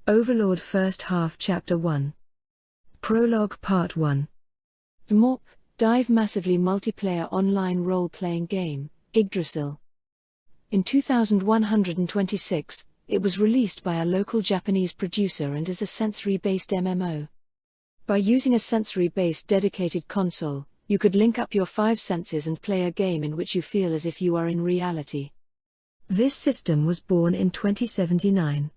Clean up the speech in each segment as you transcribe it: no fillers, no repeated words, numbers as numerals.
Overlord First Half Chapter 1. Prologue Part 1. Morp, Dive massively multiplayer online role-playing game, Yggdrasil. In 2126, it was released by a local Japanese producer and is a sensory-based MMO. By using a sensory-based dedicated console, you could link up your 5 senses and play a game in which you feel as if you are in reality. This system was born in 2079.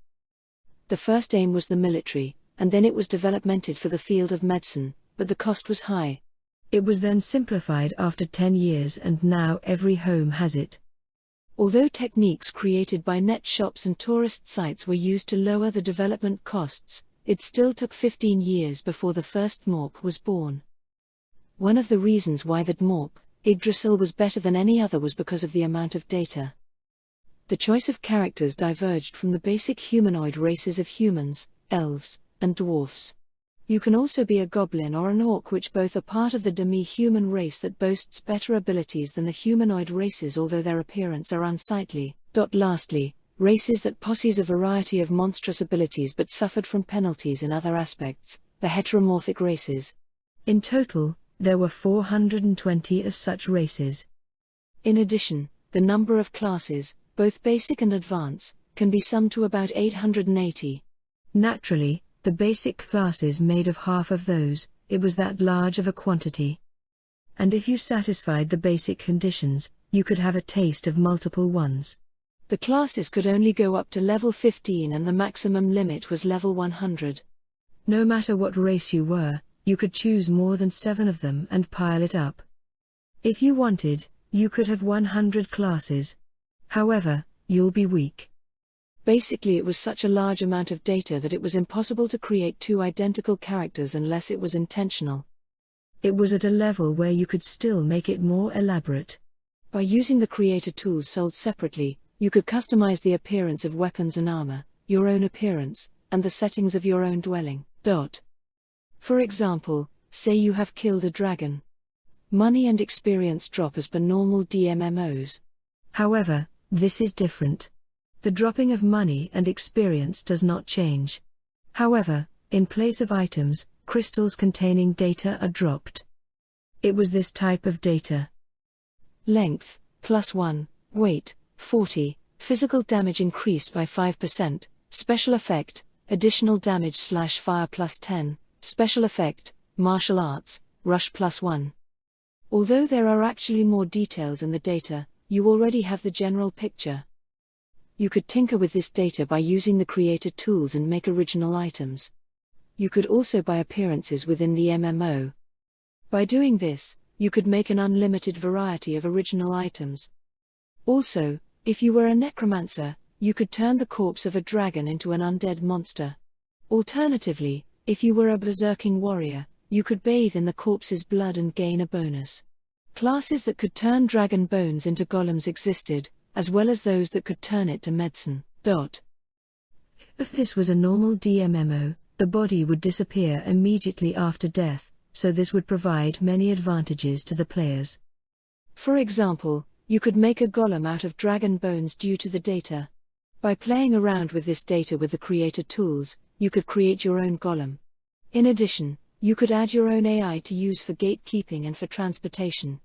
The first aim was the military, and then it was developmented for the field of medicine, but the cost was high. It was then simplified after 10 years and now every home has it. Although techniques created by net shops and tourist sites were used to lower the development costs, it still took 15 years before the first Morp was born. One of the reasons why that Morp, Yggdrasil, was better than any other was because of the amount of data. The choice of characters diverged from the basic humanoid races of humans, elves, and dwarfs. You can also be a goblin or an orc, which both are part of the demi-human race that boasts better abilities than the humanoid races, although their appearance are unsightly. Lastly, races that possess a variety of monstrous abilities but suffered from penalties in other aspects, the heteromorphic races. In total, there were 420 of such races. In addition, the number of classes, both basic and advanced, can be summed to about 880. Naturally, the basic classes made of half of those, it was that large of a quantity. And if you satisfied the basic conditions, you could have a taste of multiple ones. The classes could only go up to level 15 and the maximum limit was level 100. No matter what race you were, you could choose more than 7 of them and pile it up. If you wanted, you could have 100 classes. However, you'll be weak. Basically, it was such a large amount of data that it was impossible to create 2 identical characters unless it was intentional. It was at a level where you could still make it more elaborate. By using the creator tools sold separately, you could customize the appearance of weapons and armor, your own appearance, and the settings of your own dwelling. For example, say you have killed a dragon. Money and experience drop as per normal DMMOs. However, this is different. The dropping of money and experience does not change. However, in place of items, crystals containing data are dropped. It was this type of data. Length, +1, weight, 40, physical damage increased by 5%, special effect, additional damage/fire +10, special effect, martial arts, rush +1. Although there are actually more details in the data, you already have the general picture. You could tinker with this data by using the creator tools and make original items. You could also buy appearances within the MMO. By doing this, you could make an unlimited variety of original items. Also, if you were a necromancer, you could turn the corpse of a dragon into an undead monster. Alternatively, if you were a berserking warrior, you could bathe in the corpse's blood and gain a bonus. Classes that could turn dragon bones into golems existed, as well as those that could turn it to medicine. If this was a normal DMMO, the body would disappear immediately after death, so this would provide many advantages to the players. For example, you could make a golem out of dragon bones due to the data. By playing around with this data with the creator tools, you could create your own golem. In addition, you could add your own AI to use for gatekeeping and for transportation.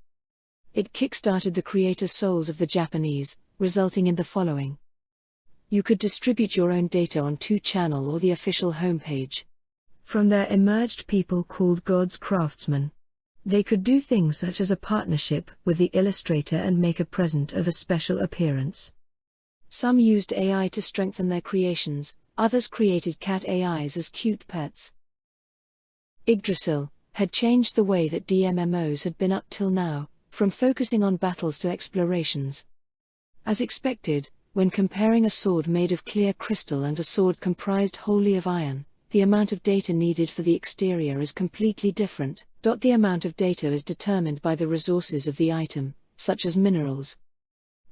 It kickstarted the creator souls of the Japanese, resulting in the following. You could distribute your own data on 2channel or the official homepage. From there emerged people called God's craftsmen. They could do things such as a partnership with the illustrator and make a present of a special appearance. Some used AI to strengthen their creations, others created cat AIs as cute pets. Yggdrasil had changed the way that DMMOs had been up till now, from focusing on battles to explorations. As expected, when comparing a sword made of clear crystal and a sword comprised wholly of iron, the amount of data needed for the exterior is completely different. The amount of data is determined by the resources of the item, such as minerals.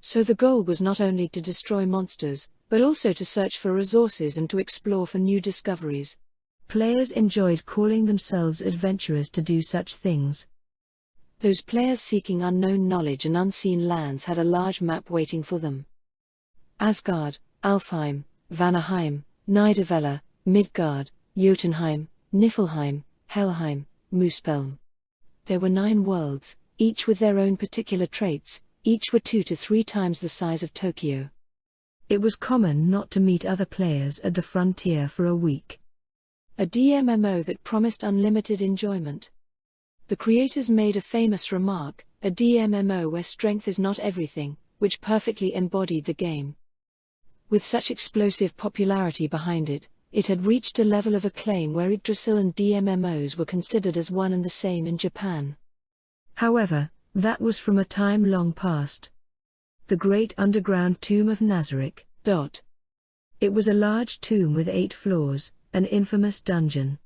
So the goal was not only to destroy monsters, but also to search for resources and to explore for new discoveries. Players enjoyed calling themselves adventurers to do such things. Those players seeking unknown knowledge and unseen lands had a large map waiting for them. Asgard, Alfheim, Vanaheim, Nidavellir, Midgard, Jotunheim, Niflheim, Helheim, Muspelm. There were 9 worlds, each with their own particular traits, each were 2 to 3 times the size of Tokyo. It was common not to meet other players at the frontier for a week. A DMMO that promised unlimited enjoyment. The creators made a famous remark, a DMMO where strength is not everything, which perfectly embodied the game. With such explosive popularity behind it, it had reached a level of acclaim where Yggdrasil and DMMOs were considered as one and the same in Japan. However, that was from a time long past. The Great Underground Tomb of Nazarick. It was a large tomb with 8 floors, an infamous dungeon.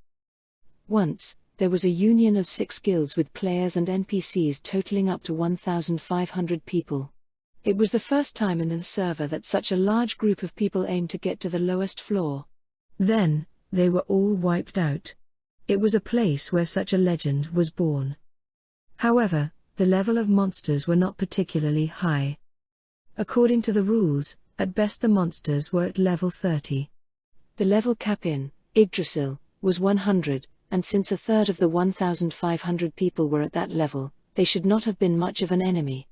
Once, there was a union of 6 guilds with players and NPCs totaling up to 1,500 people. It was the first time in the server that such a large group of people aimed to get to the lowest floor. Then, they were all wiped out. It was a place where such a legend was born. However, the level of monsters were not particularly high. According to the rules, at best the monsters were at level 30. The level cap in Yggdrasil was 100, and since a third of the 1,500 people were at that level, they should not have been much of an enemy.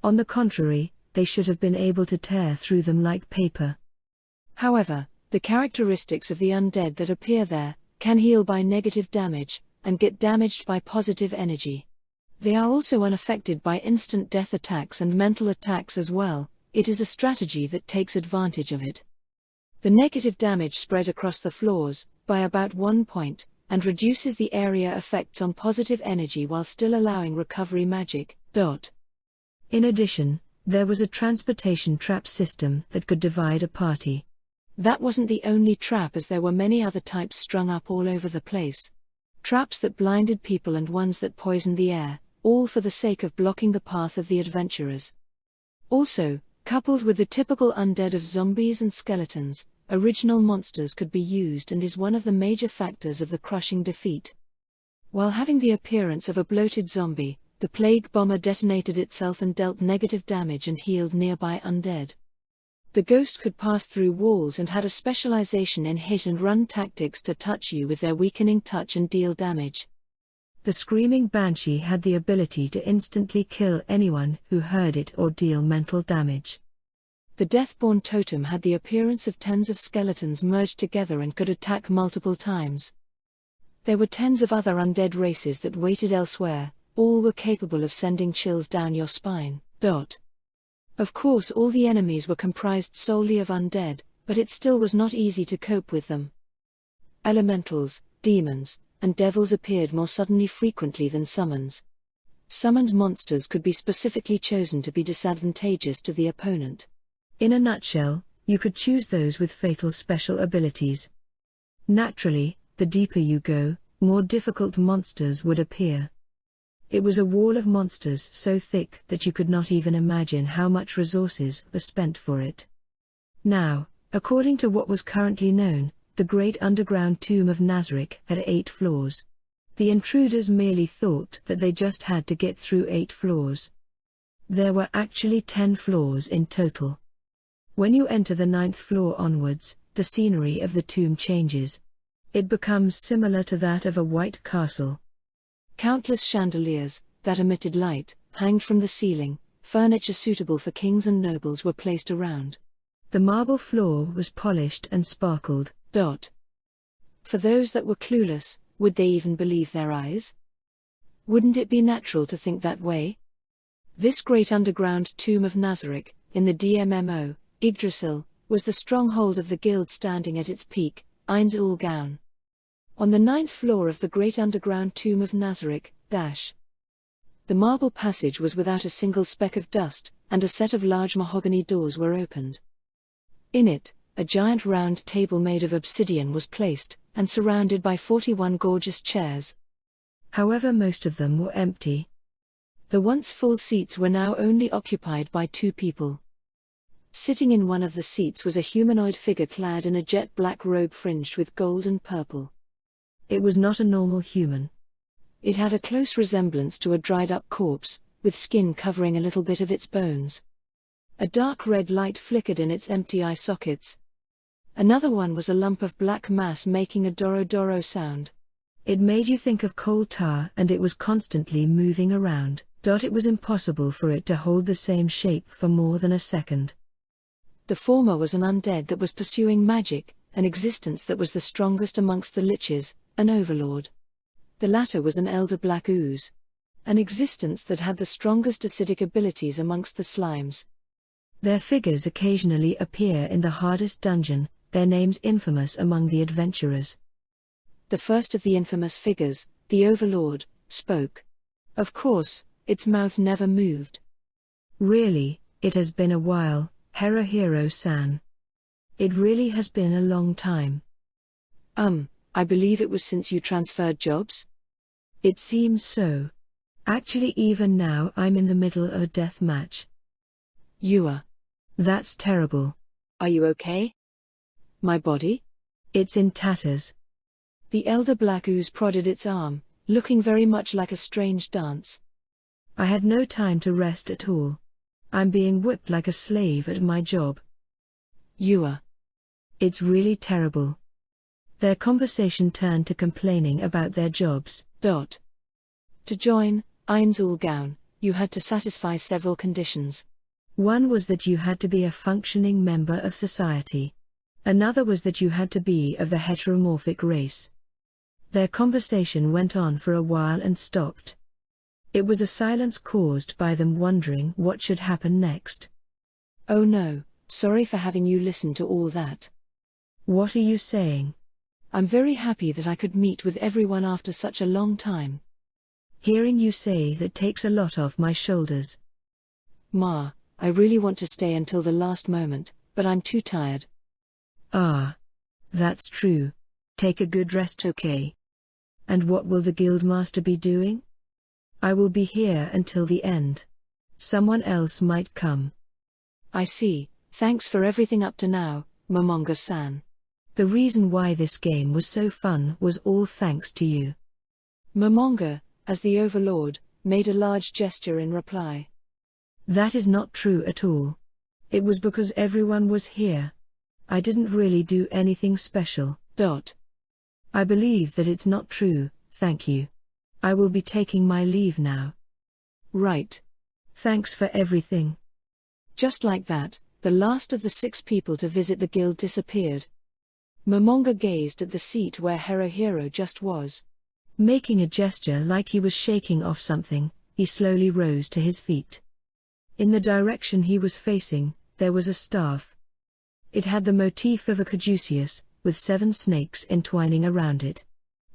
On the contrary, they should have been able to tear through them like paper. However, the characteristics of the undead that appear there can heal by negative damage, and get damaged by positive energy. They are also unaffected by instant death attacks and mental attacks as well. It is a strategy that takes advantage of it. The negative damage spread across the floors, by about 1 point, and reduces the area effects on positive energy while still allowing recovery magic. In addition, there was a transportation trap system that could divide a party. That wasn't the only trap, as there were many other types strung up all over the place. Traps that blinded people and ones that poisoned the air, all for the sake of blocking the path of the adventurers. Also, coupled with the typical undead of zombies and skeletons, original monsters could be used and is one of the major factors of the crushing defeat. While having the appearance of a bloated zombie, the plague bomber detonated itself and dealt negative damage and healed nearby undead. The ghost could pass through walls and had a specialization in hit-and-run tactics to touch you with their weakening touch and deal damage. The screaming banshee had the ability to instantly kill anyone who heard it or deal mental damage. The Deathborn totem had the appearance of tens of skeletons merged together and could attack multiple times. There were tens of other undead races that waited elsewhere, all were capable of sending chills down your spine. Of course, all the enemies were comprised solely of undead, but it still was not easy to cope with them. Elementals, demons, and devils appeared more suddenly frequently than summons. Summoned monsters could be specifically chosen to be disadvantageous to the opponent. In a nutshell, you could choose those with fatal special abilities. Naturally, the deeper you go, more difficult monsters would appear. It was a wall of monsters so thick that you could not even imagine how much resources were spent for it. Now, according to what was currently known, the Great Underground Tomb of Nazarick had 8 floors. The intruders merely thought that they just had to get through 8 floors. There were actually 10 floors in total. When you enter the 9th floor onwards, the scenery of the tomb changes. It becomes similar to that of a white castle. Countless chandeliers, that emitted light, hanged from the ceiling, furniture suitable for kings and nobles were placed around. The marble floor was polished and sparkled. For those that were clueless, would they even believe their eyes? Wouldn't it be natural to think that way? This Great Underground Tomb of Nazarick, in the DMMO, Yggdrasil, was the stronghold of the guild standing at its peak, Eins Ulgaun. On the 9th floor of the Great Underground Tomb of Nazarick, the marble passage was without a single speck of dust, and a set of large mahogany doors were opened. In it, a giant round table made of obsidian was placed, and surrounded by 41 gorgeous chairs. However, most of them were empty. The once full seats were now only occupied by 2 people. Sitting in one of the seats was a humanoid figure clad in a jet black robe fringed with gold and purple. It was not a normal human. It had a close resemblance to a dried-up corpse, with skin covering a little bit of its bones. A dark red light flickered in its empty eye sockets. Another one was a lump of black mass making a doro-doro sound. It made you think of coal tar, and it was constantly moving around. It was impossible for it to hold the same shape for more than a second. The former was an undead that was pursuing magic, an existence that was the strongest amongst the liches, an overlord. The latter was an elder black ooze, an existence that had the strongest acidic abilities amongst the slimes. Their figures occasionally appear in the hardest dungeon, their names infamous among the adventurers. The first of the infamous figures, the overlord, spoke. Of course, its mouth never moved. Really, it has been a while, Hirohiro-san. It really has been a long time. I believe it was since you transferred jobs? It seems so. Actually, even now I'm in the middle of a death match. You are? That's terrible. Are you okay? My body? It's in tatters. The elder black ooze prodded its arm, looking very much like a strange dance. I had no time to rest at all. I'm being whipped like a slave at my job. You are? It's really terrible. Their conversation turned to complaining about their jobs. To join Einzelgaun, you had to satisfy several conditions. One was that you had to be a functioning member of society. Another was that you had to be of the heteromorphic race. Their conversation went on for a while and stopped. It was a silence caused by them wondering what should happen next. Oh no, sorry for having you listen to all that. What are you saying? I'm very happy that I could meet with everyone after such a long time. Hearing you say that takes a lot off my shoulders. Ma, I really want to stay until the last moment, but I'm too tired. Ah. That's true. Take a good rest, okay? And what will the guildmaster be doing? I will be here until the end. Someone else might come. I see, thanks for everything up to now, Momonga-san. The reason why this game was so fun was all thanks to you. Momonga, as the overlord, made a large gesture in reply. That is not true at all. It was because everyone was here. I didn't really do anything special. I believe that it's not true, thank you. I will be taking my leave now. Right. Thanks for everything. Just like that, the last of the 6 people to visit the guild disappeared. Momonga gazed at the seat where Hirohiro just was. Making a gesture like he was shaking off something, he slowly rose to his feet. In the direction he was facing, there was a staff. It had the motif of a caduceus, with 7 snakes entwining around it.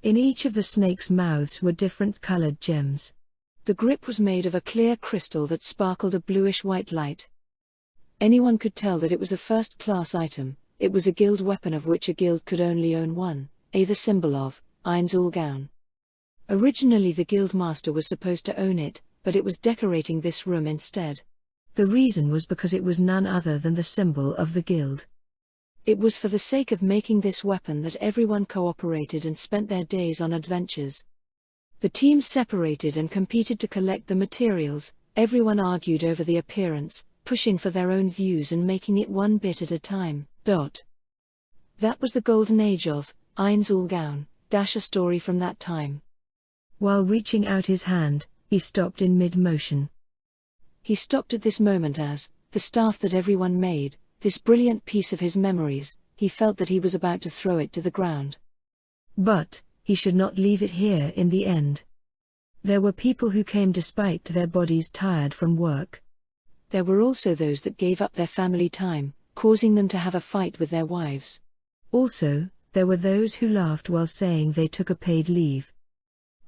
In each of the snakes' mouths were different colored gems. The grip was made of a clear crystal that sparkled a bluish-white light. Anyone could tell that it was a first-class item. It was a guild weapon of which a guild could only own one, the symbol of Einzelgaun. Originally the guildmaster was supposed to own it, but it was decorating this room instead. The reason was because it was none other than the symbol of the guild. It was for the sake of making this weapon that everyone cooperated and spent their days on adventures. The teams separated and competed to collect the materials. Everyone argued over the appearance, pushing for their own views and making it one bit at a time. That was the golden age of Einzelgaun, a story from that time. While reaching out his hand, he stopped in mid-motion. He stopped at this moment as, the staff that everyone made, this brilliant piece of his memories, he felt that he was about to throw it to the ground. But he should not leave it here in the end. There were people who came despite their bodies tired from work. There were also those that gave up their family time, causing them to have a fight with their wives. Also, there were those who laughed while saying they took a paid leave.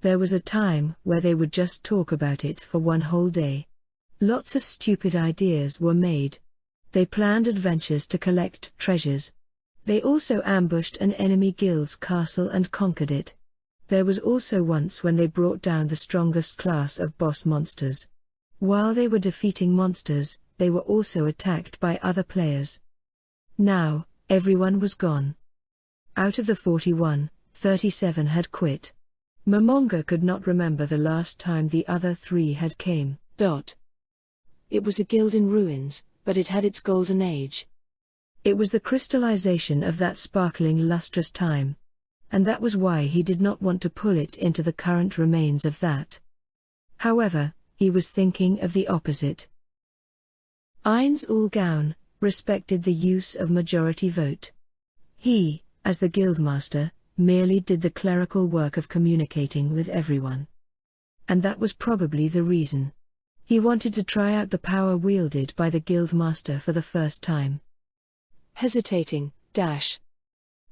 There was a time where they would just talk about it for one whole day. Lots of stupid ideas were made. They planned adventures to collect treasures. They also ambushed an enemy guild's castle and conquered it. There was also once when they brought down the strongest class of boss monsters. While they were defeating monsters, they were also attacked by other players. Now, everyone was gone. Out of the 41, 37 had quit. Momonga could not remember the last time the other 3 had came. It was a guild in ruins, but it had its golden age. It was the crystallization of that sparkling lustrous time. And that was why he did not want to pull it into the current remains of that. However, he was thinking of the opposite. Ainz ul Gaun respected the use of majority vote. He, as the guildmaster, merely did the clerical work of communicating with everyone. And that was probably the reason. He wanted to try out the power wielded by the guildmaster for the first time. Hesitating,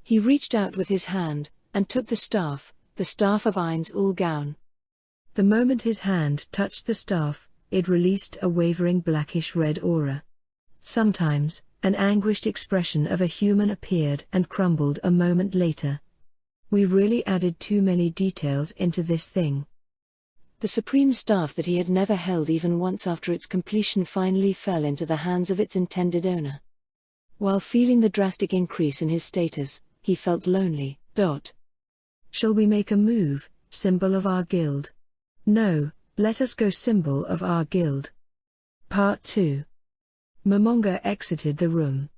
he reached out with his hand, and took the staff of Ainz ul Gaun. The moment his hand touched the staff, it released a wavering blackish-red aura. Sometimes, an anguished expression of a human appeared and crumbled a moment later. We really added too many details into this thing. The supreme staff that he had never held even once after its completion finally fell into the hands of its intended owner. While feeling the drastic increase in his status, he felt lonely. Shall we make a move, symbol of our guild? No, let us go, symbol of our guild. Part 2. Momonga exited the room.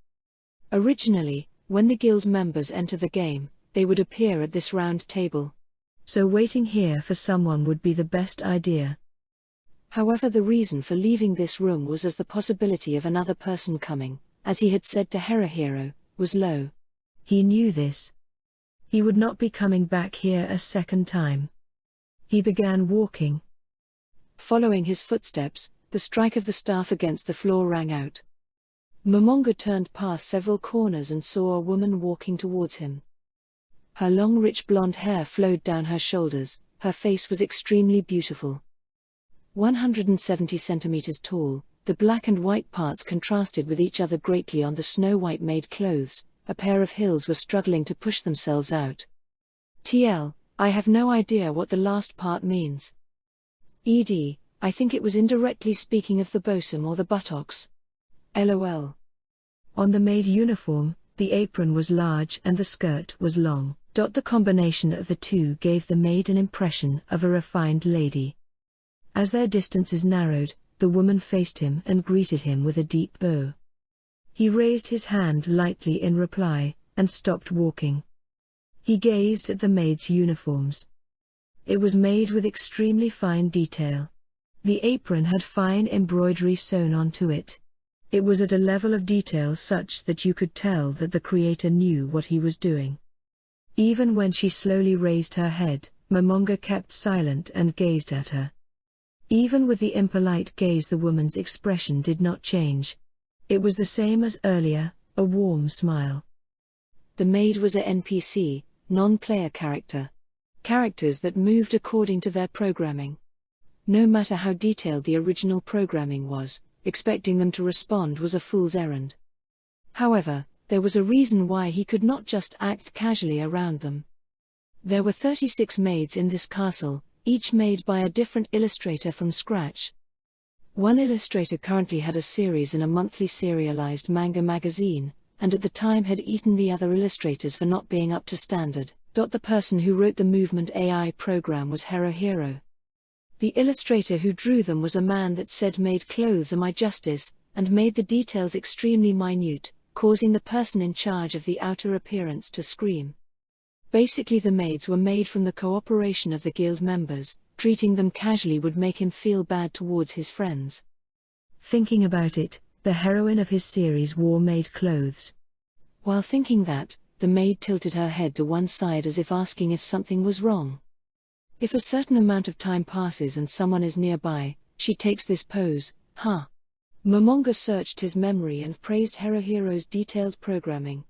Originally, when the guild members enter the game, they would appear at this round table. So waiting here for someone would be the best idea. However, the reason for leaving this room was as the possibility of another person coming, as he had said to Haruhiro, was low. He knew this. He would not be coming back here a second time. He began walking. Following his footsteps, the strike of the staff against the floor rang out. Momonga turned past several corners and saw a woman walking towards him. Her long rich blonde hair flowed down her shoulders, her face was extremely beautiful. 170 centimeters tall, the black and white parts contrasted with each other greatly on the snow-white maid clothes. A pair of heels were struggling to push themselves out. I have no idea what the last part means. I think it was indirectly speaking of the bosom or the buttocks. LOL. On the maid uniform, the apron was large and the skirt was long. The combination of the two gave the maid an impression of a refined lady. As their distances narrowed, the woman faced him and greeted him with a deep bow. He raised his hand lightly in reply, and stopped walking. He gazed at the maid's uniforms. It was made with extremely fine detail. The apron had fine embroidery sewn onto it. It was at a level of detail such that you could tell that the creator knew what he was doing. Even when she slowly raised her head, Momonga kept silent and gazed at her. Even with the impolite gaze, the woman's expression did not change. It was the same as earlier, a warm smile. The maid was a NPC, non-player character. Characters that moved according to their programming. No matter how detailed the original programming was, expecting them to respond was a fool's errand. However, there was a reason why he could not just act casually around them. There were 36 maids in this castle, each made by a different illustrator from scratch. One illustrator currently had a series in a monthly serialized manga magazine, and at the time had eaten the other illustrators for not being up to standard. The person who wrote the movement AI program was Haruhiro. The illustrator who drew them was a man that said maid clothes are my justice, and made the details extremely minute, causing the person in charge of the outer appearance to scream. Basically, the maids were made from the cooperation of the guild members. Treating them casually would make him feel bad towards his friends. Thinking about it, the heroine of his series wore maid clothes. While thinking that, the maid tilted her head to one side as if asking if something was wrong. If a certain amount of time passes and someone is nearby, she takes this pose, Momonga searched his memory and praised Haruhiro's detailed programming.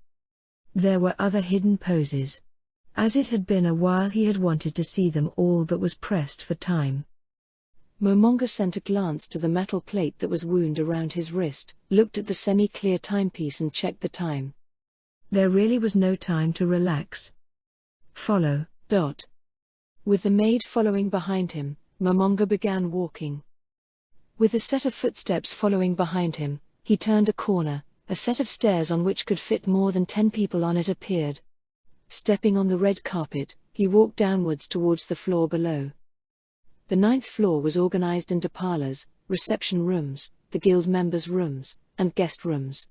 There were other hidden poses. As it had been a while, he had wanted to see them all but was pressed for time. Momonga sent a glance to the metal plate that was wound around his wrist, looked at the semi-clear timepiece and checked the time. There really was no time to relax. Follow. With the maid following behind him, Momonga began walking. With a set of footsteps following behind him, he turned a corner, a set of stairs on which could fit more than 10 people on it appeared. Stepping on the red carpet, he walked downwards towards the floor below. The 9th floor was organized into parlors, reception rooms, the guild members' rooms, and guest rooms.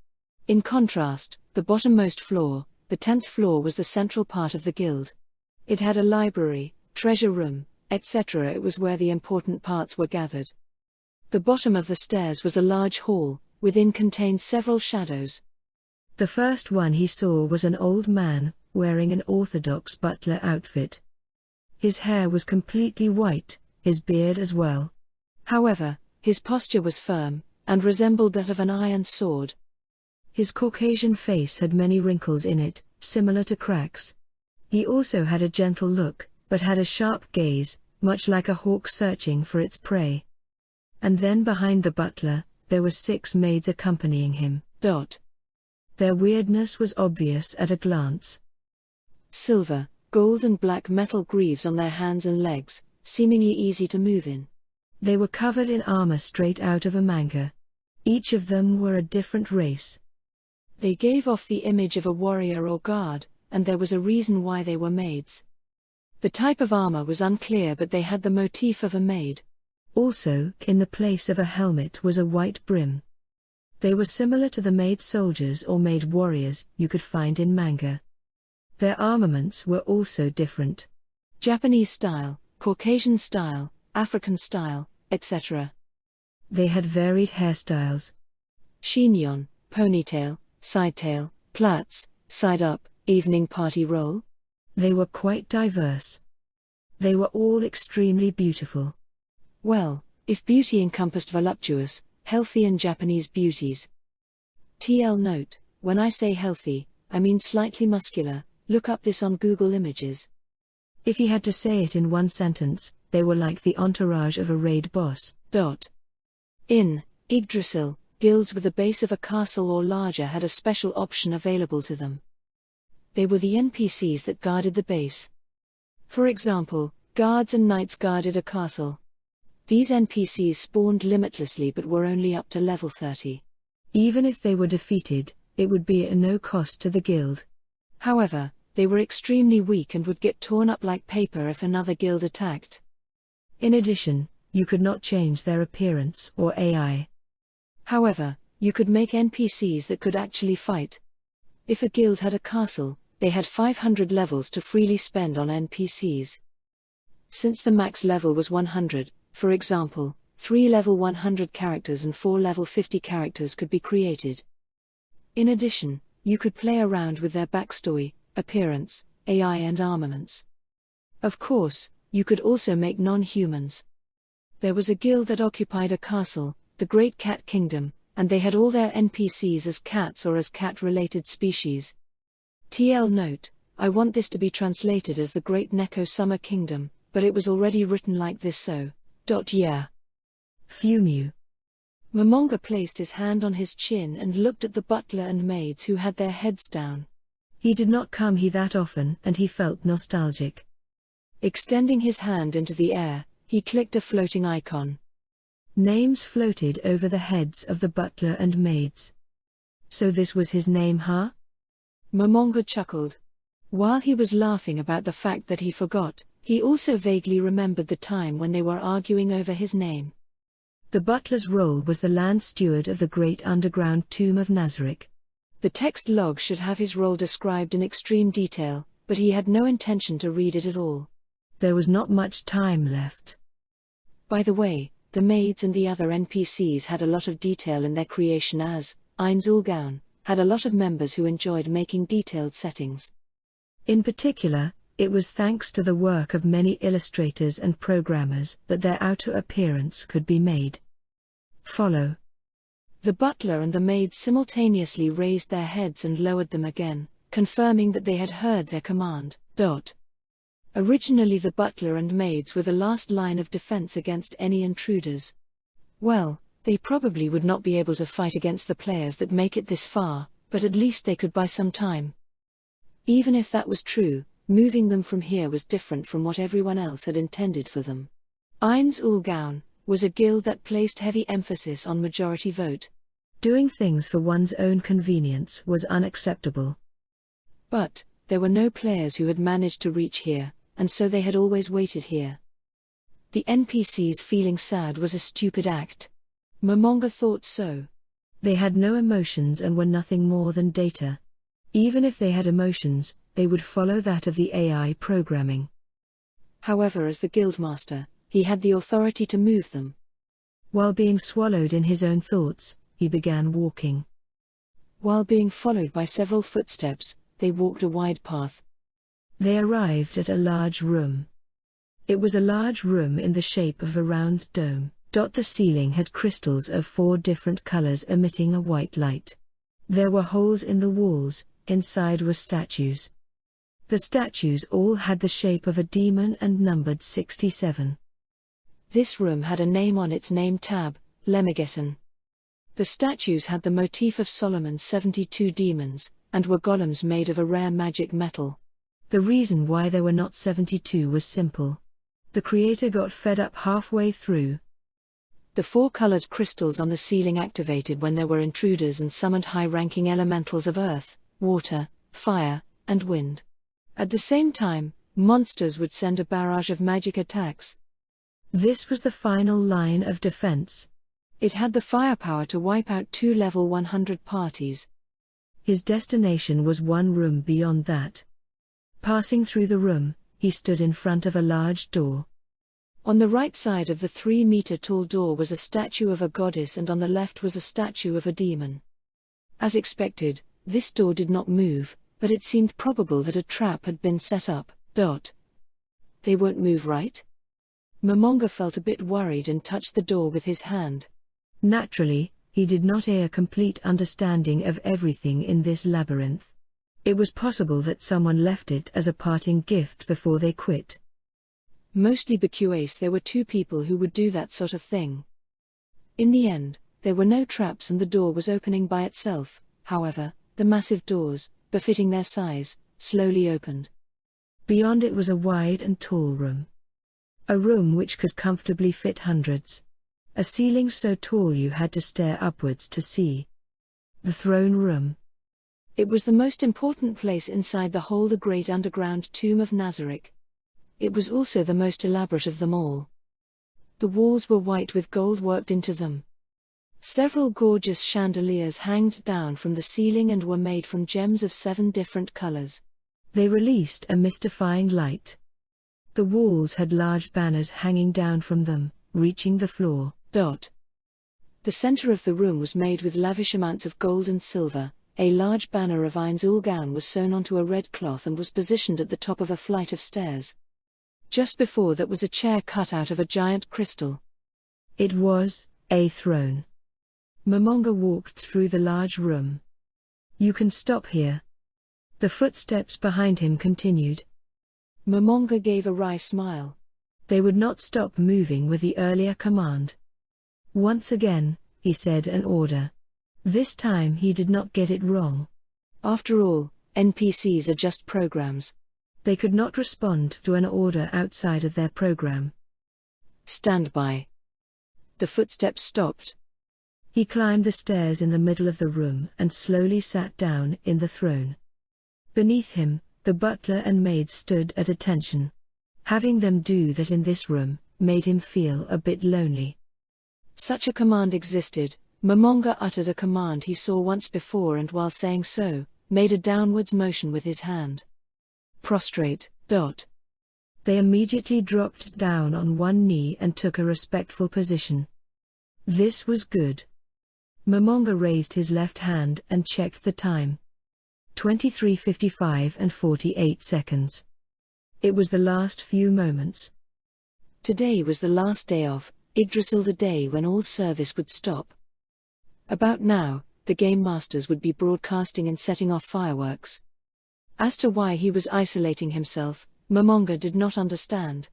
In contrast, the bottommost floor, the 10th floor, was the central part of the guild. It had a library, treasure room, etc. It was where the important parts were gathered. The bottom of the stairs was a large hall, within contained several shadows. The first one he saw was an old man, wearing an orthodox butler outfit. His hair was completely white, his beard as well. However, his posture was firm, and resembled that of an iron sword. His Caucasian face had many wrinkles in it, similar to cracks. He also had a gentle look, but had a sharp gaze, much like a hawk searching for its prey. And then behind the butler, there were 6 maids accompanying him. Their weirdness was obvious at a glance. Silver, gold and black metal greaves on their hands and legs, seemingly easy to move in. They were covered in armor straight out of a manga. Each of them were a different race. They gave off the image of a warrior or guard, and there was a reason why they were maids. The type of armor was unclear, but they had the motif of a maid. Also, in the place of a helmet was a white brim. They were similar to the maid soldiers or maid warriors you could find in manga. Their armaments were also different. Japanese style, Caucasian style, African style, etc. They had varied hairstyles. Chignon, ponytail, sidetail, plaits, side-up, evening party roll. They were quite diverse. They were all extremely beautiful. Well, if beauty encompassed voluptuous, healthy and Japanese beauties. TL note, when I say healthy, I mean slightly muscular. Look up this on Google Images. If he had to say it in one sentence, they were like the entourage of a raid boss. In Yggdrasil, guilds with the base of a castle or larger had a special option available to them. They were the NPCs that guarded the base. For example, guards and knights guarded a castle. These NPCs spawned limitlessly but were only up to level 30. Even if they were defeated, it would be at no cost to the guild. However, they were extremely weak and would get torn up like paper if another guild attacked. In addition, you could not change their appearance or AI. However, you could make NPCs that could actually fight. If a guild had a castle, they had 500 levels to freely spend on NPCs. Since the max level was 100, for example, 3 level 100 characters and 4 level 50 characters could be created. In addition, you could play around with their backstory, appearance, AI and armaments. Of course, you could also make non-humans. There was a guild that occupied a castle, the Great Cat Kingdom, and they had all their NPCs as cats or as cat-related species. TL note, I want this to be translated as the Great Neko Summer Kingdom, but it was already written like this so. Yeah. Fumu. Momonga placed his hand on his chin and looked at the butler and maids who had their heads down. He did not come here that often and he felt nostalgic. Extending his hand into the air, he clicked a floating icon. Names floated over the heads of the butler and maids. So this was his name, huh? Momonga chuckled. While he was laughing about the fact that he forgot, he also vaguely remembered the time when they were arguing over his name. The butler's role was the land steward of the great underground tomb of Nazarick. The text log should have his role described in extreme detail, but he had no intention to read it at all. There was not much time left. By the way, the maids and the other NPCs had a lot of detail in their creation, as Ainzulgaun had a lot of members who enjoyed making detailed settings. In particular, it was thanks to the work of many illustrators and programmers that their outer appearance could be made. Follow. The butler and the maids simultaneously raised their heads and lowered them again, confirming that they had heard their command. Originally the butler and maids were the last line of defense against any intruders. Well, they probably would not be able to fight against the players that make it this far, but at least they could buy some time. Even if that was true, moving them from here was different from what everyone else had intended for them. Ainzulgaun was a guild that placed heavy emphasis on majority vote. Doing things for one's own convenience was unacceptable. But there were no players who had managed to reach here, and so they had always waited here. The NPCs feeling sad was a stupid act. Momonga thought so. They had no emotions and were nothing more than data. Even if they had emotions, they would follow that of the AI programming. However, as the guildmaster, he had the authority to move them. While being swallowed in his own thoughts, he began walking. While being followed by several footsteps, they walked a wide path. They arrived at a large room. It was a large room in the shape of a round dome. The ceiling had crystals of 4 different colors emitting a white light. There were holes in the walls, inside were statues. The statues all had the shape of a demon and numbered 67. This room had a name on its name tab, Lemigeton. The statues had the motif of Solomon's 72 demons, and were golems made of a rare magic metal. The reason why there were not 72 was simple. The creator got fed up halfway through. The 4 colored crystals on the ceiling activated when there were intruders and summoned high-ranking elementals of earth, water, fire, and wind. At the same time, monsters would send a barrage of magic attacks. This was the final line of defense. It had the firepower to wipe out 2 level 100 parties. His destination was one room beyond that. Passing through the room, he stood in front of a large door. On the right side of the 3-meter-tall door was a statue of a goddess, and on the left was a statue of a demon. As expected, this door did not move, but it seemed probable that a trap had been set up. They won't move, right? Momonga felt a bit worried and touched the door with his hand. Naturally, he did not have a complete understanding of everything in this labyrinth. It was possible that someone left it as a parting gift before they quit. Mostly because there were 2 people who would do that sort of thing. In the end, there were no traps and the door was opening by itself. However, the massive doors, befitting their size, slowly opened. Beyond it was a wide and tall room. A room which could comfortably fit hundreds. A ceiling so tall you had to stare upwards to see. The throne room. It was the most important place inside the great underground tomb of Nazarick. It was also the most elaborate of them all. The walls were white with gold worked into them. Several gorgeous chandeliers hanged down from the ceiling and were made from gems of 7 different colors. They released a mystifying light. The walls had large banners hanging down from them, reaching the floor. The center of the room was made with lavish amounts of gold and silver. A large banner of Ain's Ulgan was sewn onto a red cloth and was positioned at the top of a flight of stairs. Just before that was a chair cut out of a giant crystal. It was a throne. Momonga walked through the large room. You can stop here. The footsteps behind him continued. Momonga gave a wry smile. They would not stop moving with the earlier command. Once again, he said an order. This time he did not get it wrong. After all, NPCs are just programs. They could not respond to an order outside of their program. Stand by. The footsteps stopped. He climbed the stairs in the middle of the room and slowly sat down in the throne. Beneath him, the butler and maids stood at attention. Having them do that in this room made him feel a bit lonely. Such a command existed. Momonga uttered a command he saw once before and while saying so, made a downwards motion with his hand. Prostrate. They immediately dropped down on one knee and took a respectful position. This was good. Momonga raised his left hand and checked the time. 23:55 and 48 seconds. It was the last few moments. Today was the last day of Yggdrasil, the day when all service would stop. About now, the game masters would be broadcasting and setting off fireworks. As to why he was isolating himself, Momonga did not understand.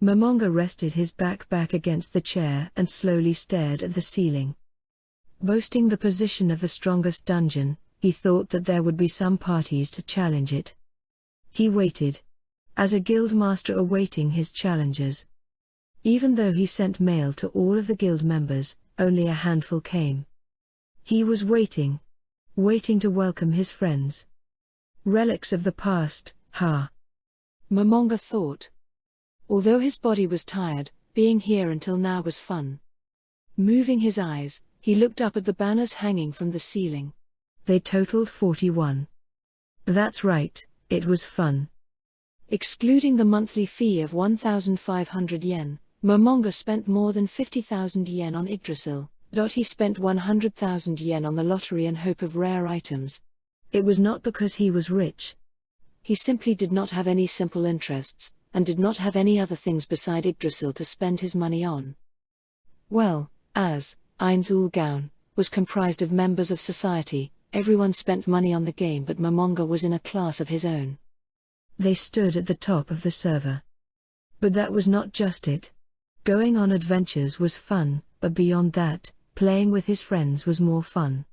Momonga rested his back against the chair and slowly stared at the ceiling. Boasting the position of the strongest dungeon, he thought that there would be some parties to challenge it. He waited. As a guild master awaiting his challengers. Even though he sent mail to all of the guild members, only a handful came. He was waiting to welcome his friends. Relics of the past, Momonga thought. Although his body was tired, being here until now was fun. Moving his eyes, He looked up at the banners hanging from the ceiling. They totaled 41. That's right, it was fun. Excluding the monthly fee of 1,500 yen, Momonga spent more than 50,000 yen on Yggdrasil. He spent 100,000 yen on the lottery in hope of rare items. It was not because he was rich. He simply did not have any simple interests, and did not have any other things beside Yggdrasil to spend his money on. Well, as Ainz-Ulgaun was comprised of members of society, everyone spent money on the game, but Momonga was in a class of his own. They stood at the top of the server. But that was not just it. Going on adventures was fun, but beyond that, playing with his friends was more fun.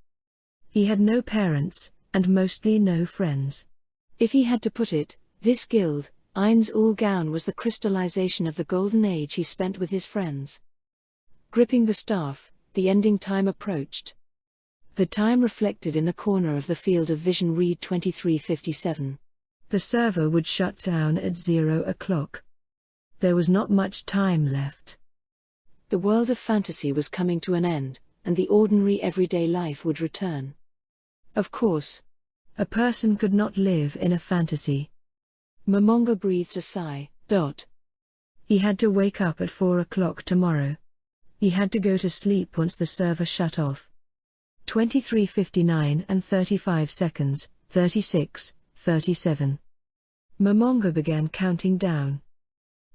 He had no parents, and mostly no friends. If he had to put it, this guild, Ainz-Ulgaun, was the crystallization of the golden age he spent with his friends. Gripping the staff, the ending time approached. The time reflected in the corner of the field of vision read 23:57. The server would shut down at 0 o'clock. There was not much time left. The world of fantasy was coming to an end, and the ordinary everyday life would return. Of course, a person could not live in a fantasy. Momonga breathed a sigh. He had to wake up at 4 o'clock tomorrow. He had to go to sleep once the server shut off. 23:59 and 35 seconds, 36, 37. Momonga began counting down.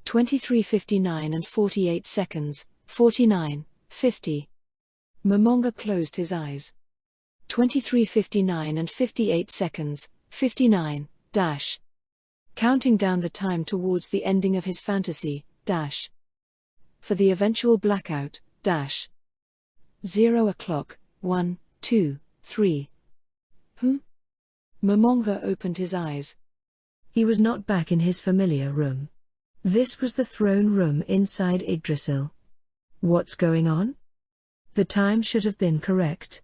23:59 and 48 seconds, 49, 50. Momonga closed his eyes. 23:59 and 58 seconds, 59, dash. Counting down the time towards the ending of his fantasy, dash. For the eventual blackout, dash. 0 o'clock, 1, 2, 3. Momonga opened his eyes. He was not back in his familiar room. This was the throne room inside Yggdrasil. What's going on? The time should have been correct.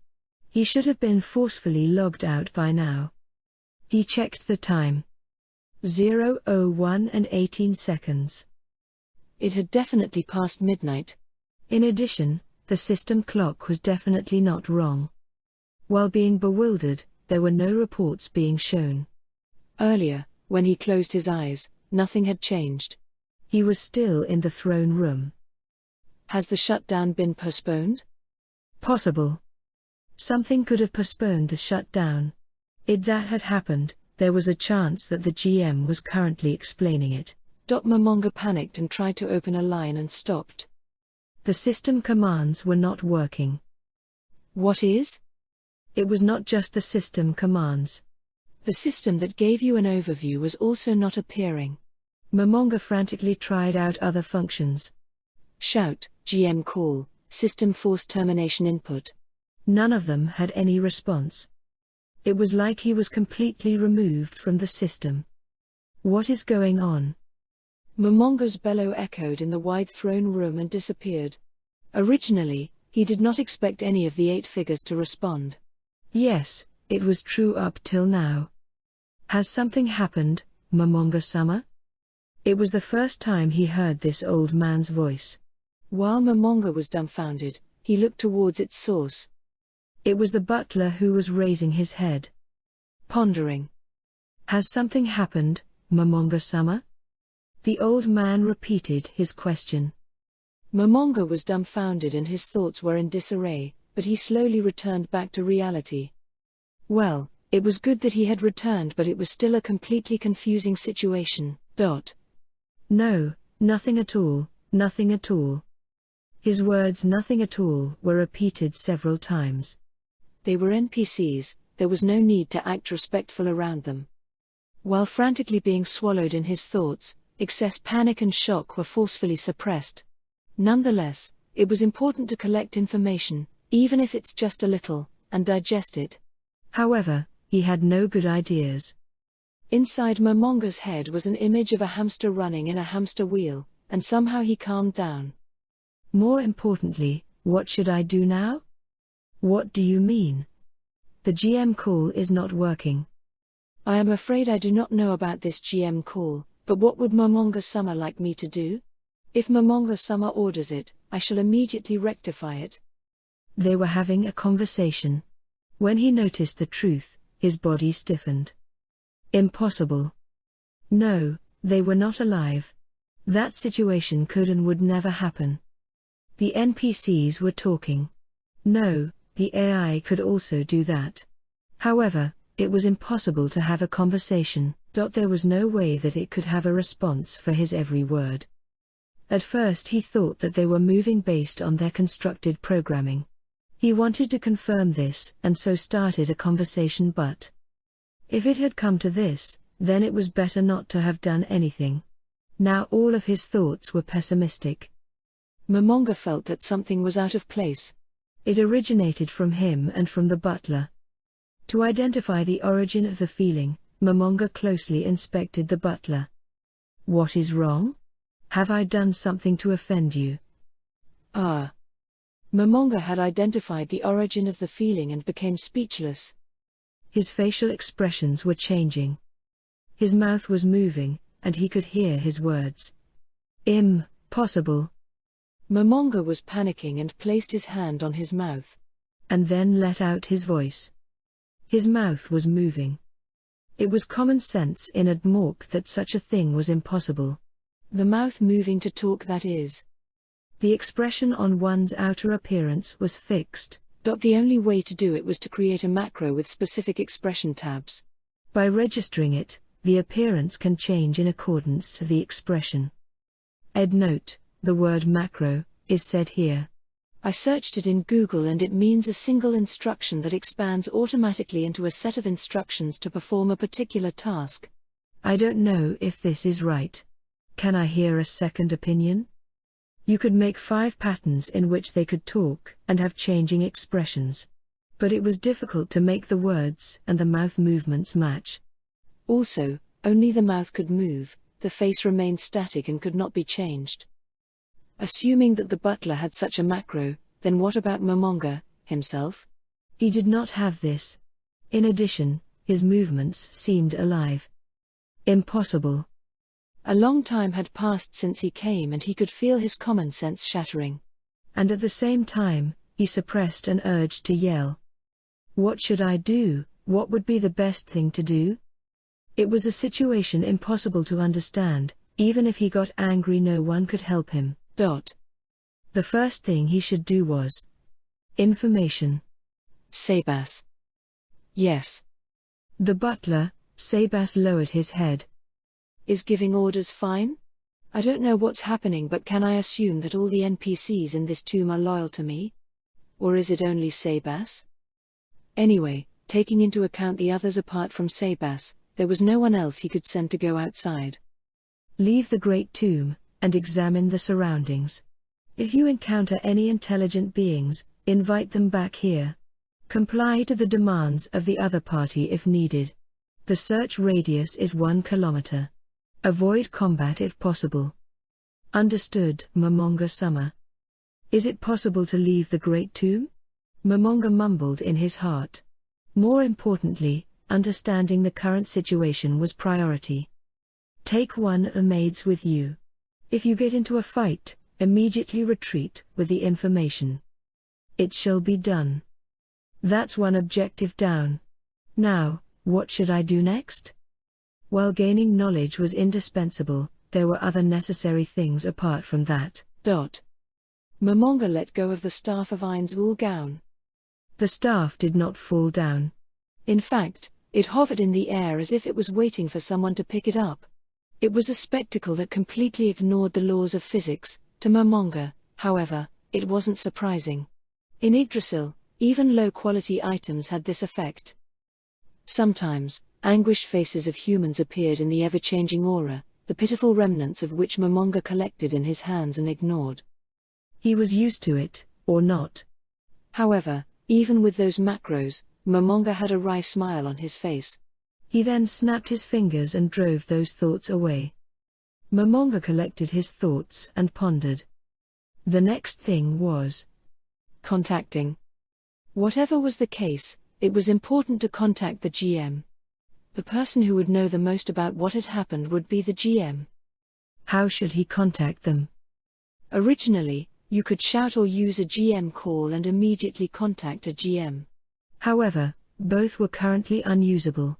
He should have been forcefully logged out by now. He checked the time. 0:01 and 18 seconds. It had definitely passed midnight. In addition, the system clock was definitely not wrong. While being bewildered, there were no reports being shown. Earlier, when he closed his eyes, nothing had changed. He was still in the throne room. Has the shutdown been postponed? Possible. Something could have postponed the shutdown. If that had happened, there was a chance that the GM was currently explaining it. Momonga panicked and tried to open a line and stopped. The system commands were not working. What is? It was not just the system commands. The system that gave you an overview was also not appearing. Momonga frantically tried out other functions. Shout, GM call, system force termination input. None of them had any response. It was like he was completely removed from the system. What is going on? Momonga's bellow echoed in the wide throne room and disappeared. Originally, he did not expect any of the 8 figures to respond. Yes, it was true up till now. Has something happened, Momonga-sama? It was the first time he heard this old man's voice. While Momonga was dumbfounded, he looked towards its source. It was the butler who was raising his head. Pondering. Has something happened, Momonga-sama? The old man repeated his question. Momonga was dumbfounded and his thoughts were in disarray, but he slowly returned back to reality. Well, it was good that he had returned, but it was still a completely confusing situation. No, nothing at all, nothing at all. His words "nothing at all" were repeated several times. They were NPCs, there was no need to act respectful around them. While frantically being swallowed in his thoughts, excess panic and shock were forcefully suppressed. Nonetheless, it was important to collect information, even if it's just a little, and digest it. However, he had no good ideas. Inside Momonga's head was an image of a hamster running in a hamster wheel, and somehow he calmed down. More importantly, what should I do now? What do you mean? The GM call is not working. I am afraid I do not know about this GM call, but what would Momonga-sama like me to do? If Momonga-sama orders it, I shall immediately rectify it. They were having a conversation. When he noticed the truth, his body stiffened. Impossible. No, they were not alive. That situation could and would never happen. The NPCs were talking. No, the AI could also do that. However, it was impossible to have a conversation. There was no way that it could have a response for his every word. At first he thought that they were moving based on their constructed programming. He wanted to confirm this and so started a conversation, but if it had come to this, then it was better not to have done anything. Now all of his thoughts were pessimistic. Momonga felt that something was out of place. It originated from him and from the butler. To identify the origin of the feeling, Momonga closely inspected the butler. What is wrong? Have I done something to offend you? Ah. Momonga had identified the origin of the feeling and became speechless. His facial expressions were changing. His mouth was moving, and he could hear his words. Impossible. Momonga was panicking and placed his hand on his mouth. And then let out his voice. His mouth was moving. It was common sense in Audiobook that such a thing was impossible. The mouth moving to talk, that is. The expression on one's outer appearance was fixed. The only way to do it was to create a macro with specific expression tabs. By registering it, the appearance can change in accordance to the expression. Note, the word macro is said here. I searched it in Google and it means a single instruction that expands automatically into a set of instructions to perform a particular task. I don't know if this is right. Can I hear a second opinion? You could make 5 patterns in which they could talk and have changing expressions. But it was difficult to make the words and the mouth movements match. Also, only the mouth could move, the face remained static and could not be changed. Assuming that the butler had such a macro, then what about Momonga himself? He did not have this. In addition, his movements seemed alive. Impossible. A long time had passed since he came and he could feel his common sense shattering. And at the same time, he suppressed an urge to yell. What should I do? What would be the best thing to do? It was a situation impossible to understand. Even if he got angry, no one could help him. The first thing he should do was information. Sebas. Yes. The butler, Sebas, lowered his head. Is giving orders fine? I don't know what's happening, but can I assume that all the NPCs in this tomb are loyal to me? Or is it only Sebas? Anyway, taking into account the others apart from Sebas, there was no one else he could send to go outside. Leave the great tomb and examine the surroundings. If you encounter any intelligent beings, invite them back here. Comply to the demands of the other party if needed. The search radius is 1 kilometer. Avoid combat if possible. Understood, Momonga-sama. Is it possible to leave the great tomb? Momonga mumbled in his heart. More importantly, understanding the current situation was priority. Take one of the maids with you. If you get into a fight, immediately retreat with the information. It shall be done. That's one objective down. Now, what should I do next? While gaining knowledge was indispensable, there were other necessary things apart from that. Momonga let go of the staff of Ain's wool gown. The staff did not fall down. In fact, it hovered in the air as if it was waiting for someone to pick it up. It was a spectacle that completely ignored the laws of physics. To Momonga, however, it wasn't surprising. In Yggdrasil, even low-quality items had this effect. Sometimes, anguished faces of humans appeared in the ever-changing aura, the pitiful remnants of which Momonga collected in his hands and ignored. He was used to it, or not. However, even with those macros, Momonga had a wry smile on his face. He then snapped his fingers and drove those thoughts away. Momonga collected his thoughts and pondered. The next thing was contacting. Whatever was the case, it was important to contact the GM. The person who would know the most about what had happened would be the GM. How should he contact them? Originally, You could shout or use a GM call and immediately contact a GM. However, both were currently unusable.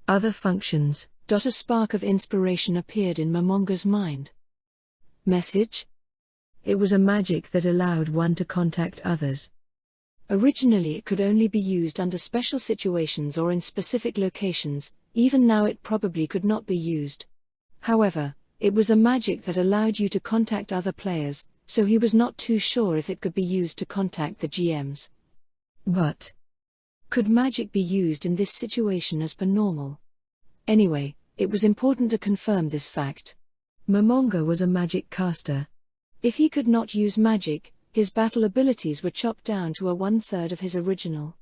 Other functions. A spark of inspiration appeared in Momonga's mind. Message? It was a magic that allowed one to contact others. Originally it could only be used under special situations or in specific locations, even now it probably could not be used. However, it was a magic that allowed you to contact other players, so he was not too sure if it could be used to contact the GMs. But could magic be used in this situation as per normal? Anyway, it was important to confirm this fact. Momonga was a magic caster. If he could not use magic, his battle abilities were chopped down to a 1/3 of his original.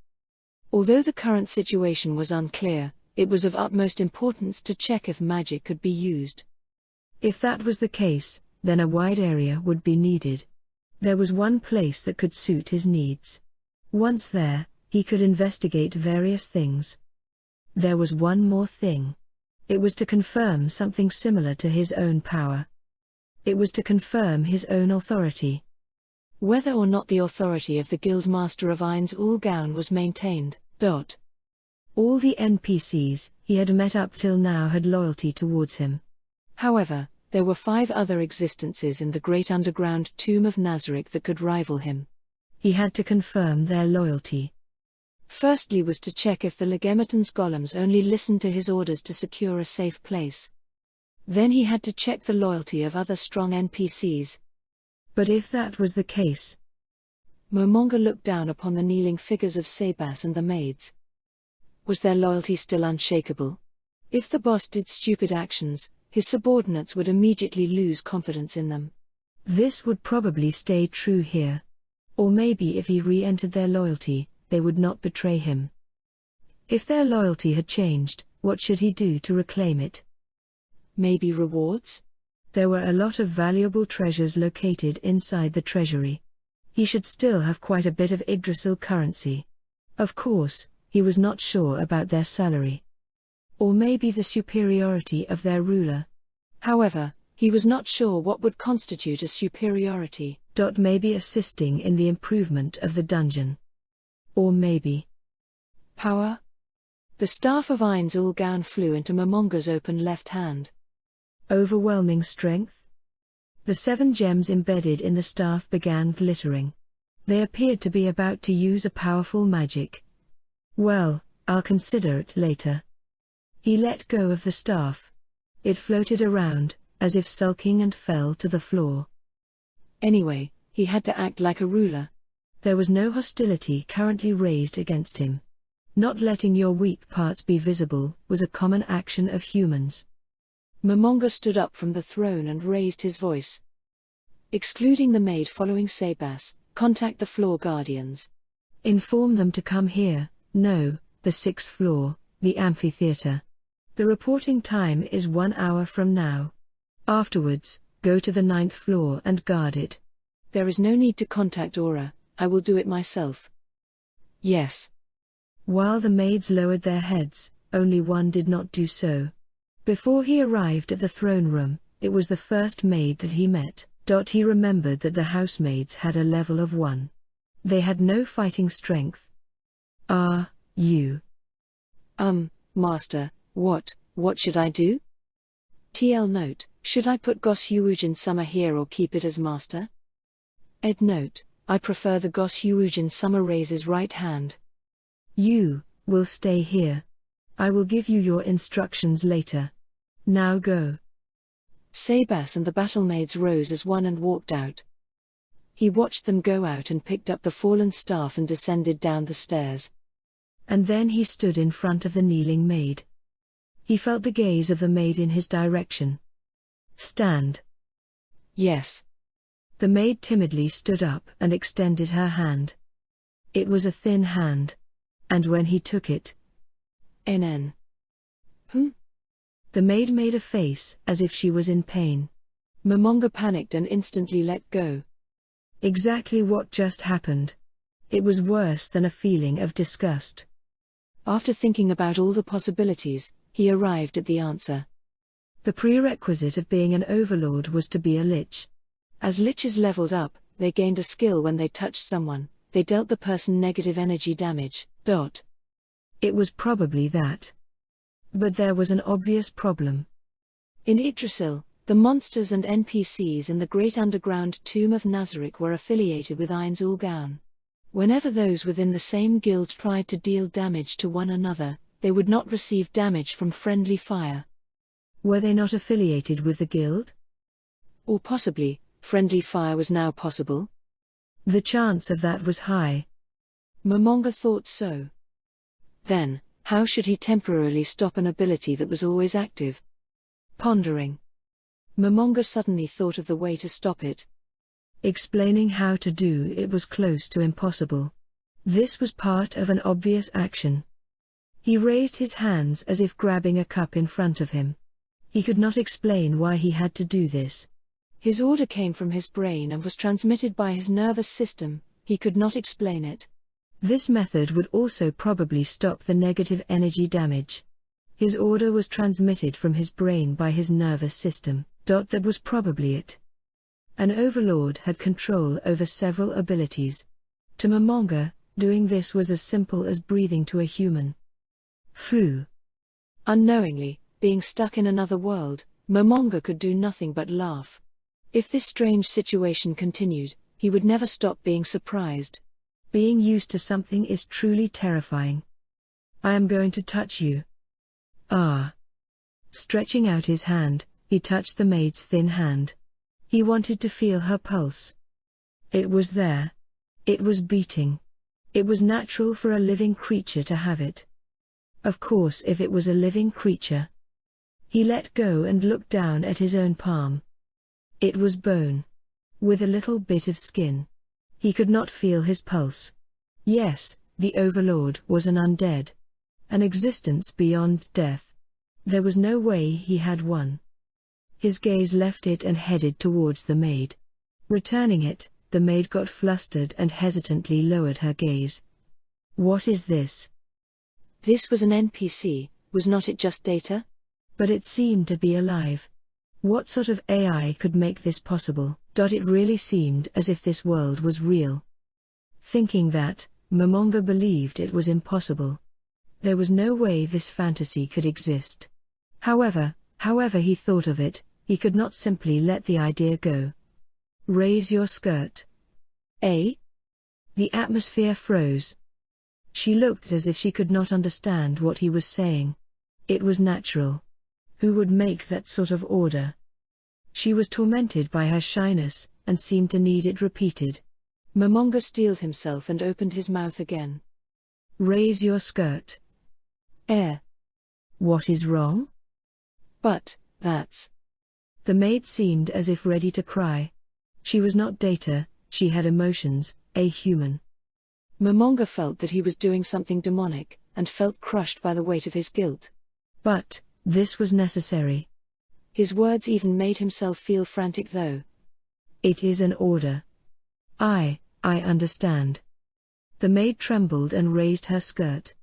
Although the current situation was unclear, it was of utmost importance to check if magic could be used. If that was the case, then a wide area would be needed. There was one place that could suit his needs. Once there, he could investigate various things. There was one more thing. It was to confirm something similar to his own power. It was to confirm his own authority. Whether or not the authority of the Guildmaster of Ainz Ul Gaun was maintained. All the NPCs he had met up till now had loyalty towards him. However, there were 5 other existences in the great underground tomb of Nazarick that could rival him. He had to confirm their loyalty. Firstly was to check if the Legematans golems only listened to his orders to secure a safe place. Then he had to check the loyalty of other strong NPCs. But if that was the case, Momonga looked down upon the kneeling figures of Sebas and the maids. Was their loyalty still unshakable? If the boss did stupid actions, his subordinates would immediately lose confidence in them. This would probably stay true here. Or maybe if he re-entered their loyalty, they would not betray him. If their loyalty had changed, what should he do to reclaim it? Maybe rewards? There were a lot of valuable treasures located inside the treasury. He should still have quite a bit of Yggdrasil currency. Of course, he was not sure about their salary. Or maybe the superiority of their ruler. However, he was not sure what would constitute a superiority. Maybe assisting in the improvement of the dungeon. Or maybe power? The staff of Ainz Ul Gaun flew into Momonga's open left hand. Overwhelming strength? The 7 gems embedded in the staff began glittering. They appeared to be about to use a powerful magic. Well, I'll consider it later. He let go of the staff. It floated around, as if sulking, and fell to the floor. Anyway, he had to act like a ruler. There was no hostility currently raised against him. Not letting your weak parts be visible was a common action of humans. Momonga stood up from the throne and raised his voice. Excluding the maid following Sebas, contact the floor guardians. Inform them to come here, no, the 6th floor, the amphitheater. The reporting time is 1 hour from now. Afterwards, go to the 9th floor and guard it. There is no need to contact Aura, I will do it myself. Yes. While the maids lowered their heads, only one did not do so. Before he arrived at the throne room, it was the first maid that he met. He remembered that the housemaids had a level of 1. They had no fighting strength. Ah, you. Master, what should I do? TL note, should I put Gos Yuujin Summer here or keep it as master? Ed note, I prefer the Gos Yuujin Summer raises right hand. You will stay here. I will give you your instructions later. Now go. Sebas and the battlemaids rose as one and walked out. He watched them go out and picked up the fallen staff and descended down the stairs. And then he stood in front of the kneeling maid. He felt the gaze of the maid in his direction. Stand. Yes. The maid timidly stood up and extended her hand. It was a thin hand. And when he took it, NN. The maid made a face as if she was in pain. Momonga panicked and instantly let go. Exactly what just happened. It was worse than a feeling of disgust. After thinking about all the possibilities, he arrived at the answer. The prerequisite of being an overlord was to be a lich. As liches leveled up, They gained a skill when they touched someone, they dealt the person negative energy damage. It was probably that. But there was an obvious problem. In Yggdrasil, the monsters and NPCs in the Great Underground Tomb of Nazarick were affiliated with Ainz ul Gaun. Whenever those within the same guild tried to deal damage to one another, they would not receive damage from friendly fire. Were they not affiliated with the guild? Or possibly, friendly fire was now possible? The chance of that was high. Momonga thought so. Then, how should he temporarily stop an ability that was always active? Pondering, Momonga suddenly thought of the way to stop it. Explaining how to do it was close to impossible. This was part of an obvious action. He raised his hands as if grabbing a cup in front of him. He could not explain why he had to do this. His order came from his brain and was transmitted by his nervous system, he could not explain it. This method would also probably stop the negative energy damage. His order was transmitted from his brain by his nervous system. That was probably it. An overlord had control over several abilities. To Momonga, doing this was as simple as breathing to a human. Fu. Unknowingly, being stuck in another world, Momonga could do nothing but laugh. If this strange situation continued, he would never stop being surprised. Being used to something is truly terrifying. I am going to touch you. Ah. Stretching out his hand, he touched the maid's thin hand. He wanted to feel her pulse. It was there. It was beating. It was natural for a living creature to have it. Of course, if it was a living creature. He let go and looked down at his own palm. It was bone. With a little bit of skin. He could not feel his pulse. Yes, the Overlord was an undead. An existence beyond death. There was no way he had one. His gaze left it and headed towards the maid. Returning it, the maid got flustered and hesitantly lowered her gaze. What is this? This was an NPC, was not it just data? But it seemed to be alive. What sort of AI could make this possible? It really seemed as if this world was real. Thinking that, Momonga believed it was impossible. There was no way this fantasy could exist. However he thought of it, he could not simply let the idea go. Raise your skirt. Eh? The atmosphere froze. She looked as if she could not understand what he was saying. It was natural. Who would make that sort of order? She was tormented by her shyness, and seemed to need it repeated. Momonga steeled himself and opened his mouth again. Raise your skirt. What is wrong? But, that's... The maid seemed as if ready to cry. She was not data, she had emotions, a human. Momonga felt that he was doing something demonic, and felt crushed by the weight of his guilt. But, this was necessary. His words even made himself feel frantic though. It is an order. I understand. The maid trembled and raised her skirt.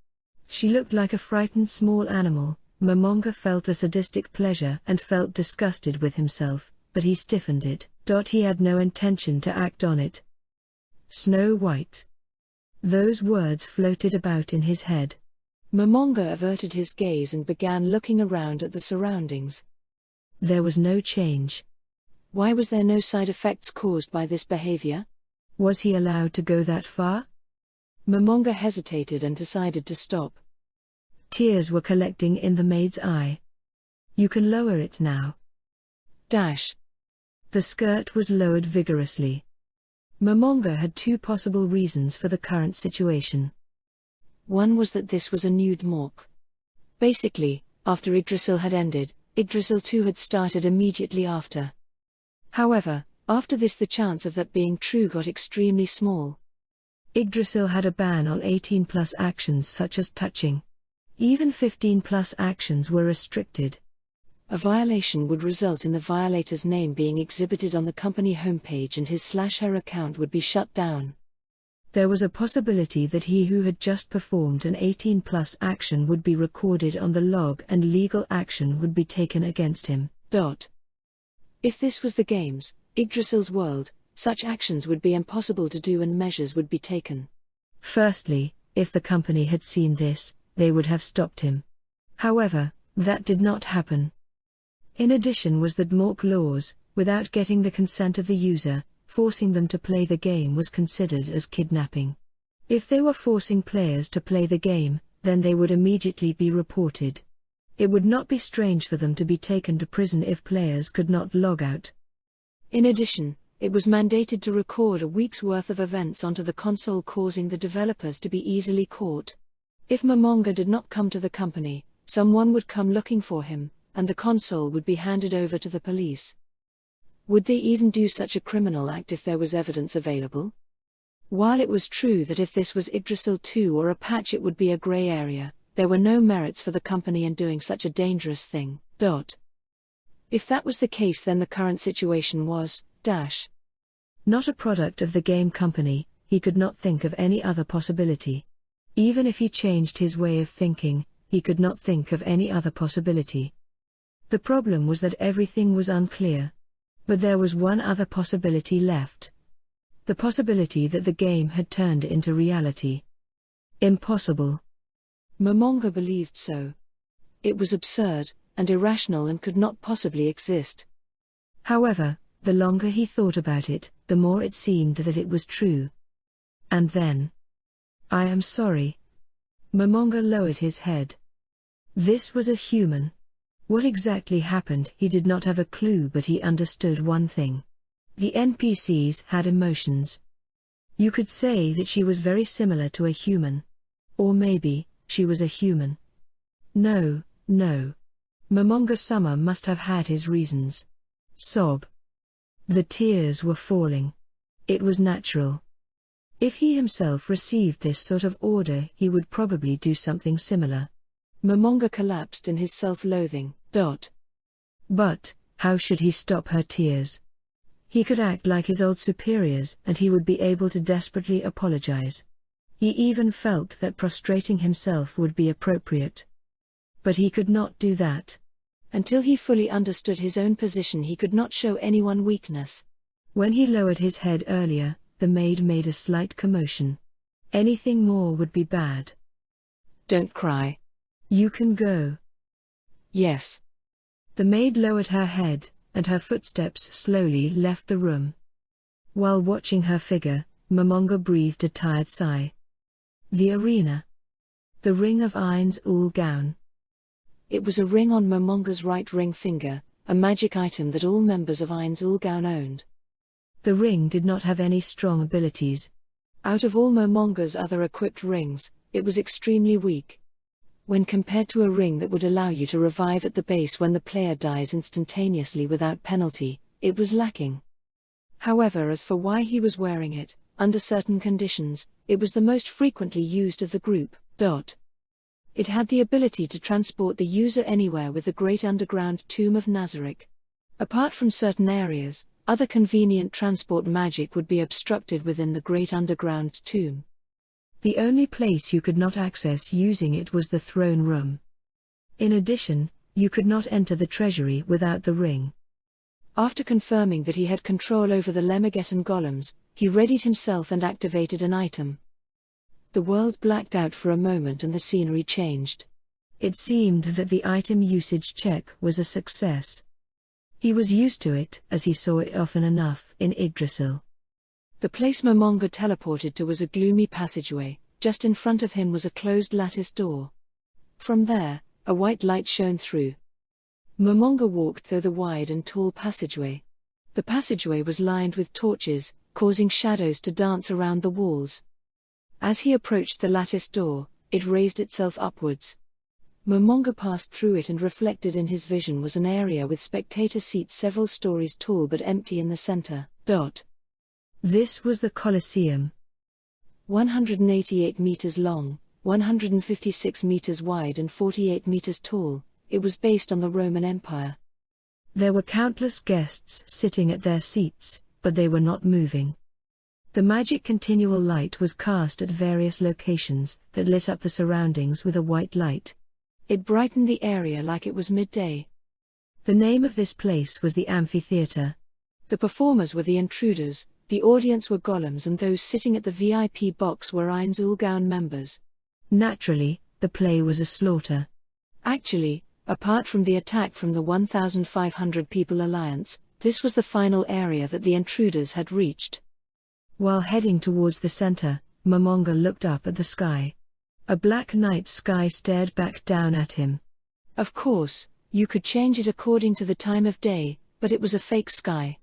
She looked like a frightened small animal. Momonga felt a sadistic pleasure and felt disgusted with himself, but he stiffened it. He had no intention to act on it. Snow White. Those words floated about in his head. Momonga averted his gaze and began looking around at the surroundings. There was no change. Why was there no side effects caused by this behavior? Was he allowed to go that far? Momonga hesitated and decided to stop. Tears were collecting in the maid's eye. You can lower it now. The skirt was lowered vigorously. Momonga had two possible reasons for the current situation. One was that this was a nude mock. Basically, after Yggdrasil had ended, Yggdrasil 2 had started immediately after. However, after this the chance of that being true got extremely small. Yggdrasil had a ban on 18+ actions such as touching. Even 15+ actions were restricted. A violation would result in the violator's name being exhibited on the company homepage and his/her account would be shut down. There was a possibility that he who had just performed an 18+ action would be recorded on the log and legal action would be taken against him. If this was the games, Yggdrasil's world, such actions would be impossible to do and measures would be taken. Firstly, if the company had seen this, they would have stopped him. However, that did not happen. In addition was the DMORC laws, without getting the consent of the user, forcing them to play the game was considered as kidnapping. If they were forcing players to play the game, then they would immediately be reported. It would not be strange for them to be taken to prison if players could not log out. In addition, it was mandated to record a week's worth of events onto the console, causing the developers to be easily caught. If Momonga did not come to the company, someone would come looking for him, and the console would be handed over to the police. Would they even do such a criminal act if there was evidence available? While it was true that if this was Yggdrasil 2 or a patch it would be a grey area, there were no merits for the company in doing such a dangerous thing. If that was the case, then the current situation was, not a product of the game company. He could not think of any other possibility. Even if he changed his way of thinking, he could not think of any other possibility. The problem was that everything was unclear. But there was one other possibility left. The possibility that the game had turned into reality. Impossible. Momonga believed so. It was absurd, and irrational and could not possibly exist. However, the longer he thought about it, the more it seemed that it was true. And then... I am sorry. Momonga lowered his head. This was a human. What exactly happened he did not have a clue, but he understood one thing. The NPCs had emotions. You could say that she was very similar to a human. Or maybe, she was a human. No. Momonga-sama must have had his reasons. Sob. The tears were falling. It was natural. If he himself received this sort of order, he would probably do something similar. Momonga collapsed in his self-loathing. But, how should he stop her tears? He could act like his old superiors and he would be able to desperately apologize. He even felt that prostrating himself would be appropriate. But he could not do that. Until he fully understood his own position, he could not show anyone weakness. When he lowered his head earlier, the maid made a slight commotion. Anything more would be bad. Don't cry. You can go. Yes. The maid lowered her head, and her footsteps slowly left the room. While watching her figure, Momonga breathed a tired sigh. The arena. The ring of Ain's Ul gown. It was a ring on Momonga's right ring finger, a magic item that all members of Ain's Ul gown owned. The ring did not have any strong abilities. Out of all Momonga's other equipped rings, it was extremely weak. When compared to a ring that would allow you to revive at the base when the player dies instantaneously without penalty, it was lacking. However, as for why he was wearing it, under certain conditions, it was the most frequently used of the group. It had the ability to transport the user anywhere with the Great Underground Tomb of Nazarick. Apart from certain areas, other convenient transport magic would be obstructed within the Great Underground Tomb. The only place you could not access using it was the throne room. In addition, you could not enter the treasury without the ring. After confirming that he had control over the Lemegeton golems, he readied himself and activated an item. The world blacked out for a moment and the scenery changed. It seemed that the item usage check was a success. He was used to it, as he saw it often enough in Yggdrasil. The place Momonga teleported to was a gloomy passageway. Just in front of him was a closed lattice door. From there, a white light shone through. Momonga walked through the wide and tall passageway. The passageway was lined with torches, causing shadows to dance around the walls. As he approached the lattice door, it raised itself upwards. Momonga passed through it, and reflected in his vision was an area with spectator seats several stories tall but empty in the center. This was the Colosseum. 188 meters long, 156 meters wide and 48 meters tall, it was based on the Roman Empire. There were countless guests sitting at their seats, but they were not moving. The magic continual light was cast at various locations that lit up the surroundings with a white light. It brightened the area like it was midday. The name of this place was the amphitheater. The performers were the intruders, The audience were golems and those sitting at the VIP box were Ainzulgaon members. Naturally, the play was a slaughter. Actually, apart from the attack from the 1,500 people alliance, this was the final area that the intruders had reached. While heading towards the center, Momonga looked up at the sky. A black night sky stared back down at him. Of course, you could change it according to the time of day, but it was a fake sky.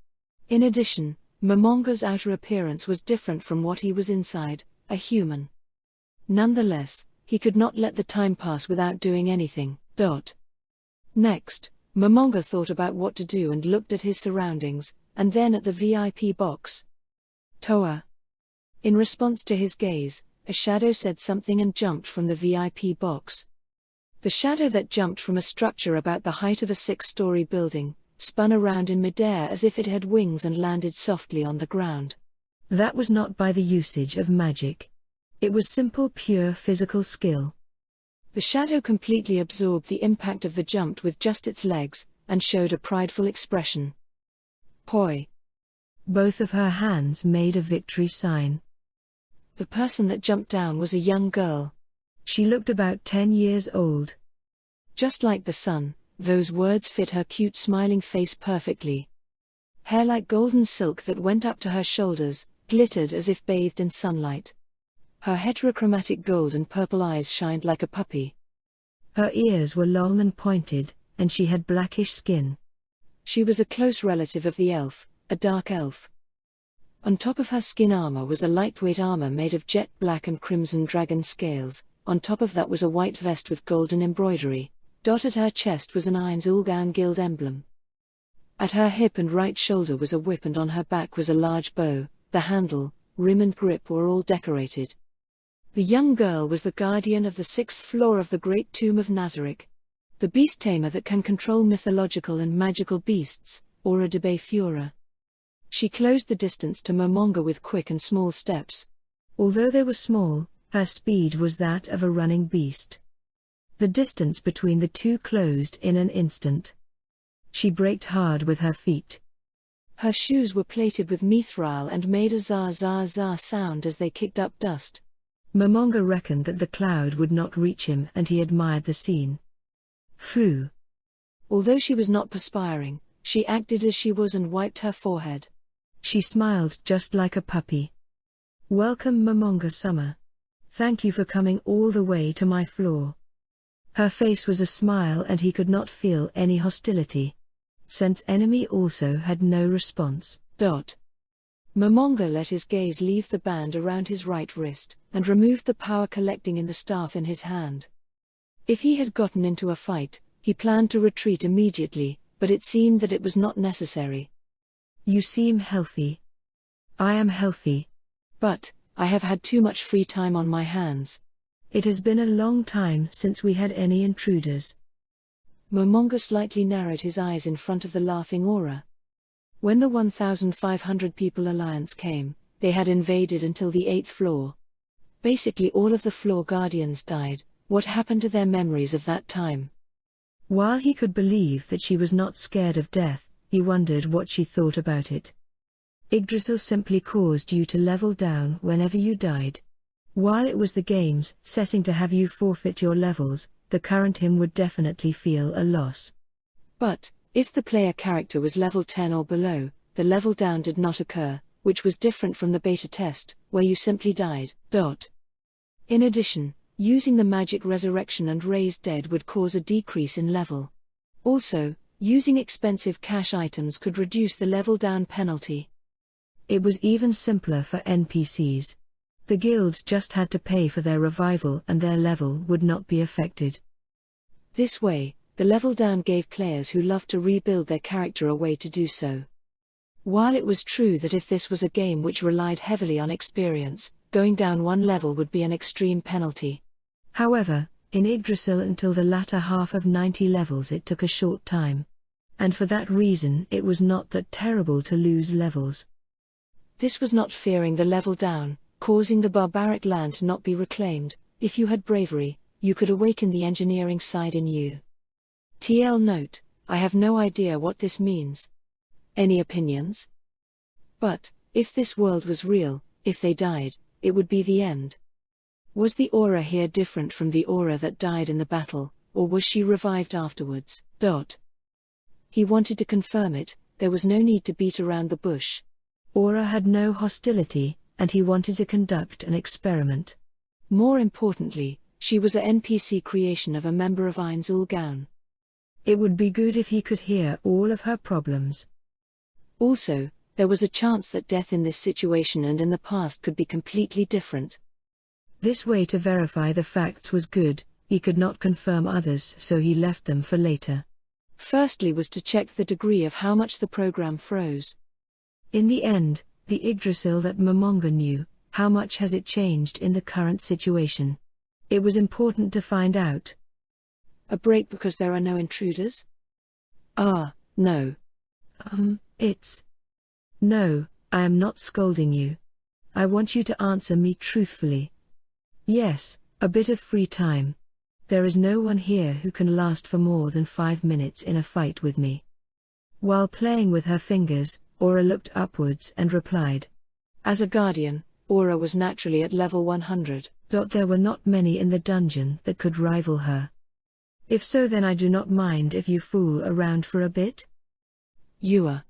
In addition, Momonga's outer appearance was different from what he was inside, a human. Nonetheless, he could not let the time pass without doing anything. Next, Momonga thought about what to do and looked at his surroundings, and then at the VIP box. Toa. In response to his gaze, a shadow said something and jumped from the VIP box. The shadow that jumped from a structure about the height of a 6-story building, spun around in midair as if it had wings and landed softly on the ground. That was not by the usage of magic. It was simple, pure physical skill. The shadow completely absorbed the impact of the jump with just its legs, and showed a prideful expression. Poi. Both of her hands made a victory sign. The person that jumped down was a young girl. She looked about 10 years old. Just like the sun, those words fit her cute smiling face perfectly. Hair like golden silk that went up to her shoulders, glittered as if bathed in sunlight. Her heterochromatic gold and purple eyes shined like a puppy. Her ears were long and pointed, and she had blackish skin. She was a close relative of the elf, a dark elf. On top of her skin armor was a lightweight armor made of jet black and crimson dragon scales. On top of that was a white vest with golden embroidery. At her chest was an Ainzulgaon guild emblem. At her hip and right shoulder was a whip, and on her back was a large bow. The handle, rim and grip were all decorated. The young girl was the guardian of the 6th floor of the Great Tomb of Nazarick, the beast tamer that can control mythological and magical beasts, Aura de Bayfura. She closed the distance to Momonga with quick and small steps. Although they were small, her speed was that of a running beast. The distance between the two closed in an instant. She braked hard with her feet. Her shoes were plated with mithril and made a zah-zah-zah sound as they kicked up dust. Momonga reckoned that the cloud would not reach him, and he admired the scene. Phew. Although she was not perspiring, she acted as she was and wiped her forehead. She smiled just like a puppy. Welcome, Momonga-sama. Thank you for coming all the way to my floor. Her face was a smile and he could not feel any hostility. Sense enemy also had no response. Momonga let his gaze leave the band around his right wrist, and removed the power collecting in the staff in his hand. If he had gotten into a fight, he planned to retreat immediately, but it seemed that it was not necessary. You seem healthy. I am healthy. But I have had too much free time on my hands. It has been a long time since we had any intruders. Momonga slightly narrowed his eyes in front of the laughing aura. When the 1,500 people alliance came, they had invaded until the 8th floor. Basically all of the floor guardians died. What happened to their memories of that time? While he could believe that she was not scared of death, he wondered what she thought about it. Yggdrasil simply caused you to level down whenever you died. While it was the game's setting to have you forfeit your levels, the current him would definitely feel a loss. But if the player character was level 10 or below, the level down did not occur, which was different from the beta test, where you simply died. In addition, using the magic resurrection and raise dead would cause a decrease in level. Also, using expensive cash items could reduce the level down penalty. It was even simpler for NPCs. The guild just had to pay for their revival and their level would not be affected. This way, the level down gave players who loved to rebuild their character a way to do so. While it was true that if this was a game which relied heavily on experience, going down one level would be an extreme penalty. However, in Yggdrasil until the latter half of 90 levels it took a short time. And for that reason it was not that terrible to lose levels. This was not fearing the level down, causing the barbaric land to not be reclaimed. If you had bravery, you could awaken the engineering side in you. TL note, I have no idea what this means. Any opinions? But If this world was real, if they died, it would be the end. Was the aura here different from the aura that died in the battle, or was she revived afterwards? He wanted to confirm it, there was no need to beat around the bush. Aura had no hostility, and he wanted to conduct an experiment. More importantly, she was a NPC creation of a member of Ainzul. It would be good if he could hear all of her problems. Also, there was a chance that death in this situation and in the past could be completely different. This way to verify the facts was good, he could not confirm others so he left them for later. Firstly was to check the degree of how much the program froze. In the end, the Yggdrasil that Momonga knew, how much has it changed in the current situation? It was important to find out. A break because there are no intruders? No. No, I am not scolding you. I want you to answer me truthfully. Yes, a bit of free time. There is no one here who can last for more than 5 minutes in a fight with me. While playing with her fingers, Aura looked upwards and replied. As a guardian, Aura was naturally at level 100. There were not many in the dungeon that could rival her. If so, then I do not mind if you fool around for a bit. You are.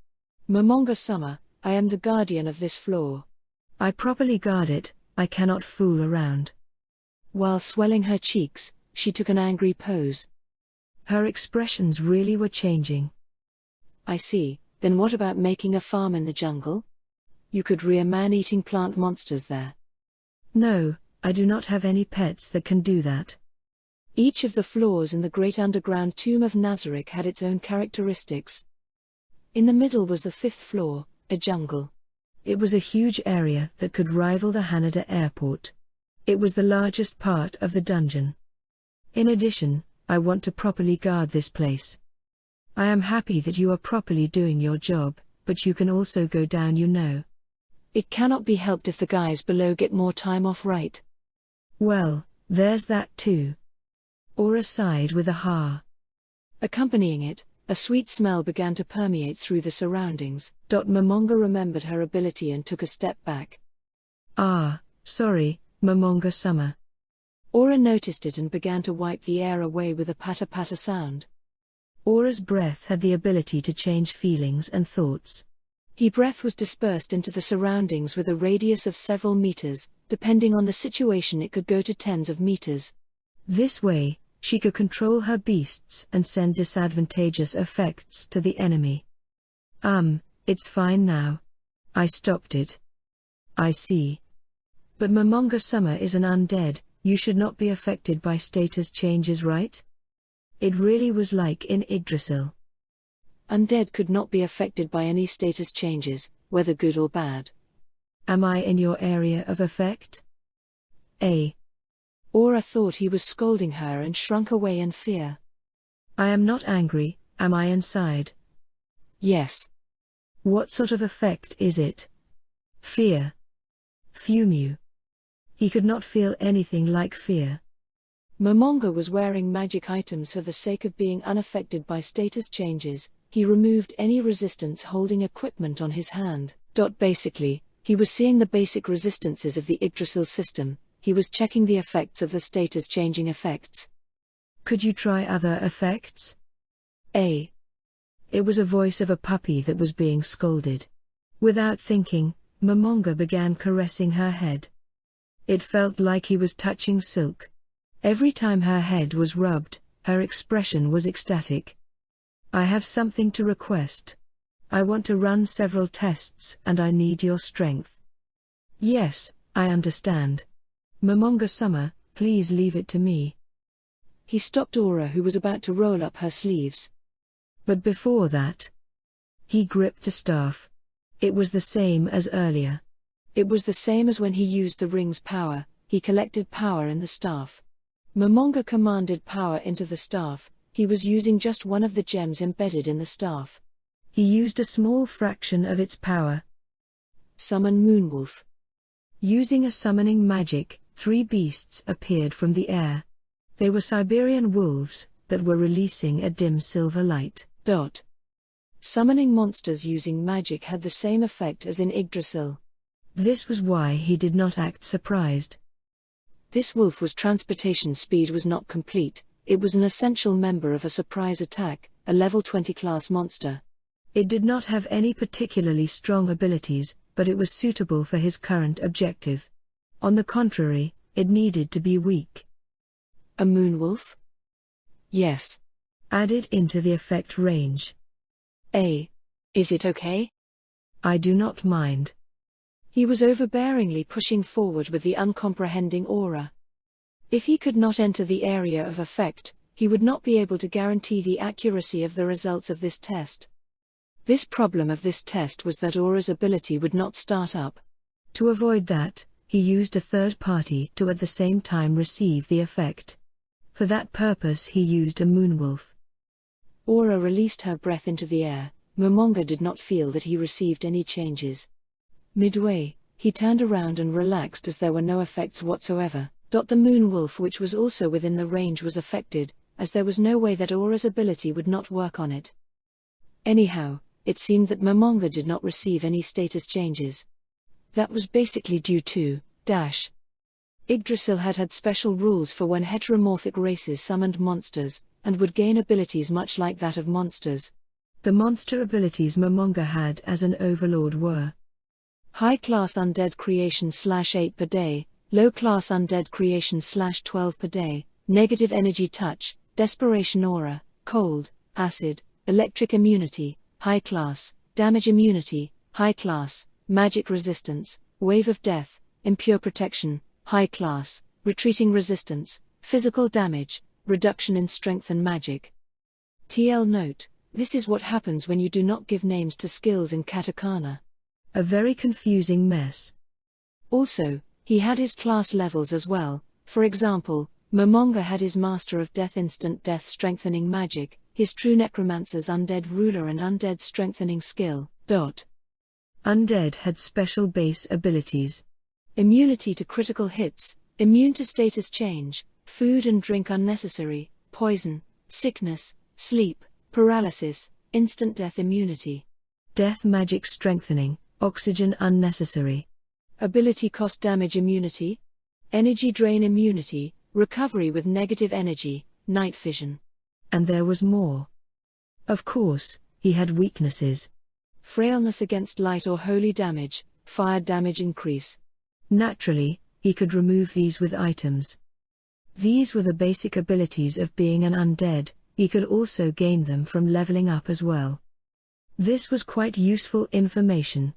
Momonga-sama, I am the guardian of this floor. I properly guard it, I cannot fool around. While swelling her cheeks, she took an angry pose. Her expressions really were changing. I see, then what about making a farm in the jungle? You could rear man-eating plant monsters there. No, I do not have any pets that can do that. Each of the floors in the great underground tomb of Nazarick had its own characteristics. In the middle was the 5th floor, a jungle. It was a huge area that could rival the Haneda airport. It was the largest part of the dungeon. In addition, I want to properly guard this place. I am happy that you are properly doing your job, but you can also go down, you know. It cannot be helped if the guys below get more time off, right? Well, there's that too. Aura sighed with a ha. Accompanying it, a sweet smell began to permeate through the surroundings. Momonga remembered her ability and took a step back. Sorry, Momonga-sama. Aura noticed it and began to wipe the air away with a patter-patter sound. Aura's breath had the ability to change feelings and thoughts. Her breath was dispersed into the surroundings with a radius of several meters, depending on the situation it could go to tens of meters. This way, she could control her beasts and send disadvantageous effects to the enemy. It's fine now. I stopped it. I see. But Momonga-sama is an undead, you should not be affected by status changes, right? It really was like in Yggdrasil. Undead could not be affected by any status changes, whether good or bad. Am I in your area of effect? Aura thought he was scolding her and shrunk away in fear. I am not angry, am I inside? Yes. What sort of effect is it? Fear. Fumu. He could not feel anything like fear. Momonga was wearing magic items for the sake of being unaffected by status changes. He removed any resistance holding equipment on his hand. Basically, he was seeing the basic resistances of the Yggdrasil system. He was checking the effects of the status changing effects. Could you try other effects? It was a voice of a puppy that was being scolded. Without thinking, Momonga began caressing her head. It felt like he was touching silk. Every time her head was rubbed, her expression was ecstatic. I have something to request. I want to run several tests and I need your strength. Yes, I understand. Momonga-sama, please leave it to me. He stopped Aura, who was about to roll up her sleeves. But before that, he gripped a staff. It was the same as earlier. It was the same as when he used the ring's power. He collected power in the staff. Momonga commanded power into the staff. He was using just one of the gems embedded in the staff. He used a small fraction of its power. Summon Moonwolf. Using a summoning magic, 3 beasts appeared from the air. They were Siberian wolves that were releasing a dim silver light. Summoning monsters using magic had the same effect as in Yggdrasil. This was why he did not act surprised. This wolf was transportation speed was not complete, it was an essential member of a surprise attack, a level 20 class monster. It did not have any particularly strong abilities, but it was suitable for his current objective. On the contrary, it needed to be weak. A moonwolf? Yes. Added into the effect range. Is it okay? I do not mind. He was overbearingly pushing forward with the uncomprehending aura. If he could not enter the area of effect, he would not be able to guarantee the accuracy of the results of this test. This problem of this test was that aura's ability would not start up. To avoid that, he used a third party to at the same time receive the effect. For that purpose he used a moonwolf. Aura released her breath into the air. Momonga did not feel that he received any changes. Midway, he turned around and relaxed as there were no effects whatsoever. The moonwolf, which was also within the range, was affected, as there was no way that aura's ability would not work on it. Anyhow, it seemed that Momonga did not receive any status changes. That was basically due to Yggdrasil had special rules for when heteromorphic races summoned monsters, and would gain abilities much like that of monsters. The monster abilities Momonga had as an overlord were high-class undead creation /8 per day, low-class undead creation /12 per day, negative energy touch, desperation aura, cold, acid, electric immunity, high-class, damage immunity, high-class, magic resistance, wave of death, impure protection, high-class, retreating resistance, physical damage, reduction in strength and magic. TL note: this is what happens when you do not give names to skills in katakana. A very confusing mess. Also, he had his class levels as well. For example, Momonga had his Master of Death instant death strengthening magic, his True Necromancer's Undead Ruler and Undead strengthening skill. Undead had special base abilities. Immunity to critical hits, immune to status change, food and drink unnecessary, poison, sickness, sleep, paralysis, instant death immunity. Death magic strengthening, oxygen unnecessary. Ability cost damage immunity, energy drain immunity, recovery with negative energy, night vision. And there was more. Of course, he had weaknesses. Frailness against light or holy damage, fire damage increase. Naturally, he could remove these with items. These were the basic abilities of being an undead. He could also gain them from leveling up as well. This was quite useful information.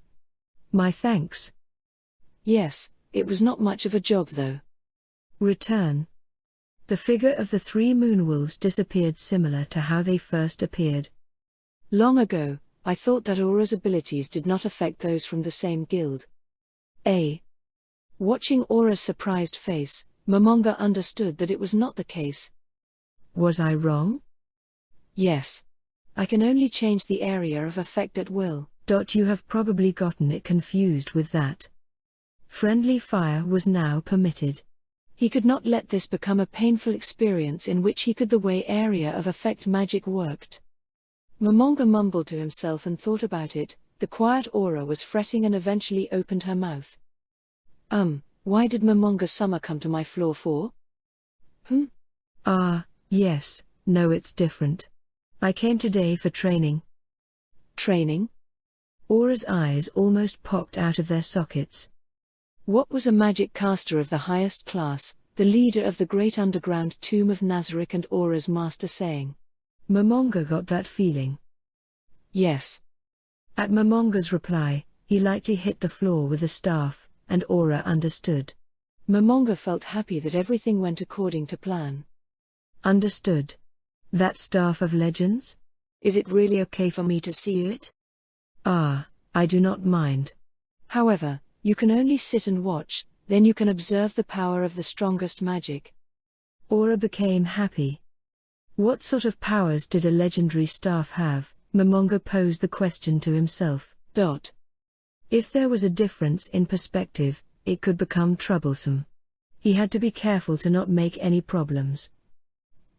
My thanks. Yes, it was not much of a job though. Return. The figure of the three moonwolves disappeared similar to how they first appeared. Long ago, I thought that aura's abilities did not affect those from the same guild. Watching aura's surprised face, Momonga understood that it was not the case. Was I wrong? Yes. I can only change the area of effect at will. You have probably gotten it confused with that. Friendly fire was now permitted. He could not let this become a painful experience in which he could the way area of effect magic worked. Momonga mumbled to himself and thought about it. The quiet aura was fretting and eventually opened her mouth. Why did Momonga Summer come to my floor for? Yes, no, it's different. I came today for training. Training? Aura's eyes almost popped out of their sockets. What was a magic caster of the highest class, the leader of the great underground tomb of Nazarick and Aura's master saying? Momonga got that feeling. Yes. At Momonga's reply, he lightly hit the floor with the staff, and Aura understood. Momonga felt happy that everything went according to plan. Understood. That staff of legends? Is it really okay for me to see it? I do not mind. However, you can only sit and watch, then you can observe the power of the strongest magic. Aura became happy. What sort of powers did a legendary staff have? Momonga posed the question to himself. If there was a difference in perspective, it could become troublesome. He had to be careful to not make any problems.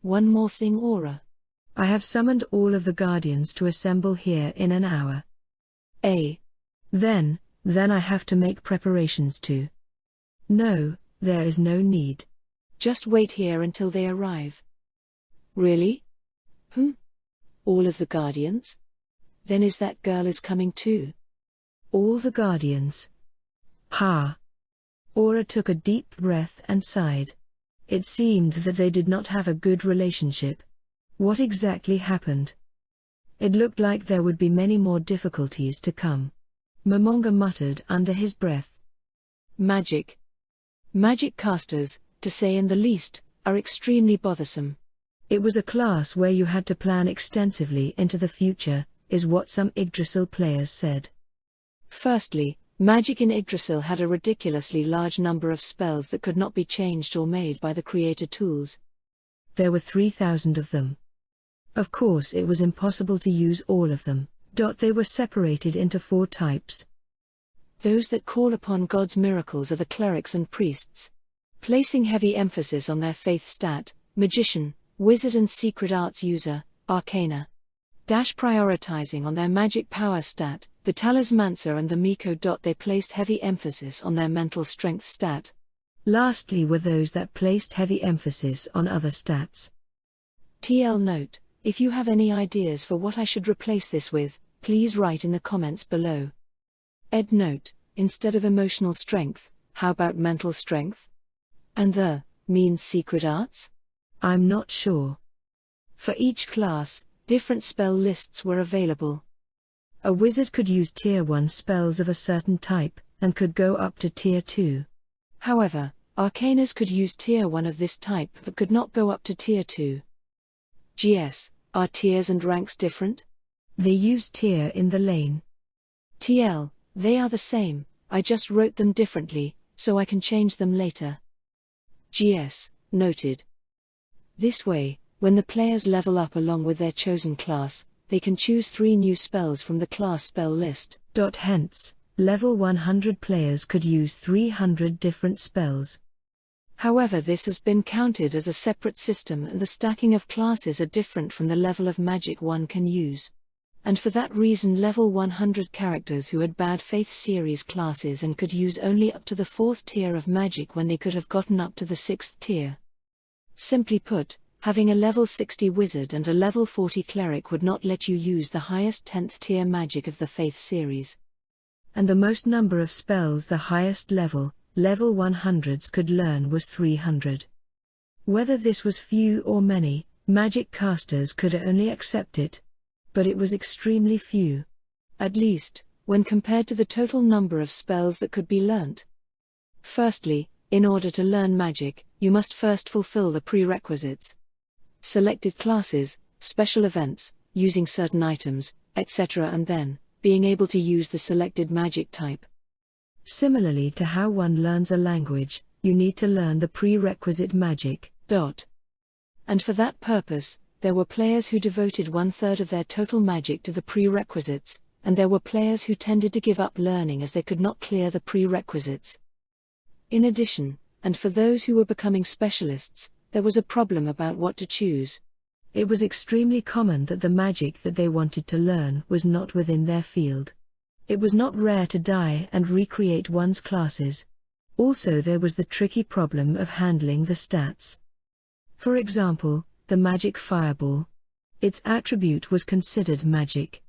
One more thing, Aura. I have summoned all of the guardians to assemble here in an hour. Then I have to make preparations to. No, there is no need. Just wait here until they arrive. Really? All of the guardians? Then is that girl is coming too? All the guardians. Ha! Aura took a deep breath and sighed. It seemed that they did not have a good relationship. What exactly happened? It looked like there would be many more difficulties to come. Momonga muttered under his breath. Magic. Magic casters, to say in the least, are extremely bothersome. It was a class where you had to plan extensively into the future, is what some Yggdrasil players said. Firstly, magic in Yggdrasil had a ridiculously large number of spells that could not be changed or made by the creator tools. There were 3,000 of them. Of course it was impossible to use all of them. They were separated into 4 types. Those that call upon God's miracles are the clerics and priests. Placing heavy emphasis on their faith stat, magician, wizard and secret arts user, arcana. Prioritizing on their magic power stat, the talismancer and the Miko. They placed heavy emphasis on their mental strength stat. Lastly were those that placed heavy emphasis on other stats. TL note, if you have any ideas for what I should replace this with, please write in the comments below. Ed note, instead of emotional strength, how about mental strength? And the means secret arts? I'm not sure. For each class, different spell lists were available. A wizard could use tier 1 spells of a certain type, and could go up to tier 2. However, arcanas could use tier 1 of this type but could not go up to tier 2. GS, are tiers and ranks different? They use tier in the lane. TL, they are the same, I just wrote them differently, so I can change them later. GS, noted. This way, when the players level up along with their chosen class, they can choose 3 new spells from the class spell list. Hence, level 100 players could use 300 different spells. However, this has been counted as a separate system and the stacking of classes are different from the level of magic one can use. And for that reason level 100 characters who had bad Faith series classes and could use only up to the 4th tier of magic when they could have gotten up to the 6th tier. Simply put, having a level 60 wizard and a level 40 cleric would not let you use the highest 10th tier magic of the Faith series. And the most number of spells the highest level 100s could learn was 300. Whether this was few or many, magic casters could only accept it. But it was extremely few. At least, when compared to the total number of spells that could be learnt. Firstly, in order to learn magic, you must first fulfill the prerequisites. Selected classes, special events, using certain items, etc. and then, being able to use the selected magic type. Similarly to how one learns a language, you need to learn the prerequisite magic. And for that purpose, there were players who devoted 1/3 of their total magic to the prerequisites, and there were players who tended to give up learning as they could not clear the prerequisites. In addition, and for those who were becoming specialists, there was a problem about what to choose. It was extremely common that the magic that they wanted to learn was not within their field. It was not rare to die and recreate one's classes. Also there was the tricky problem of handling the stats. For example, the magic fireball. Its attribute was considered magic.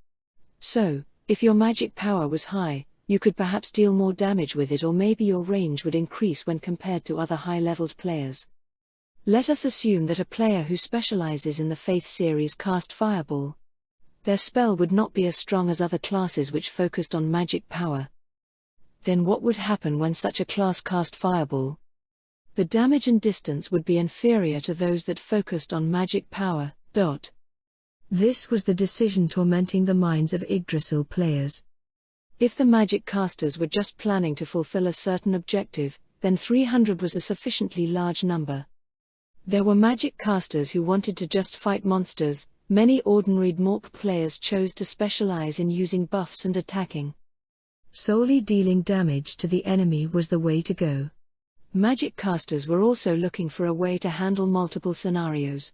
So, if your magic power was high, you could perhaps deal more damage with it, or maybe your range would increase when compared to other high-leveled players. Let us assume that a player who specializes in the Faith series cast fireball. Their spell would not be as strong as other classes which focused on magic power. Then what would happen when such a class cast fireball? The damage and distance would be inferior to those that focused on magic power. This was the decision tormenting the minds of Yggdrasil players. If the magic casters were just planning to fulfill a certain objective, then 300 was a sufficiently large number. There were magic casters who wanted to just fight monsters. Many ordinary Mork players chose to specialize in using buffs and attacking. Solely dealing damage to the enemy was the way to go. Magic casters were also looking for a way to handle multiple scenarios.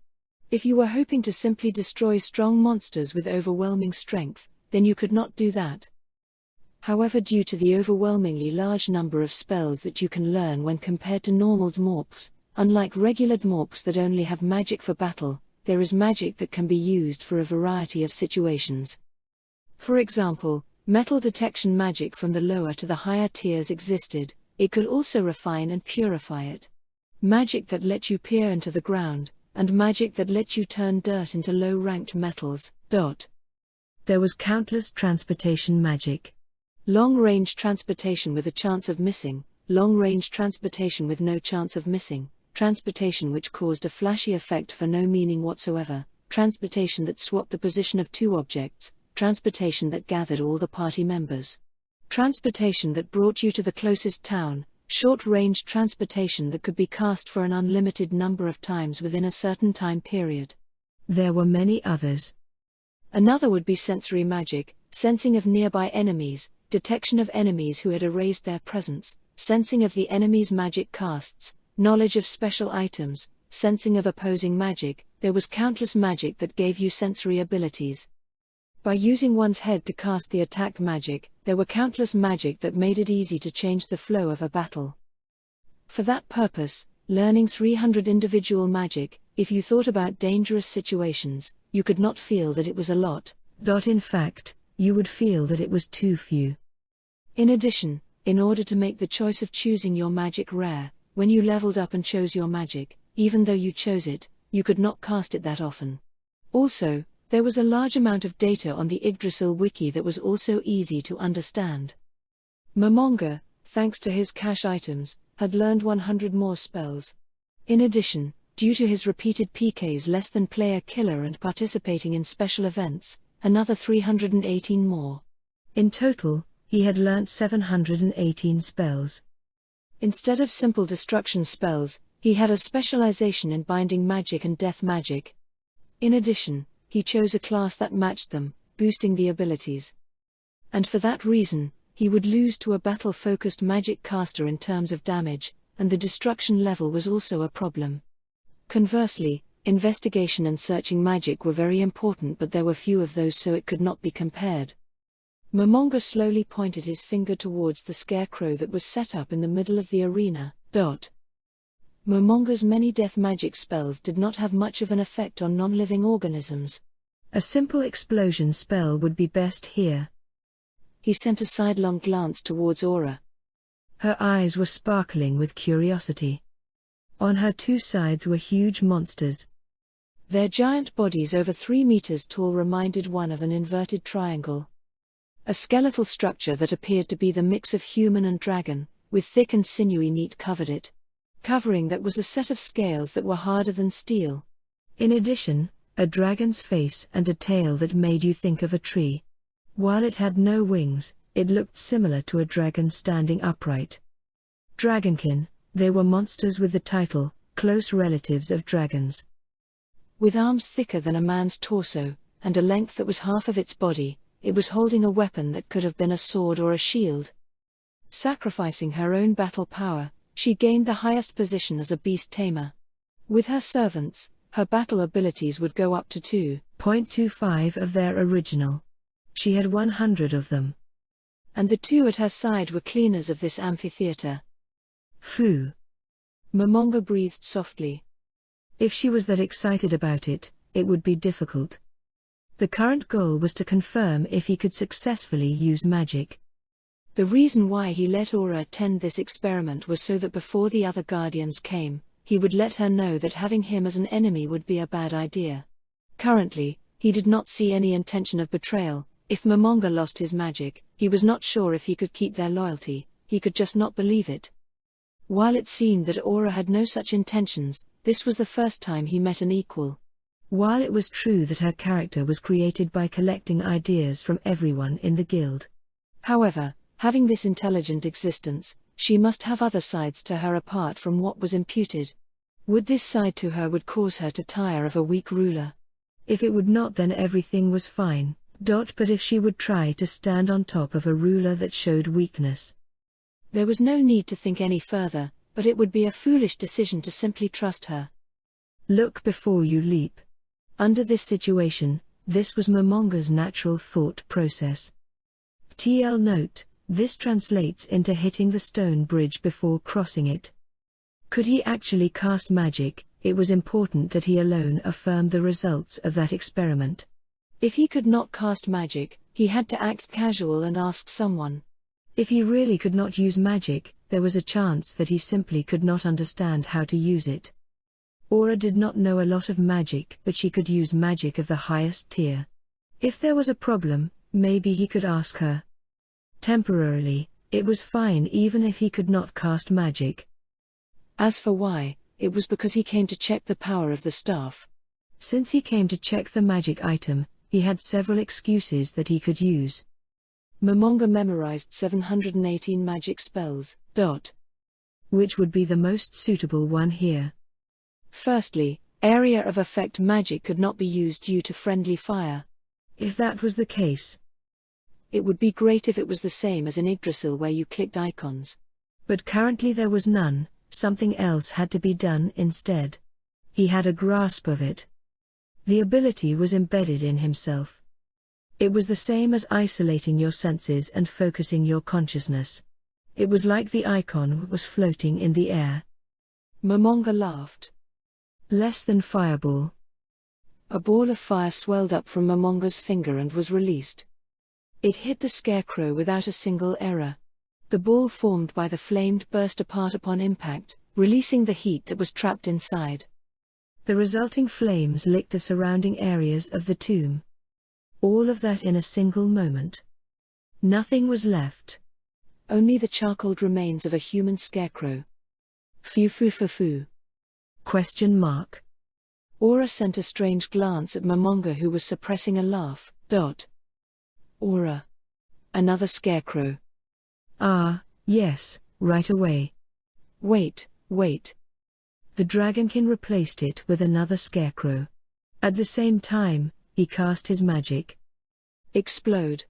If you were hoping to simply destroy strong monsters with overwhelming strength, then you could not do that. However, due to the overwhelmingly large number of spells that you can learn when compared to normal dmorps, unlike regular dmorps that only have magic for battle, there is magic that can be used for a variety of situations. For example, metal detection magic from the lower to the higher tiers existed. It could also refine and purify it. Magic that let you peer into the ground, and magic that let you turn dirt into low-ranked metals. There was countless transportation magic. Long-range transportation with a chance of missing, long-range transportation with no chance of missing, transportation which caused a flashy effect for no meaning whatsoever, transportation that swapped the position of two objects, transportation that gathered all the party members. Transportation that brought you to the closest town, short-range transportation that could be cast for an unlimited number of times within a certain time period. There were many others. Another would be sensory magic, sensing of nearby enemies, detection of enemies who had erased their presence, sensing of the enemy's magic casts, knowledge of special items, sensing of opposing magic. There was countless magic that gave you sensory abilities. By using one's head to cast the attack magic, there were countless magic that made it easy to change the flow of a battle. For that purpose, learning 300 individual magic, if you thought about dangerous situations, you could not feel that it was a lot. In fact, you would feel that it was too few. In addition, in order to make the choice of choosing your magic rare, when you leveled up and chose your magic, even though you chose it, you could not cast it that often. Also, there was a large amount of data on the Yggdrasil wiki that was also easy to understand. Momonga, thanks to his cache items, had learned 100 more spells. In addition, due to his repeated PKs less than player killer and participating in special events, another 318 more. In total, he had learnt 718 spells. Instead of simple destruction spells, he had a specialization in binding magic and death magic. In addition, he chose a class that matched them, boosting the abilities. And for that reason, he would lose to a battle-focused magic caster in terms of damage, and the destruction level was also a problem. Conversely, investigation and searching magic were very important, but there were few of those, so it could not be compared. Momonga slowly pointed his finger towards the scarecrow that was set up in the middle of the arena. Momonga's many death magic spells did not have much of an effect on non-living organisms. A simple explosion spell would be best here. He sent a sidelong glance towards Aura. Her eyes were sparkling with curiosity. On her two sides were huge monsters. Their giant bodies over 3 meters tall reminded one of an inverted triangle. A skeletal structure that appeared to be the mix of human and dragon, with thick and sinewy meat covered it. Covering that was a set of scales that were harder than steel. In addition, a dragon's face and a tail that made you think of a tree. While it had no wings, it looked similar to a dragon standing upright. Dragonkin, they were monsters with the title, close relatives of dragons. With arms thicker than a man's torso, and a length that was half of its body, it was holding a weapon that could have been a sword or a shield. Sacrificing her own battle power, she gained the highest position as a beast tamer. With her servants, her battle abilities would go up to 2.25 of their original. She had 100 of them. And the 2 at her side were cleaners of this amphitheater. Phew. Momonga breathed softly. If she was that excited about it, it would be difficult. The current goal was to confirm if he could successfully use magic. The reason why he let Aura attend this experiment was so that before the other guardians came, he would let her know that having him as an enemy would be a bad idea. Currently, he did not see any intention of betrayal. If Momonga lost his magic, he was not sure if he could keep their loyalty, he could just not believe it. While it seemed that Aura had no such intentions, this was the first time he met an equal. While it was true that her character was created by collecting ideas from everyone in the guild. However, having this intelligent existence, she must have other sides to her apart from what was imputed. Would this side to her would cause her to tire of a weak ruler? If it would not, then everything was fine. But if she would try to stand on top of a ruler that showed weakness. There was no need to think any further, but it would be a foolish decision to simply trust her. Look before you leap. Under this situation, this was Momonga's natural thought process. TL note, this translates into hitting the stone bridge before crossing it. Could he actually cast magic? It was important that he alone affirmed the results of that experiment. If he could not cast magic, he had to act casual and ask someone. If he really could not use magic, there was a chance that he simply could not understand how to use it. Aura did not know a lot of magic, but she could use magic of the highest tier. If there was a problem, maybe he could ask her. Temporarily, it was fine even if he could not cast magic. As for why, it was because he came to check the power of the staff. Since he came to check the magic item, he had several excuses that he could use. Momonga memorized 718 magic spells. Which would be the most suitable one here? Firstly, area of effect magic could not be used due to friendly fire. If that was the case, it would be great if it was the same as in Yggdrasil where you clicked icons. But currently there was none, something else had to be done instead. He had a grasp of it. The ability was embedded in himself. It was the same as isolating your senses and focusing your consciousness. It was like the icon was floating in the air. Momonga laughed. Less than fireball. A ball of fire swelled up from Momonga's finger and was released. It hit the scarecrow without a single error. The ball formed by the flame burst apart upon impact, releasing the heat that was trapped inside. The resulting flames licked the surrounding areas of the tomb. All of that in a single moment. Nothing was left. Only the charcoaled remains of a human scarecrow. Fu. Question mark. Aura sent a strange glance at Momonga who was suppressing a laugh. Aura. Another scarecrow. Ah, yes, right away. Wait. The dragonkin replaced it with another scarecrow. At the same time, he cast his magic. Explode.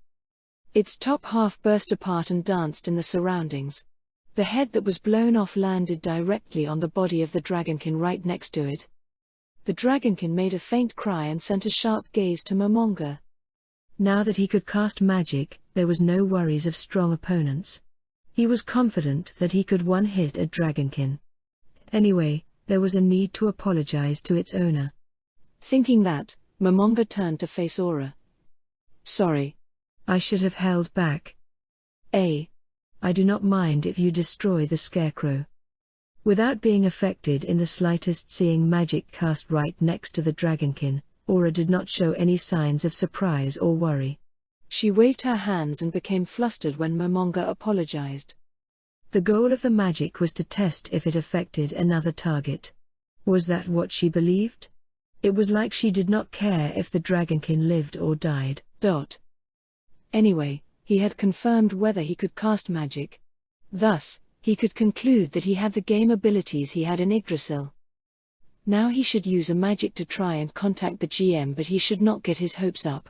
Its top half burst apart and danced in the surroundings. The head that was blown off landed directly on the body of the dragonkin right next to it. The dragonkin made a faint cry and sent a sharp gaze to Momonga. Now that he could cast magic, there was no worries of strong opponents. He was confident that he could one-hit a dragonkin. Anyway, there was a need to apologize to its owner. Thinking that, Momonga turned to face Aura. Sorry. I should have held back. I do not mind if you destroy the scarecrow. Without being affected in the slightest, seeing magic cast right next to the dragonkin, Aura did not show any signs of surprise or worry. She waved her hands and became flustered when Momonga apologized. The goal of the magic was to test if it affected another target. Was that what she believed? It was like she did not care if the dragonkin lived or died. Anyway, he had confirmed whether he could cast magic. Thus, he could conclude that he had the game abilities he had in Yggdrasil. Now he should use a magic to try and contact the GM, but he should not get his hopes up.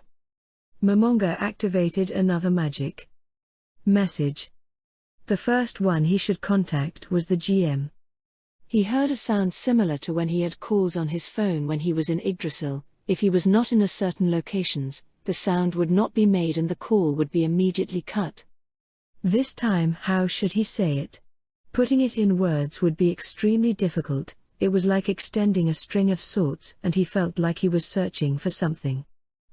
Momonga activated another magic. Message. The first one he should contact was the GM. He heard a sound similar to when he had calls on his phone when he was in Yggdrasil. If he was not in a certain locations, the sound would not be made and the call would be immediately cut. This time, how should he say it? Putting it in words would be extremely difficult. It was like extending a string of sorts, and he felt like he was searching for something.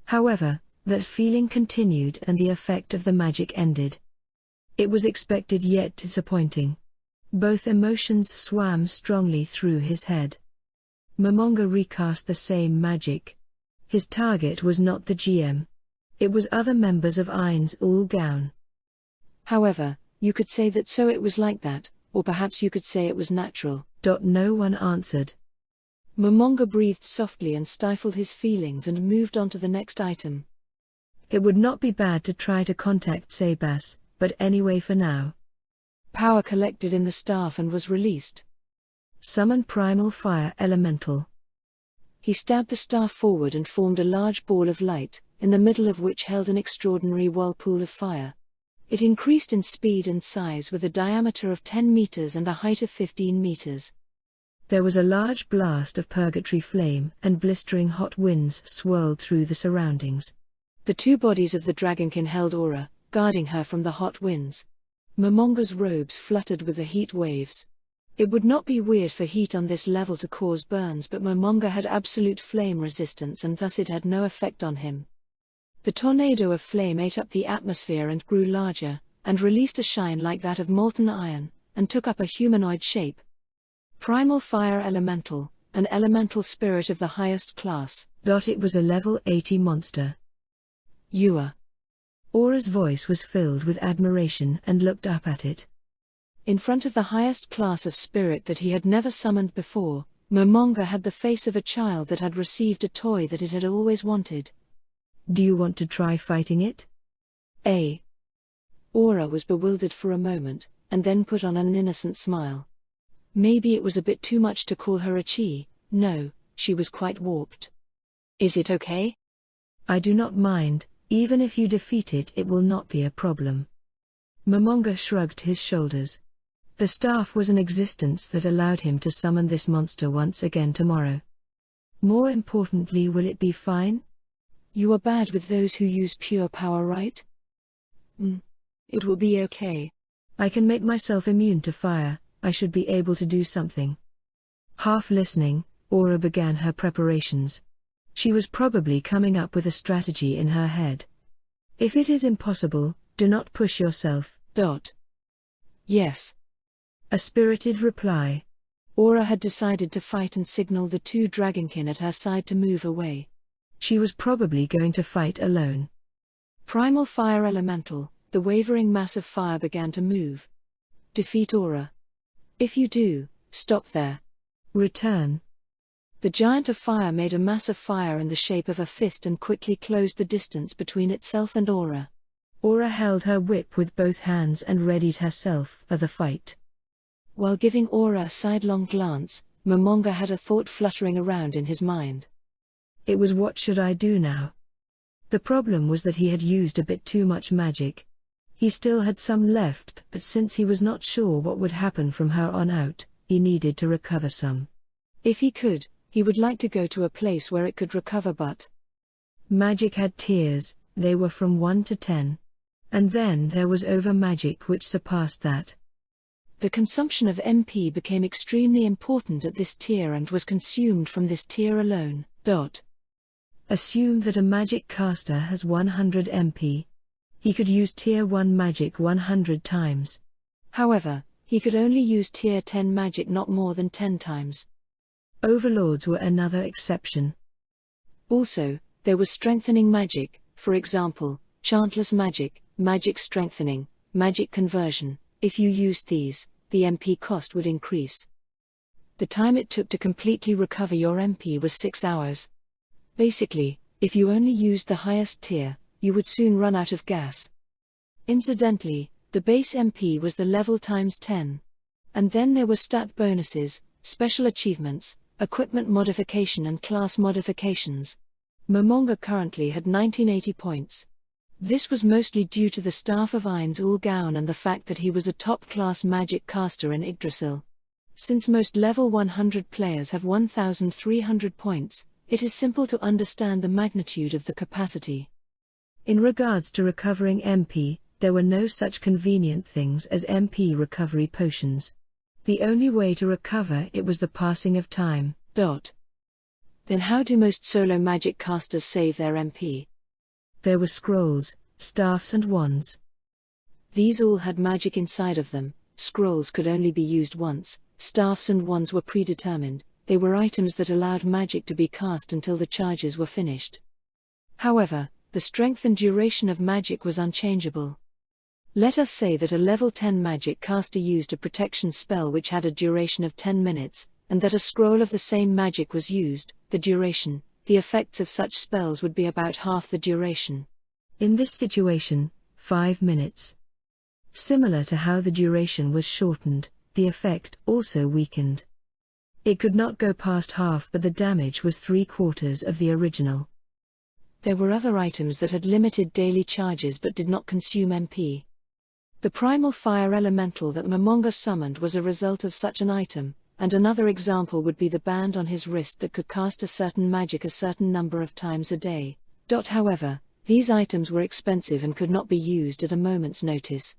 However, that feeling continued and the effect of the magic ended. It was expected yet disappointing. Both emotions swam strongly through his head. Momonga recast the same magic. His target was not the GM. It was other members of Ain's all down. However, you could say that so it was like that, or perhaps you could say it was natural. No one answered. Momonga breathed softly and stifled his feelings and moved on to the next item. It would not be bad to try to contact Sebas, but anyway for now. Power collected in the staff and was released. Summon Primal Fire Elemental. He stabbed the staff forward and formed a large ball of light, in the middle of which held an extraordinary whirlpool of fire. It increased in speed and size with a diameter of 10 meters and a height of 15 meters. There was a large blast of purgatory flame and blistering hot winds swirled through the surroundings. The two bodies of the dragonkin held Aura, guarding her from the hot winds. Momonga's robes fluttered with the heat waves. It would not be weird for heat on this level to cause burns, but Momonga had absolute flame resistance and thus it had no effect on him. The tornado of flame ate up the atmosphere and grew larger, and released a shine like that of molten iron, and took up a humanoid shape. Primal Fire Elemental, an elemental spirit of the highest class. It was a level 80 monster. You are. Aura's voice was filled with admiration and looked up at it. In front of the highest class of spirit that he had never summoned before, Momonga had the face of a child that had received a toy that it had always wanted. Do you want to try fighting it? Aura was bewildered for a moment, and then put on an innocent smile. Maybe it was a bit too much to call her a chi. No, she was quite warped. Is it okay? I do not mind, even if you defeat it, it will not be a problem. Momonga shrugged his shoulders. The staff was an existence that allowed him to summon this monster once again tomorrow. More importantly, will it be fine? You are bad with those who use pure power, right? It will be okay. I can make myself immune to fire. I should be able to do something. Half listening, Aura began her preparations. She was probably coming up with a strategy in her head. If it is impossible, do not push yourself. Yes. A spirited reply. Aura had decided to fight and signal the two dragonkin at her side to move away. She was probably going to fight alone. Primal Fire Elemental, the wavering mass of fire began to move. Defeat Aura. If you do, stop there. Return. The giant of fire made a mass of fire in the shape of a fist and quickly closed the distance between itself and Aura. Aura held her whip with both hands and readied herself for the fight. While giving Aura a sidelong glance, Momonga had a thought fluttering around in his mind. It was, what should I do now? The problem was that he had used a bit too much magic. He still had some left, but since he was not sure what would happen from her on out, he needed to recover some. If he could, he would like to go to a place where it could recover, but magic had tiers. They were from 1 to 10. And then there was over magic, which surpassed that. The consumption of MP became extremely important at this tier and was consumed from this tier alone. Assume that a magic caster has 100 MP. He could use tier 1 magic 100 times. However, he could only use tier 10 magic not more than 10 times. Overlords were another exception. Also, there was strengthening magic, for example, chantless magic, magic strengthening, magic conversion. If you used these, the MP cost would increase. The time it took to completely recover your MP was 6 hours. Basically, if you only used the highest tier, you would soon run out of gas. Incidentally, the base MP was the level times 10. And then there were stat bonuses, special achievements, equipment modification and class modifications. Momonga currently had 1980 points. This was mostly due to the staff of Ain's Ulgaun and the fact that he was a top-class magic caster in Yggdrasil. Since most level 100 players have 1,300 points, it is simple to understand the magnitude of the capacity. In regards to recovering MP, there were no such convenient things as MP recovery potions. The only way to recover it was the passing of time. Then how do most solo magic casters save their MP? There were scrolls, staffs and wands. These all had magic inside of them. Scrolls could only be used once, staffs and wands were predetermined. They were items that allowed magic to be cast until the charges were finished. However, the strength and duration of magic was unchangeable. Let us say that a level 10 magic caster used a protection spell which had a duration of 10 minutes, and that a scroll of the same magic was used. The effects of such spells would be about half the duration. In this situation, 5 minutes. Similar to how the duration was shortened, the effect also weakened. It could not go past half, but the damage was 3/4 of the original. There were other items that had limited daily charges but did not consume MP. The primal fire elemental that Momonga summoned was a result of such an item, and another example would be the band on his wrist that could cast a certain magic a certain number of times a day. However, these items were expensive and could not be used at a moment's notice.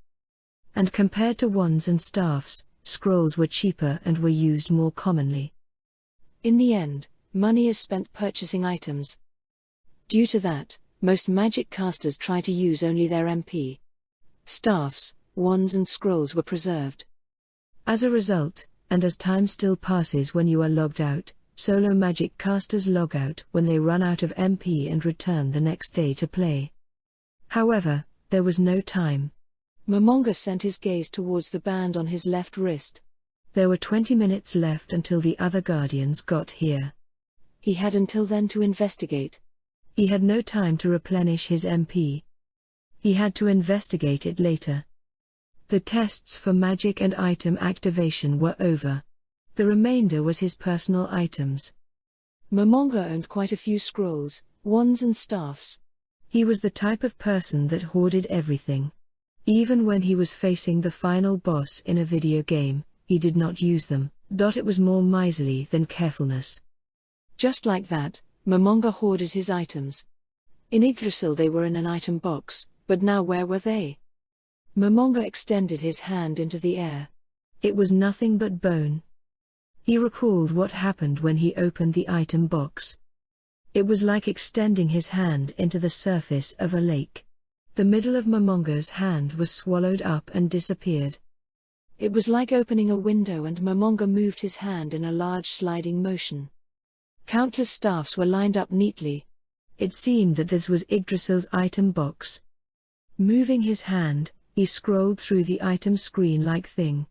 And compared to wands and staffs, scrolls were cheaper and were used more commonly. In the end, money is spent purchasing items. Due to that, most magic casters try to use only their MP. Staffs, wands and scrolls were preserved. As a result, and as time still passes when you are logged out, solo magic casters log out when they run out of MP and return the next day to play. However, there was no time. Momonga sent his gaze towards the band on his left wrist. There were 20 minutes left until the other guardians got here. He had until then to investigate. He had no time to replenish his MP. He had to investigate it later. The tests for magic and item activation were over. The remainder was his personal items. Momonga owned quite a few scrolls, wands and staffs. He was the type of person that hoarded everything. Even when he was facing the final boss in a video game, he did not use them. It was more miserly than carefulness. Just like that, Momonga hoarded his items. In Yggdrasil they were in an item box, but now where were they? Momonga extended his hand into the air. It was nothing but bone. He recalled what happened when he opened the item box. It was like extending his hand into the surface of a lake. The middle of Momonga's hand was swallowed up and disappeared. It was like opening a window and Momonga moved his hand in a large sliding motion. Countless staffs were lined up neatly. It seemed that this was Yggdrasil's item box. Moving his hand, he scrolled through the item screen-like thing.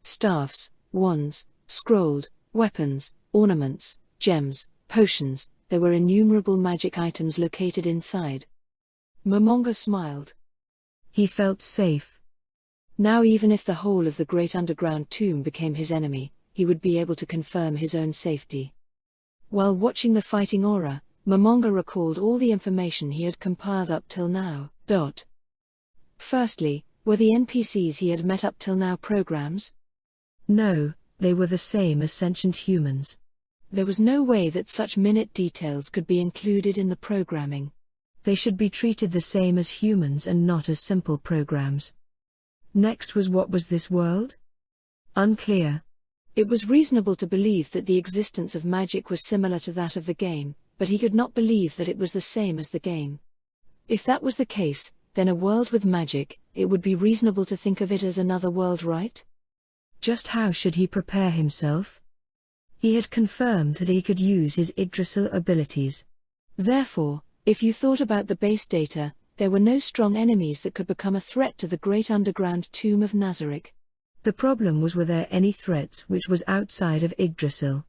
Staffs, wands, scrolled, weapons, ornaments, gems, potions, there were innumerable magic items located inside. Momonga smiled. He felt safe. Now even if the whole of the great underground tomb became his enemy, he would be able to confirm his own safety. While watching the fighting aura, Momonga recalled all the information he had compiled up till now. Firstly, were the NPCs he had met up till now programs? No, they were the same as sentient humans. There was no way that such minute details could be included in the programming. They should be treated the same as humans and not as simple programs. Next was, what was this world? Unclear. It was reasonable to believe that the existence of magic was similar to that of the game, but he could not believe that it was the same as the game. If that was the case, then a world with magic, it would be reasonable to think of it as another world, right? Just how should he prepare himself? He had confirmed that he could use his Yggdrasil abilities. Therefore, if you thought about the base data, there were no strong enemies that could become a threat to the great underground tomb of Nazarick. The problem was, were there any threats which was outside of Yggdrasil?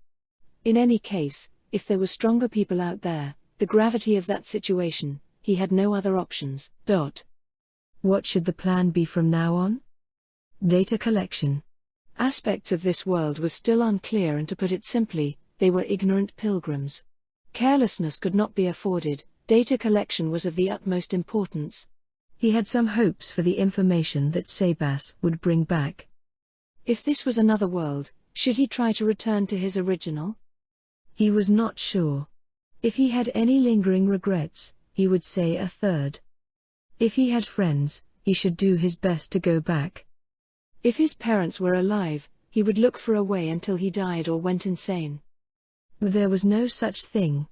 In any case, if there were stronger people out there, the gravity of that situation, he had no other options. What should the plan be from now on? Data collection. Aspects of this world were still unclear, and to put it simply, they were ignorant pilgrims. Carelessness could not be afforded. Data collection was of the utmost importance. He had some hopes for the information that Sebas would bring back. If this was another world, should he try to return to his original? He was not sure. If he had any lingering regrets, he would say a third. If he had friends, he should do his best to go back. If his parents were alive, he would look for a way until he died or went insane. There was no such thing.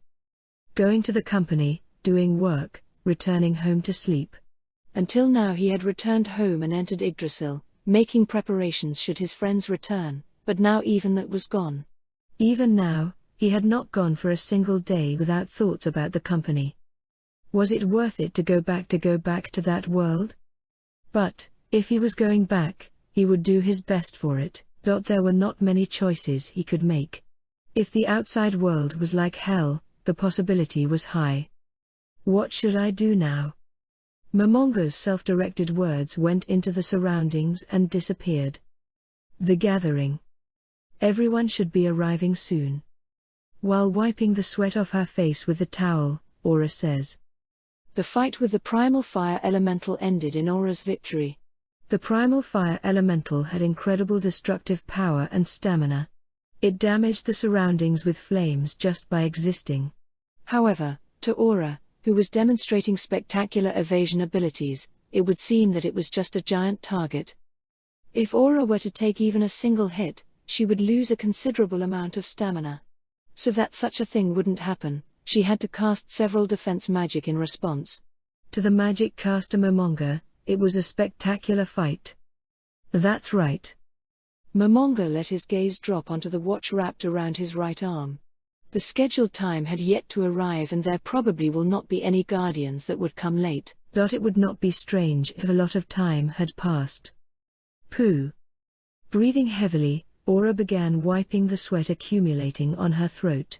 Going to the company, doing work, returning home to sleep. Until now he had returned home and entered Yggdrasil, making preparations should his friends return, but now even that was gone. Even now, he had not gone for a single day without thoughts about the company. Was it worth it to go back to that world? But, if he was going back, he would do his best for it. There were not many choices he could make. If the outside world was like hell, the possibility was high. What should I do now? Momonga's self-directed words went into the surroundings and disappeared. The gathering. Everyone should be arriving soon. While wiping the sweat off her face with the towel, Aura says. The fight with the primal fire elemental ended in Aura's victory. The primal fire elemental had incredible destructive power and stamina. It damaged the surroundings with flames just by existing. However, to Aura, who was demonstrating spectacular evasion abilities, it would seem that it was just a giant target. If Aura were to take even a single hit, she would lose a considerable amount of stamina. So that such a thing wouldn't happen, she had to cast several defense magic in response. To the magic caster Momonga, it was a spectacular fight. That's right. Momonga let his gaze drop onto the watch wrapped around his right arm. The scheduled time had yet to arrive, and there probably will not be any guardians that would come late. It would not be strange if a lot of time had passed. Pooh. Breathing heavily, Aura began wiping the sweat accumulating on her throat.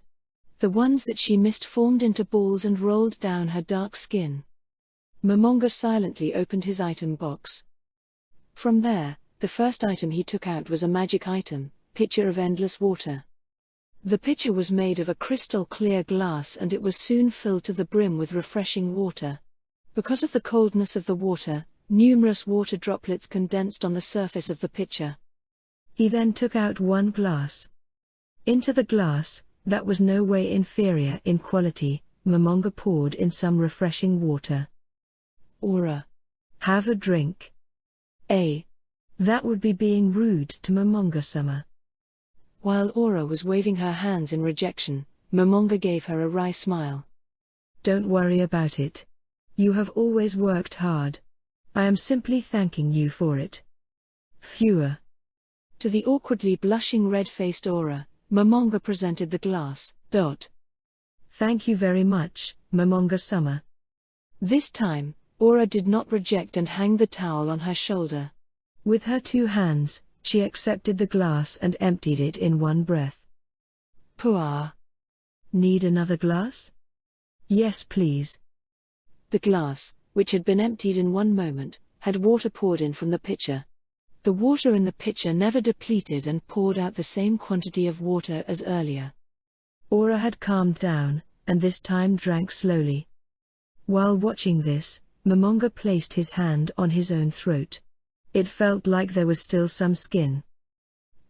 The ones that she missed formed into balls and rolled down her dark skin. Momonga silently opened his item box. From there, the first item he took out was a magic item, Pitcher of Endless Water. The pitcher was made of a crystal clear glass, and it was soon filled to the brim with refreshing water. Because of the coldness of the water, numerous water droplets condensed on the surface of the pitcher. He then took out one glass. Into the glass, that was no way inferior in quality, Momonga poured in some refreshing water. Aura. Have a drink. That would be being rude to Momonga-sama. While Aura was waving her hands in rejection, Momonga gave her a wry smile. Don't worry about it. You have always worked hard. I am simply thanking you for it. Fewer. To the awkwardly blushing red-faced Aura, Momonga presented the glass. Thank you very much, Momonga-sama. This time, Aura did not reject and hang the towel on her shoulder. With her 2 hands, she accepted the glass and emptied it in one breath. Puah. Need another glass? Yes, please. The glass, which had been emptied in one moment, had water poured in from the pitcher. The water in the pitcher never depleted and poured out the same quantity of water as earlier. Aura had calmed down, and this time drank slowly. While watching this, Momonga placed his hand on his own throat. It felt like there was still some skin.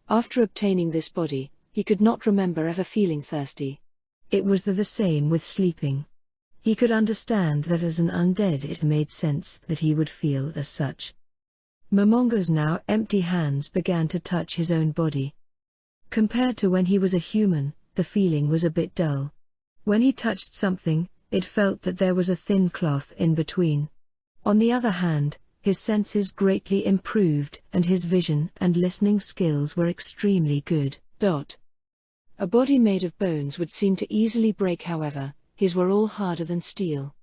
After obtaining this body, he could not remember ever feeling thirsty. It was the same with sleeping. He could understand that as an undead it made sense that he would feel as such. Momonga's now empty hands began to touch his own body. Compared to when he was a human, the feeling was a bit dull. When he touched something, it felt that there was a thin cloth in between. On the other hand, his senses greatly improved and his vision and listening skills were extremely good. A body made of bones would seem to easily break, however, his were all harder than steel.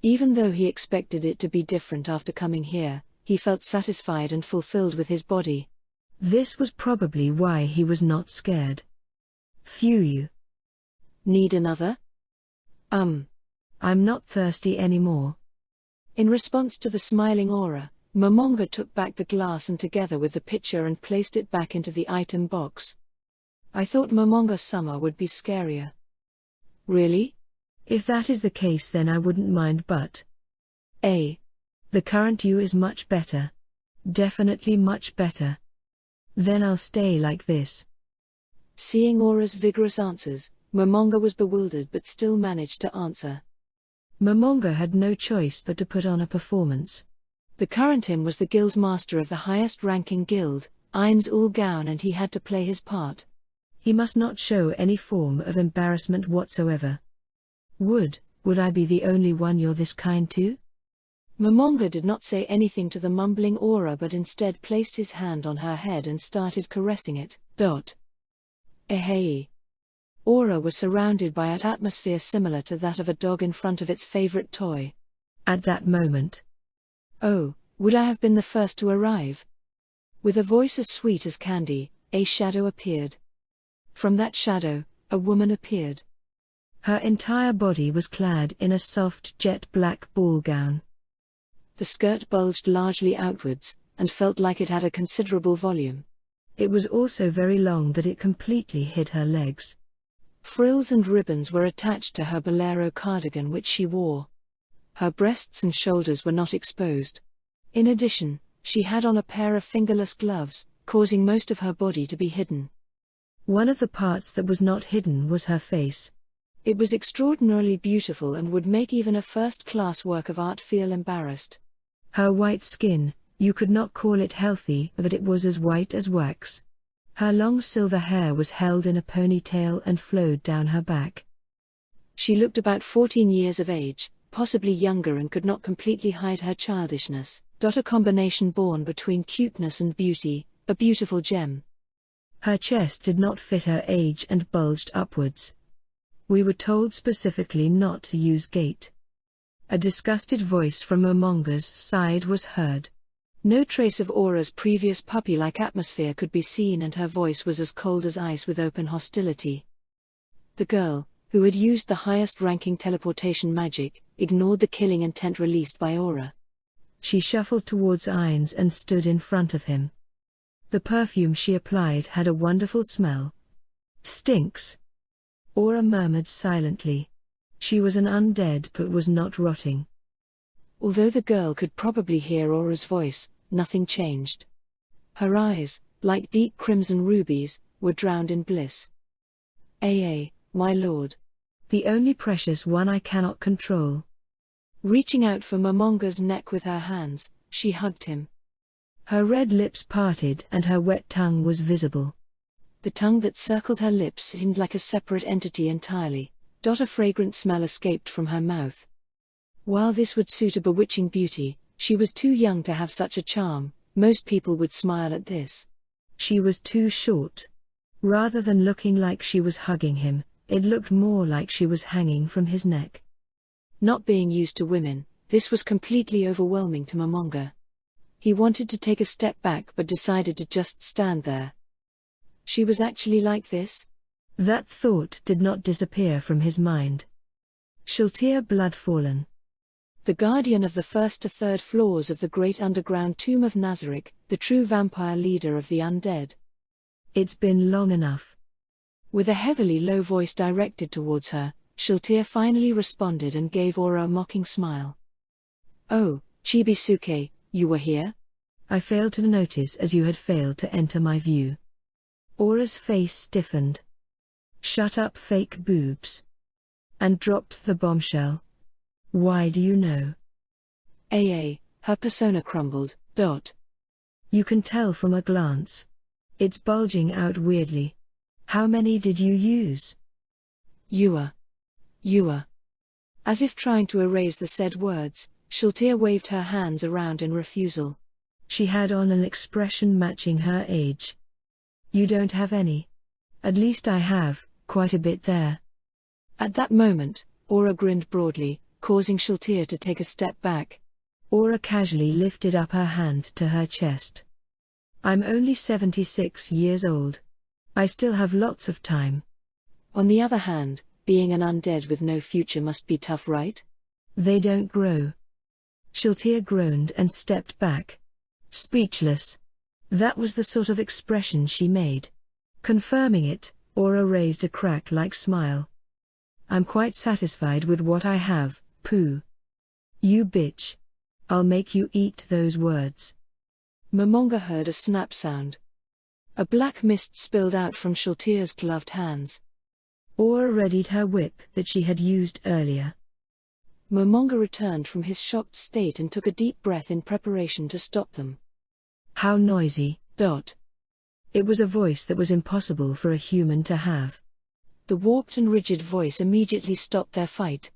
Even though he expected it to be different after coming here, he felt satisfied and fulfilled with his body. This was probably why he was not scared. Phew. Need another? I'm not thirsty anymore. In response to the smiling Aura, Momonga took back the glass and together with the pitcher and placed it back into the item box. I thought Momonga-sama would be scarier. Really? If that is the case, then I wouldn't mind, but the current you is much better. Definitely much better. Then I'll stay like this. Seeing Aura's vigorous answers, Momonga was bewildered but still managed to answer. Momonga had no choice but to put on a performance. The current him was the guild master of the highest-ranking guild, Ain's Ul Gaon, and he had to play his part. He must not show any form of embarrassment whatsoever. Would I be the only one you're this kind to? Momonga did not say anything to the mumbling Aura but instead placed his hand on her head and started caressing it. Hey. Aura was surrounded by an atmosphere similar to that of a dog in front of its favorite toy. At that moment. Oh, would I have been the first to arrive? With a voice as sweet as candy, a shadow appeared. From that shadow, a woman appeared. Her entire body was clad in a soft jet black ball gown. The skirt bulged largely outwards, and felt like it had a considerable volume. It was also very long that it completely hid her legs. Frills and ribbons were attached to her bolero cardigan which she wore. Her breasts and shoulders were not exposed. In addition, she had on a pair of fingerless gloves, causing most of her body to be hidden. One of the parts that was not hidden was her face. It was extraordinarily beautiful and would make even a first-class work of art feel embarrassed. Her white skin, you could not call it healthy, but it was as white as wax. Her long silver hair was held in a ponytail and flowed down her back. She looked about 14 years of age, possibly younger, and could not completely hide her childishness. A combination born between cuteness and beauty, a beautiful gem. Her chest did not fit her age and bulged upwards. We were told specifically not to use gait. A disgusted voice from Momonga's side was heard. No trace of Aura's previous puppy-like atmosphere could be seen, and her voice was as cold as ice with open hostility. The girl, who had used the highest-ranking teleportation magic, ignored the killing intent released by Aura. She shuffled towards Ainz and stood in front of him. The perfume she applied had a wonderful smell. "Stinks," Aura murmured silently. She was an undead but was not rotting. Although the girl could probably hear Aura's voice, nothing changed. Her eyes, like deep crimson rubies, were drowned in bliss. My lord. The only precious one I cannot control." Reaching out for Momonga's neck with her hands, she hugged him. Her red lips parted and her wet tongue was visible. The tongue that circled her lips seemed like a separate entity entirely. A fragrant smell escaped from her mouth. While this would suit a bewitching beauty, she was too young to have such a charm. Most people would smile at this. She was too short. Rather than looking like she was hugging him, it looked more like she was hanging from his neck. Not being used to women, this was completely overwhelming to Momonga. He wanted to take a step back but decided to just stand there. She was actually like this? That thought did not disappear from his mind. Shiltir Bloodfallen. The guardian of the first to third floors of the great underground tomb of Nazarick, the true vampire leader of the undead. It's been long enough. With a heavily low voice directed towards her, Shiltir finally responded and gave Aura a mocking smile. "Oh, Chibisuke, you were here?" "I failed to notice as you had failed to enter my view." Aura's face stiffened. "Shut up, fake boobs." And dropped the bombshell. "Why do you know?" Her persona crumbled. "You can tell from a glance. It's bulging out weirdly. How many did you use?" You are. As if trying to erase the said words, Shiltir waved her hands around in refusal. She had on an expression matching her age. "You don't have any. At least I have, quite a bit there." At that moment, Aura grinned broadly, causing Shiltir to take a step back. Aura casually lifted up her hand to her chest. "I'm only 76 years old. I still have lots of time." On the other hand, being an undead with no future must be tough, right? "They don't grow." Shiltir groaned and stepped back. Speechless. That was the sort of expression she made. Confirming it, Aura raised a crack-like smile. "I'm quite satisfied with what I have, Pooh. You bitch. I'll make you eat those words." Momonga heard a snap sound. A black mist spilled out from Shiltir's gloved hands. Aura readied her whip that she had used earlier. Momonga returned from his shocked state and took a deep breath in preparation to stop them. "How noisy." It was a voice that was impossible for a human to have. The warped and rigid voice immediately stopped their fight.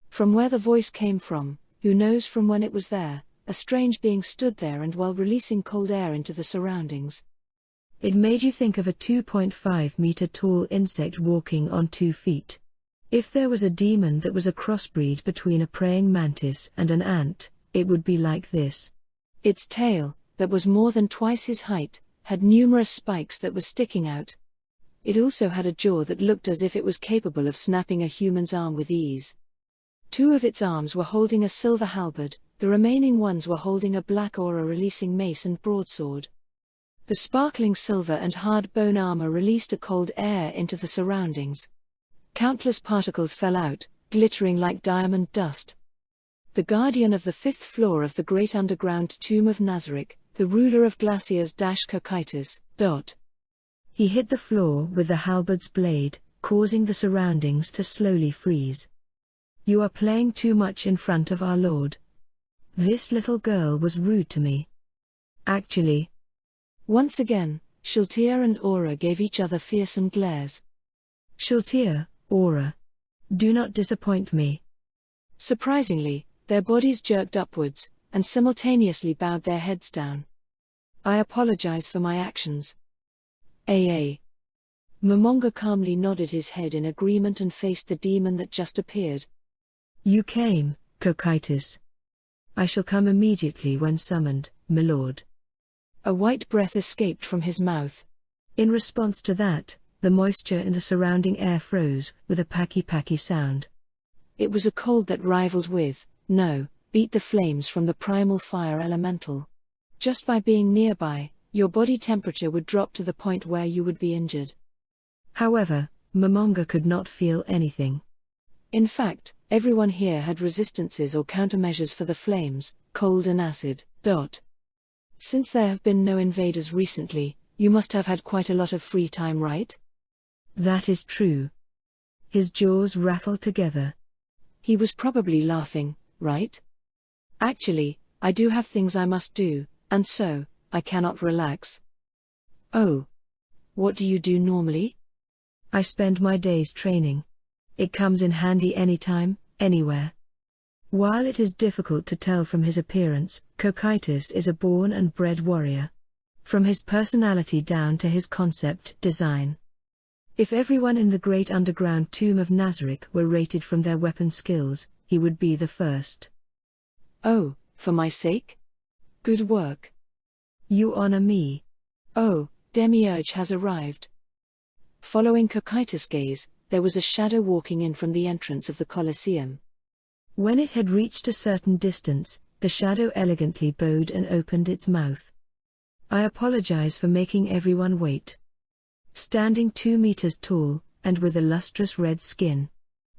From where the voice came from, who knows from when it was there, a strange being stood there and while releasing cold air into the surroundings. It made you think of a 2.5-meter tall insect walking on 2 feet. If there was a demon that was a crossbreed between a praying mantis and an ant, it would be like this. Its tail, that was more than twice his height, had numerous spikes that were sticking out. It also had a jaw that looked as if it was capable of snapping a human's arm with ease. 2 of its arms were holding a silver halberd, the remaining ones were holding a black aura-releasing mace and broadsword. The sparkling silver and hard bone armor released a cold air into the surroundings. Countless particles fell out, glittering like diamond dust. The guardian of the 5th floor of the great underground tomb of Nazarick, the ruler of glaciers Kokaitis. He hit the floor with the halberd's blade, causing the surroundings to slowly freeze. You are playing too much in front of our lord. This little girl was rude to me. Actually. Once again, Shiltir and Aura gave each other fearsome glares. Shiltir, Aura. Do not disappoint me. Surprisingly, their bodies jerked upwards, and simultaneously bowed their heads down. I apologize for my actions. AA. Momonga calmly nodded his head in agreement and faced the demon that just appeared. You came, Cocytus. I shall come immediately when summoned, my lord. A white breath escaped from his mouth. In response to that, the moisture in the surrounding air froze with a packy sound. It was a cold that rivaled with, no, beat the flames from the primal fire elemental. Just by being nearby, your body temperature would drop to the point where you would be injured. However, Momonga could not feel anything. In fact, everyone here had resistances or countermeasures for the flames, cold and acid. Since there have been no invaders recently, you must have had quite a lot of free time, right? That is true. His jaws rattled together. He was probably laughing, right? Actually, I do have things I must do, and so, I cannot relax. Oh. What do you do normally? I spend my days training. It comes in handy anytime, anywhere. While it is difficult to tell from his appearance, Cocytus is a born and bred warrior. From his personality down to his concept design. If everyone in the great underground tomb of Nazarick were rated from their weapon skills, he would be the first. Oh, for my sake? Good work. You honor me. Oh, Demiurge has arrived. Following Cocytus' gaze, there was a shadow walking in from the entrance of the Colosseum. When it had reached a certain distance, the shadow elegantly bowed and opened its mouth. I apologize for making everyone wait. Standing 2 meters tall, and with a lustrous red skin.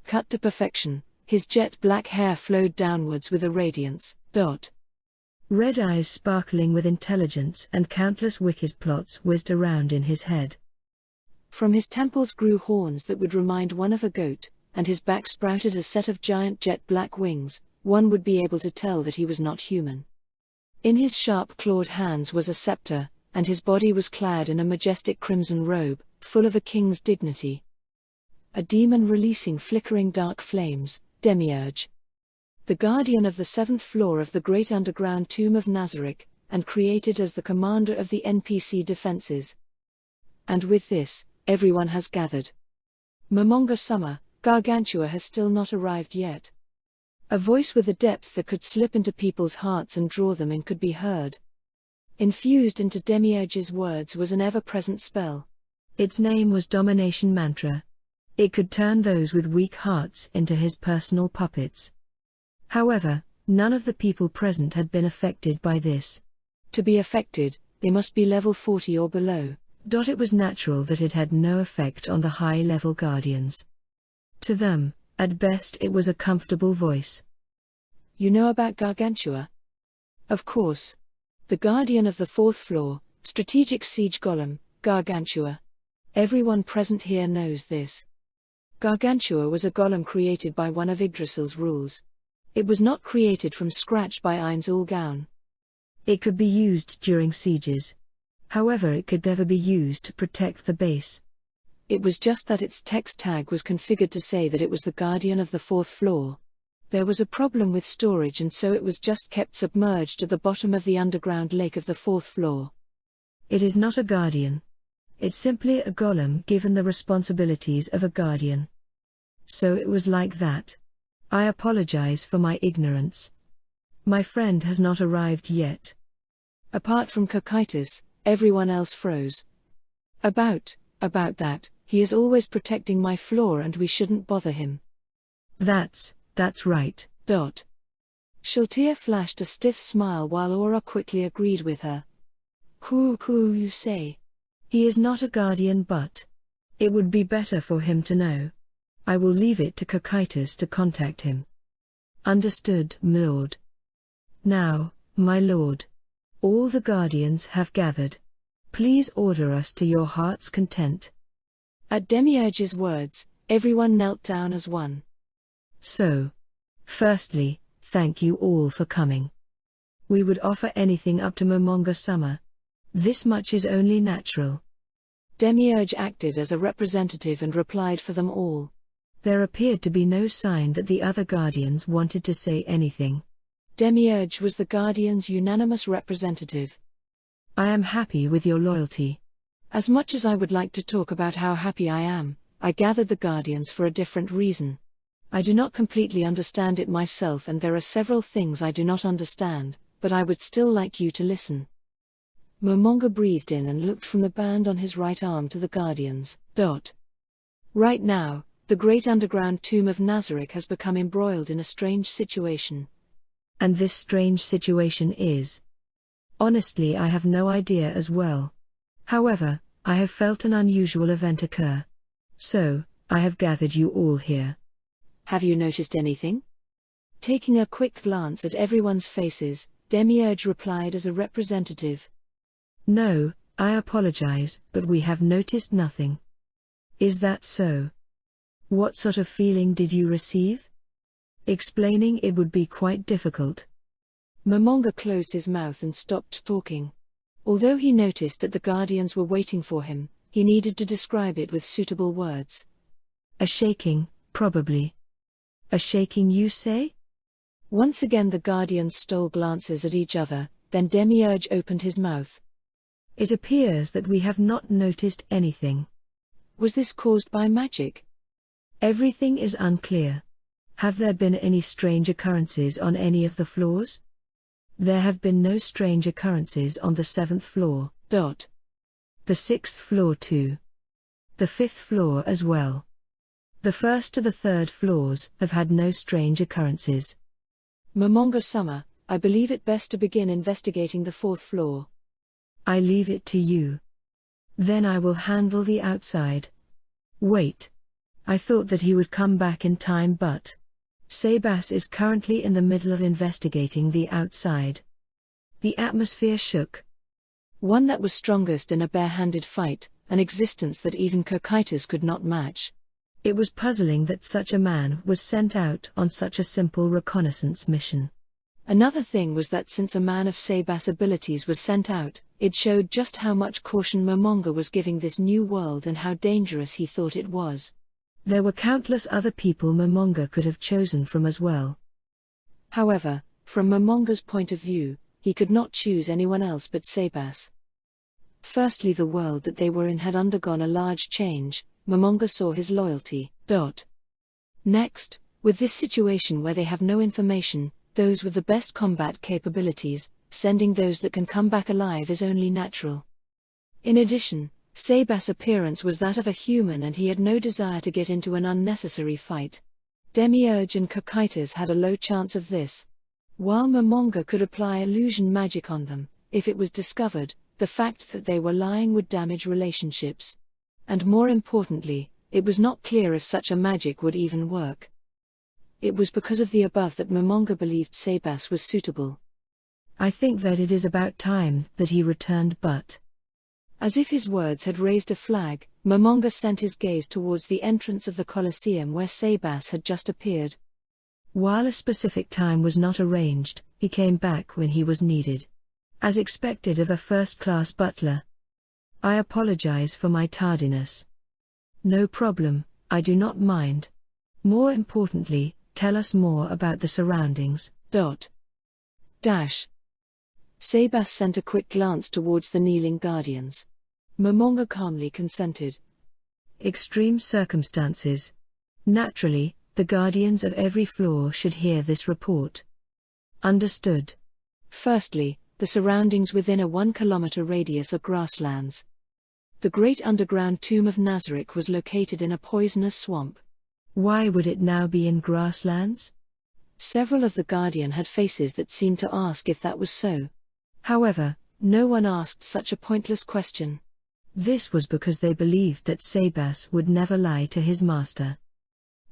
Cut to perfection, his jet black hair flowed downwards with a radiance. Red eyes sparkling with intelligence and countless wicked plots whizzed around in his head. From his temples grew horns that would remind one of a goat, and his back sprouted a set of giant jet black wings. One would be able to tell that he was not human. In his sharp clawed hands was a scepter, and his body was clad in a majestic crimson robe, full of a king's dignity. A demon releasing flickering dark flames, Demiurge. The guardian of the 7th floor of the great underground tomb of Nazarick, and created as the commander of the NPC defenses. And with this, everyone has gathered. Momonga Summer, Gargantua has still not arrived yet. A voice with a depth that could slip into people's hearts and draw them in could be heard. Infused into Demiurge's words was an ever-present spell. Its name was Domination Mantra. It could turn those with weak hearts into his personal puppets. However, none of the people present had been affected by this. To be affected, they must be level 40 or below. It was natural that it had no effect on the high-level guardians. To them, at best it was a comfortable voice. You know about Gargantua? Of course. The guardian of the 4th floor, strategic siege golem, Gargantua. Everyone present here knows this. Gargantua was a golem created by one of Yggdrasil's rules. It was not created from scratch by Ainz Ulgaun. It could be used during sieges. However, it could never be used to protect the base. It was just that its text tag was configured to say that it was the guardian of the 4th floor. There was a problem with storage, and so it was just kept submerged at the bottom of the underground lake of the 4th floor. It is not a guardian. It's simply a golem given the responsibilities of a guardian. So it was like that. I apologize for my ignorance. My friend has not arrived yet. Apart from Cocytus, everyone else froze. About that, he is always protecting my floor and we shouldn't bother him. That's right. Shiltir flashed a stiff smile while Aura quickly agreed with her. Cool you say. He is not a guardian, but it would be better for him to know. I will leave it to Cocytus to contact him. Understood, my lord. Now, my lord. All the guardians have gathered. Please order us to your heart's content. At Demiurge's words, everyone knelt down as one. So, firstly, thank you all for coming. We would offer anything up to Momonga-sama. This much is only natural. Demiurge acted as a representative and replied for them all. There appeared to be no sign that the other guardians wanted to say anything. Demiurge was the Guardian's unanimous representative. I am happy with your loyalty. As much as I would like to talk about how happy I am, I gathered the Guardians for a different reason. I do not completely understand it myself, and there are several things I do not understand, but I would still like you to listen. Momonga breathed in and looked from the band on his right arm to the Guardians. Right now, the great underground tomb of Nazarick has become embroiled in a strange situation. And this strange situation is? Honestly, I have no idea as well. However, I have felt an unusual event occur. So, I have gathered you all here. Have you noticed anything? Taking a quick glance at everyone's faces, Demiurge replied as a representative. No, I apologize, but we have noticed nothing. Is that so? What sort of feeling did you receive? Explaining it would be quite difficult. Momonga closed his mouth and stopped talking. Although he noticed that the Guardians were waiting for him, he needed to describe it with suitable words. A shaking, probably. A shaking, you say? Once again the Guardians stole glances at each other, then Demiurge opened his mouth. It appears that we have not noticed anything. Was this caused by magic? Everything is unclear. Have there been any strange occurrences on any of the floors? There have been no strange occurrences on the 7th floor. The 6th floor too. The 5th floor as well. The 1st to the 3rd floors have had no strange occurrences. Momonga-sama, I believe it best to begin investigating the 4th floor. I leave it to you. Then I will handle the outside. Wait. I thought that he would come back in time, but Sebas is currently in the middle of investigating the outside. The atmosphere shook. One that was strongest in a bare-handed fight, an existence that even Kurkitas could not match. It was puzzling that such a man was sent out on such a simple reconnaissance mission. Another thing was that since a man of Sebas' abilities was sent out, it showed just how much caution Momonga was giving this new world and how dangerous he thought it was. There were countless other people Momonga could have chosen from as well. However, from Momonga's point of view, he could not choose anyone else but Sebas. Firstly, the world that they were in had undergone a large change. Momonga saw his loyalty. Next, with this situation where they have no information, those with the best combat capabilities, sending those that can come back alive is only natural. In addition, Sebas' appearance was that of a human and he had no desire to get into an unnecessary fight. Demiurge and Kurkitas had a low chance of this. While Momonga could apply illusion magic on them, if it was discovered, the fact that they were lying would damage relationships. And more importantly, it was not clear if such a magic would even work. It was because of the above that Momonga believed Sebas was suitable. I think that it is about time that he returned, but... As if his words had raised a flag, Momonga sent his gaze towards the entrance of the Colosseum where Sebas had just appeared. While a specific time was not arranged, he came back when he was needed. As expected of a first-class butler. I apologize for my tardiness. No problem, I do not mind. More importantly, tell us more about the surroundings. Sebas sent a quick glance towards the kneeling guardians. Momonga calmly consented. Extreme circumstances. Naturally, the guardians of every floor should hear this report. Understood. Firstly, the surroundings within a 1-kilometer radius are grasslands. The great underground tomb of Nazarick was located in a poisonous swamp. Why would it now be in grasslands? Several of the Guardian had faces that seemed to ask if that was so. However, no one asked such a pointless question. This was because they believed that Sebas would never lie to his master.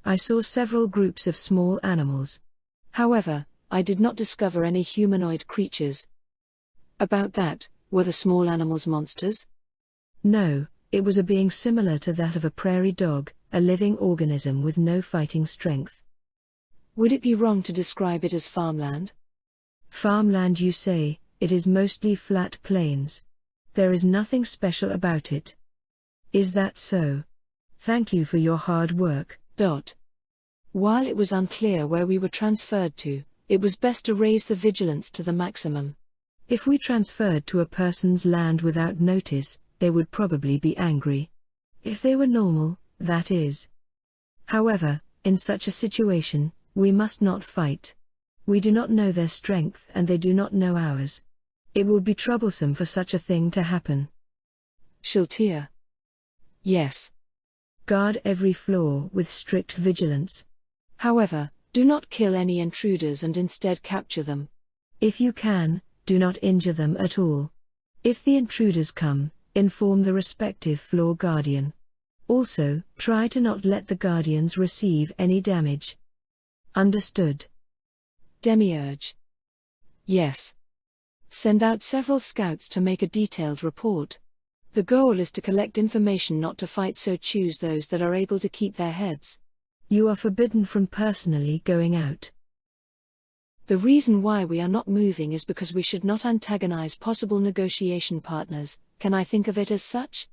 I saw several groups of small animals. However, I did not discover any humanoid creatures. About that, were the small animals monsters? No, it was a being similar to that of a prairie dog, a living organism with no fighting strength. Would it be wrong to describe it as farmland? Farmland, you say? It is mostly flat plains. There is nothing special about it. Is that so? Thank you for your hard work. While it was unclear where we were transferred to, it was best to raise the vigilance to the maximum. If we transferred to a person's land without notice, they would probably be angry. If they were normal, that is. However, in such a situation, we must not fight. We do not know their strength and they do not know ours. It will be troublesome for such a thing to happen. Shiltir. Yes. Guard every floor with strict vigilance. However, do not kill any intruders and instead capture them. If you can, do not injure them at all. If the intruders come, inform the respective floor guardian. Also, try to not let the guardians receive any damage. Understood. Demiurge. Yes. Send out several scouts to make a detailed report. The goal is to collect information, not to fight, so choose those that are able to keep their heads. You are forbidden from personally going out. The reason why we are not moving is because we should not antagonize possible negotiation partners. Can I think of it as such?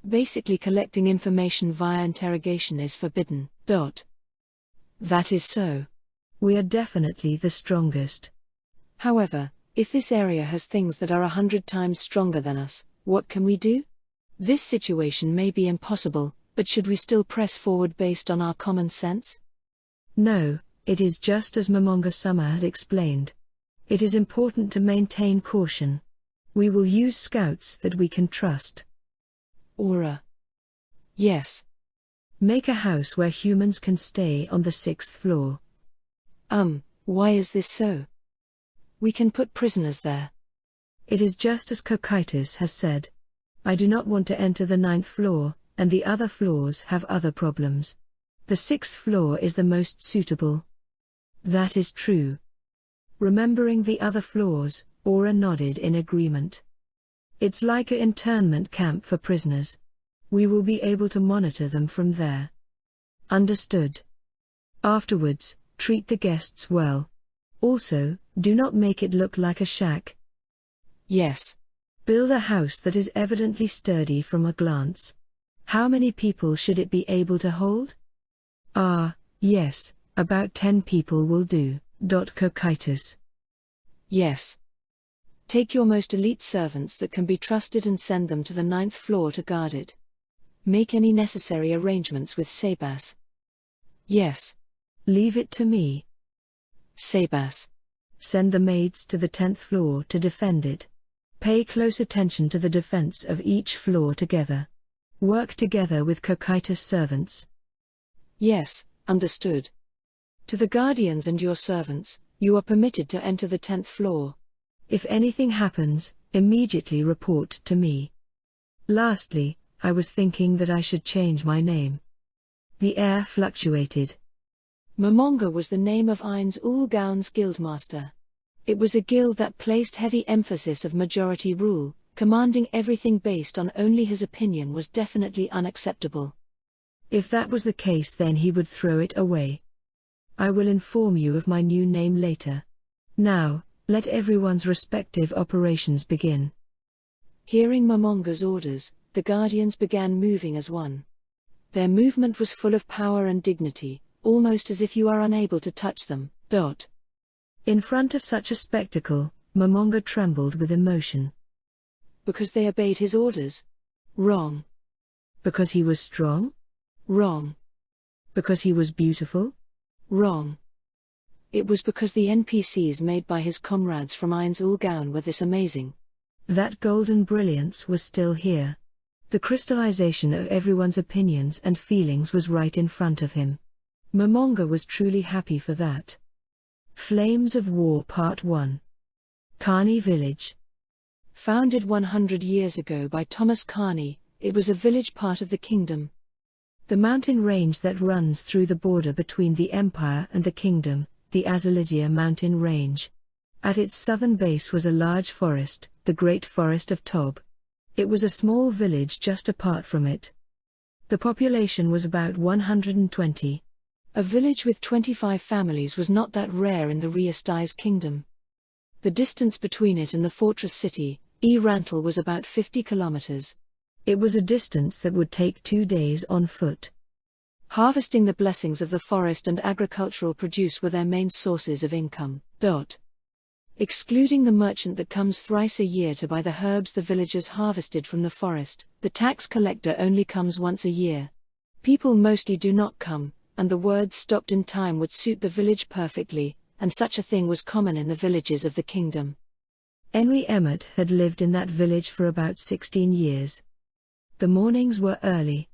Basically, collecting information via interrogation is forbidden. That is so. We are definitely the strongest. However, if this area has things that are 100 times stronger than us, what can we do? This situation may be impossible, but should we still press forward based on our common sense? No, it is just as Momonga-sama had explained. It is important to maintain caution. We will use scouts that we can trust. Aura. Yes. Make a house where humans can stay on the 6th floor. Why is this so? We can put prisoners there. It is just as Cocytus has said. I do not want to enter the 9th floor, and the other floors have other problems. The 6th floor is the most suitable. That is true. Remembering the other floors, Aura nodded in agreement. It's like an internment camp for prisoners. We will be able to monitor them from there. Understood. Afterwards, treat the guests well. Also, do not make it look like a shack. Yes. Build a house that is evidently sturdy from a glance. How many people should it be able to hold? Yes, about 10 people will do. Cocytus. Yes. Take your most elite servants that can be trusted and send them to the 9th floor to guard it. Make any necessary arrangements with Sebas. Yes. Leave it to me. Sebas. Send the maids to the 10th floor to defend it. Pay close attention to the defense of each floor together. Work together with Cocytus servants. Yes, understood. To the guardians and your servants, you are permitted to enter the 10th floor. If anything happens, immediately report to me. Lastly, I was thinking that I should change my name. The air fluctuated. Momonga was the name of Ain's Ulgaun's guildmaster. It was a guild that placed heavy emphasis of majority rule. Commanding everything based on only his opinion was definitely unacceptable. If that was the case, then he would throw it away. I will inform you of my new name later. Now, let everyone's respective operations begin. Hearing Momonga's orders, the guardians began moving as one. Their movement was full of power and dignity, almost as if you are unable to touch them. In front of such a spectacle, Momonga trembled with emotion. Because they obeyed his orders? Wrong. Because he was strong? Wrong. Because he was beautiful? Wrong. It was because the NPCs made by his comrades from Ain's Ulgaun were this amazing. That golden brilliance was still here. The crystallization of everyone's opinions and feelings was right in front of him. Momonga was truly happy for that. Flames of War Part 1. Kani Village. Founded 100 years ago by Thomas Kani, it was a village part of the kingdom. The mountain range that runs through the border between the empire and the kingdom, the Azalizia mountain range. At its southern base was a large forest, the Great Forest of Tob. It was a small village just apart from it. The population was about 120. A village with 25 families was not that rare in the Riastai's kingdom. The distance between it and the fortress city, Rantel, was about 50 kilometers. It was a distance that would take 2 days on foot. Harvesting the blessings of the forest and agricultural produce were their main sources of income. Excluding the merchant that comes thrice a year to buy the herbs the villagers harvested from the forest, the tax collector only comes once a year. People mostly do not come, and the words stopped in time would suit the village perfectly, and such a thing was common in the villages of the kingdom. Henry Emmett had lived in that village for about 16 years. The mornings were early.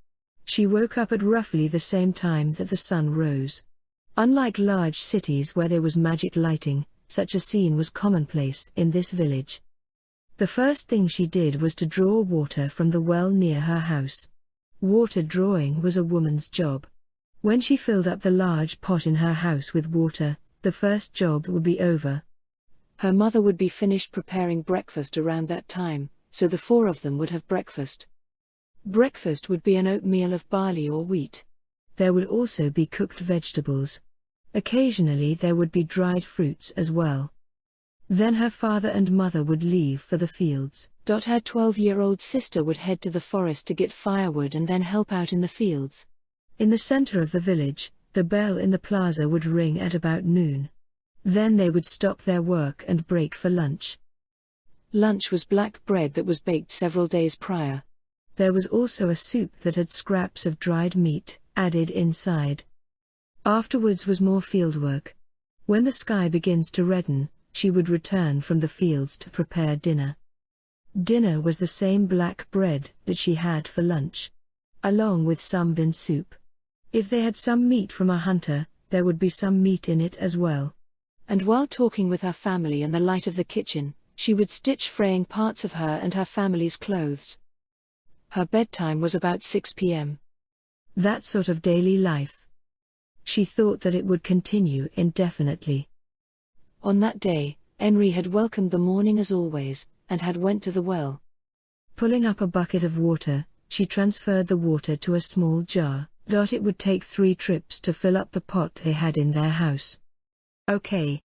She woke up at roughly the same time that the sun rose. Unlike large cities where there was magic lighting, such a scene was commonplace in this village. The first thing she did was to draw water from the well near her house. Water drawing was a woman's job. When she filled up the large pot in her house with water, the first job would be over. Her mother would be finished preparing breakfast around that time, so the four of them would have breakfast. Breakfast would be an oatmeal of barley or wheat. There would also be cooked vegetables. Occasionally there would be dried fruits as well. Then her father and mother would leave for the fields. Her 12-year-old sister would head to the forest to get firewood and then help out in the fields. In the center of the village, the bell in the plaza would ring at about noon. Then they would stop their work and break for lunch. Lunch was black bread that was baked several days prior. There was also a soup that had scraps of dried meat added inside. Afterwards was more fieldwork. When the sky begins to redden, she would return from the fields to prepare dinner. Dinner was the same black bread that she had for lunch, along with some bean soup. If they had some meat from a hunter, there would be some meat in it as well. And while talking with her family in the light of the kitchen, she would stitch fraying parts of her and her family's clothes. Her bedtime was about 6 p.m. That sort of daily life. She thought that it would continue indefinitely. On that day, Henry had welcomed the morning as always, and had went to the well. Pulling up a bucket of water, she transferred the water to a small jar. It would take 3 trips to fill up the pot they had in their house. Okay.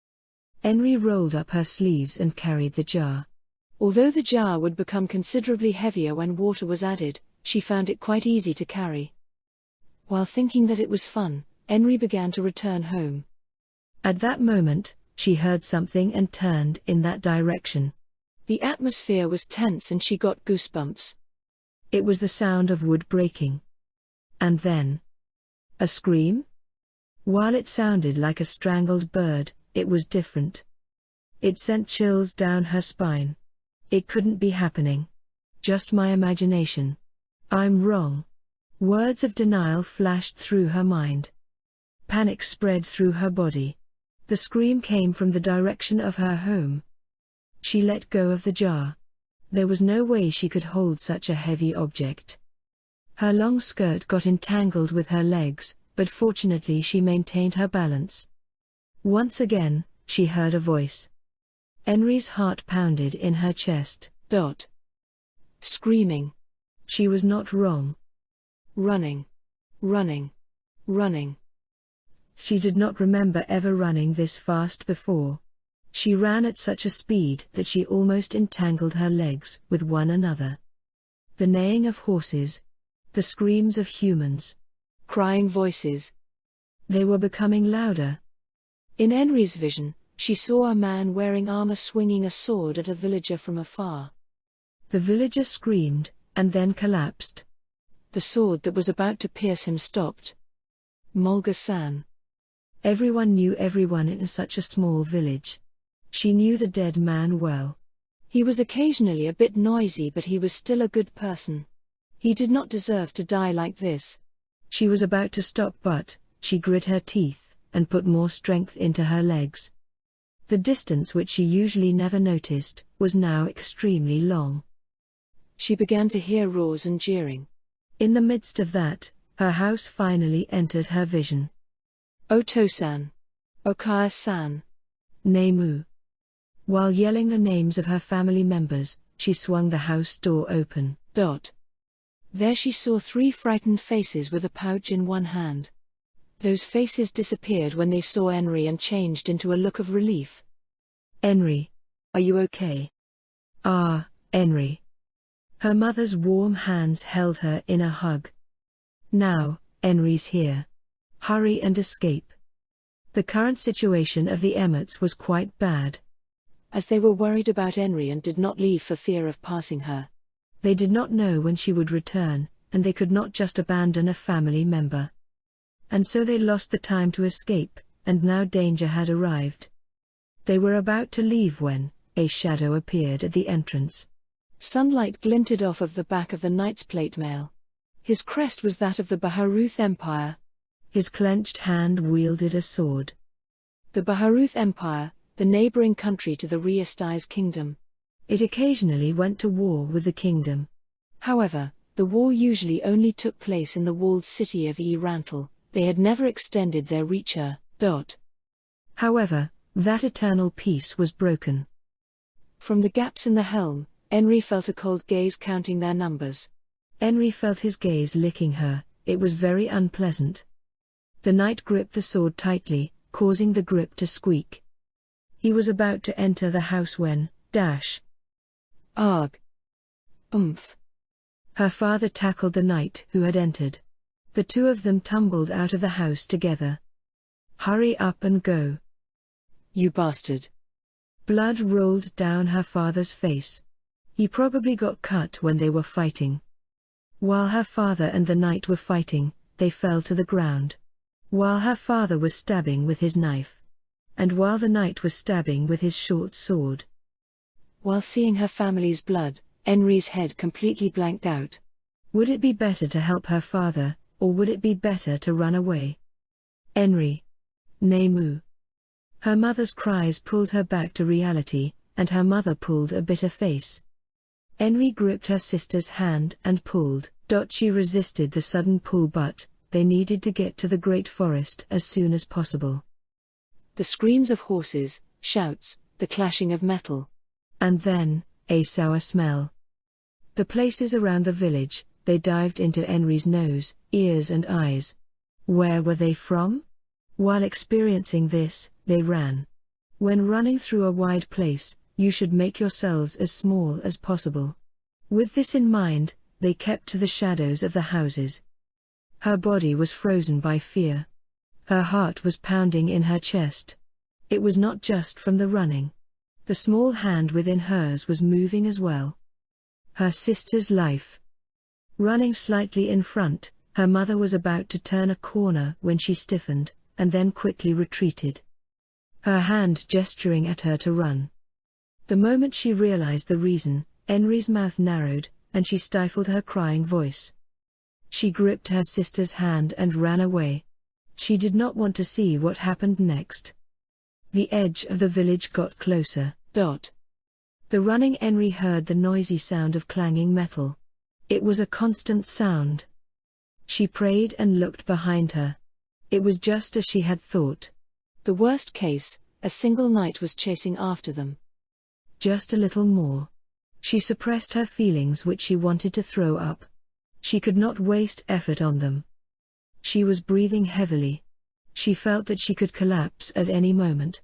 Henry rolled up her sleeves and carried the jar. Although the jar would become considerably heavier when water was added, she found it quite easy to carry. While thinking that it was fun, Henry began to return home. At that moment, she heard something and turned in that direction. The atmosphere was tense and she got goosebumps. It was the sound of wood breaking. And then, a scream? While it sounded like a strangled bird, it was different. It sent chills down her spine. It couldn't be happening. Just my imagination. I'm wrong. Words of denial flashed through her mind. Panic spread through her body. The scream came from the direction of her home. She let go of the jar. There was no way she could hold such a heavy object. Her long skirt got entangled with her legs, but fortunately she maintained her balance. Once again, she heard a voice. Henry's heart pounded in her chest. Screaming. She was not wrong. Running. Running. Running. She did not remember ever running this fast before. She ran at such a speed that she almost entangled her legs with one another. The neighing of horses. The screams of humans. Crying voices. They were becoming louder. In Henry's vision, she saw a man wearing armor swinging a sword at a villager from afar. The villager screamed, and then collapsed. The sword that was about to pierce him stopped. Mulga-san. Everyone knew everyone in such a small village. She knew the dead man well. He was occasionally a bit noisy, but he was still a good person. He did not deserve to die like this. She was about to stop, but she grit her teeth and put more strength into her legs. The distance, which she usually never noticed, was now extremely long. She began to hear roars and jeering. In the midst of that, her house finally entered her vision. Oto-san. Okaya-san. Nemu. While yelling the names of her family members, she swung the house door open. There she saw 3 frightened faces with a pouch in one hand. Those faces disappeared when they saw Henry and changed into a look of relief. "Henry, Are you okay?" ah, Henry." Her mother's warm hands held her in a hug. "Now, Henry's here. Hurry and escape." The current situation of the Emmets was quite bad. As they were worried about Henry and did not leave for fear of passing her. They did not know when she would return, and they could not just abandon a family member. And so they lost the time to escape, and now danger had arrived. They were about to leave when a shadow appeared at the entrance. Sunlight glinted off of the back of the knight's plate mail. His crest was that of the Baharuth Empire. His clenched hand wielded a sword. The Baharuth Empire, the neighboring country to the Riesti's kingdom. It occasionally went to war with the kingdom. However, the war usually only took place in the walled city of Rantel. They had never extended their reach. However, that eternal peace was broken. From the gaps in the helm, Henry felt a cold gaze counting their numbers. Henry felt his gaze licking her. It was very unpleasant. The knight gripped the sword tightly, causing the grip to squeak. He was about to enter the house when, Arg! Oomph! Her father tackled the knight who had entered. The two of them tumbled out of the house together. "Hurry up and go. You bastard!" Blood rolled down her father's face. He probably got cut when they were fighting. While her father and the knight were fighting, they fell to the ground. While her father was stabbing with his knife. And while the knight was stabbing with his short sword. While seeing her family's blood, Henry's head completely blanked out. Would it be better to help her father, or would it be better to run away? "Henry. Nemu." Her mother's cries pulled her back to reality, and her mother pulled a bitter face. Henry gripped her sister's hand and pulled. She resisted the sudden pull, but they needed to get to the great forest as soon as possible. The screams of horses, shouts, the clashing of metal. And then, a sour smell. The places around the village, they dived into Henry's nose, ears and eyes. Where were they from? While experiencing this, they ran. When running through a wide place, you should make yourselves as small as possible. With this in mind, they kept to the shadows of the houses. Her body was frozen by fear. Her heart was pounding in her chest. It was not just from the running. The small hand within hers was moving as well. Her sister's life. Running slightly in front, her mother was about to turn a corner when she stiffened, and then quickly retreated. Her hand gesturing at her to run. The moment she realized the reason, Henry's mouth narrowed, and she stifled her crying voice. She gripped her sister's hand and ran away. She did not want to see what happened next. The edge of the village got closer. The running Henry heard the noisy sound of clanging metal. It was a constant sound. She prayed and looked behind her. It was just as she had thought. The worst case, a single knight was chasing after them. Just a little more. She suppressed her feelings which she wanted to throw up. She could not waste effort on them. She was breathing heavily. She felt that she could collapse at any moment.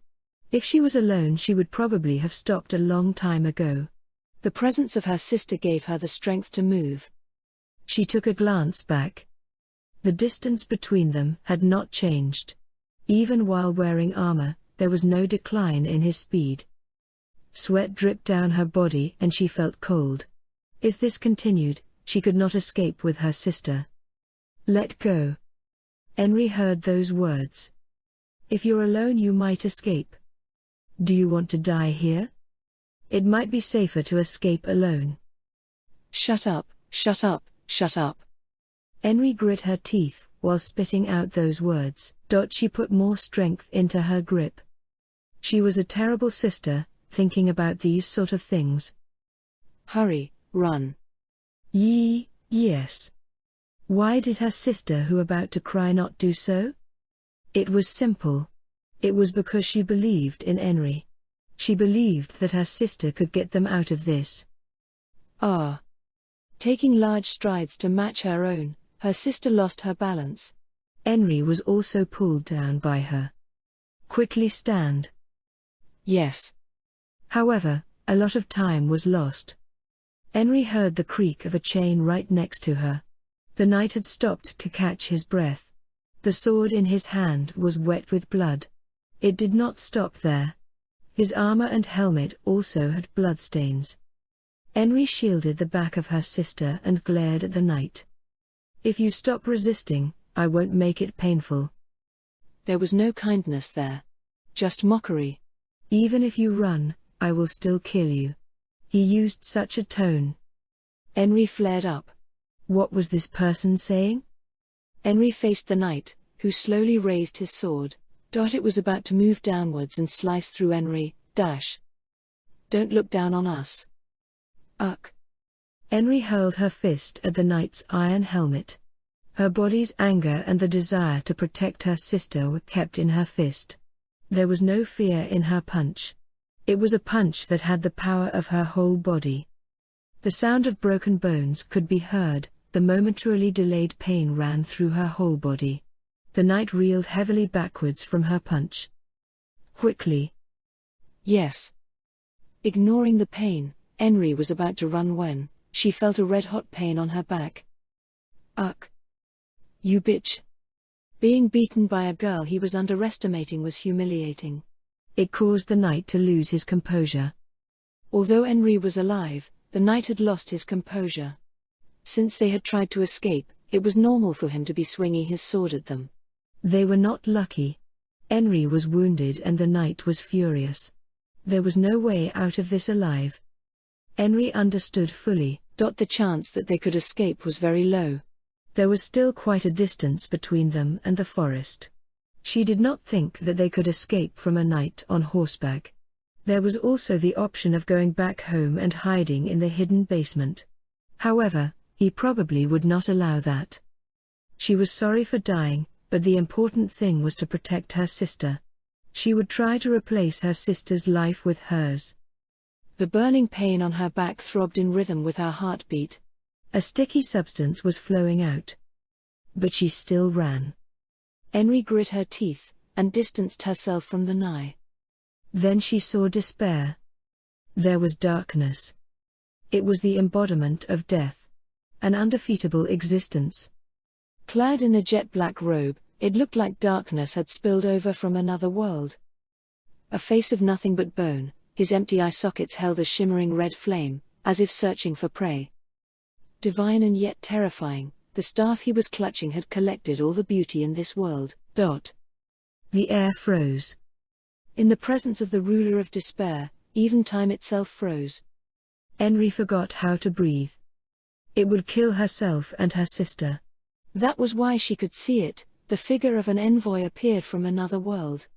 If she was alone, she would probably have stopped a long time ago. The presence of her sister gave her the strength to move. She took a glance back. The distance between them had not changed. Even while wearing armor, there was no decline in his speed. Sweat dripped down her body and she felt cold. If this continued, she could not escape with her sister. "Let go." Henry heard those words. "If you're alone, you might escape. Do you want to die here? It might be safer to escape alone." Shut up, shut up, shut up." Henry grit her teeth while spitting out those words. She put more strength into her grip. She was a terrible sister, thinking about these sort of things. "Hurry, run." Yes. Why did her sister who about to cry not do so? It was simple. It was because she believed in Henry. She believed that her sister could get them out of this. Ah! Taking large strides to match her own, her sister lost her balance. Henry was also pulled down by her. Quickly stand. Yes. However, a lot of time was lost. Henry heard the creak of a chain right next to her. The knight had stopped to catch his breath. The sword in his hand was wet with blood. It did not stop there. His armor and helmet also had bloodstains. Henry shielded the back of her sister and glared at the knight. "If you stop resisting, I won't make it painful." There was no kindness there. Just mockery. "Even if you run, I will still kill you." He used such a tone. Henry flared up. What was this person saying? Henry faced the knight, who slowly raised his sword. It was about to move downwards and slice through Henry. Don't look down on us. Uck. Henry hurled her fist at the knight's iron helmet. Her body's anger and the desire to protect her sister were kept in her fist. There was no fear in her punch. It was a punch that had the power of her whole body. The sound of broken bones could be heard, the momentarily delayed pain ran through her whole body. The knight reeled heavily backwards from her punch. Quickly. Yes. Ignoring the pain, Henry was about to run when she felt a red-hot pain on her back. Uck. You bitch. Being beaten by a girl he was underestimating was humiliating. It caused the knight to lose his composure. Although Henry was alive, the knight had lost his composure. Since they had tried to escape, it was normal for him to be swinging his sword at them. They were not lucky. Henry was wounded and the knight was furious. There was no way out of this alive. Henry understood fully. The chance that they could escape was very low. There was still quite a distance between them and the forest. She did not think that they could escape from a knight on horseback. There was also the option of going back home and hiding in the hidden basement. However, he probably would not allow that. She was sorry for dying, but the important thing was to protect her sister. She would try to replace her sister's life with hers. The burning pain on her back throbbed in rhythm with her heartbeat. A sticky substance was flowing out. But she still ran. Henry grit her teeth, and distanced herself from the knight. Then she saw despair. There was darkness. It was the embodiment of death. An undefeatable existence. Clad in a jet-black robe, it looked like darkness had spilled over from another world. A face of nothing but bone, his empty eye sockets held a shimmering red flame, as if searching for prey. Divine and yet terrifying, the staff he was clutching had collected all the beauty in this world. The air froze. In the presence of the ruler of despair, even time itself froze. Henry forgot how to breathe. It would kill herself and her sister. That was why she could see it. The figure of an envoy appeared from another world.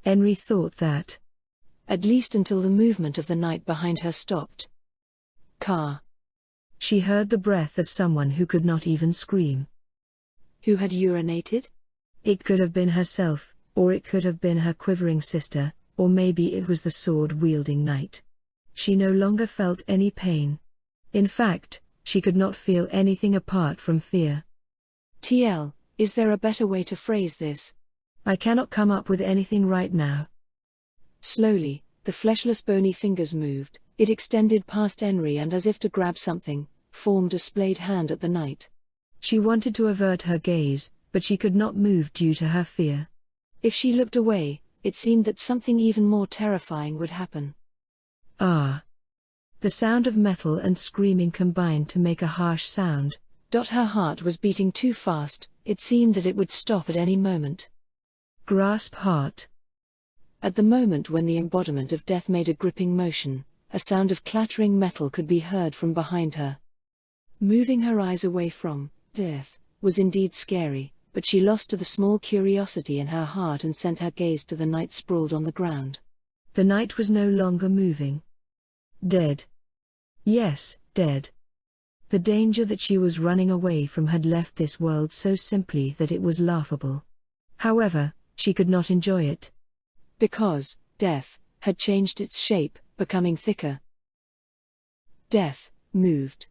Henry thought that. At least until the movement of the knight behind her stopped. Car. She heard the breath of someone who could not even scream. Who had urinated? It could have been herself, or it could have been her quivering sister, or maybe it was the sword-wielding knight. She no longer felt any pain. In fact, she could not feel anything apart from fear. Is there a better way to phrase this? I cannot come up with anything right now. Slowly, the fleshless bony fingers moved. It extended past Henry and as if to grab something, formed a splayed hand at the knight. She wanted to avert her gaze, but she could not move due to her fear. If she looked away, it seemed that something even more terrifying would happen. Ah! The sound of metal and screaming combined to make a harsh sound. Her heart was beating too fast, it seemed that it would stop at any moment. Grasp heart. At the moment when the embodiment of death made a gripping motion, a sound of clattering metal could be heard from behind her. Moving her eyes away from death was indeed scary, but she lost to the small curiosity in her heart and sent her gaze to the knight sprawled on the ground. The knight was no longer moving. Dead. Yes, dead. The danger that she was running away from had left this world so simply that it was laughable. However, she could not enjoy it. Because death had changed its shape, becoming thicker. Death moved.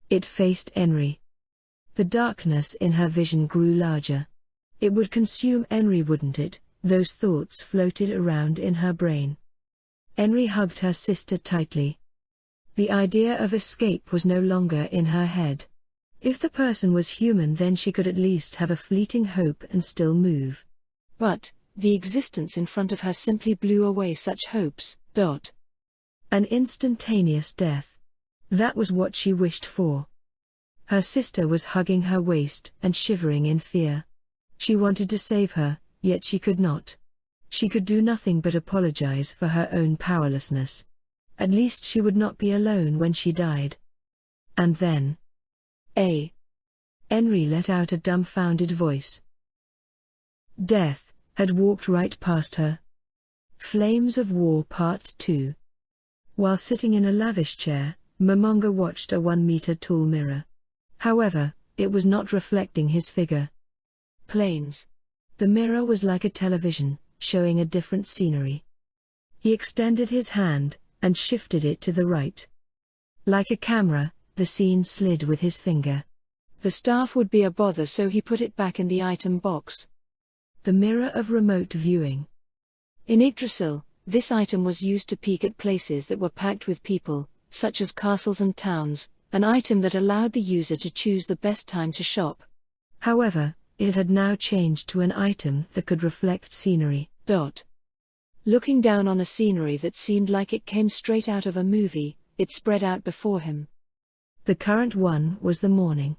It faced Henry. The darkness in her vision grew larger. It would consume Henry, wouldn't it? Those thoughts floated around in her brain. Henry hugged her sister tightly. The idea of escape was no longer in her head. If the person was human, then she could at least have a fleeting hope and still move. But the existence in front of her simply blew away such hopes. An instantaneous death. That was what she wished for. Her sister was hugging her waist and shivering in fear. She wanted to save her, yet she could not. She could do nothing but apologize for her own powerlessness. At least she would not be alone when she died. And then... Henry let out a dumbfounded voice. Death had walked right past her. Flames of War Part 2. While sitting in a lavish chair, Momonga watched a 1-meter-tall mirror. However, it was not reflecting his figure. Planes. The mirror was like a television, showing a different scenery. He extended his hand and shifted it to the right. Like a camera, the scene slid with his finger. The staff would be a bother, so he put it back in the item box. The mirror of remote viewing. In Yggdrasil, this item was used to peek at places that were packed with people, such as castles and towns, an item that allowed the user to choose the best time to shop. However, it had now changed to an item that could reflect scenery. Looking down on a scenery that seemed like it came straight out of a movie, it spread out before him. The current one was the morning.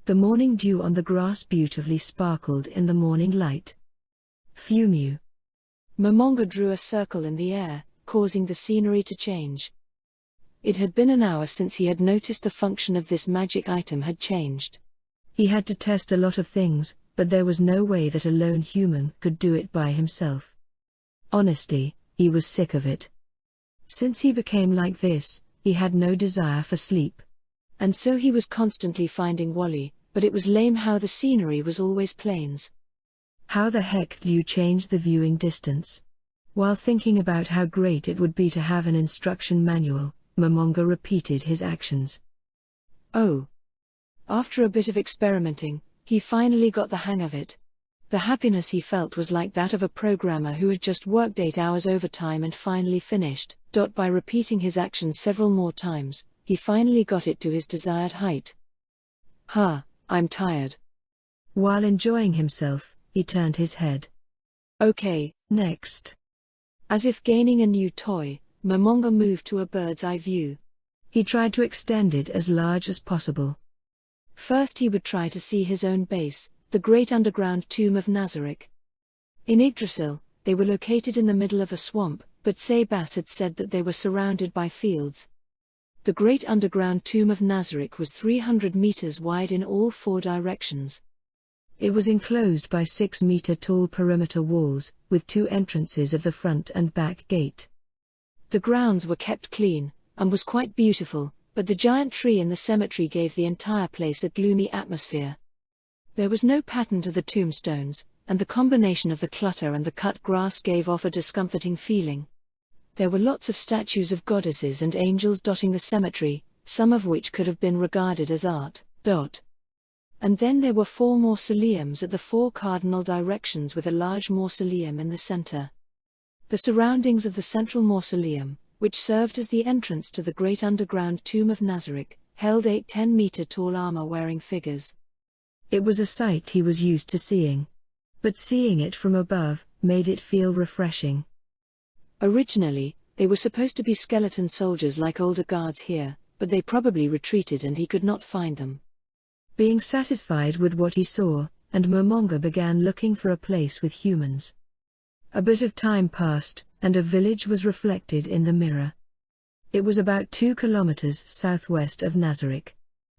The morning dew on the grass beautifully sparkled in the morning light. Fumu. Momonga drew a circle in the air, causing the scenery to change. It had been an hour since he had noticed the function of this magic item had changed. He had to test a lot of things, but there was no way that a lone human could do it by himself. Honestly, he was sick of it. Since he became like this, he had no desire for sleep. And so he was constantly finding Wally, but it was lame how the scenery was always plains. How the heck do you change the viewing distance? While thinking about how great it would be to have an instruction manual, Momonga repeated his actions. Oh. After a bit of experimenting, he finally got the hang of it. The happiness he felt was like that of a programmer who had just worked 8 hours overtime and finally finished. By repeating his actions several more times, he finally got it to his desired height. I'm tired. While enjoying himself, he turned his head. Okay, next. As if gaining a new toy, Momonga moved to a bird's eye view. He tried to extend it as large as possible. First he would try to see his own base, the great underground tomb of Nazarick. In Yggdrasil, they were located in the middle of a swamp, but Sebas had said that they were surrounded by fields. The great underground tomb of Nazarick was 300 meters wide in all 4 directions. It was enclosed by 6-meter-tall perimeter walls, with 2 entrances of the front and back gate. The grounds were kept clean, and was quite beautiful, but the giant tree in the cemetery gave the entire place a gloomy atmosphere. There was no pattern to the tombstones, and the combination of the clutter and the cut grass gave off a discomforting feeling. There were lots of statues of goddesses and angels dotting the cemetery, some of which could have been regarded as art. And then there were 4 mausoleums at the 4 cardinal directions with a large mausoleum in the center. The surroundings of the central mausoleum, which served as the entrance to the great underground tomb of Nazarick, held 8 10-meter-tall armor-wearing figures. It was a sight he was used to seeing. But seeing it from above made it feel refreshing. Originally, they were supposed to be skeleton soldiers like older guards here, but they probably retreated and he could not find them. Being satisfied with what he saw, and Momonga began looking for a place with humans. A bit of time passed, and a village was reflected in the mirror. It was about 2 kilometers southwest of Nazarick.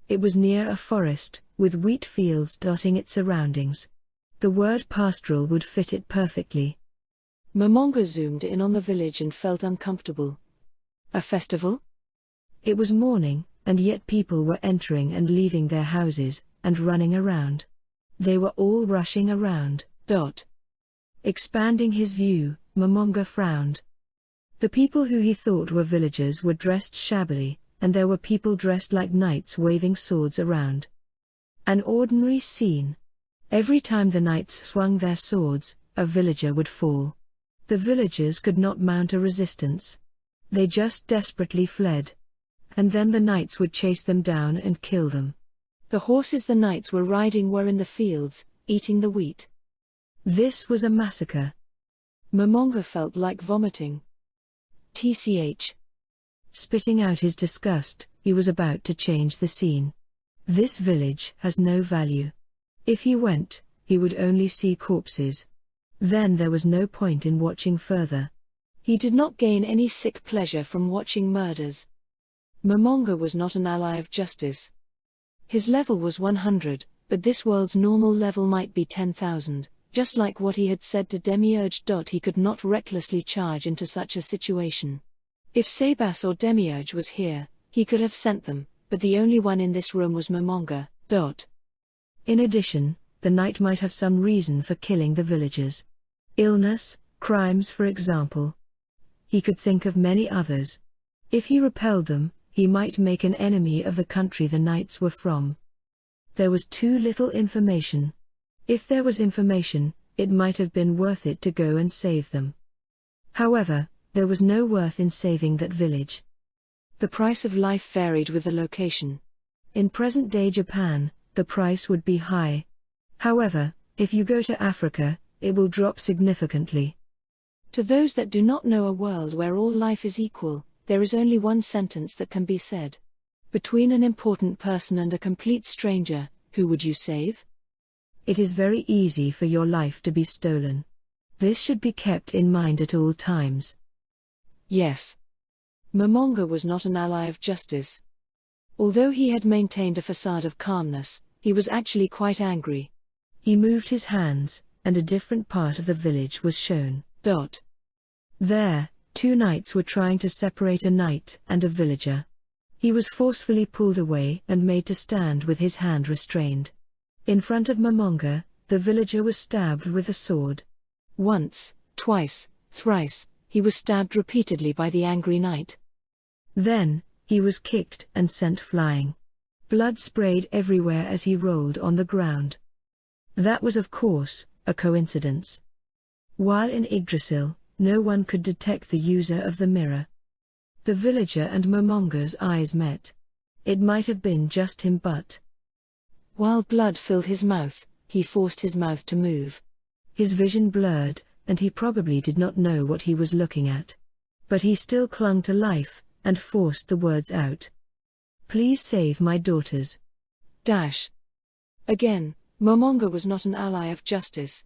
It was near a forest, with wheat fields dotting its surroundings. The word pastoral would fit it perfectly. Momonga zoomed in on the village and felt uncomfortable. A festival? It was morning, and yet people were entering and leaving their houses, and running around. They were all rushing around. Expanding his view, Momonga frowned. The people who he thought were villagers were dressed shabbily, and there were people dressed like knights waving swords around. An ordinary scene. Every time the knights swung their swords, a villager would fall. The villagers could not mount a resistance. They just desperately fled. And then the knights would chase them down and kill them. The horses the knights were riding were in the fields, eating the wheat. This was a massacre. Momonga felt like vomiting. TCH. Spitting out his disgust, he was about to change the scene. This village has no value. If he went, he would only see corpses. Then there was no point in watching further. He did not gain any sick pleasure from watching murders. Momonga was not an ally of justice. His level was 100, but this world's normal level might be 10,000, just like what he had said to Demiurge. He could not recklessly charge into such a situation. If Sabas or Demiurge was here, he could have sent them, but the only one in this room was Momonga. In addition, the knight might have some reason for killing the villagers. Illness, crimes for example. He could think of many others. If he repelled them, he might make an enemy of the country the knights were from. There was too little information. If there was information, it might have been worth it to go and save them. However, there was no worth in saving that village. The price of life varied with the location. In present-day Japan, the price would be high. However, if you go to Africa, it will drop significantly. To those that do not know a world where all life is equal, there is only one sentence that can be said. Between an important person and a complete stranger, who would you save? It is very easy for your life to be stolen. This should be kept in mind at all times. Yes. Momonga was not an ally of justice. Although he had maintained a facade of calmness, he was actually quite angry. He moved his hands, and a different part of the village was shown. There, two knights were trying to separate a knight and a villager. He was forcefully pulled away and made to stand with his hand restrained. In front of Momonga, the villager was stabbed with a sword. Once, twice, thrice, he was stabbed repeatedly by the angry knight. Then, he was kicked and sent flying. Blood sprayed everywhere as he rolled on the ground. That was of course, a coincidence. While in Yggdrasil, no one could detect the user of the mirror. The villager and Momonga's eyes met. It might have been just him, but while blood filled his mouth, he forced his mouth to move. His vision blurred, and he probably did not know what he was looking at. But he still clung to life, and forced the words out. Please save my daughters. Again, Momonga was not an ally of justice.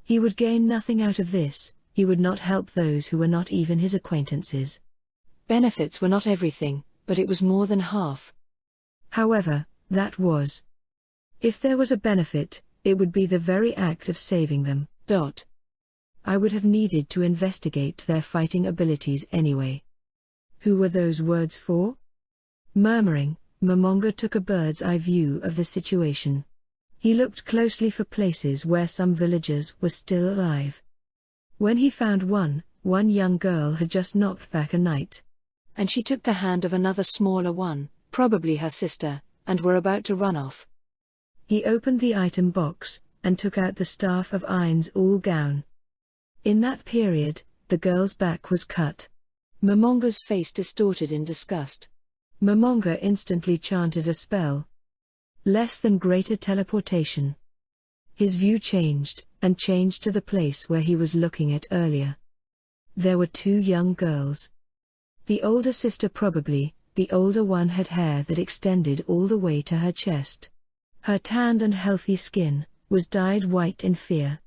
He would gain nothing out of this. He would not help those who were not even his acquaintances. Benefits were not everything, but it was more than half. However, that was. If there was a benefit, it would be the very act of saving them. I would have needed to investigate their fighting abilities anyway. Who were those words for? Murmuring, Momonga took a bird's-eye view of the situation. He looked closely for places where some villagers were still alive. When he found one young girl had just knocked back a knight. And she took the hand of another smaller one, probably her sister, and were about to run off. He opened the item box, and took out the staff of Ain's all gown. In that period, the girl's back was cut. Momonga's face distorted in disgust. Momonga instantly chanted a spell. Less than greater teleportation. His view changed, and changed to the place where he was looking at earlier. There were two young girls. The older sister probably, the older one had hair that extended all the way to her chest. Her tanned and healthy skin was dyed white in fear.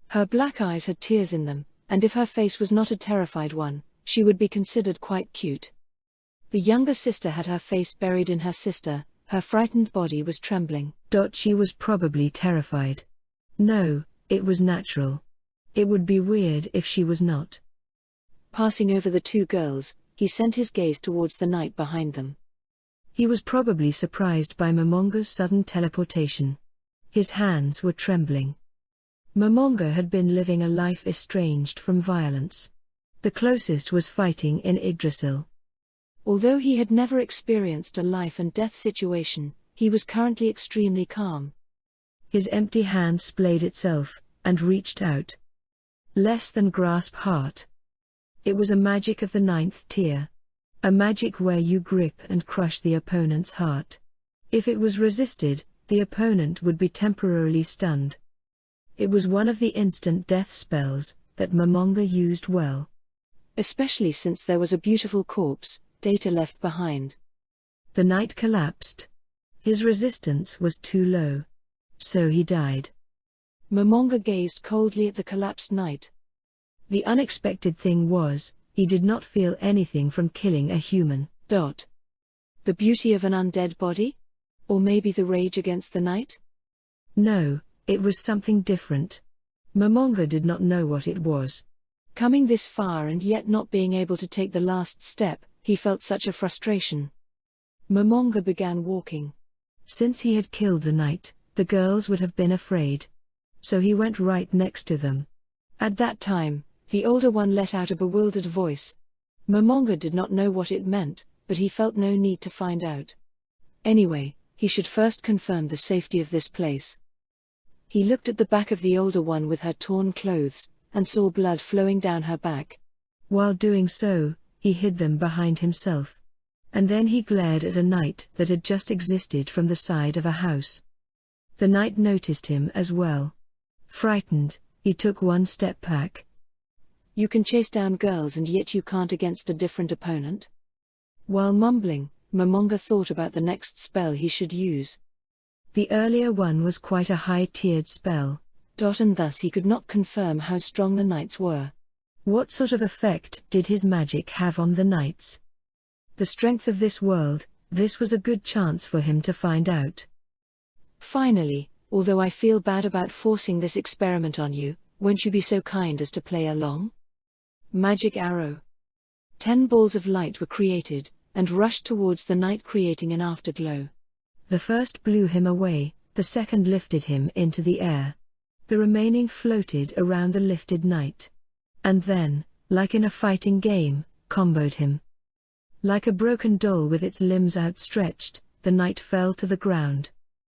Her black eyes had tears in them, and if her face was not a terrified one, she would be considered quite cute. The younger sister had her face buried in her sister, her frightened body was trembling. She was probably terrified. No, it was natural. It would be weird if she was not. Passing over the two girls, he sent his gaze towards the knight behind them. He was probably surprised by Momonga's sudden teleportation. His hands were trembling. Momonga had been living a life estranged from violence. The closest was fighting in Yggdrasil. Although he had never experienced a life and death situation, he was currently extremely calm. His empty hand splayed itself, and reached out. Less than grasp heart. It was a magic of the 9th tier. A magic where you grip and crush the opponent's heart. If it was resisted, the opponent would be temporarily stunned. It was one of the instant death spells that Momonga used well. Especially since there was a beautiful corpse, data left behind. The knight collapsed. His resistance was too low. So he died. Momonga gazed coldly at the collapsed knight. The unexpected thing was, he did not feel anything from killing a human. The beauty of an undead body? Or maybe the rage against the knight? No, it was something different. Momonga did not know what it was. Coming this far and yet not being able to take the last step, he felt such a frustration. Momonga began walking. Since he had killed the knight, the girls would have been afraid. So he went right next to them. At that time, the older one let out a bewildered voice. Momonga did not know what it meant, but he felt no need to find out. Anyway, he should first confirm the safety of this place. He looked at the back of the older one with her torn clothes, and saw blood flowing down her back. While doing so, he hid them behind himself. And then he glared at a knight that had just existed from the side of a house. The knight noticed him as well. Frightened, he took one step back. You can chase down girls and yet you can't against a different opponent? While mumbling, Momonga thought about the next spell he should use. The earlier one was quite a high-tiered spell. And thus he could not confirm how strong the knights were. What sort of effect did his magic have on the knights? The strength of this world, this was a good chance for him to find out. Finally, although I feel bad about forcing this experiment on you, won't you be so kind as to play along? Magic arrow. 10 balls of light were created, and rushed towards the knight, creating an afterglow. The first blew him away, the second lifted him into the air. The remaining floated around the lifted knight. And then, like in a fighting game, comboed him. Like a broken doll with its limbs outstretched, the knight fell to the ground.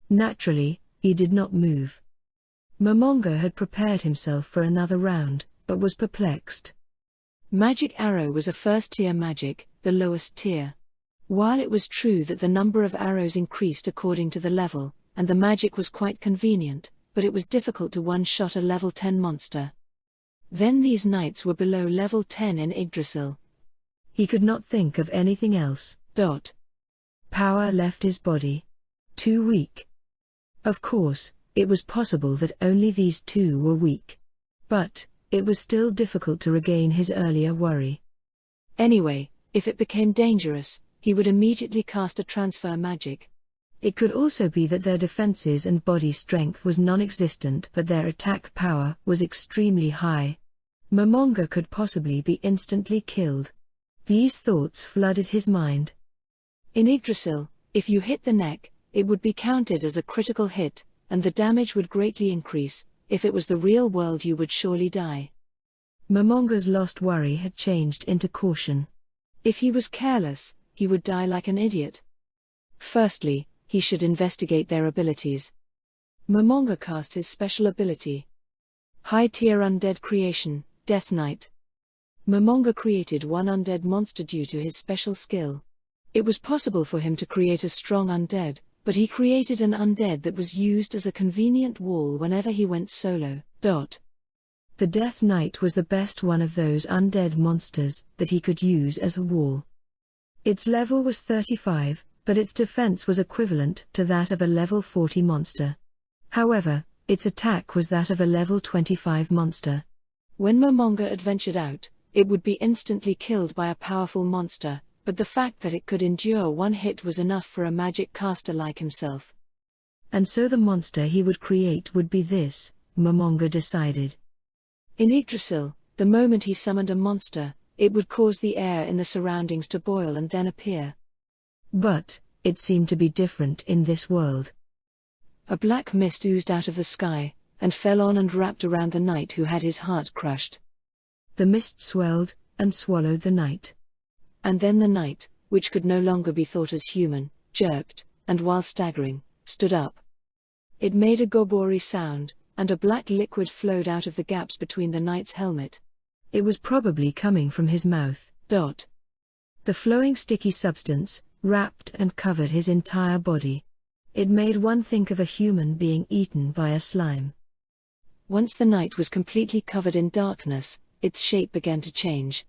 Naturally, he did not move. Momonga had prepared himself for another round, but was perplexed. Magic arrow was a first-tier magic, the lowest tier. While it was true that the number of arrows increased according to the level, and the magic was quite convenient, but it was difficult to one-shot a level 10 monster. Then these knights were below level 10 in Yggdrasil. He could not think of anything else. Power left his body. Too weak. Of course, it was possible that only these two were weak. But it was still difficult to regain his earlier worry. Anyway, if it became dangerous, he would immediately cast a transfer magic. It could also be that their defenses and body strength was non-existent but their attack power was extremely high. Momonga could possibly be instantly killed. These thoughts flooded his mind. In Yggdrasil, if you hit the neck, it would be counted as a critical hit, and the damage would greatly increase. If it was the real world, you would surely die. Momonga's lost worry had changed into caution. If he was careless, he would die like an idiot. Firstly, he should investigate their abilities. Momonga cast his special ability. High-tier undead creation, Death Knight. Momonga created one undead monster due to his special skill. It was possible for him to create a strong undead, but he created an undead that was used as a convenient wall whenever he went solo. The Death Knight was the best one of those undead monsters that he could use as a wall. Its level was 35, but its defense was equivalent to that of a level 40 monster. However, its attack was that of a level 25 monster. When Momonga adventured out, it would be instantly killed by a powerful monster, but the fact that it could endure one hit was enough for a magic caster like himself. And so the monster he would create would be this, Momonga decided. In Yggdrasil, the moment he summoned a monster, it would cause the air in the surroundings to boil and then appear. But it seemed to be different in this world. A black mist oozed out of the sky, and fell on and wrapped around the knight who had his heart crushed. The mist swelled, and swallowed the knight. And then the knight, which could no longer be thought as human, jerked, and while staggering, stood up. It made a gobori sound, and a black liquid flowed out of the gaps between the knight's helmet. It was probably coming from his mouth. The flowing sticky substance wrapped and covered his entire body. It made one think of a human being eaten by a slime. Once the knight was completely covered in darkness, its shape began to change.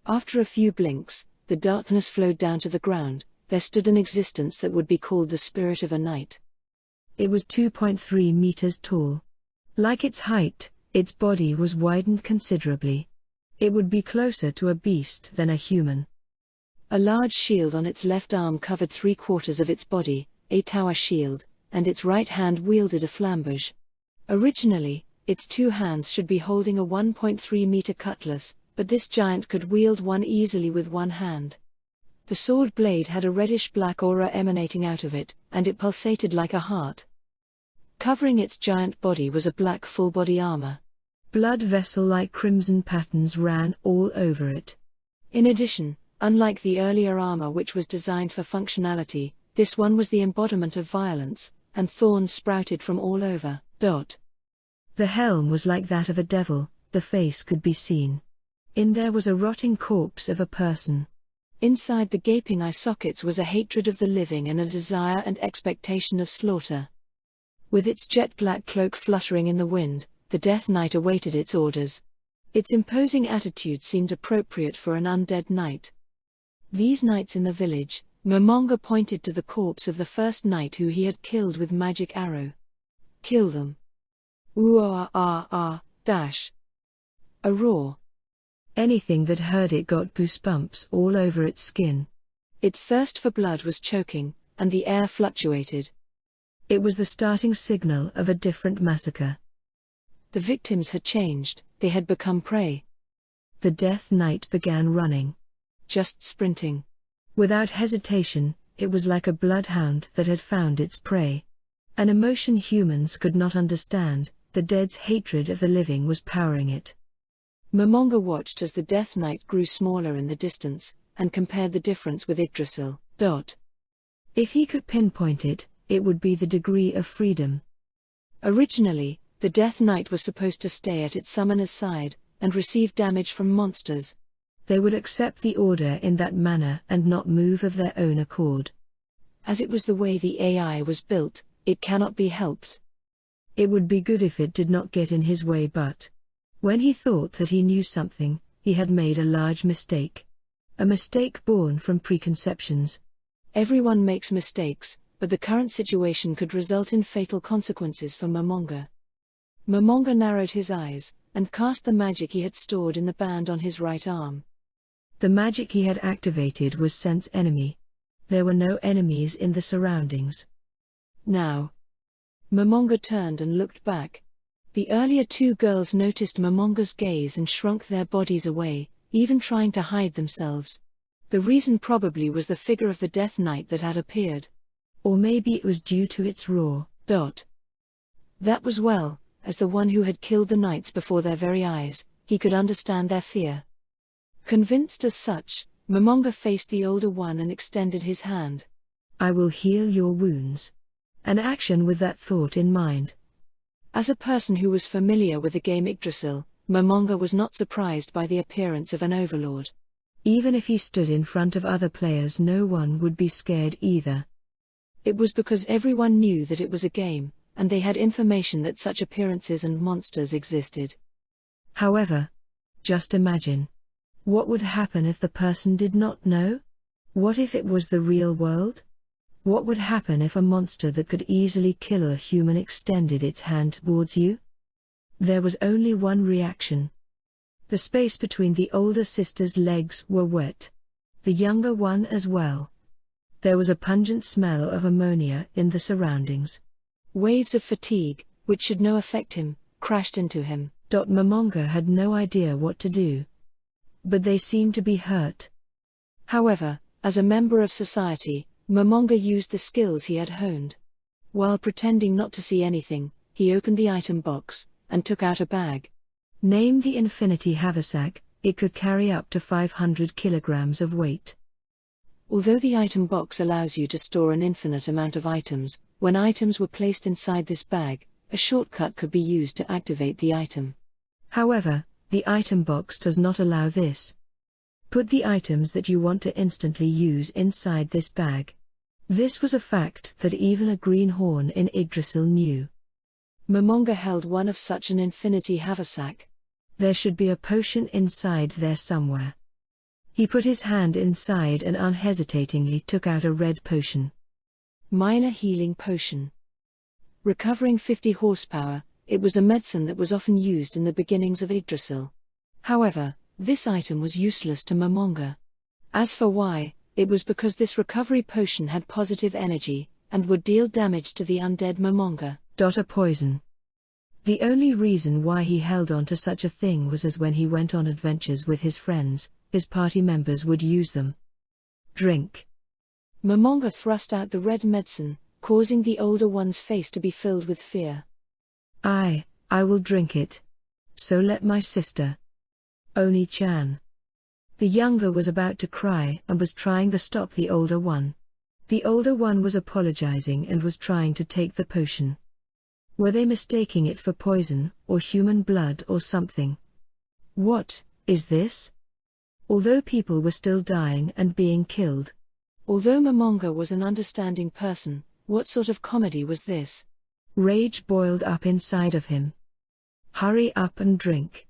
After a few blinks, the darkness flowed down to the ground. There stood an existence that would be called the spirit of a knight. It was 2.3 meters tall. Like its height, its body was widened considerably. It would be closer to a beast than a human. A large shield on its left arm covered 3/4 of its body, a tower shield, and its right hand wielded a flamberge. Originally, its two hands should be holding a 1.3-meter cutlass, but this giant could wield one easily with one hand. The sword blade had a reddish-black aura emanating out of it, and it pulsated like a heart. Covering its giant body was a black full-body armor. Blood vessel-like crimson patterns ran all over it. In addition, unlike the earlier armor which was designed for functionality, this one was the embodiment of violence, and thorns sprouted from all over. The helm was like that of a devil, the face could be seen. In there was a rotting corpse of a person. Inside the gaping eye sockets was a hatred of the living and a desire and expectation of slaughter. With its jet-black cloak fluttering in the wind, the Death Knight awaited its orders. Its imposing attitude seemed appropriate for an undead knight. These knights in the village, Momonga pointed to the corpse of the first knight who he had killed with magic arrow. Kill them. Dash. A roar. Anything that heard it got goosebumps all over its skin. Its thirst for blood was choking, and the air fluctuated. It was the starting signal of a different massacre. The victims had changed, they had become prey. The Death Knight began running. Just sprinting. Without hesitation, it was like a bloodhound that had found its prey. An emotion humans could not understand, the dead's hatred of the living was powering it. Momonga watched as the Death Knight grew smaller in the distance, and compared the difference with Yggdrasil. If he could pinpoint it, it would be the degree of freedom. Originally, the Death Knight was supposed to stay at its summoner's side, and receive damage from monsters. They would accept the order in that manner and not move of their own accord. As it was the way the AI was built, it cannot be helped. It would be good if it did not get in his way, but when he thought that he knew something, he had made a large mistake. A mistake born from preconceptions. Everyone makes mistakes, but the current situation could result in fatal consequences for Momonga. Momonga narrowed his eyes, and cast the magic he had stored in the band on his right arm. The magic he had activated was Sense Enemy. There were no enemies in the surroundings. Now. Momonga turned and looked back. The earlier two girls noticed Momonga's gaze and shrunk their bodies away, even trying to hide themselves. The reason probably was the figure of the Death Knight that had appeared. Or maybe it was due to its roar. That was well, as the one who had killed the knights before their very eyes, he could understand their fear. Convinced as such, Momonga faced the older one and extended his hand. I will heal your wounds. An action with that thought in mind. As a person who was familiar with the game Yggdrasil, Momonga was not surprised by the appearance of an overlord. Even if he stood in front of other players, no one would be scared either. It was because everyone knew that it was a game, and they had information that such appearances and monsters existed. However, just imagine. What would happen if the person did not know? What if it was the real world? What would happen if a monster that could easily kill a human extended its hand towards you? There was only one reaction. The space between the older sister's legs were wet. The younger one as well. There was a pungent smell of ammonia in the surroundings. Waves of fatigue, which should no affect him, crashed into him. Momonga had no idea what to do. But they seemed to be hurt. However, as a member of society, Momonga used the skills he had honed. While pretending not to see anything, he opened the item box, and took out a bag. Named the Infinity Haversack, it could carry up to 500 kilograms of weight. Although the item box allows you to store an infinite amount of items, when items were placed inside this bag, a shortcut could be used to activate the item. However, the item box does not allow this. Put the items that you want to instantly use inside this bag. This was a fact that even a greenhorn in Yggdrasil knew. Momonga held one of such an infinity haversack. There should be a potion inside there somewhere. He put his hand inside and unhesitatingly took out a red potion. Minor healing potion. Recovering 50 horsepower, it was a medicine that was often used in the beginnings of Yggdrasil. However, this item was useless to Momonga. As for why, it was because this recovery potion had positive energy, and would deal damage to the undead Momonga. A poison. The only reason why he held on to such a thing was as when he went on adventures with his friends, his party members would use them. Drink. Momonga thrust out the red medicine, causing the older one's face to be filled with fear. I will drink it. So let my sister. Oni-chan. The younger was about to cry and was trying to stop the older one. The older one was apologizing and was trying to take the potion. Were they mistaking it for poison, or human blood or something? What is this? Although people were still dying and being killed. Although Momonga was an understanding person, what sort of comedy was this? Rage boiled up inside of him. Hurry up and drink.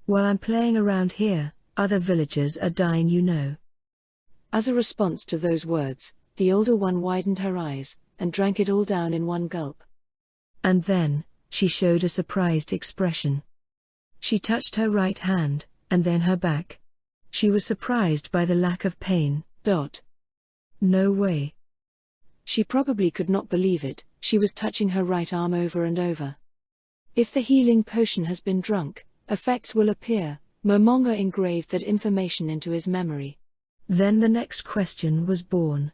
While I'm playing around here, other villagers are dying, you know. As a response to those words, the older one widened her eyes, and drank it all down in one gulp. And then, she showed a surprised expression. She touched her right hand, and then her back. She was surprised by the lack of pain. No way. She probably could not believe it. She was touching her right arm over and over. If the healing potion has been drunk, effects will appear. Momonga engraved that information into his memory. Then the next question was born.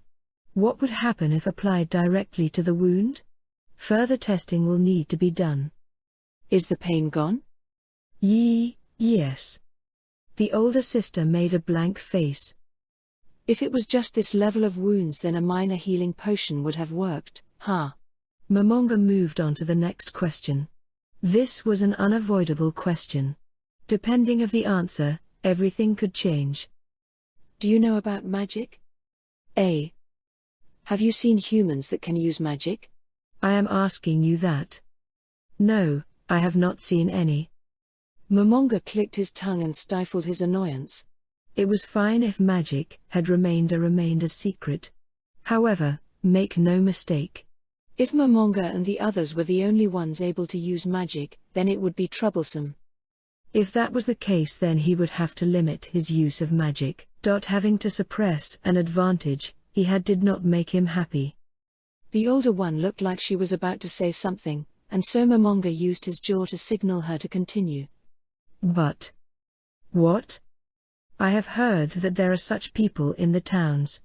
What would happen if applied directly to the wound? Further testing will need to be done. Is the pain gone? Yes. The older sister made a blank face. If it was just this level of wounds, then a minor healing potion would have worked, huh? Momonga moved on to the next question. This was an unavoidable question. Depending of the answer, everything could change. Do you know about magic? A. Have you seen humans that can use magic? I am asking you that. No, I have not seen any. Momonga clicked his tongue and stifled his annoyance. It was fine if magic had remained a secret. However, make no mistake. If Momonga and the others were the only ones able to use magic, then it would be troublesome. If that was the case, then he would have to limit his use of magic. Having to suppress an advantage he had did not make him happy. The older one looked like she was about to say something, and so Momonga used his jaw to signal her to continue. But what? I have heard that there are such people in the towns.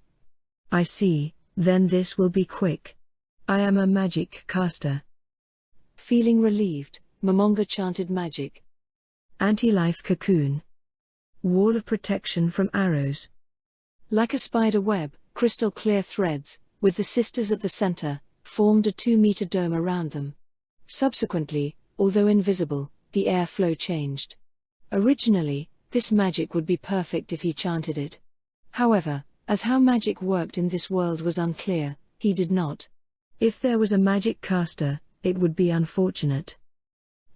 I see, then this will be quick. I am a magic caster. Feeling relieved, Momonga chanted magic. Anti-life cocoon. Wall of protection from arrows. Like a spider web, crystal clear threads, with the sisters at the center, formed a 2-meter dome around them. Subsequently, although invisible, the airflow changed. Originally, this magic would be perfect if he chanted it. However, as how magic worked in this world was unclear, he did not. If there was a magic caster, it would be unfortunate.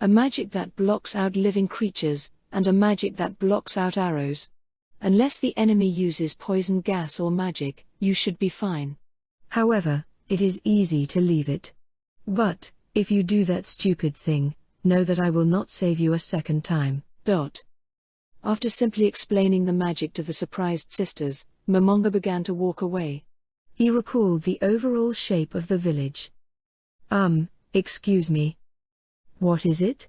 A magic that blocks out living creatures, and a magic that blocks out arrows. Unless the enemy uses poison gas or magic, you should be fine. However, it is easy to leave it. But, if you do that stupid thing, know that I will not save you a second time. After simply explaining the magic to the surprised sisters, Momonga began to walk away. He recalled the overall shape of the village. Excuse me. What is it?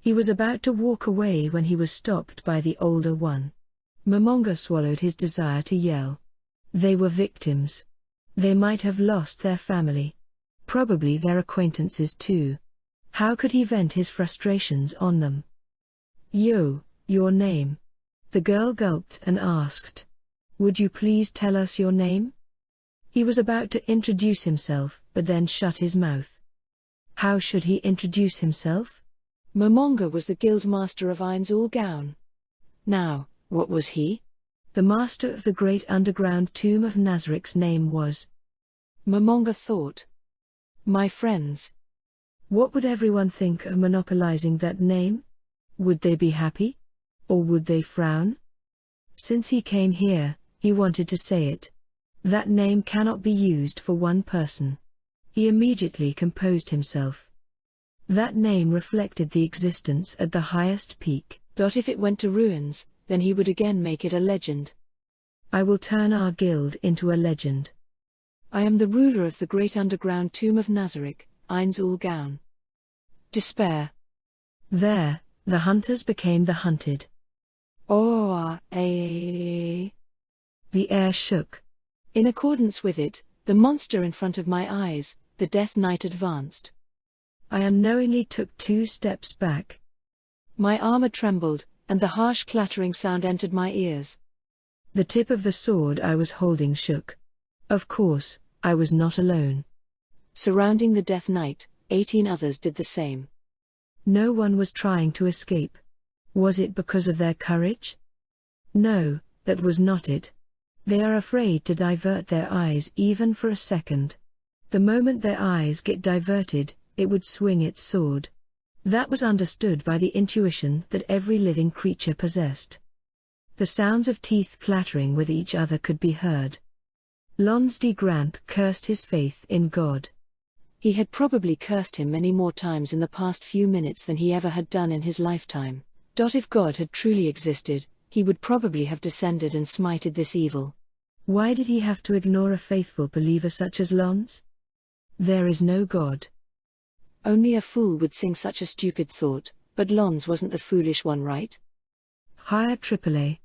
He was about to walk away when he was stopped by the older one. Momonga swallowed his desire to yell. They were victims. They might have lost their family. Probably their acquaintances too. How could he vent his frustrations on them? Yo, your name? The girl gulped and asked. Would you please tell us your name? He was about to introduce himself, but then shut his mouth. How should he introduce himself? Momonga was the guild master of Ainzul Gown. Now, what was he? The master of the great underground tomb of Nazarik's name was. Momonga thought. My friends. What would everyone think of monopolizing that name? Would they be happy? Or would they frown? Since he came here, he wanted to say it. That name cannot be used for one person. He immediately composed himself. That name reflected the existence at the highest peak. If it went to ruins, then he would again make it a legend. I will turn our guild into a legend. I am the ruler of the great underground tomb of Nazarik, Ainzul Gown. Despair. There, the hunters became the hunted. The air shook. In accordance with it, the monster in front of my eyes, the Death Knight advanced. I unknowingly took 2 steps back. My armor trembled, and the harsh clattering sound entered my ears. The tip of the sword I was holding shook. Of course, I was not alone. Surrounding the Death Knight, 18 others did the same. No one was trying to escape. Was it because of their courage? No, that was not it. They are afraid to divert their eyes even for a second. The moment their eyes get diverted, it would swing its sword. That was understood by the intuition that every living creature possessed. The sounds of teeth clattering with each other could be heard. Lonsdale Grant cursed his faith in God. He had probably cursed him many more times in the past few minutes than he ever had done in his lifetime. If God had truly existed, he would probably have descended and smited this evil. Why did he have to ignore a faithful believer such as Lons? There is no God. Only a fool would sing such a stupid thought, but Lons wasn't the foolish one, right? Higher AAA.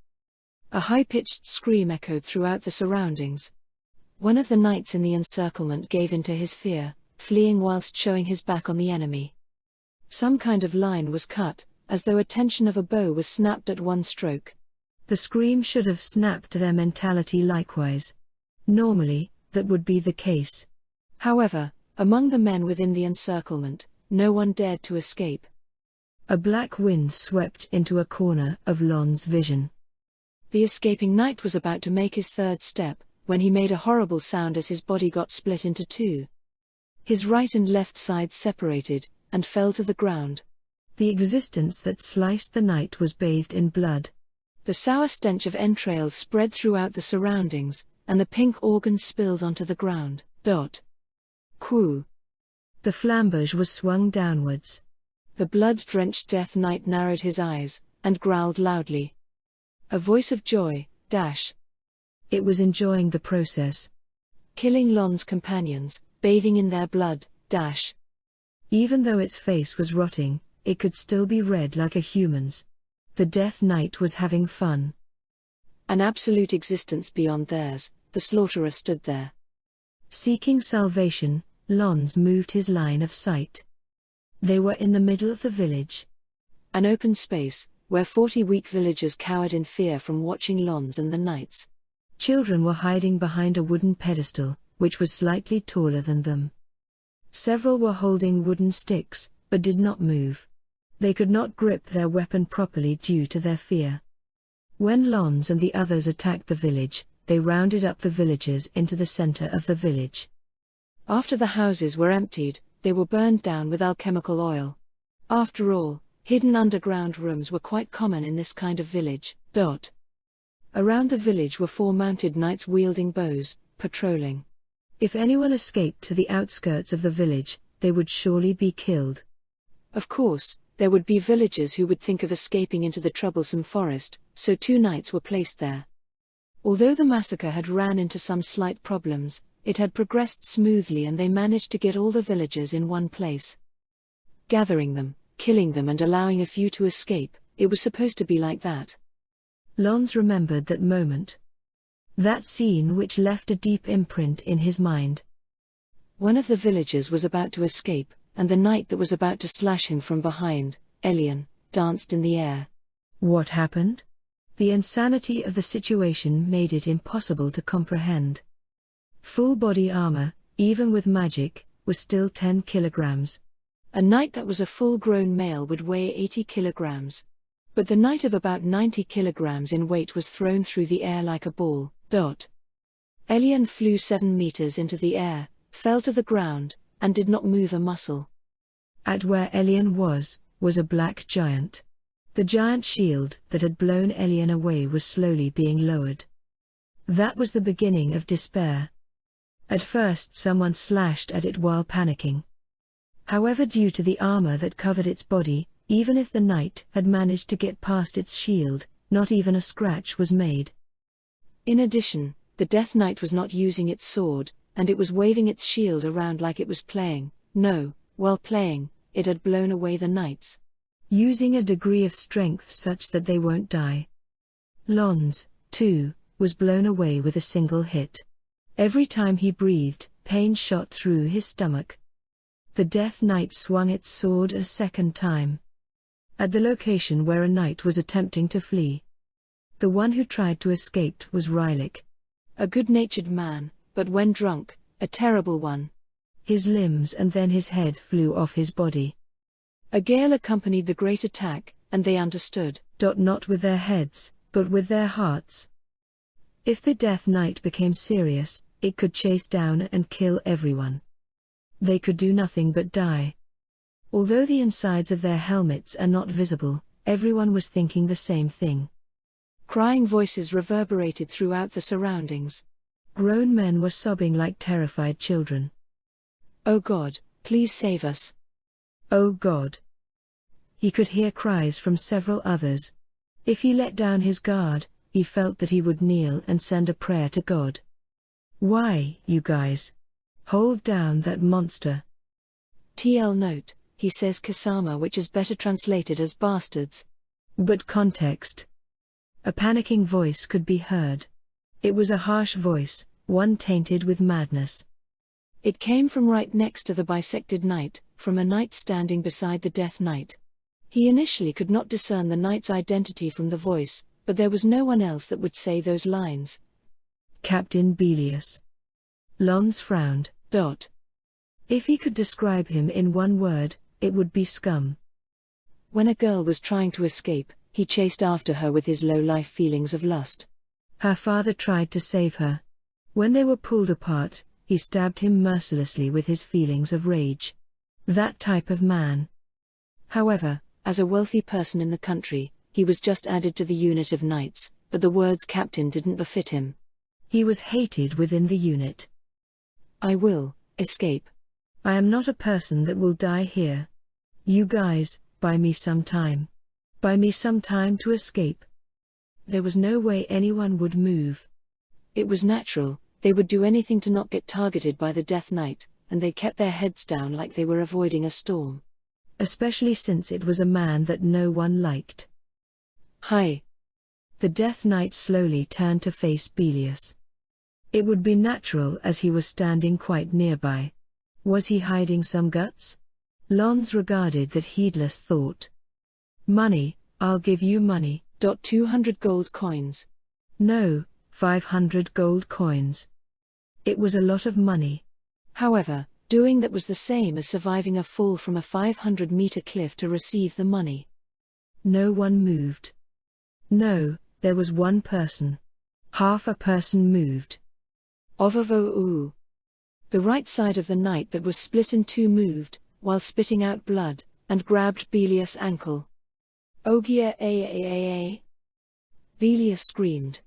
A high-pitched scream echoed throughout the surroundings. One of the knights in the encirclement gave in to his fear, fleeing whilst showing his back on the enemy. Some kind of line was cut, as though a tension of a bow was snapped at one stroke. The scream should have snapped their mentality likewise. Normally, that would be the case. However, among the men within the encirclement, no one dared to escape. A black wind swept into a corner of Lon's vision. The escaping knight was about to make his 3rd step, when he made a horrible sound as his body got split into 2. His right and left sides separated, and fell to the ground. The existence that sliced the knight was bathed in blood. The sour stench of entrails spread throughout the surroundings, and the pink organs spilled onto the ground. Quoo. The flambeau was swung downwards. The blood-drenched Death Knight narrowed his eyes, and growled loudly. A voice of joy, It was enjoying the process. Killing Lon's companions, bathing in their blood, Even though its face was rotting, it could still be read like a human's. The Death Knight was having fun. An absolute existence beyond theirs, the slaughterer stood there. Seeking salvation, Lons moved his line of sight. They were in the middle of the village. An open space, where 40 weak villagers cowered in fear from watching Lons and the knights. Children were hiding behind a wooden pedestal, which was slightly taller than them. Several were holding wooden sticks, but did not move. They could not grip their weapon properly due to their fear. When Lons and the others attacked the village, they rounded up the villagers into the center of the village. After the houses were emptied, they were burned down with alchemical oil. After all, hidden underground rooms were quite common in this kind of village. Around the village were 4 mounted knights wielding bows, patrolling. If anyone escaped to the outskirts of the village, they would surely be killed. Of course, there would be villagers who would think of escaping into the troublesome forest, so 2 knights were placed there. Although the massacre had ran into some slight problems, it had progressed smoothly and they managed to get all the villagers in one place. Gathering them, killing them and allowing a few to escape, it was supposed to be like that. Lons remembered that moment. That scene which left a deep imprint in his mind. One of the villagers was about to escape, and the knight that was about to slash him from behind, Elian, danced in the air. What happened? The insanity of the situation made it impossible to comprehend. Full body armor, even with magic, was still 10 kilograms. A knight that was a full-grown male would weigh 80 kilograms. But the knight of about 90 kilograms in weight was thrown through the air like a ball. Elian flew 7 meters into the air, fell to the ground, and did not move a muscle. At where Elian was a black giant. The giant shield that had blown Elian away was slowly being lowered. That was the beginning of despair. At first someone slashed at it while panicking. However, due to the armor that covered its body, even if the knight had managed to get past its shield, not even a scratch was made. In addition, the Death Knight was not using its sword, and it was waving its shield around like it was playing. No, while playing, it had blown away the knights. Using a degree of strength such that they won't die. Lons, too, was blown away with a single hit. Every time he breathed, pain shot through his stomach. The Death Knight swung its sword a second time. At the location where a knight was attempting to flee. The one who tried to escape was Rylik. A good-natured man, but when drunk, a terrible one. His limbs and then his head flew off his body. A gale accompanied the great attack, and they understood. Not with their heads, but with their hearts. If the Death Knight became serious, it could chase down and kill everyone. They could do nothing but die. Although the insides of their helmets are not visible, everyone was thinking the same thing. Crying voices reverberated throughout the surroundings. Grown men were sobbing like terrified children. "Oh God, please save us. Oh God." He could hear cries from several others. If he let down his guard, he felt that he would kneel and send a prayer to God. "Why, you guys? Hold down that monster." TL note, he says Kasama, which is better translated as bastards. But context. A panicking voice could be heard. It was a harsh voice, one tainted with madness. It came from right next to the bisected knight, from a knight standing beside the Death Knight. He initially could not discern the knight's identity from the voice, but there was no one else that would say those lines. Captain Belius. Lons frowned. If he could describe him in one word, it would be scum. When a girl was trying to escape, he chased after her with his low-life feelings of lust. Her father tried to save her. When they were pulled apart, he stabbed him mercilessly with his feelings of rage. That type of man. However, as a wealthy person in the country, he was just added to the unit of knights, but the words captain didn't befit him. He was hated within the unit. "I will escape. I am not a person that will die here. You guys, buy me some time. Buy me some time to escape." There was no way anyone would move. It was natural, they would do anything to not get targeted by the Death Knight, and they kept their heads down like they were avoiding a storm. Especially since it was a man that no one liked. "Hi." The Death Knight slowly turned to face Belius. It would be natural as he was standing quite nearby. Was he hiding some guts? Lons regarded that heedless thought. "Money, I'll give you money." 200 gold coins. No, 500 gold coins. It was a lot of money. However, doing that was the same as surviving a fall from a 500-meter cliff to receive the money. No one moved. No, there was one person. Half a person moved. Ovavo. The right side of the knight that was split in two moved, while spitting out blood, and grabbed Belius' ankle. "Ogia aaaa." Belius screamed.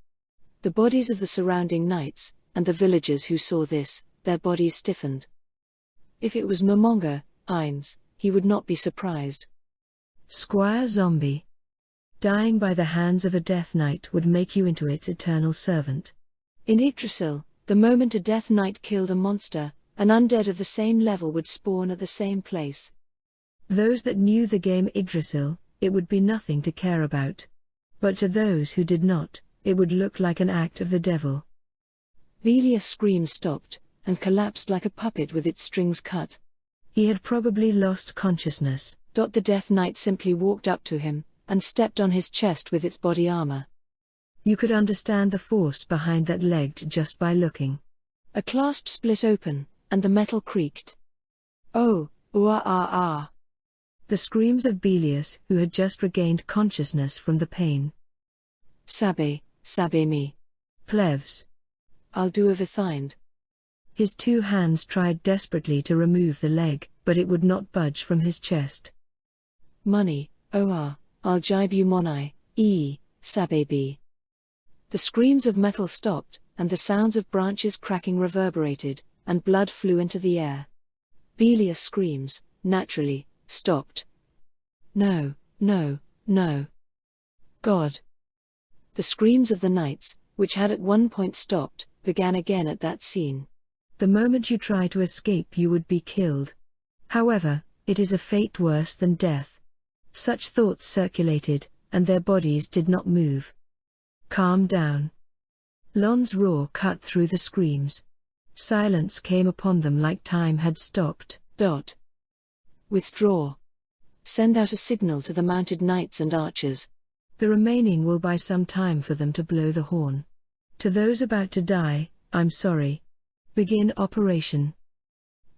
The bodies of the surrounding knights, and the villagers who saw this, their bodies stiffened. If it was Momonga, Ainz, he would not be surprised. Squire Zombie. Dying by the hands of a Death Knight would make you into its eternal servant. In Yggdrasil, the moment a Death Knight killed a monster, an undead of the same level would spawn at the same place. Those that knew the game Yggdrasil, it would be nothing to care about. But to those who did not, it would look like an act of the devil. Belius' scream stopped, and collapsed like a puppet with its strings cut. He had probably lost consciousness. The Death Knight simply walked up to him, and stepped on his chest with its body armor. You could understand the force behind that leg just by looking. A clasp split open, and the metal creaked. Oh, ooh-ah-ah. The screams of Belius, who had just regained consciousness from the pain. Sabe me. Plevs. I'll do a vithind. His two hands tried desperately to remove the leg, but it would not budge from his chest. Money, I'll jibe you monai, sabe be. The screams of metal stopped, and the sounds of branches cracking reverberated, and blood flew into the air. Belius' screams, naturally, stopped. No. God. The screams of the knights, which had at one point stopped, began again at that scene. The moment you try to escape, you would be killed. However, it is a fate worse than death. Such thoughts circulated, and their bodies did not move. Calm down. Lon's roar cut through the screams. Silence came upon them like time had stopped. Withdraw. Send out a signal to the mounted knights and archers. The remaining will buy some time for them to blow the horn. To those about to die, I'm sorry. Begin operation.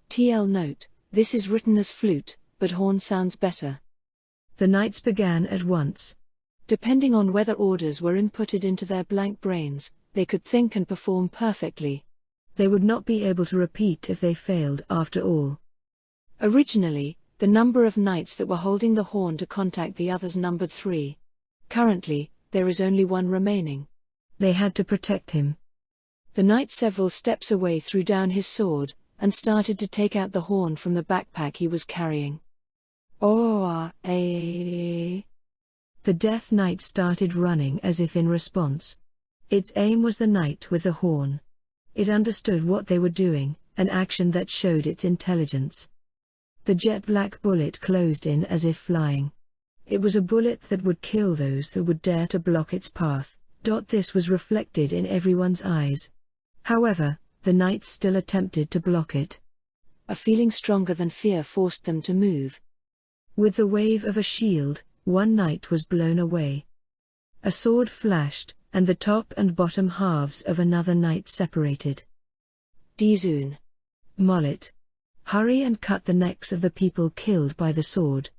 TL note, this is written as flute, but horn sounds better. The knights began at once. Depending on whether orders were inputted into their blank brains, they could think and perform perfectly. They would not be able to repeat if they failed after all. Originally, the number of knights that were holding the horn to contact the others numbered 3. Currently, there is only 1 remaining. They had to protect him. The knight several steps away threw down his sword, and started to take out the horn from the backpack he was carrying. The Death Knight started running as if in response. Its aim was the knight with the horn. It understood what they were doing, an action that showed its intelligence. The jet-black bullet closed in as if flying. It was a bullet that would kill those that would dare to block its path. This was reflected in everyone's eyes. However, the knights still attempted to block it. A feeling stronger than fear forced them to move. With the wave of a shield, one knight was blown away. A sword flashed, and the top and bottom halves of another knight separated. Dizun. Mollet. Hurry and cut the necks of the people killed by the sword.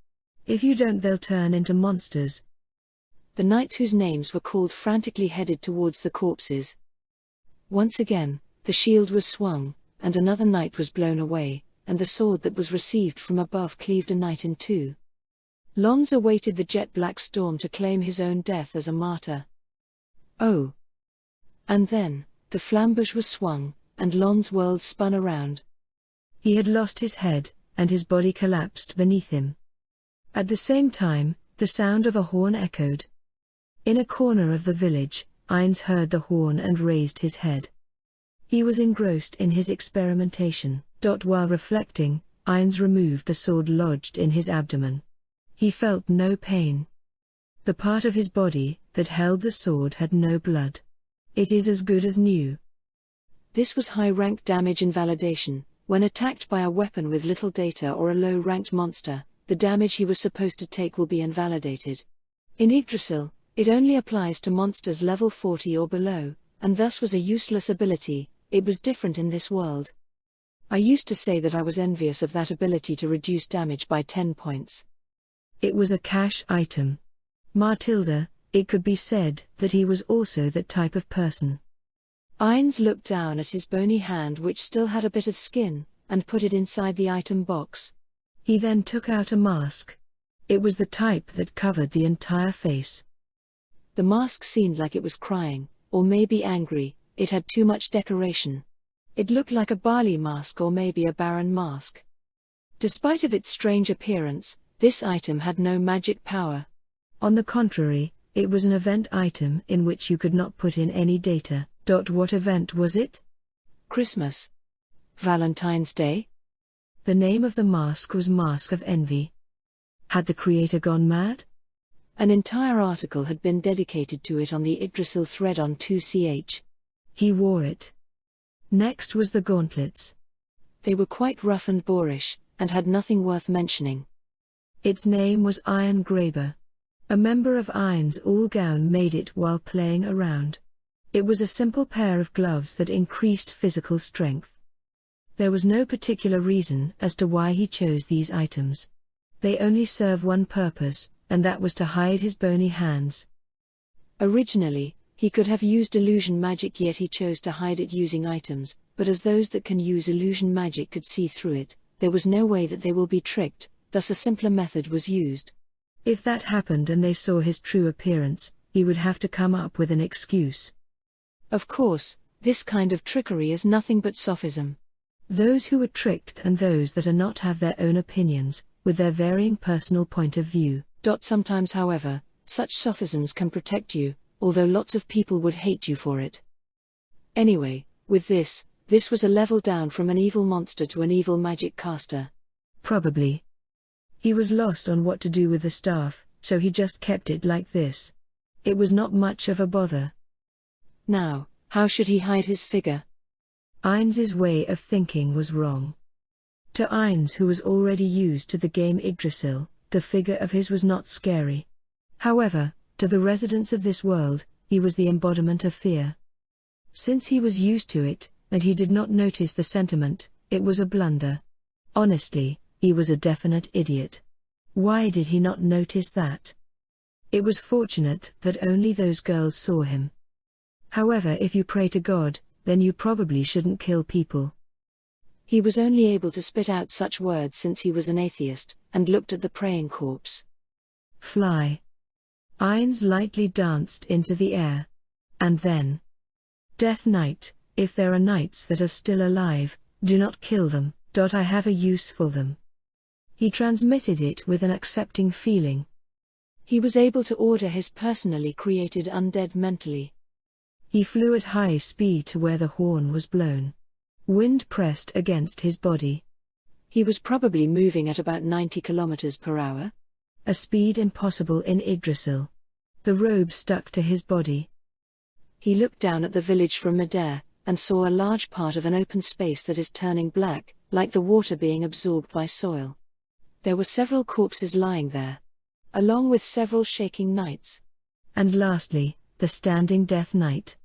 If you don't, they'll turn into monsters. The knights whose names were called frantically headed towards the corpses. Once again, the shield was swung, and another knight was blown away, and the sword that was received from above cleaved a knight in 2. Lons awaited the jet-black storm to claim his own death as a martyr. Oh! And then, the flambeau was swung, and Lon's world spun around. He had lost his head, and his body collapsed beneath him. At the same time, the sound of a horn echoed. In a corner of the village, Ainz heard the horn and raised his head. He was engrossed in his experimentation. While reflecting, Ainz removed the sword lodged in his abdomen. He felt no pain. The part of his body that held the sword had no blood. It is as good as new. This was high-rank damage invalidation. When attacked by a weapon with little data or a low-ranked monster, the damage he was supposed to take will be invalidated. In Yggdrasil, it only applies to monsters level 40 or below, and thus was a useless ability. It was different in this world. I used to say that I was envious of that ability to reduce damage by 10 points. It was a cash item. Matilda, it could be said that he was also that type of person. Ainz looked down at his bony hand, which still had a bit of skin, and put it inside the item box. He then took out a mask. It was the type that covered the entire face. The mask seemed like it was crying, or maybe angry. It had too much decoration. It looked like a Bali mask or maybe a Baron mask. Despite of its strange appearance, this item had no magic power. On the contrary, it was an event item in which you could not put in any data. What event was it? Christmas. Valentine's Day? The name of the mask was Mask of Envy. Had the creator gone mad? An entire article had been dedicated to it on the Yggdrasil thread on 2ch. He wore it. Next was the gauntlets. They were quite rough and boorish, and had nothing worth mentioning. Its name was Iron Graber. A member of Ain's Ulgaun made it while playing around. It was a simple pair of gloves that increased physical strength. There was no particular reason as to why he chose these items. They only serve one purpose, and that was to hide his bony hands. Originally, he could have used illusion magic, yet he chose to hide it using items, but as those that can use illusion magic could see through it, there was no way that they will be tricked, thus a simpler method was used. If that happened and they saw his true appearance, he would have to come up with an excuse. Of course, this kind of trickery is nothing but sophism. Those who are tricked and those that are not have their own opinions, with their varying personal point of view. Sometimes, however, such sophisms can protect you, although lots of people would hate you for it. Anyway, with this was a level down from an evil monster to an evil magic caster. Probably. He was lost on what to do with the staff, so he just kept it like this. It was not much of a bother. Now, how should he hide his figure? Ain's way of thinking was wrong. To Ain's, who was already used to the game Yggdrasil, the figure of his was not scary. However, to the residents of this world, he was the embodiment of fear. Since he was used to it, and he did not notice the sentiment, it was a blunder. Honestly, he was a definite idiot. Why did he not notice that? It was fortunate that only those girls saw him. However, if you pray to God, then you probably shouldn't kill people. He was only able to spit out such words since he was an atheist, and looked at the praying corpse. Fly. Ain's lightly danced into the air. And then. Death Knight, if there are knights that are still alive, do not kill them. I have a use for them. He transmitted it with an accepting feeling. He was able to order his personally created undead mentally. He flew at high speed to where the horn was blown. Wind pressed against his body. He was probably moving at about 90 kilometers per hour. A speed impossible in Yggdrasil. The robe stuck to his body. He looked down at the village from midair, and saw a large part of an open space that is turning black, like the water being absorbed by soil. There were several corpses lying there, along with several shaking knights. And lastly, the standing Death Knight.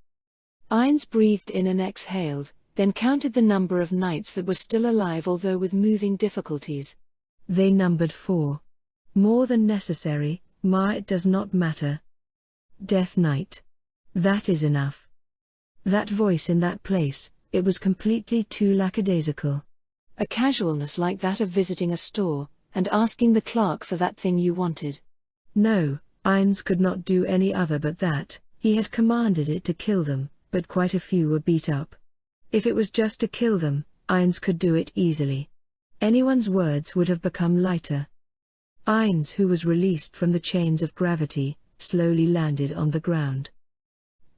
Ain's breathed in and exhaled, then counted the number of knights that were still alive, although with moving difficulties. They numbered 4. More than necessary, it does not matter. Death Knight. That is enough. That voice in that place, it was completely too lackadaisical. A casualness like that of visiting a store, and asking the clerk for that thing you wanted. No, Ain's could not do any other but that. He had commanded it to kill them, but quite a few were beat up. If it was just to kill them, Ain's could do it easily. Anyone's words would have become lighter. Ain's, who was released from the chains of gravity, slowly landed on the ground.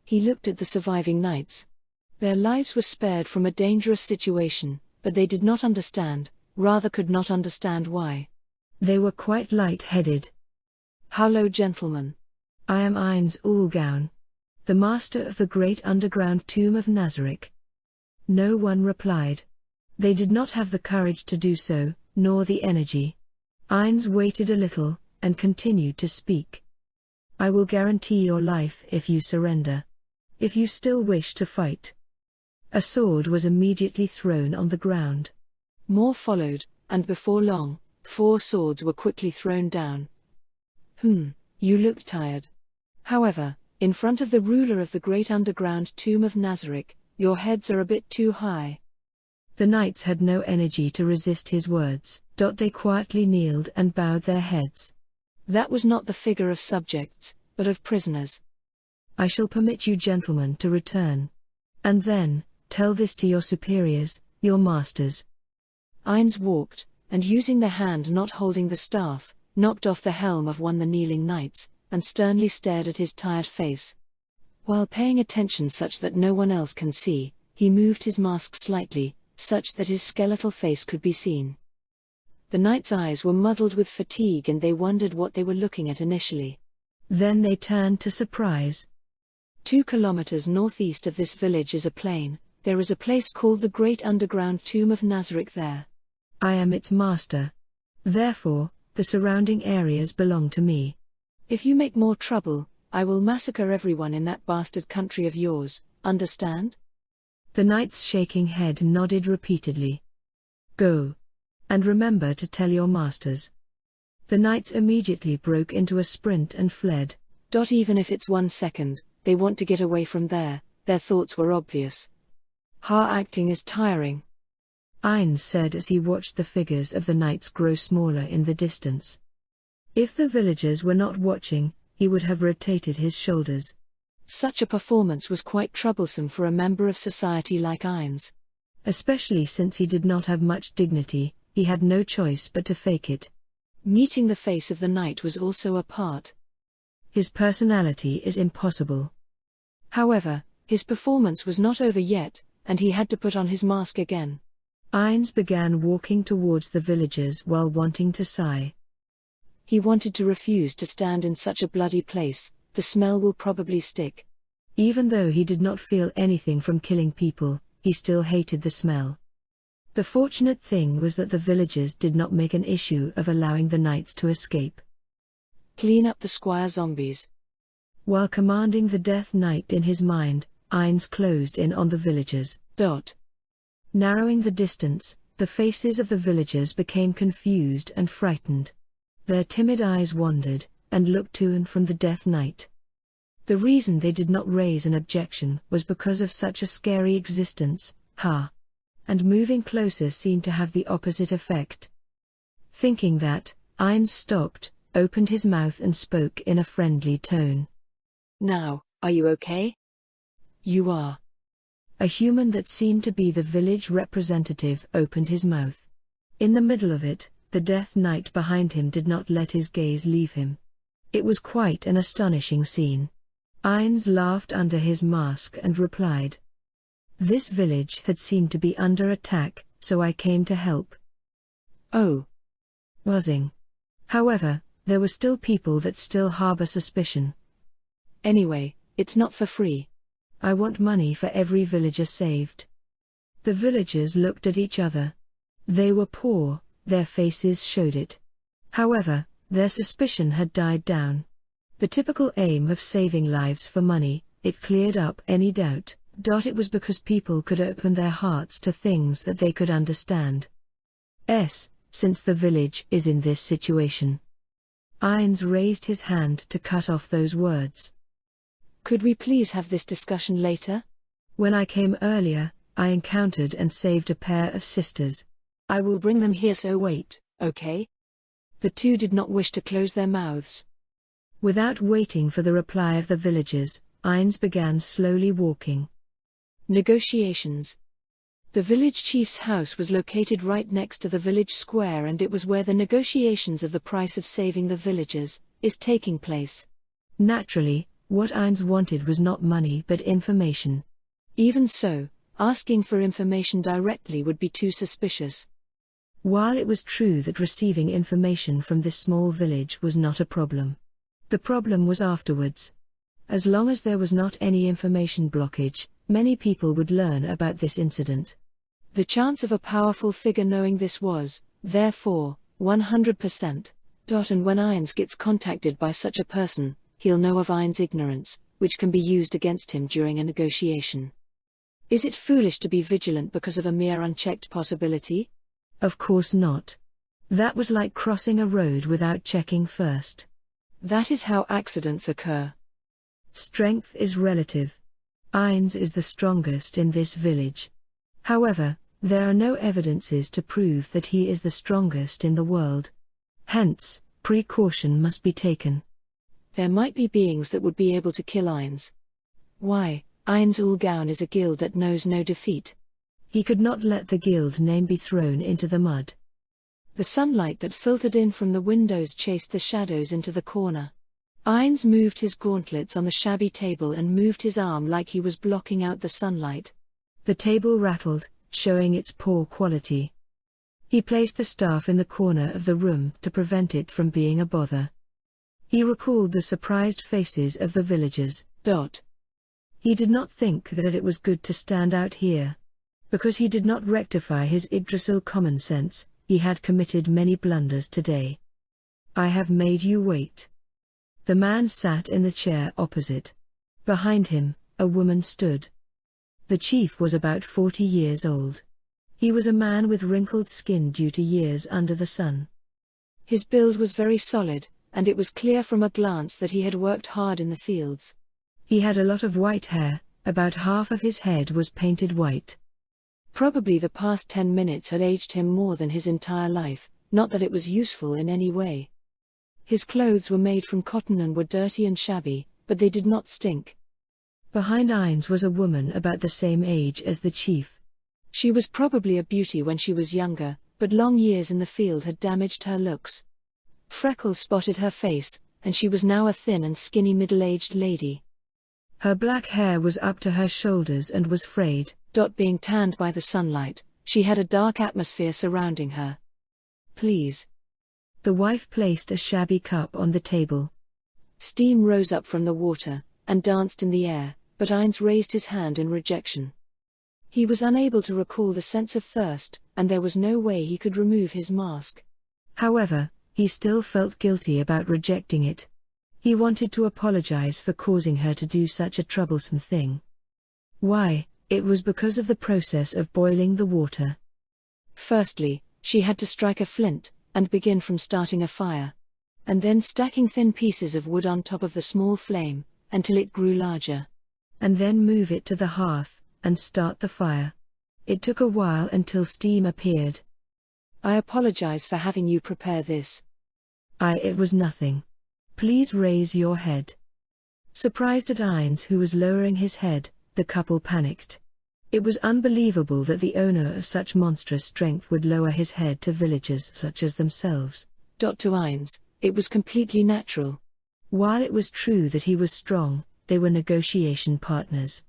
He looked at the surviving knights. Their lives were spared from a dangerous situation, but they did not understand, rather could not understand why. They were quite light-headed. Hello, gentlemen. I am Ain's Ulgaun, the master of the great underground tomb of Nazarick. No one replied. They did not have the courage to do so, nor the energy. Ain's waited a little, and continued to speak. I will guarantee your life if you surrender. If you still wish to fight. A sword was immediately thrown on the ground. More followed, and before long, 4 swords were quickly thrown down. You look tired. However, in front of the ruler of the great underground tomb of Nazarick, your heads are a bit too high. The knights had no energy to resist his words. They quietly kneeled and bowed their heads. That was not the figure of subjects, but of prisoners. I shall permit you gentlemen to return. And then, tell this to your superiors, your masters. Ain's walked, and using the hand not holding the staff, knocked off the helm of one of the kneeling knights, and sternly stared at his tired face. While paying attention such that no one else can see, he moved his mask slightly, such that his skeletal face could be seen. The knight's eyes were muddled with fatigue and they wondered what they were looking at initially. Then they turned to surprise. 2 kilometers northeast of this village is a plain. There is a place called the Great Underground Tomb of Nazarick there. I am its master. Therefore, the surrounding areas belong to me. If you make more trouble, I will massacre everyone in that bastard country of yours, understand? The knight's shaking head nodded repeatedly. Go. And remember to tell your masters. The knights immediately broke into a sprint and fled. Even if it's 1 second, they want to get away from there, their thoughts were obvious. Acting is tiring, Ainz said as he watched the figures of the knights grow smaller in the distance. If the villagers were not watching, he would have rotated his shoulders. Such a performance was quite troublesome for a member of society like Ainz. Especially since he did not have much dignity, he had no choice but to fake it. Meeting the face of the knight was also a part. His personality is impossible. However, his performance was not over yet, and he had to put on his mask again. Ainz began walking towards the villagers while wanting to sigh. He wanted to refuse to stand in such a bloody place, the smell will probably stick. Even though he did not feel anything from killing people, he still hated the smell. The fortunate thing was that the villagers did not make an issue of allowing the knights to escape. Clean up the squire zombies. While commanding the Death Knight in his mind, Ainz closed in on the villagers. Narrowing the distance, the faces of the villagers became confused and frightened. Their timid eyes wandered, and looked to and from the Death Knight. The reason they did not raise an objection was because of such a scary existence, and moving closer seemed to have the opposite effect. Thinking that, Ainz stopped, opened his mouth and spoke in a friendly tone. Now, are you okay? You are. A human that seemed to be the village representative opened his mouth. In the middle of it, the Death Knight behind him did not let his gaze leave him. It was quite an astonishing scene. Ainz laughed under his mask and replied. This village had seemed to be under attack, so I came to help. Oh. Buzzing. However, there were still people that still harbor suspicion. Anyway, it's not for free. I want money for every villager saved. The villagers looked at each other. They were poor, their faces showed it. However, their suspicion had died down. The typical aim of saving lives for money, it cleared up any doubt. It was because people could open their hearts to things that they could understand. Since the village is in this situation. Ainz raised his hand to cut off those words. Could we please have this discussion later? When I came earlier, I encountered and saved a pair of sisters. I will bring them here, so wait, okay? The two did not wish to close their mouths. Without waiting for the reply of the villagers, Ainz began slowly walking. Negotiations. The village chief's house was located right next to the village square, and it was where the negotiations of the price of saving the villagers is taking place. Naturally, what Ainz wanted was not money but information. Even so, asking for information directly would be too suspicious. While it was true that receiving information from this small village was not a problem, the problem was afterwards. As long as there was not any information blockage, many people would learn about this incident. The chance of a powerful figure knowing this was, therefore, 100%. And when Ainz gets contacted by such a person, he'll know of Ainz's ignorance, which can be used against him during a negotiation. Is it foolish to be vigilant because of a mere unchecked possibility? Of course not. That was like crossing a road without checking first. That is how accidents occur. Strength is relative. Ainz is the strongest in this village. However, there are no evidences to prove that he is the strongest in the world. Hence, precaution must be taken. There might be beings that would be able to kill Ainz. Why, Ainz Ulgaun is a guild that knows no defeat. He could not let the guild name be thrown into the mud. The sunlight that filtered in from the windows chased the shadows into the corner. Ainz moved his gauntlets on the shabby table and moved his arm like he was blocking out the sunlight. The table rattled, showing its poor quality. He placed the staff in the corner of the room to prevent it from being a bother. He recalled the surprised faces of the villagers. He did not think that it was good to stand out here. Because he did not rectify his Yggdrasil common sense, he had committed many blunders today. I have made you wait. The man sat in the chair opposite. Behind him, a woman stood. The chief was about 40 years old. He was a man with wrinkled skin due to years under the sun. His build was very solid, and it was clear from a glance that he had worked hard in the fields. He had a lot of white hair, about half of his head was painted white. Probably the past 10 minutes had aged him more than his entire life, not that it was useful in any way. His clothes were made from cotton and were dirty and shabby, but they did not stink. Behind Ainz was a woman about the same age as the chief. She was probably a beauty when she was younger, but long years in the field had damaged her looks. Freckles spotted her face, and she was now a thin and skinny middle-aged lady. Her black hair was up to her shoulders and was frayed. Being tanned by the sunlight, she had a dark atmosphere surrounding her. "Please." The wife placed a shabby cup on the table. Steam rose up from the water, and danced in the air, but Ainz raised his hand in rejection. He was unable to recall the sense of thirst, and there was no way he could remove his mask. However, he still felt guilty about rejecting it. He wanted to apologize for causing her to do such a troublesome thing. Why? It was because of the process of boiling the water. Firstly, she had to strike a flint, and begin from starting a fire. And then stacking thin pieces of wood on top of the small flame, until it grew larger. And then move it to the hearth, and start the fire. It took a while until steam appeared. "I apologize for having you prepare this." It was nothing. Please raise your head." Surprised at Ainz, who was lowering his head, the couple panicked. It was unbelievable that the owner of such monstrous strength would lower his head to villagers such as themselves. To Ainz, it was completely natural. While it was true that he was strong, they were negotiation partners.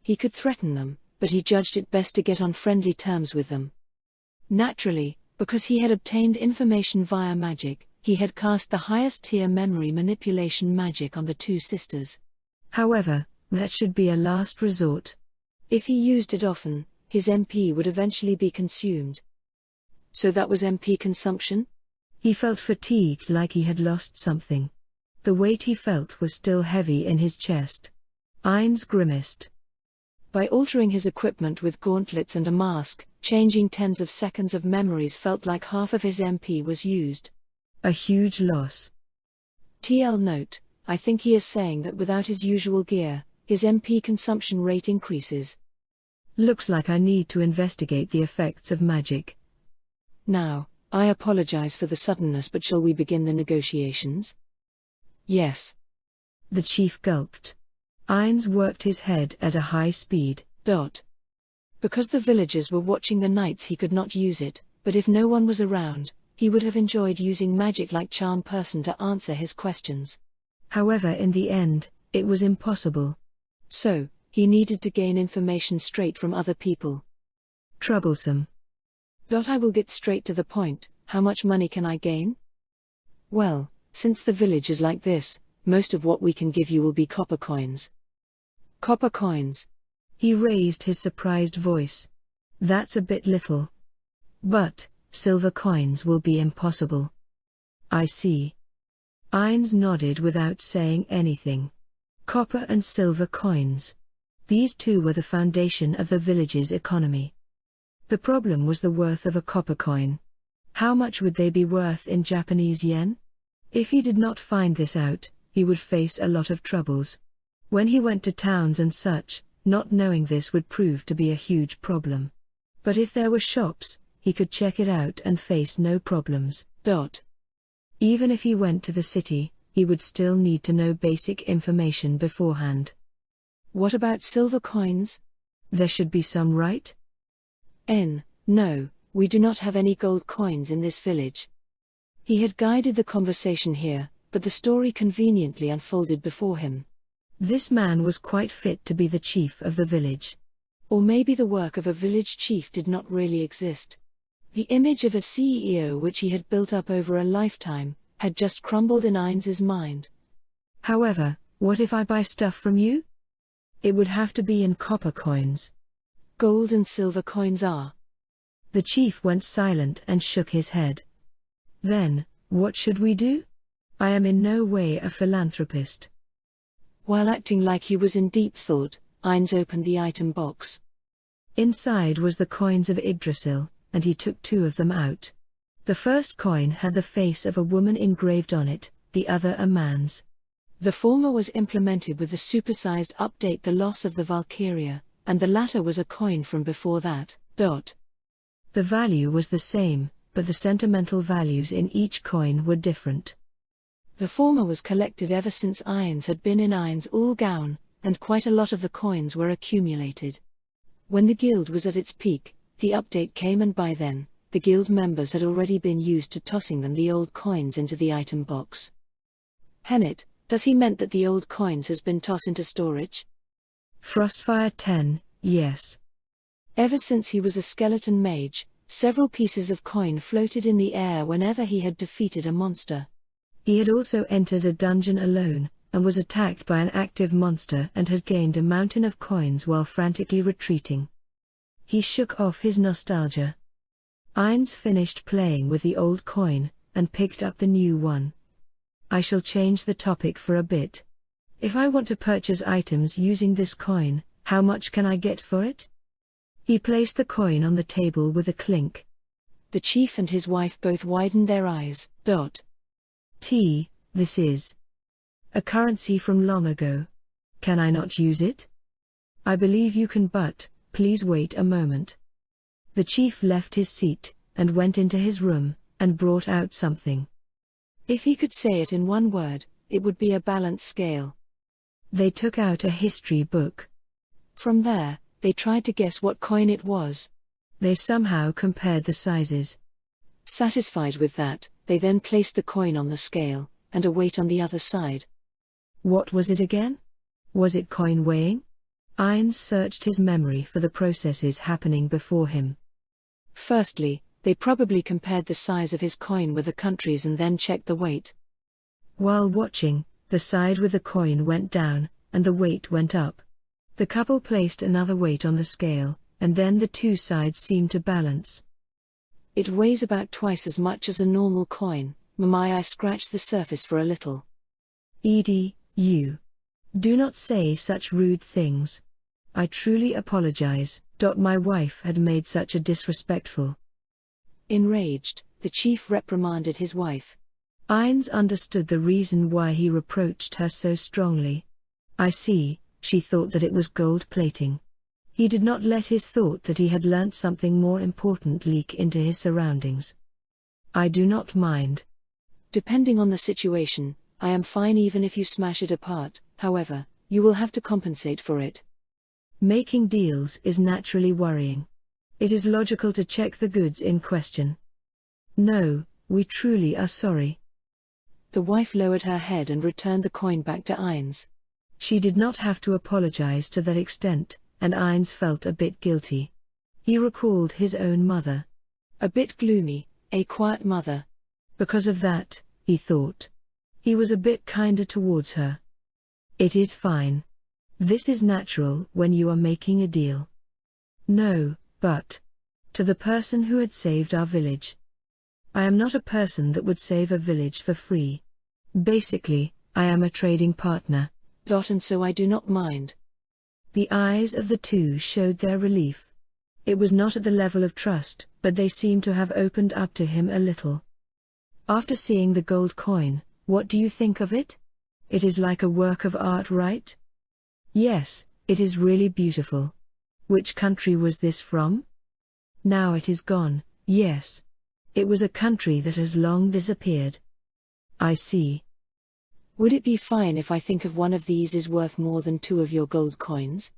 He could threaten them, but he judged it best to get on friendly terms with them. Naturally, because he had obtained information via magic, he had cast the highest tier memory manipulation magic on the two sisters. However, that should be a last resort. If he used it often, his MP would eventually be consumed. So that was MP consumption? He felt fatigued, like he had lost something. The weight he felt was still heavy in his chest. Ainz grimaced. By altering his equipment with gauntlets and a mask, changing tens of seconds of memories felt like half of his MP was used. A huge loss. TL note, I think he is saying that without his usual gear, his MP consumption rate increases. Looks like I need to investigate the effects of magic. Now, I apologize for the suddenness, but shall we begin the negotiations? Yes. The chief gulped. Ainz worked his head at a high speed. Because the villagers were watching the knights, he could not use it, but if no one was around, he would have enjoyed using magic like charm person to answer his questions. However, in the end, it was impossible. So, he needed to gain information straight from other people. Troublesome. I will get straight to the point. How much money can I gain? Well, since the village is like this, most of what we can give you will be copper coins. Copper coins? He raised his surprised voice. That's a bit little. But silver coins will be impossible. I see. Ainz nodded without saying anything. Copper and silver coins. These two were the foundation of the village's economy. The problem was the worth of a copper coin. How much would they be worth in Japanese yen? If he did not find this out, he would face a lot of troubles. When he went to towns and such, not knowing this would prove to be a huge problem. But if there were shops, he could check it out and face no problems. Even if he went to the city, he would still need to know basic information beforehand. What about silver coins? There should be some, right? No, we do not have any gold coins in this village. He had guided the conversation here, but the story conveniently unfolded before him. This man was quite fit to be the chief of the village. Or maybe the work of a village chief did not really exist. The image of a CEO which he had built up over a lifetime, had just crumbled in Ainz's mind. However, what if I buy stuff from you? It would have to be in copper coins. Gold and silver coins are. The chief went silent and shook his head. Then, what should we do? I am in no way a philanthropist. While acting like he was in deep thought, Ainz opened the item box. Inside was the coins of Yggdrasil, and he took 2 of them out. The first coin had the face of a woman engraved on it, the other a man's. The former was implemented with the supersized update The Loss of the Valkyria, and the latter was a coin from before that. The value was the same, but the sentimental values in each coin were different. The former was collected ever since Ainz had been in Ainz Ul Gaon, and quite a lot of the coins were accumulated. When the guild was at its peak, the update came, and by then, the guild members had already been used to tossing them the old coins into the item box. Hennit, does he meant that the old coins has been tossed into storage? Frostfire 10, yes. Ever since he was a skeleton mage, several pieces of coin floated in the air whenever he had defeated a monster. He had also entered a dungeon alone, and was attacked by an active monster and had gained a mountain of coins while frantically retreating. He shook off his nostalgia. Ainz finished playing with the old coin, and picked up the new one. I shall change the topic for a bit. If I want to purchase items using this coin, how much can I get for it? He placed the coin on the table with a clink. The chief and his wife both widened their eyes. This is a currency from long ago. Can I not use it? I believe you can, but please wait a moment. The chief left his seat, and went into his room, and brought out something. If he could say it in one word, it would be a balance scale. They took out a history book. From there, they tried to guess what coin it was. They somehow compared the sizes. Satisfied with that, they then placed the coin on the scale, and a weight on the other side. What was it again? Was it coin weighing? Ainz searched his memory for the processes happening before him. Firstly, they probably compared the size of his coin with the country's and then checked the weight. While watching, the side with the coin went down, and the weight went up. The couple placed another weight on the scale, and then the 2 sides seemed to balance. It weighs about twice as much as a normal coin. I scratched the surface for a little. Edie, you. Do not say such rude things. I truly apologize. My wife had made such a disrespectful. Enraged, the chief reprimanded his wife. Ainz understood the reason why he reproached her so strongly. I see, she thought that it was gold plating. He did not let his thought that he had learnt something more important leak into his surroundings. I do not mind. Depending on the situation, I am fine even if you smash it apart. However, you will have to compensate for it. Making deals is naturally worrying. It is logical to check the goods in question. No, we truly are sorry. The wife lowered her head and returned the coin back to Ainz. She did not have to apologize to that extent, and Ainz felt a bit guilty. He recalled his own mother. A bit gloomy, a quiet mother. Because of that, he thought, he was a bit kinder towards her. It is fine. This is natural when you are making a deal. No, but to the person who had saved our village. I am not a person that would save a village for free. Basically, I am a trading partner. And so I do not mind. The eyes of the 2 showed their relief. It was not at the level of trust, but they seemed to have opened up to him a little. After seeing the gold coin, what do you think of it? It is like a work of art, right? Yes, it is really beautiful. Which country was this from? Now it is gone, yes. It was a country that has long disappeared. I see. Would it be fine if I think of one of these is worth more than 2 of your gold coins?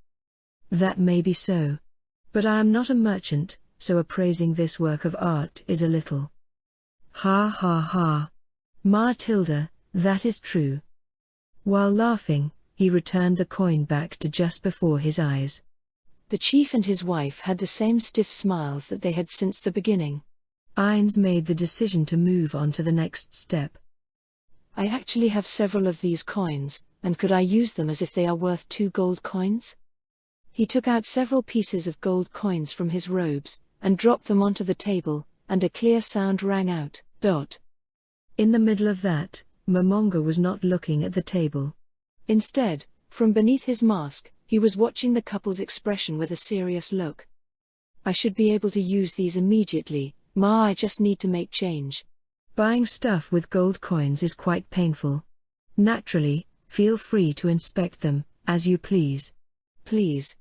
That may be so. But I am not a merchant, so appraising this work of art is a little. Ha ha ha. Matilda, that is true. While laughing, he returned the coin back to just before his eyes. The chief and his wife had the same stiff smiles that they had since the beginning. Ainz made the decision to move on to the next step. I actually have several of these coins, and could I use them as if they are worth 2 gold coins? He took out several pieces of gold coins from his robes, and dropped them onto the table, and a clear sound rang out. In the middle of that, Momonga was not looking at the table. Instead, from beneath his mask, he was watching the couple's expression with a serious look. I should be able to use these immediately, Ma. I just need to make change. Buying stuff with gold coins is quite painful. Naturally, feel free to inspect them, as you please. Please.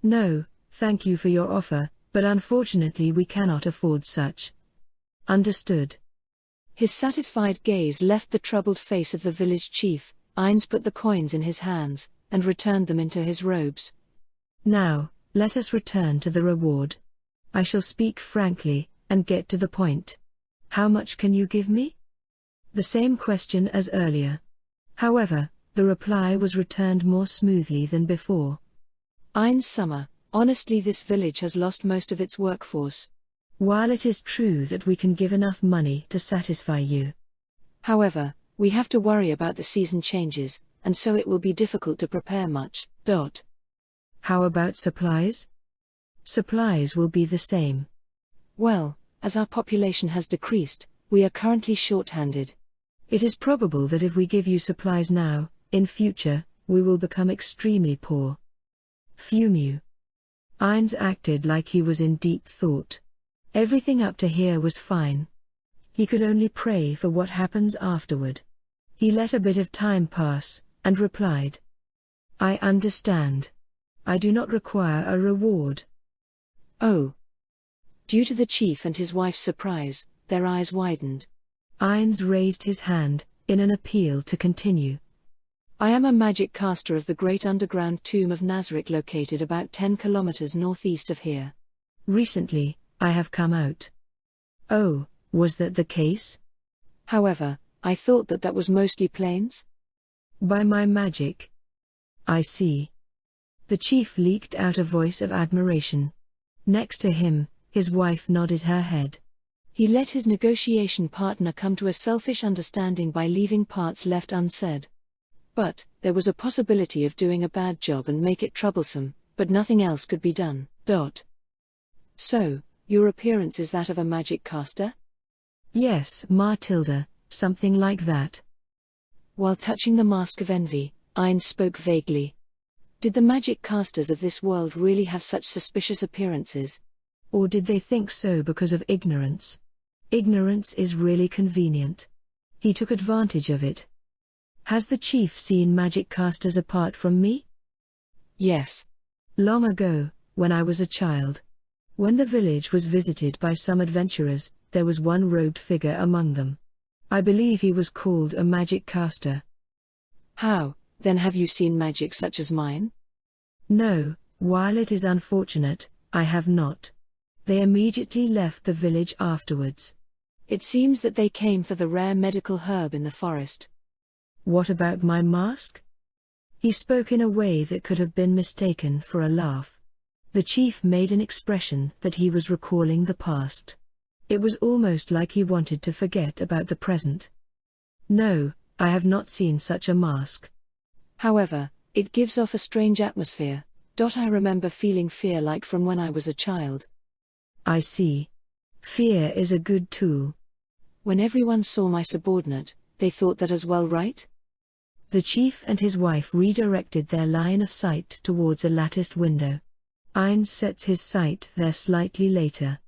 No, thank you for your offer, but unfortunately we cannot afford such. Understood. His satisfied gaze left the troubled face of the village chief. Ainz put the coins in his hands, and returned them into his robes. Now, let us return to the reward. I shall speak frankly, and get to the point. How much can you give me? The same question as earlier. However, the reply was returned more smoothly than before. Ainz Summer, honestly this village has lost most of its workforce. While it is true that we can give enough money to satisfy you. However, we have to worry about the season changes, and so it will be difficult to prepare much. How about supplies? Supplies will be the same. Well, as our population has decreased, we are currently short-handed. It is probable that if we give you supplies now, in future, we will become extremely poor. Fumu. Ainz acted like he was in deep thought. Everything up to here was fine. He could only pray for what happens afterward. He let a bit of time pass, and replied. I understand. I do not require a reward. Oh. Due to the chief and his wife's surprise, their eyes widened. Ainz raised his hand, in an appeal to continue. I am a magic caster of the great underground tomb of Nazarick located about 10 kilometers northeast of here. Recently, I have come out. Oh, was that the case? However, I thought that was mostly plains? By my magic. I see. The chief leaked out a voice of admiration. Next to him, his wife nodded her head. He let his negotiation partner come to a selfish understanding by leaving parts left unsaid. But, there was a possibility of doing a bad job and make it troublesome, but nothing else could be done. So, your appearance is that of a magic caster? Yes, Matilda, something like that. While touching the mask of envy, Ainz spoke vaguely. Did the magic casters of this world really have such suspicious appearances? Or did they think so because of ignorance? Ignorance is really convenient. He took advantage of it. Has the chief seen magic casters apart from me? Yes. Long ago, when I was a child. When the village was visited by some adventurers, there was one robed figure among them. I believe he was called a magic caster. How, then have you seen magic such as mine? No, while it is unfortunate, I have not. They immediately left the village afterwards. It seems that they came for the rare medical herb in the forest. What about my mask? He spoke in a way that could have been mistaken for a laugh. The chief made an expression that he was recalling the past. It was almost like he wanted to forget about the present. No, I have not seen such a mask. However, it gives off a strange atmosphere. I remember feeling fear like from when I was a child. I see. Fear is a good tool. When everyone saw my subordinate, they thought that as well, right? The chief and his wife redirected their line of sight towards a latticed window. Ainz sets his sight there slightly later.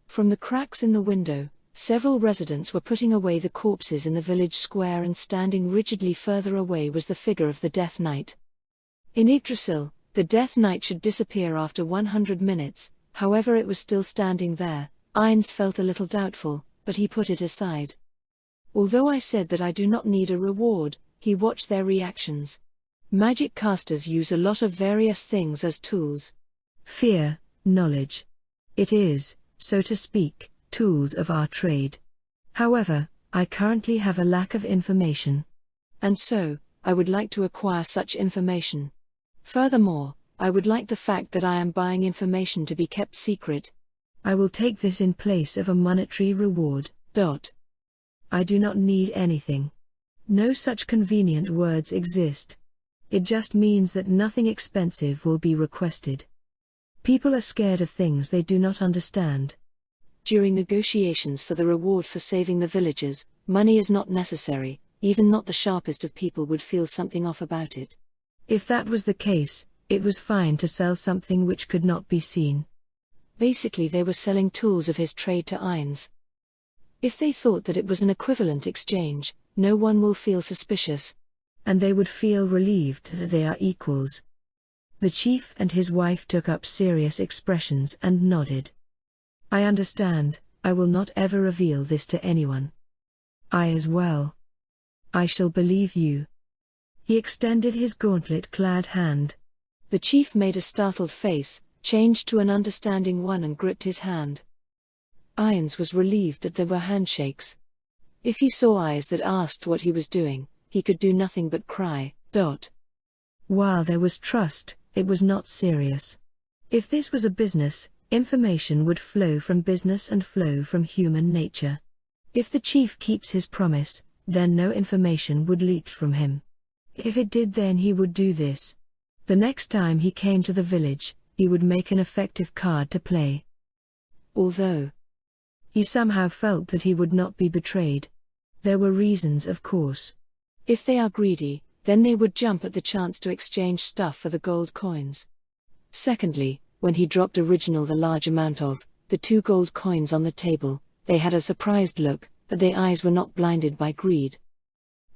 From the cracks in the window, several residents were putting away the corpses in the village square, and standing rigidly further away was the figure of the Death Knight. In Yggdrasil, the Death Knight should disappear after 100 minutes, however it was still standing there. Ainz felt a little doubtful, but he put it aside. Although I said that I do not need a reward, he watched their reactions. Magic casters use a lot of various things as tools. Fear, knowledge. It is, so to speak, tools of our trade. However, I currently have a lack of information. And so, I would like to acquire such information. Furthermore, I would like the fact that I am buying information to be kept secret. I will take this in place of a monetary reward. I do not need anything. No such convenient words exist. It just means that nothing expensive will be requested. People are scared of things they do not understand. During negotiations for the reward for saving the villagers, money is not necessary, even not the sharpest of people would feel something off about it. If that was the case, it was fine to sell something which could not be seen. Basically, they were selling tools of his trade to Ainz. If they thought that it was an equivalent exchange, no one will feel suspicious. And they would feel relieved that they are equals. The chief and his wife took up serious expressions and nodded. I understand, I will not ever reveal this to anyone. I as well. I shall believe you. He extended his gauntlet-clad hand. The chief made a startled face, changed to an understanding one and gripped his hand. Ainz was relieved that there were handshakes. If he saw eyes that asked what he was doing, he could do nothing but cry. While there was trust, it was not serious. If this was a business, information would flow from business and flow from human nature. If the chief keeps his promise, then no information would leak from him. If it did, then he would do this. The next time he came to the village, he would make an effective card to play. Although he somehow felt that he would not be betrayed. There were reasons, of course. If they are greedy, then they would jump at the chance to exchange stuff for the gold coins. Secondly, when he dropped the large amount of the 2 gold coins on the table, they had a surprised look, but their eyes were not blinded by greed.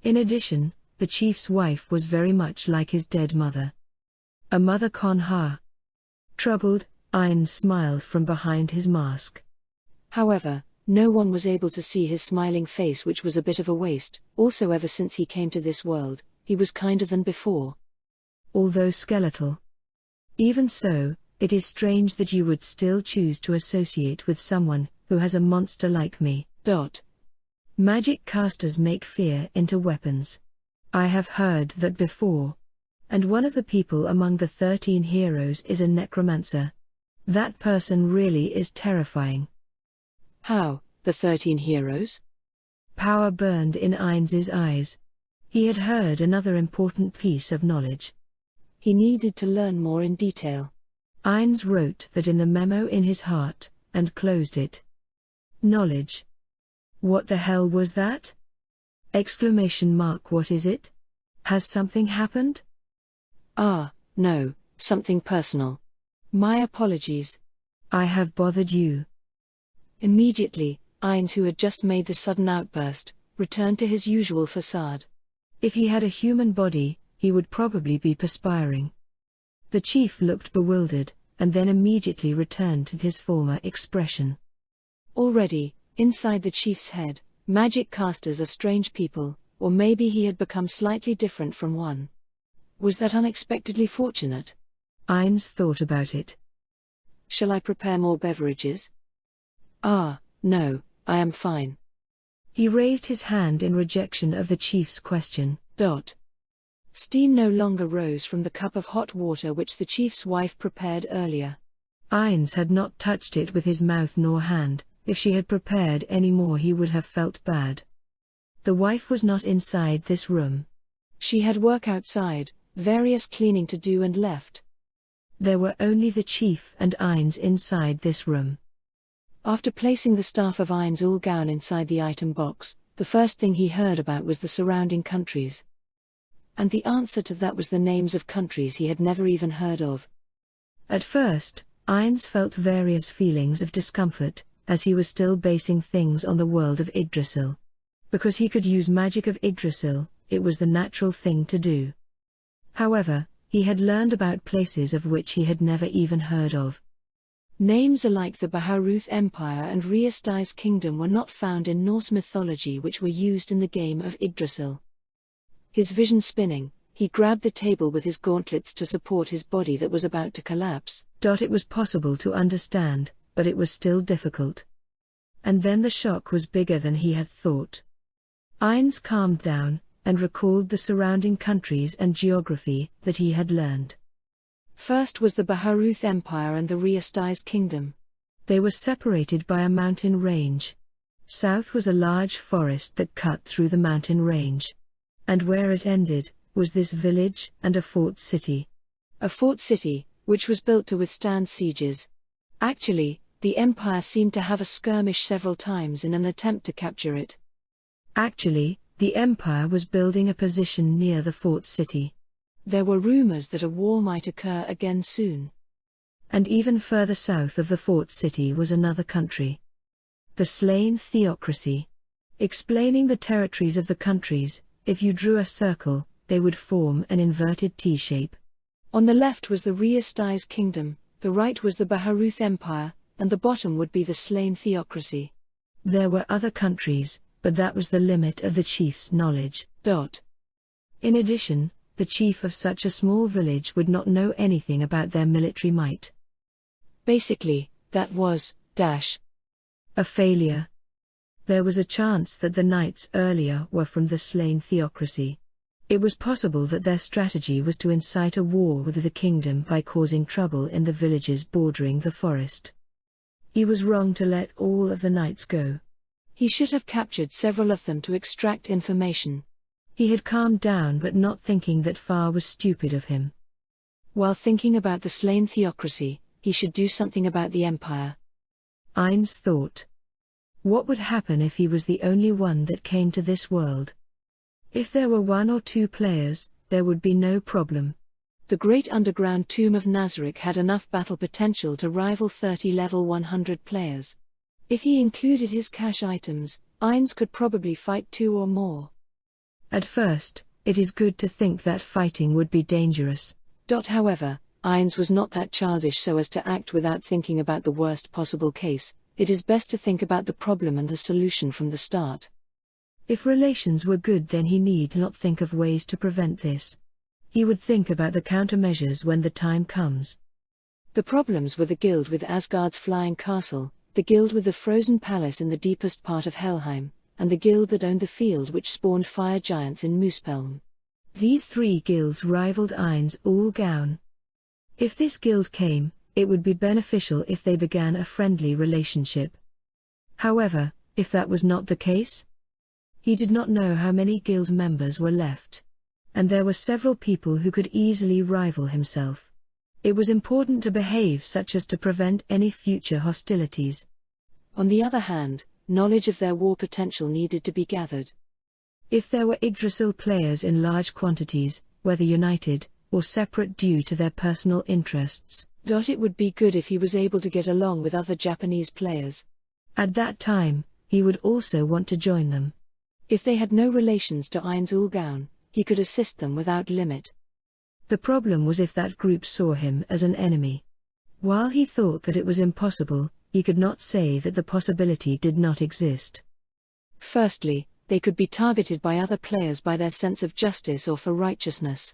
In addition, the chief's wife was very much like his dead mother. A mother Konha. Troubled, Ainz smiled from behind his mask. However, no one was able to see his smiling face, which was a bit of a waste. Also, ever since he came to this world, he was kinder than before. Although skeletal. Even so, it is strange that you would still choose to associate with someone who has a monster like me. Magic casters make fear into weapons. I have heard that before. And one of the people among the 13 heroes is a necromancer. That person really is terrifying. How, the 13 heroes? Power burned in Ainz's eyes. He had heard another important piece of knowledge. He needed to learn more in detail. Ainz wrote that in the memo in his heart, and closed it. Knowledge. What the hell was that? What is it? Has something happened? No, something personal. My apologies. I have bothered you. Immediately, Ainz, who had just made the sudden outburst, returned to his usual facade. If he had a human body, he would probably be perspiring. The chief looked bewildered, and then immediately returned to his former expression. Already, inside the chief's head, magic casters are strange people, or maybe he had become slightly different from one. Was that unexpectedly fortunate? Ainz thought about it. Shall I prepare more beverages? No, I am fine. He raised his hand in rejection of the chief's question. Steam no longer rose from the cup of hot water which the chief's wife prepared earlier. Ainz had not touched it with his mouth nor hand. If she had prepared any more, he would have felt bad. The wife was not inside this room. She had work outside, various cleaning to do, and left. There were only the chief and Ainz inside this room. After placing the staff of Ainz ul Gown inside the item box, the first thing he heard about was the surrounding countries. And the answer to that was the names of countries he had never even heard of. At first, Ainz felt various feelings of discomfort, as he was still basing things on the world of Yggdrasil. Because he could use magic of Yggdrasil, it was the natural thing to do. However, he had learned about places of which he had never even heard of. Names like the Baharuth Empire and Riastai's Kingdom were not found in Norse mythology, which were used in the game of Yggdrasil. His vision spinning, he grabbed the table with his gauntlets to support his body that was about to collapse. It was possible to understand, but it was still difficult. And then the shock was bigger than he had thought. Ainz calmed down, and recalled the surrounding countries and geography that he had learned. First was the Baharuth Empire and the Riastai's Kingdom. They were separated by a mountain range. South was a large forest that cut through the mountain range. And where it ended, was this village and a fort city. A fort city, which was built to withstand sieges. Actually, the Empire seemed to have a skirmish several times in an attempt to capture it. Actually, The Empire was building a position near the fort city. There were rumors that a war might occur again soon. And even further south of the fort city was another country. The slain theocracy. Explaining the territories of the countries, if you drew a circle, they would form an inverted T-shape. On the left was the Riesti's kingdom, the right was the Baharuth Empire, and the bottom would be the slain theocracy. There were other countries, but that was the limit of the chief's knowledge. In addition, the chief of such a small village would not know anything about their military might. Basically, that was a failure. There was a chance that the knights earlier were from the slain theocracy. It was possible that their strategy was to incite a war with the kingdom by causing trouble in the villages bordering the forest. He was wrong to let all of the knights go. He should have captured several of them to extract information. He had calmed down, but not thinking that far was stupid of him. While thinking about the slain theocracy, he should do something about the empire. Ainz thought. What would happen if he was the only one that came to this world? If there were 1 or 2 players, there would be no problem. The great underground tomb of Nazarick had enough battle potential to rival 30 level 100 players. If he included his cache items, Ainz could probably fight 2 or more. At first, it is good to think that fighting would be dangerous. However, Ainz was not that childish so as to act without thinking about the worst possible case. It is best to think about the problem and the solution from the start. If relations were good, then he need not think of ways to prevent this. He would think about the countermeasures when the time comes. The problems were the guild with Asgard's flying castle, the guild with the frozen palace in the deepest part of Helheim, and the guild that owned the field which spawned fire giants in Muspelheim. These 3 guilds rivaled Ainz Ulgaun. If this guild came, it would be beneficial if they began a friendly relationship. However, if that was not the case? He did not know how many guild members were left. And there were several people who could easily rival himself. It was important to behave such as to prevent any future hostilities. On the other hand, knowledge of their war potential needed to be gathered. If there were Yggdrasil players in large quantities, whether united or separate due to their personal interests, it would be good if he was able to get along with other Japanese players. At that time, he would also want to join them. If they had no relations to Ainz Ulgaun, he could assist them without limit. The problem was if that group saw him as an enemy. While he thought that it was impossible, he could not say that the possibility did not exist. Firstly, they could be targeted by other players by their sense of justice or for righteousness.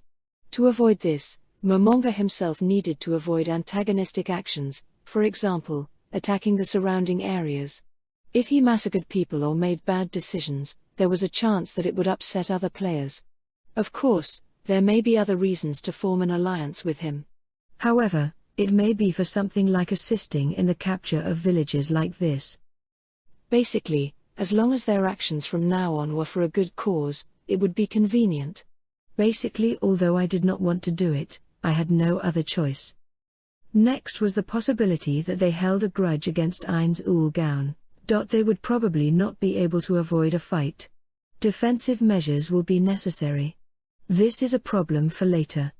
To avoid this, Momonga himself needed to avoid antagonistic actions, for example, attacking the surrounding areas. If he massacred people or made bad decisions, there was a chance that it would upset other players. Of course, there may be other reasons to form an alliance with him. However, it may be for something like assisting in the capture of villages like this. Basically, as long as their actions from now on were for a good cause, it would be convenient. Basically, although I did not want to do it, I had no other choice. Next was the possibility that they held a grudge against Ainz Ulgaun. They would probably not be able to avoid a fight. Defensive measures will be necessary. This is a problem for later.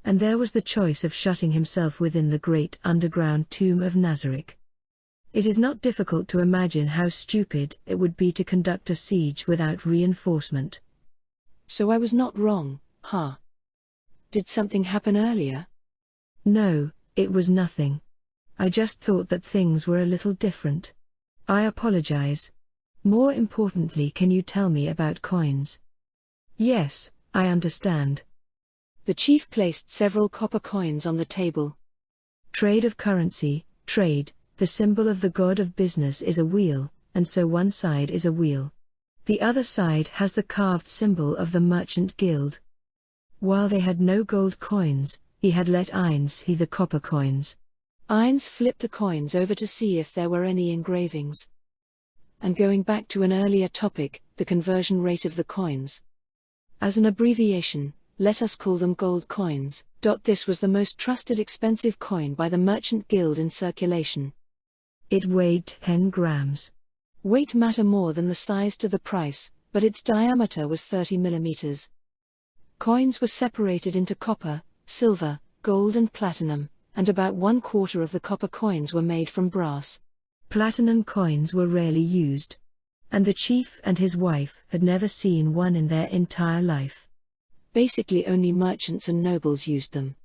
And there was the choice of shutting himself within the great underground tomb of Nazarick. It is not difficult to imagine how stupid it would be to conduct a siege without reinforcement. So I was not wrong, huh? Did something happen earlier? No, it was nothing. I just thought that things were a little different. I apologize. More importantly, can you tell me about coins? Yes, I understand. The chief placed several copper coins on the table. Trade of currency, trade, the symbol of the god of business is a wheel, and so one side is a wheel. The other side has the carved symbol of the merchant guild. While they had no gold coins, he had let Ainz see the copper coins. Ainz flipped the coins over to see if there were any engravings. And going back to an earlier topic, the conversion rate of the coins. As an abbreviation, let us call them gold coins. This was the most trusted expensive coin by the merchant guild in circulation. It weighed 10 grams. Weight matter more than the size to the price, but its diameter was 30 millimeters. Coins were separated into copper, silver, gold and platinum, and about 1/4 of the copper coins were made from brass. Platinum coins were rarely used, and the chief and his wife had never seen one in their entire life. Basically only merchants and nobles used them.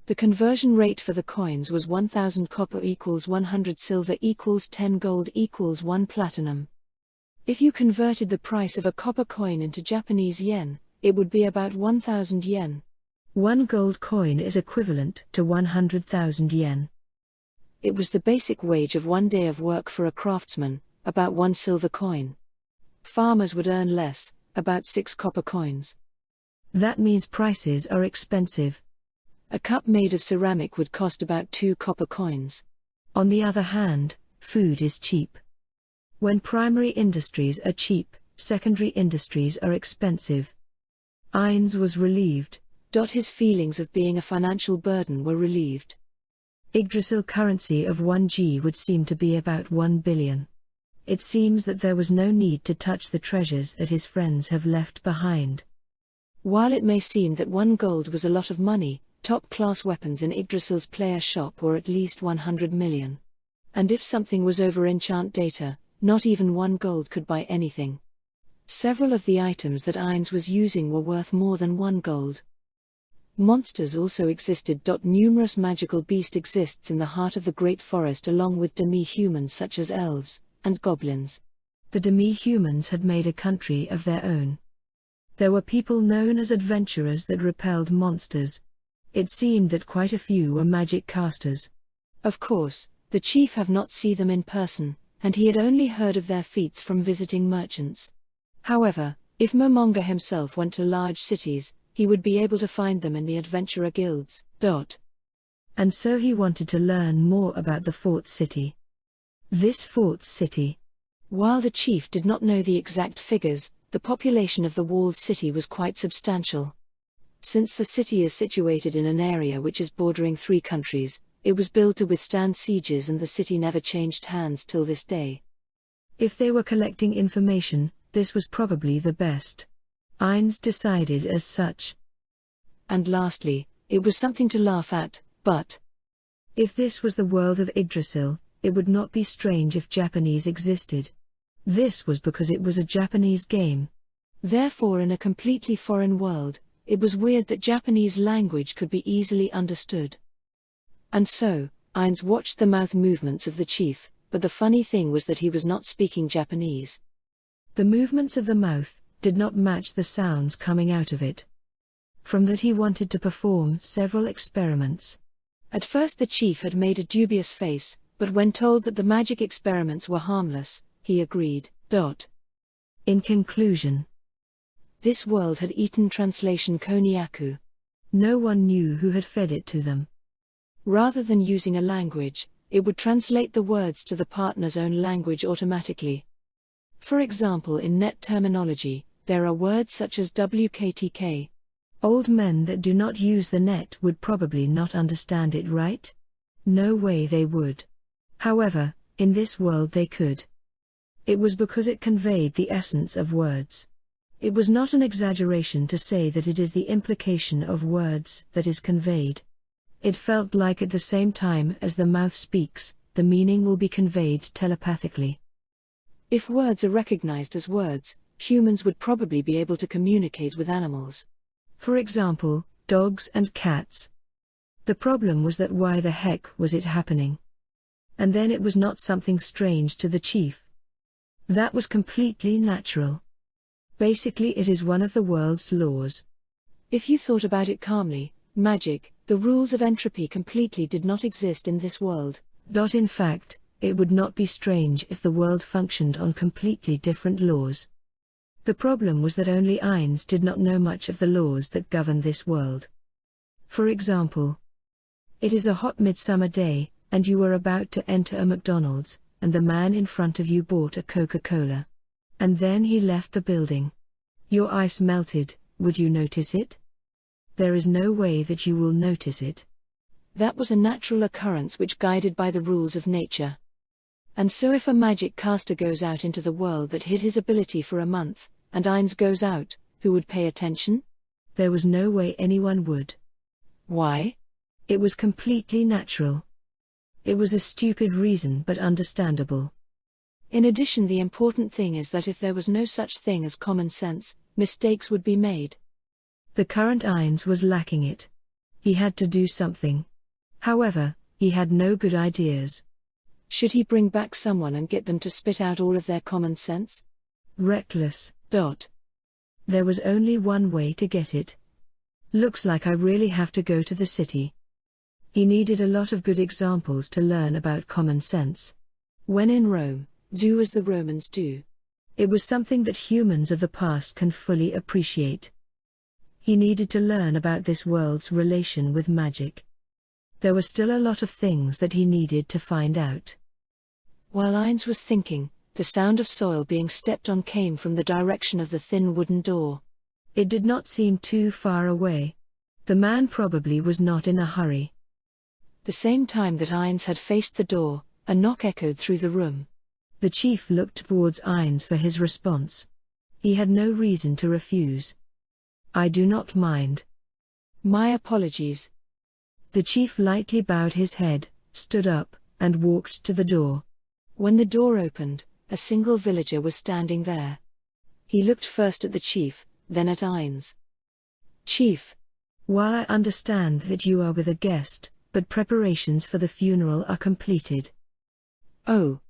The conversion rate for the coins was 1,000 copper equals 100 silver equals 10 gold equals 1 platinum. If you converted the price of a copper coin into Japanese yen, it would be about 1,000 yen. 1 gold coin is equivalent to 100,000 yen. It was the basic wage of 1 day of work for a craftsman, about 1 silver coin. Farmers would earn less, about 6 copper coins. That means prices are expensive. A cup made of ceramic would cost about 2 copper coins. On the other hand, food is cheap. When primary industries are cheap, secondary industries are expensive. Ainz was relieved. His feelings of being a financial burden were relieved. Yggdrasil currency of 1G would seem to be about 1 billion. It seems that there was no need to touch the treasures that his friends have left behind. While it may seem that 1 gold was a lot of money, top-class weapons in Yggdrasil's player shop were at least 100 million. And if something was over enchant data, not even 1 gold could buy anything. Several of the items that Ainz was using were worth more than 1 gold. Monsters also existed. Numerous magical beast exists in the heart of the Great Forest along with demi-humans such as elves and goblins. The demi-humans had made a country of their own. There were people known as adventurers that repelled monsters. It seemed that quite a few were magic casters. Of course, the chief have not seen them in person, and he had only heard of their feats from visiting merchants. However, if Momonga himself went to large cities, he would be able to find them in the adventurer guilds. And so he wanted to learn more about the fort city. This fort city. While the chief did not know the exact figures, the population of the walled city was quite substantial. Since the city is situated in an area which is bordering 3 countries, it was built to withstand sieges and the city never changed hands till this day. If they were collecting information, this was probably the best. Ainz decided as such. And lastly, it was something to laugh at, but if this was the world of Yggdrasil, it would not be strange if Japanese existed. This was because it was a Japanese game. Therefore, in a completely foreign world, it was weird that Japanese language could be easily understood. And so, Ainz watched the mouth movements of the chief, but the funny thing was that he was not speaking Japanese. The movements of the mouth did not match the sounds coming out of it. From that he wanted to perform several experiments. At first the chief had made a dubious face, but when told that the magic experiments were harmless, he agreed. In conclusion, this world had eaten translation Konyaku. No one knew who had fed it to them. Rather than using a language, it would translate the words to the partner's own language automatically. For example, in net terminology, there are words such as WKTK. Old men that do not use the net would probably not understand it, right? No way they would. However, in this world they could. It was because it conveyed the essence of words. It was not an exaggeration to say that it is the implication of words that is conveyed. It felt like at the same time as the mouth speaks, the meaning will be conveyed telepathically. If words are recognized as words, humans would probably be able to communicate with animals. For example, dogs and cats. The problem was that why the heck was it happening? And then it was not something strange to the chief. That was completely natural. Basically, it is one of the world's laws. If you thought about it calmly, magic, the rules of entropy completely did not exist in this world. In fact, it would not be strange if the world functioned on completely different laws. The problem was that only Ainz did not know much of the laws that govern this world. For example, it is a hot midsummer day, and you were about to enter a McDonald's, and the man in front of you bought a Coca-Cola. And then he left the building. Your ice melted, would you notice it? There is no way that you will notice it. That was a natural occurrence which guided by the rules of nature. And so if a magic caster goes out into the world that hid his ability for a month, and Ainz goes out, who would pay attention? There was no way anyone would. Why? It was completely natural. It was a stupid reason but understandable. In addition, the important thing is that if there was no such thing as common sense, mistakes would be made. The current Ainz was lacking it. He had to do something. However, he had no good ideas. Should he bring back someone and get them to spit out all of their common sense? Reckless. There was only one way to get it. Looks like I really have to go to the city. He needed a lot of good examples to learn about common sense. When in Rome, do as the Romans do. It was something that humans of the past can fully appreciate. He needed to learn about this world's relation with magic. There were still a lot of things that he needed to find out. While Ainz was thinking, the sound of soil being stepped on came from the direction of the thin wooden door. It did not seem too far away. The man probably was not in a hurry. The same time that Ainz had faced the door, a knock echoed through the room. The chief looked towards Ainz for his response. He had no reason to refuse. I do not mind. My apologies. The chief lightly bowed his head, stood up, and walked to the door. When the door opened, a single villager was standing there. He looked first at the chief, then at Ainz. Chief. While I understand that you are with a guest, but preparations for the funeral are completed. Oh.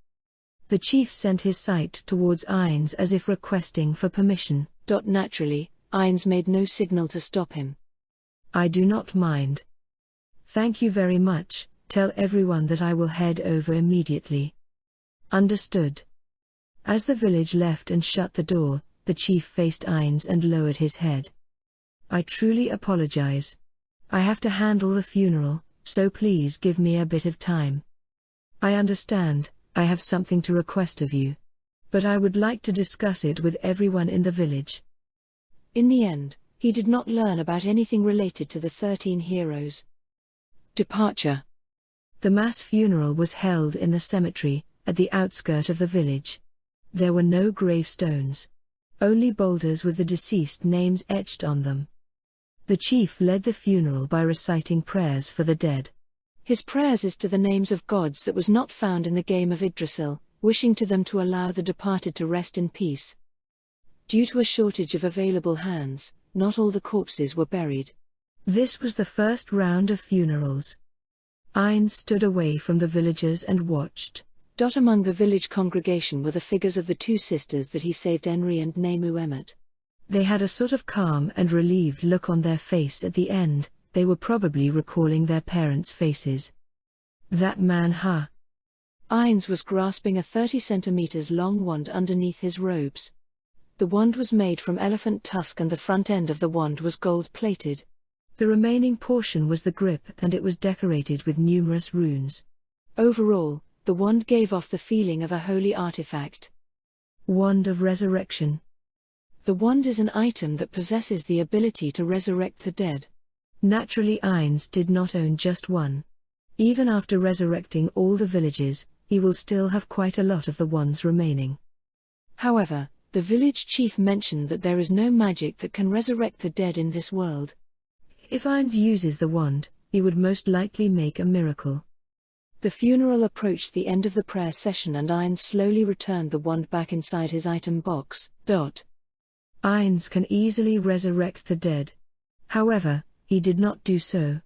The chief sent his sight towards Ainz as if requesting for permission. Naturally, Ainz made no signal to stop him. I do not mind. Thank you very much. Tell everyone that I will head over immediately. Understood. As the village left and shut the door, the chief faced Ainz and lowered his head. I truly apologize. I have to handle the funeral, so please give me a bit of time. I understand, I have something to request of you. But I would like to discuss it with everyone in the village. In the end, he did not learn about anything related to the 13 heroes. Departure. The mass funeral was held in the cemetery, at the outskirt of the village. There were no gravestones. Only boulders with the deceased names etched on them. The chief led the funeral by reciting prayers for the dead. His prayers is to the names of gods that was not found in the game of Yggdrasil, wishing to them to allow the departed to rest in peace. Due to a shortage of available hands, not all the corpses were buried. This was the first round of funerals. Ainz stood away from the villagers and watched. Among the village congregation were the figures of the two sisters that he saved, Enri and Nemu Emmet. They had a sort of calm and relieved look on their face at the end. They were probably recalling their parents' faces. That man, huh? Ainz was grasping a 30 centimeters long wand underneath his robes. The wand was made from elephant tusk and the front end of the wand was gold-plated. The remaining portion was the grip and it was decorated with numerous runes. Overall, the wand gave off the feeling of a holy artifact. Wand of Resurrection. The wand is an item that possesses the ability to resurrect the dead. Naturally, Ainz did not own just one. Even after resurrecting all the villages, he will still have quite a lot of the wands remaining. However, the village chief mentioned that there is no magic that can resurrect the dead in this world. If Ainz uses the wand, he would most likely make a miracle. The funeral approached the end of the prayer session and Ainz slowly returned the wand back inside his item box. Ainz can easily resurrect the dead. However, he did not do so.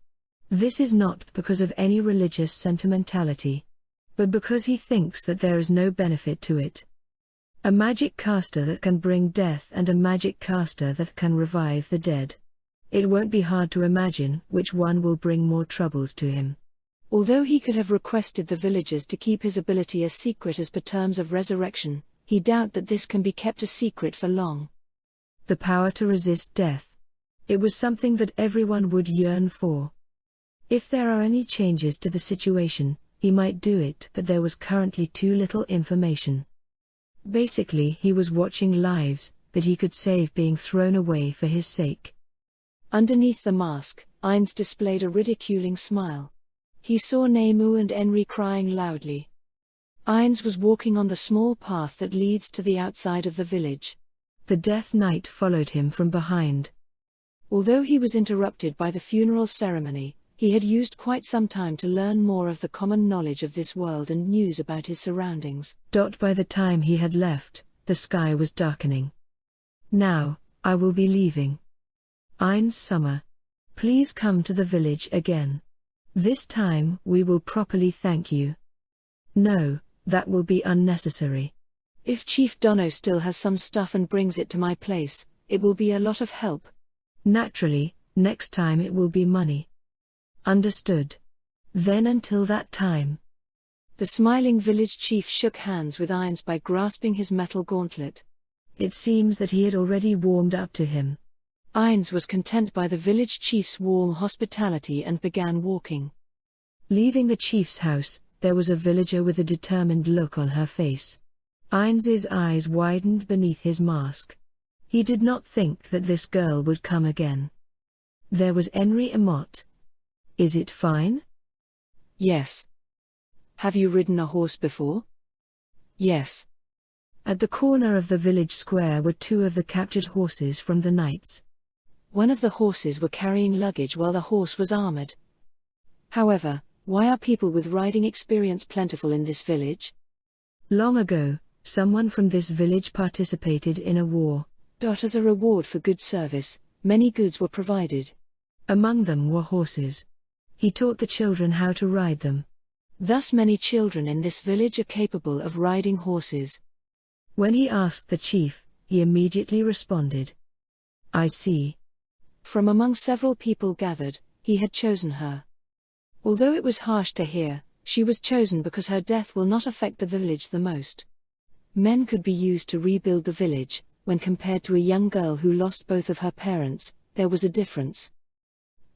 This is not because of any religious sentimentality, but because he thinks that there is no benefit to it. A magic caster that can bring death and a magic caster that can revive the dead. It won't be hard to imagine which one will bring more troubles to him. Although he could have requested the villagers to keep his ability as secret as per terms of resurrection, he doubted that this can be kept a secret for long. The power to resist death. It was something that everyone would yearn for. If there are any changes to the situation, he might do it, but there was currently too little information. Basically, he was watching lives that he could save being thrown away for his sake. Underneath the mask, Ainz displayed a ridiculing smile. He saw Nemu and Enri crying loudly. Ainz was walking on the small path that leads to the outside of the village. The Death Knight followed him from behind. Although he was interrupted by the funeral ceremony, he had used quite some time to learn more of the common knowledge of this world and news about his surroundings. By the time he had left, the sky was darkening. Now, I will be leaving. Ein's summer. Please come to the village again. This time we will properly thank you. No, that will be unnecessary. If Chief Dono still has some stuff and brings it to my place, it will be a lot of help. Naturally, next time it will be money. Understood. Then until that time. The smiling village chief shook hands with Ainz by grasping his metal gauntlet. It seems that he had already warmed up to him. Ainz was content by the village chief's warm hospitality and began walking. Leaving the chief's house, there was a villager with a determined look on her face. Ainz's eyes widened beneath his mask. He did not think that this girl would come again. There was Henry Amott. Is it fine? Yes. Have you ridden a horse before? Yes. At the corner of the village square were two of the captured horses from the knights. One of the horses were carrying luggage while the horse was armored. However, why are people with riding experience plentiful in this village? Long ago, someone from this village participated in a war. As a reward for good service, many goods were provided. Among them were horses. He taught the children how to ride them. Thus many children in this village are capable of riding horses. When he asked the chief, he immediately responded. I see. From among several people gathered, he had chosen her. Although it was harsh to hear, she was chosen because her death will not affect the village the most. Men could be used to rebuild the village. When compared to a young girl who lost both of her parents, there was a difference.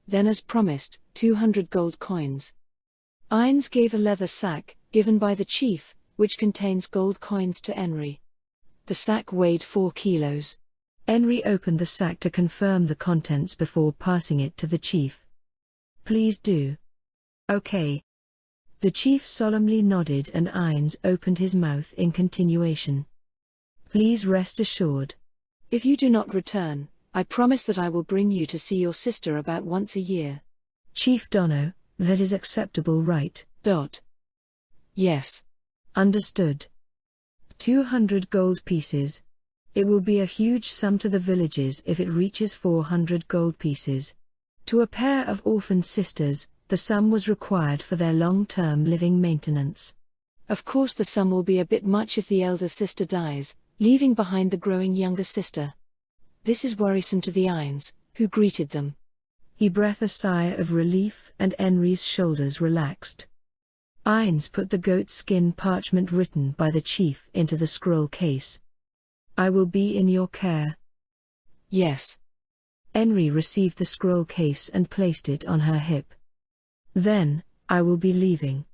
Then, as promised, 200 gold coins. Ainz gave a leather sack, given by the chief, which contains gold coins to Henry. The sack weighed 4 kilos. Henry opened the sack to confirm the contents before passing it to the chief. Please do. Okay. The chief solemnly nodded and Ainz opened his mouth in continuation. Please rest assured. If you do not return, I promise that I will bring you to see your sister about once a year. Chief Dono, that is acceptable, right? Yes. Understood. 200 gold pieces. It will be a huge sum to the villages if it reaches 400 gold pieces. To a pair of orphan sisters, the sum was required for their long-term living maintenance. Of course the sum will be a bit much if the elder sister dies, leaving behind the growing younger sister. This is worrisome to the Ainz, who greeted them. He breathed a sigh of relief and Henry's shoulders relaxed. Ainz put the goat skin parchment written by the chief into the scroll case. I will be in your care. Yes. Henry received the scroll case and placed it on her hip. Then, I will be leaving.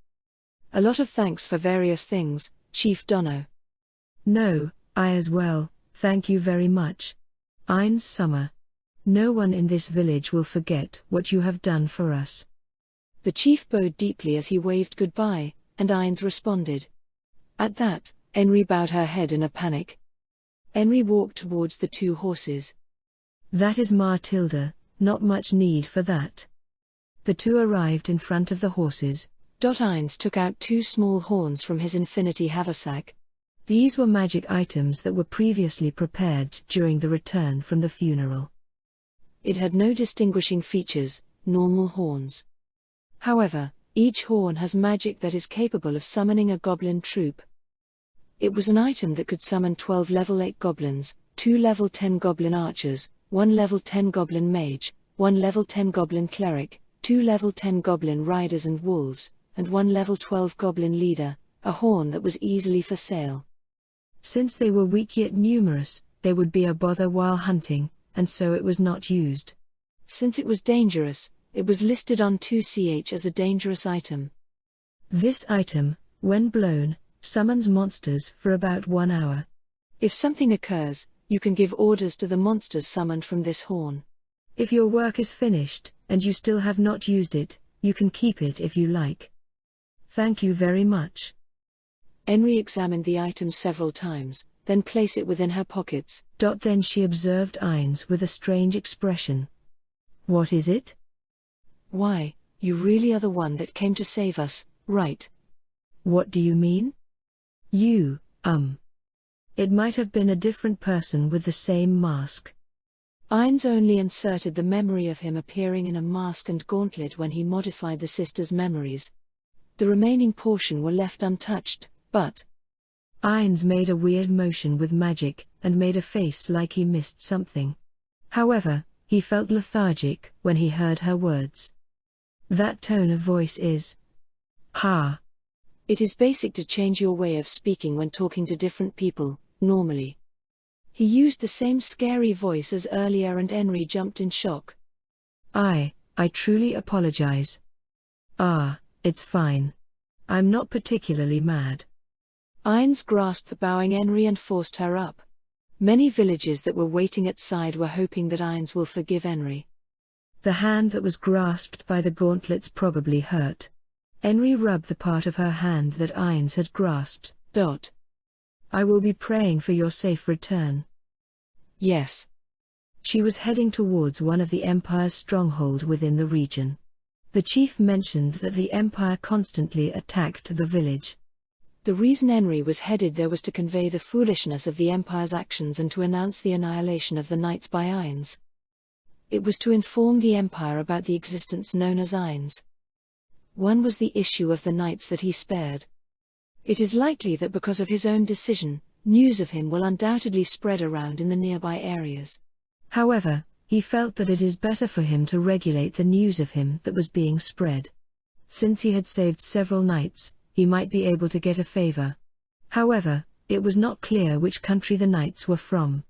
A lot of thanks for various things, Chief Dono. No, I as well, thank you very much. Ainz Summer. No one in this village will forget what you have done for us. The chief bowed deeply as he waved goodbye, and Ainz responded. At that, Henry bowed her head in a panic. Henry walked towards the two horses. That is Matilda, not much need for that. The two arrived in front of the horses. Ainz took out 2 small horns from his infinity haversack. These were magic items that were previously prepared during the return from the funeral. It had no distinguishing features, normal horns. However, each horn has magic that is capable of summoning a goblin troop. It was an item that could summon 12 level 8 goblins, 2 level 10 goblin archers, 1 level 10 goblin mage, 1 level 10 goblin cleric, 2 level 10 goblin riders and wolves, and 1 level 12 goblin leader, a horn that was easily for sale. Since they were weak yet numerous, they would be a bother while hunting, and so it was not used. Since it was dangerous, it was listed on 2ch as a dangerous item. This item, when blown, summons monsters for about 1 hour. If something occurs, you can give orders to the monsters summoned from this horn. If your work is finished, and you still have not used it, you can keep it if you like. Thank you very much. Henry examined the item several times, then place it within her pockets. Then she observed Ainz with a strange expression. What is it? Why, you really are the one that came to save us, right? What do you mean? You. It might have been a different person with the same mask. Ainz only inserted the memory of him appearing in a mask and gauntlet when he modified the sisters' memories. The remaining portion were left untouched, but Ainz made a weird motion with magic, and made a face like he missed something. However, he felt lethargic when he heard her words. That tone of voice is... Ha! It is basic to change your way of speaking when talking to different people, normally. He used the same scary voice as earlier and Henry jumped in shock. I truly apologize. It's fine. I'm not particularly mad. Ainz grasped the bowing Henry and forced her up. Many villagers that were waiting outside were hoping that Ainz will forgive Henry. The hand that was grasped by the gauntlets probably hurt. Henry rubbed the part of her hand that Ainz had grasped. I will be praying for your safe return. Yes. She was heading towards one of the Empire's strongholds within the region. The chief mentioned that the Empire constantly attacked the village. The reason Henry was headed there was to convey the foolishness of the Empire's actions and to announce the annihilation of the Knights by Ainz. It was to inform the Empire about the existence known as Ainz. One was the issue of the Knights that he spared. It is likely that because of his own decision, news of him will undoubtedly spread around in the nearby areas. However, he felt that it is better for him to regulate the news of him that was being spread. Since he had saved several knights, he might be able to get a favor. However, it was not clear which country the knights were from.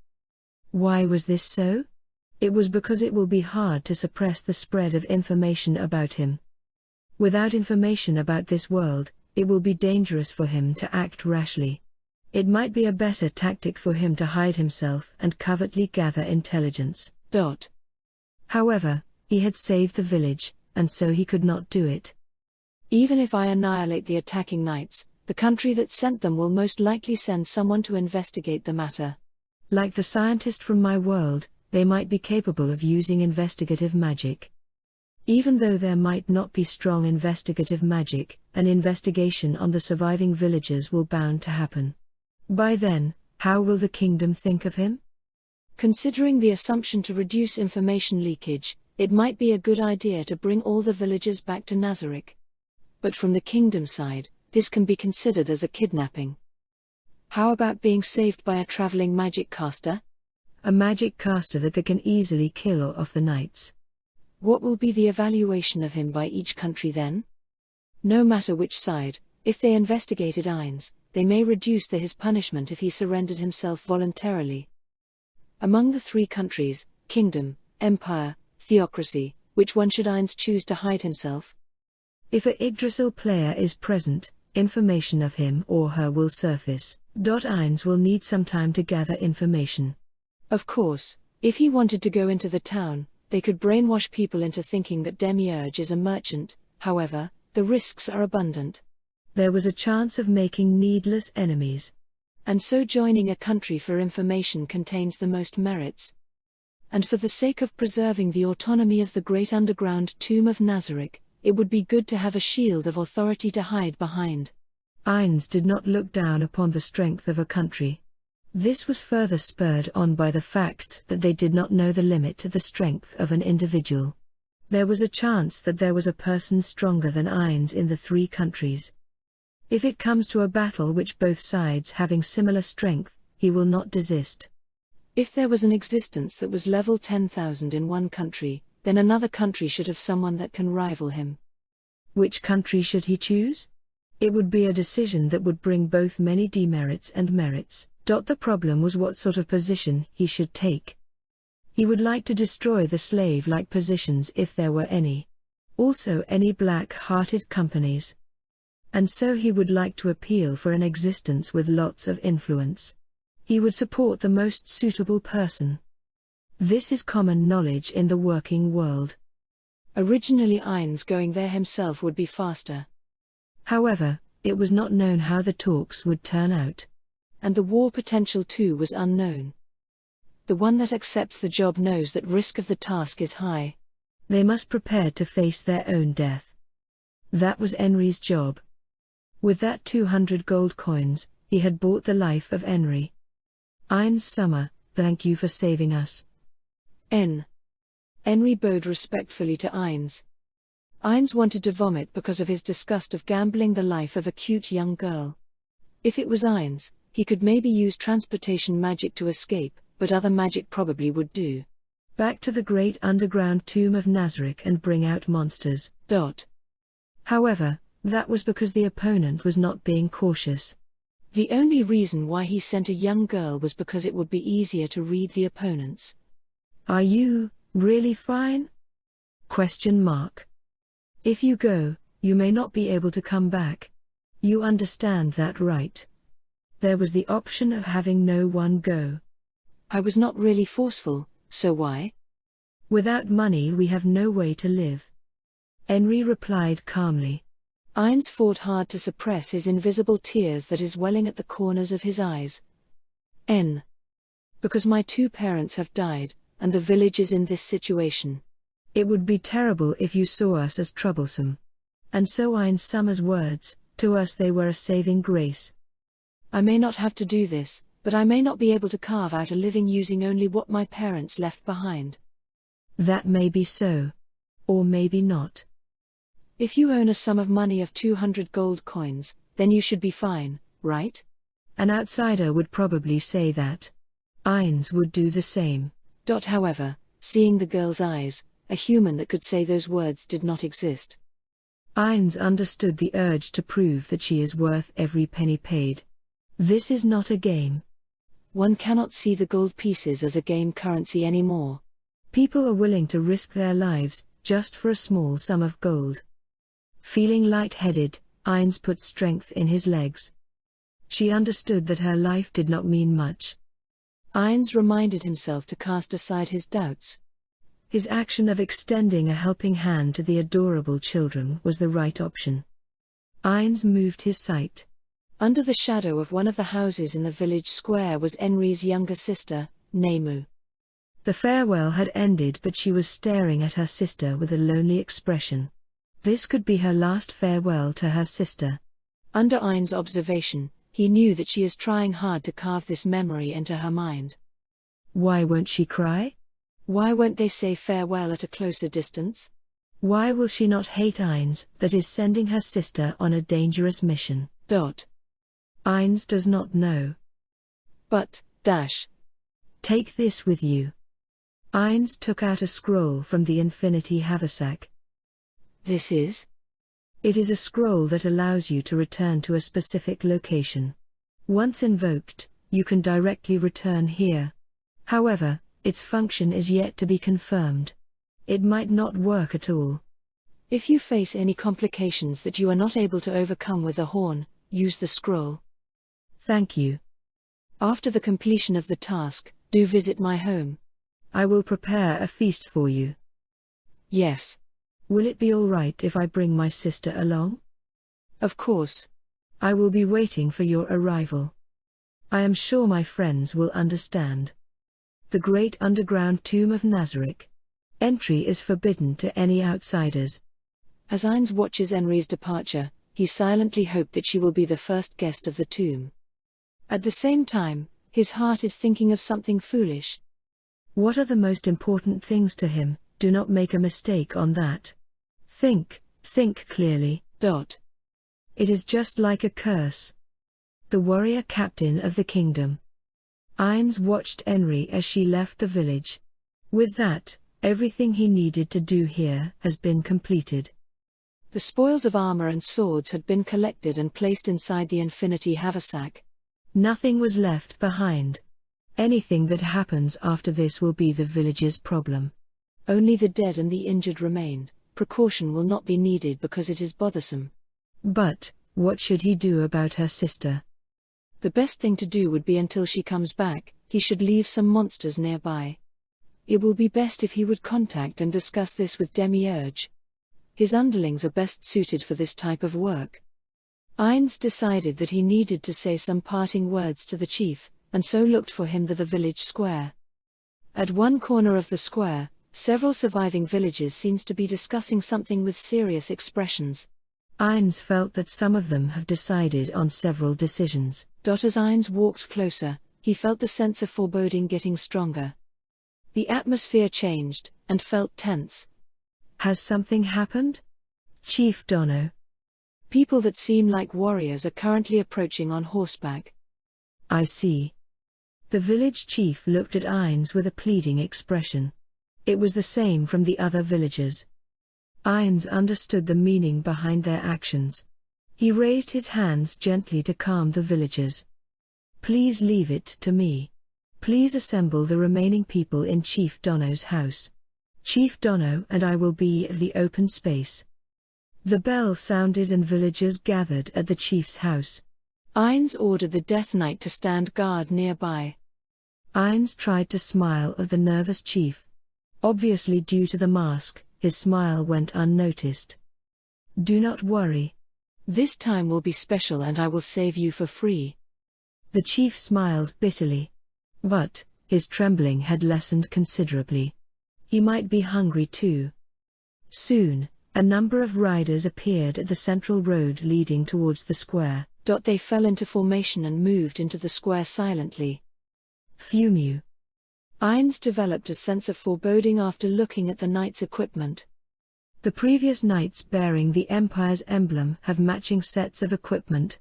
Why was this so? It was because it will be hard to suppress the spread of information about him. Without information about this world, it will be dangerous for him to act rashly. It might be a better tactic for him to hide himself and covertly gather intelligence. However, he had saved the village, and so he could not do it. Even if I annihilate the attacking knights, the country that sent them will most likely send someone to investigate the matter. Like the scientist from my world, they might be capable of using investigative magic. Even though there might not be strong investigative magic, an investigation on the surviving villagers will bound to happen. By then, how will the kingdom think of him? Considering the assumption to reduce information leakage, it might be a good idea to bring all the villagers back to Nazarick. But from the kingdom side, this can be considered as a kidnapping. How about being saved by a traveling magic caster? A magic caster that can easily kill off the knights. What will be the evaluation of him by each country then? No matter which side, if they investigated Ainz, they may reduce his punishment if he surrendered himself voluntarily. Among the three countries, kingdom, empire, theocracy, which one should Ainz choose to hide himself? If a Yggdrasil player is present, information of him or her will surface. Ainz will need some time to gather information. Of course, if he wanted to go into the town, they could brainwash people into thinking that Demiurge is a merchant. However, the risks are abundant. There was a chance of making needless enemies. And so joining a country for information contains the most merits. And for the sake of preserving the autonomy of the great underground tomb of Nazarick, it would be good to have a shield of authority to hide behind. Ainz did not look down upon the strength of a country. This was further spurred on by the fact that they did not know the limit to the strength of an individual. There was a chance that there was a person stronger than Ainz in the three countries. If it comes to a battle which both sides having similar strength, he will not desist. If there was an existence that was level 10,000 in one country, then another country should have someone that can rival him. Which country should he choose? It would be a decision that would bring both many demerits and merits. The problem was what sort of position he should take. He would like to destroy the slave-like positions if there were any. Also any black-hearted companies. And so he would like to appeal for an existence with lots of influence. He would support the most suitable person. This is common knowledge in the working world. Originally Ainz going there himself would be faster. However, it was not known how the talks would turn out. and the war potential too was unknown. The one that accepts the job knows that risk of the task is high. They must prepare to face their own death. That was Henry's job. With that 200 gold coins, he had bought the life of Henry. Ain's Summer, thank you for saving us. Henry bowed respectfully to Ain's. Ain's wanted to vomit because of his disgust of gambling the life of a cute young girl. If it was Ain's, he could maybe use transportation magic to escape, but other magic probably would do. Back to the great underground tomb of Nazarick and bring out monsters. However, that was because the opponent was not being cautious. The only reason why he sent a young girl was because it would be easier to read the opponents. Are you really fine? ? If you go, you may not be able to come back. You understand that, right? There was the option of having no one go. I was not really forceful, so why? Without money we have no way to live. Henry replied calmly. Ain's fought hard to suppress his invisible tears that is welling at the corners of his eyes. Because my 2 parents have died, and the village is in this situation. It would be terrible if you saw us as troublesome. And so Ain's Summer's words, to us they were a saving grace. I may not have to do this, but I may not be able to carve out a living using only what my parents left behind. That may be so. Or maybe not. If you own a sum of money of 200 gold coins, then you should be fine, right? An outsider would probably say that. Ain's would do the same. However, seeing the girl's eyes, a human that could say those words did not exist. Ain's understood the urge to prove that she is worth every penny paid. This is not a game. One cannot see the gold pieces as a game currency anymore. People are willing to risk their lives, just for a small sum of gold. Feeling light-headed, Ain's put strength in his legs. She understood that her life did not mean much. Ain's reminded himself to cast aside his doubts. His action of extending a helping hand to the adorable children was the right option. Ain's moved his sight. Under the shadow of one of the houses in the village square was Henry's younger sister, Nemu. The farewell had ended, but she was staring at her sister with a lonely expression. This could be her last farewell to her sister. Under Ain's observation, he knew that she is trying hard to carve this memory into her mind. Why won't she cry? Why won't they say farewell at a closer distance? Why will she not hate Ain's that is sending her sister on a dangerous mission? Ain's does not know. But, take this with you. Ain's took out a scroll from the infinity haversack. This is? It is a scroll that allows you to return to a specific location. Once invoked, you can directly return here. However, its function is yet to be confirmed. It might not work at all. If you face any complications that you are not able to overcome with the horn, use the scroll. Thank you. After the completion of the task, do visit my home. I will prepare a feast for you. Yes. Will it be all right if I bring my sister along? Of course. I will be waiting for your arrival. I am sure my friends will understand. The great underground tomb of Nazarick. Entry is forbidden to any outsiders. As Ain's watches Henry's departure, he silently hoped that she will be the first guest of the tomb. At the same time, his heart is thinking of something foolish. What are the most important things to him? Do not make a mistake on that. Think clearly. It is just like a curse. The warrior captain of the kingdom. Ain's watched Henry as she left the village. With that, everything he needed to do here has been completed. The spoils of armor and swords had been collected and placed inside the infinity haversack. Nothing was left behind. Anything that happens after this will be the village's problem. Only the dead and the injured remained. Precaution will not be needed because it is bothersome. But, what should he do about her sister? The best thing to do would be until she comes back, he should leave some monsters nearby. It will be best if he would contact and discuss this with Demiurge. His underlings are best suited for this type of work. Ainz decided that he needed to say some parting words to the chief, and so looked for him to the village square. At one corner of the square, several surviving villagers seemed to be discussing something with serious expressions. Ainz felt that some of them have decided on several decisions. As Ainz walked closer, he felt the sense of foreboding getting stronger. The atmosphere changed, and felt tense. Has something happened? Chief Dono. People that seem like warriors are currently approaching on horseback. I see. The village chief looked at Ainz with a pleading expression. It was the same from the other villagers. Ainz understood the meaning behind their actions. He raised his hands gently to calm the villagers. Please leave it to me. Please assemble the remaining people in Chief Dono's house. Chief Dono and I will be at the open space. The bell sounded and villagers gathered at the chief's house. Ainz ordered the Death Knight to stand guard nearby. Ainz tried to smile at the nervous chief. Obviously due to the mask, his smile went unnoticed. Do not worry. This time will be special and I will save you for free. The chief smiled bitterly. But his trembling had lessened considerably. He might be hungry too. Soon, a number of riders appeared at the central road leading towards the square. They fell into formation and moved into the square silently. Fumu. Ainz developed a sense of foreboding after looking at the knight's equipment. The previous knights bearing the Empire's emblem have matching sets of equipment.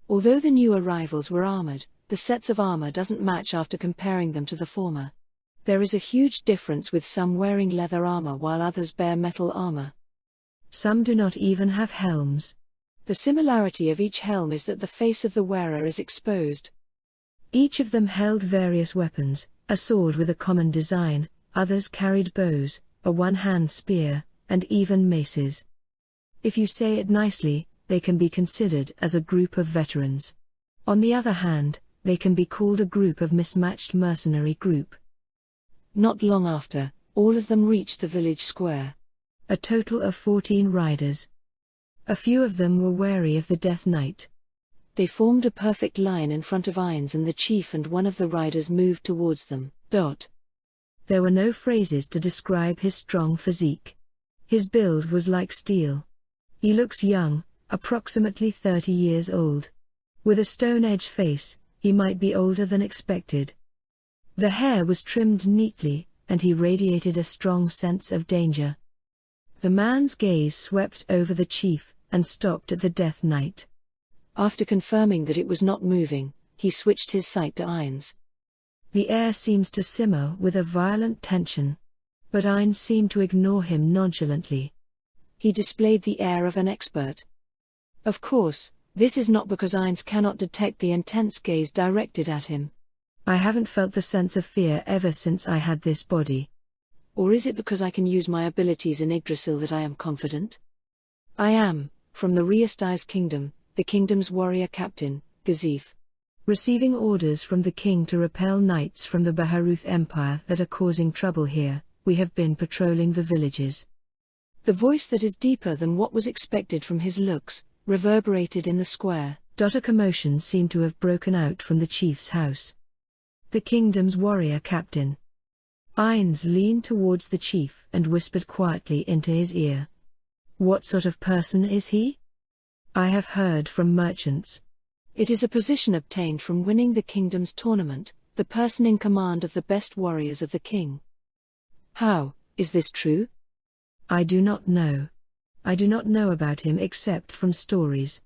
Although the new arrivals were armored, the sets of armor doesn't match after comparing them to the former. There is a huge difference with some wearing leather armor while others bear metal armor. Some do not even have helms. The similarity of each helm is that the face of the wearer is exposed. Each of them held various weapons, a sword with a common design, others carried bows, a one-hand spear, and even maces. If you say it nicely, they can be considered as a group of veterans. On the other hand, they can be called a group of mismatched mercenary group. Not long after, all of them reached the village square. A total of 14 riders. A few of them were wary of the Death Knight. They formed a perfect line in front of Ainz and the chief, and one of the riders moved towards them. There were no phrases to describe his strong physique. His build was like steel. He looks young, approximately 30 years old. With a stone-edge face, he might be older than expected. The hair was trimmed neatly, and he radiated a strong sense of danger. The man's gaze swept over the chief, and stopped at the Death Knight. After confirming that it was not moving, he switched his sight to Ainz. The air seems to simmer with a violent tension. But Ainz seemed to ignore him nonchalantly. He displayed the air of an expert. Of course, this is not because Ainz cannot detect the intense gaze directed at him. I haven't felt the sense of fear ever since I had this body. Or is it because I can use my abilities in Yggdrasil that I am confident? I am, from the Riastai's kingdom, the kingdom's warrior captain, Gazif. Receiving orders from the king to repel knights from the Baharuth Empire that are causing trouble here, we have been patrolling the villages. The voice that is deeper than what was expected from his looks, reverberated in the square. A commotion seemed to have broken out from the chief's house. The kingdom's warrior captain. Ainz leaned towards the chief and whispered quietly into his ear. What sort of person is he? I have heard from merchants. It is a position obtained from winning the kingdom's tournament, the person in command of the best warriors of the king. How, is this true? I do not know. I do not know about him except from stories.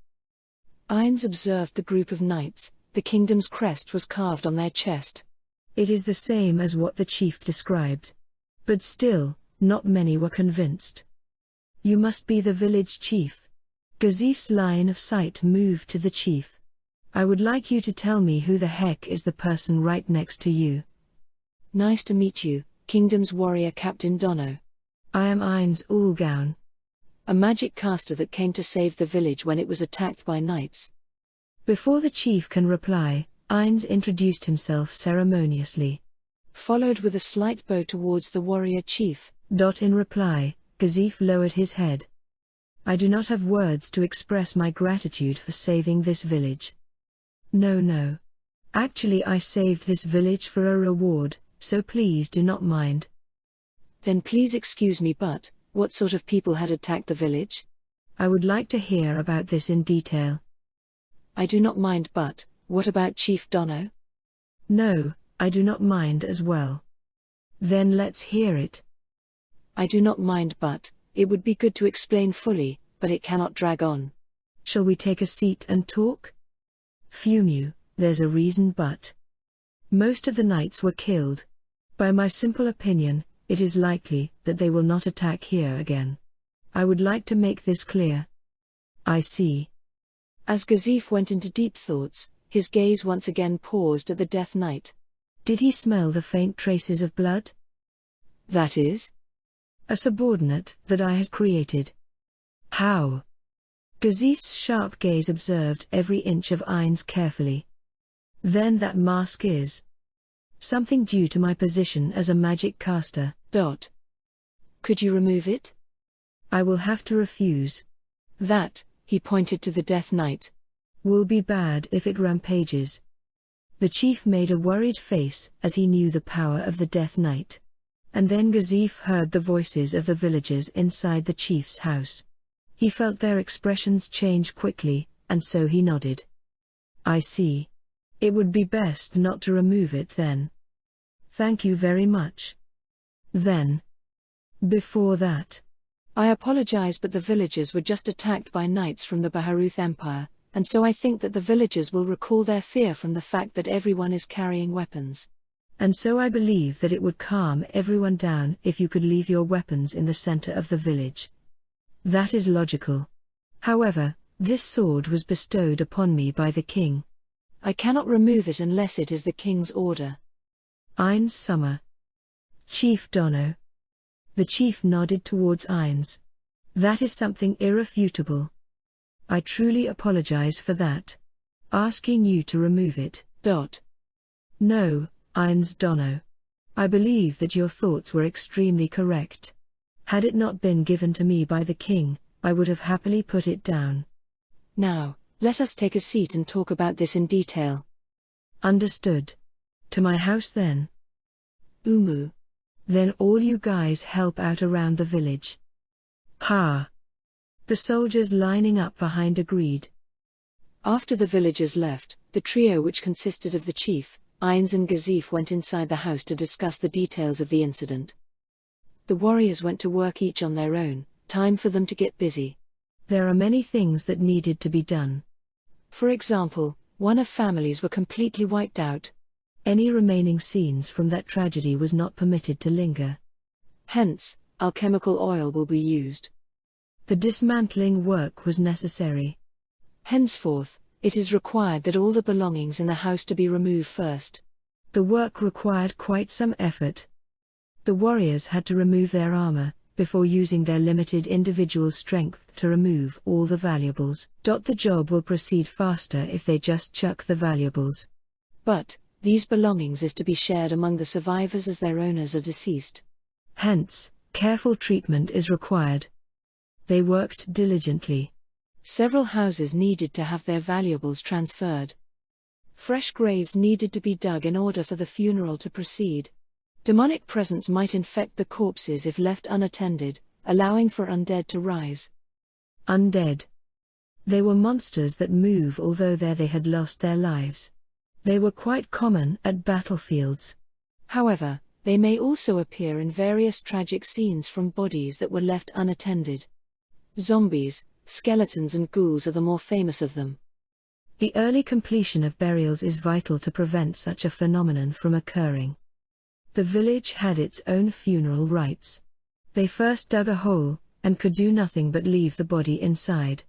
Ainz observed the group of knights. The kingdom's crest was carved on their chest. It is the same as what the chief described. But still, not many were convinced. You must be the village chief. Gazif's line of sight moved to the chief. I would like you to tell me who the heck is the person right next to you. Nice to meet you, Kingdom's warrior Captain Dono. I am Ainz Ulgaun, a magic caster that came to save the village when it was attacked by knights. Before the chief can reply, Ainz introduced himself ceremoniously. Followed with a slight bow towards the warrior chief. In reply, Gazif lowered his head. I do not have words to express my gratitude for saving this village. No. Actually, I saved this village for a reward, so please do not mind. Then please excuse me, but what sort of people had attacked the village? I would like to hear about this in detail. I do not mind, but what about Chief Dono? No, I do not mind as well. Then let's hear it. I do not mind, but it would be good to explain fully, but it cannot drag on. Shall we take a seat and talk? Fumu, there's a reason, but most of the knights were killed. By my simple opinion, it is likely that they will not attack here again. I would like to make this clear. I see. As Gazif went into deep thoughts, his gaze once again paused at the Death Knight. Did he smell the faint traces of blood? That is? A subordinate that I had created. How? Gazif's sharp gaze observed every inch of Ainz carefully. Then that mask is something due to my position as a magic caster. Could you remove it? I will have to refuse. That, he pointed to the Death Knight, will be bad if it rampages. The chief made a worried face as he knew the power of the Death Knight. And then Gazif heard the voices of the villagers inside the chief's house. He felt their expressions change quickly, and so he nodded. I see. It would be best not to remove it then. Thank you very much. Then, before that, I apologize, but the villagers were just attacked by knights from the Baharuth Empire, and so I think that the villagers will recall their fear from the fact that everyone is carrying weapons. And so I believe that it would calm everyone down if you could leave your weapons in the center of the village. That is logical. However, this sword was bestowed upon me by the king. I cannot remove it unless it is the king's order. Ainz Summer. Chief Dono. The chief nodded towards Ainz. That is something irrefutable. I truly apologize for that. Asking you to remove it. No, Ainz Dono. I believe that your thoughts were extremely correct. Had it not been given to me by the king, I would have happily put it down. Now, let us take a seat and talk about this in detail. Understood. To my house then. Umu. Then all you guys help out around the village. Ha! The soldiers lining up behind agreed. After the villagers left, the trio, which consisted of the chief, Ainz and Gazif, went inside the house to discuss the details of the incident. The warriors went to work each on their own, time for them to get busy. There are many things that needed to be done. For example, one of families were completely wiped out. Any remaining scenes from that tragedy was not permitted to linger. Hence, alchemical oil will be used. The dismantling work was necessary. Henceforth, it is required that all the belongings in the house to be removed first. The work required quite some effort. The warriors had to remove their armor, before using their limited individual strength to remove all the valuables. The job will proceed faster if they just chuck the valuables. But, these belongings is to be shared among the survivors as their owners are deceased. Hence, careful treatment is required. They worked diligently. Several houses needed to have their valuables transferred. Fresh graves needed to be dug in order for the funeral to proceed. Demonic presence might infect the corpses if left unattended, allowing for undead to rise. Undead. They were monsters that move, although there they had lost their lives. They were quite common at battlefields. However, they may also appear in various tragic scenes from bodies that were left unattended. Zombies, skeletons and ghouls are the more famous of them. The early completion of burials is vital to prevent such a phenomenon from occurring. The village had its own funeral rites. They first dug a hole, and could do nothing but leave the body inside.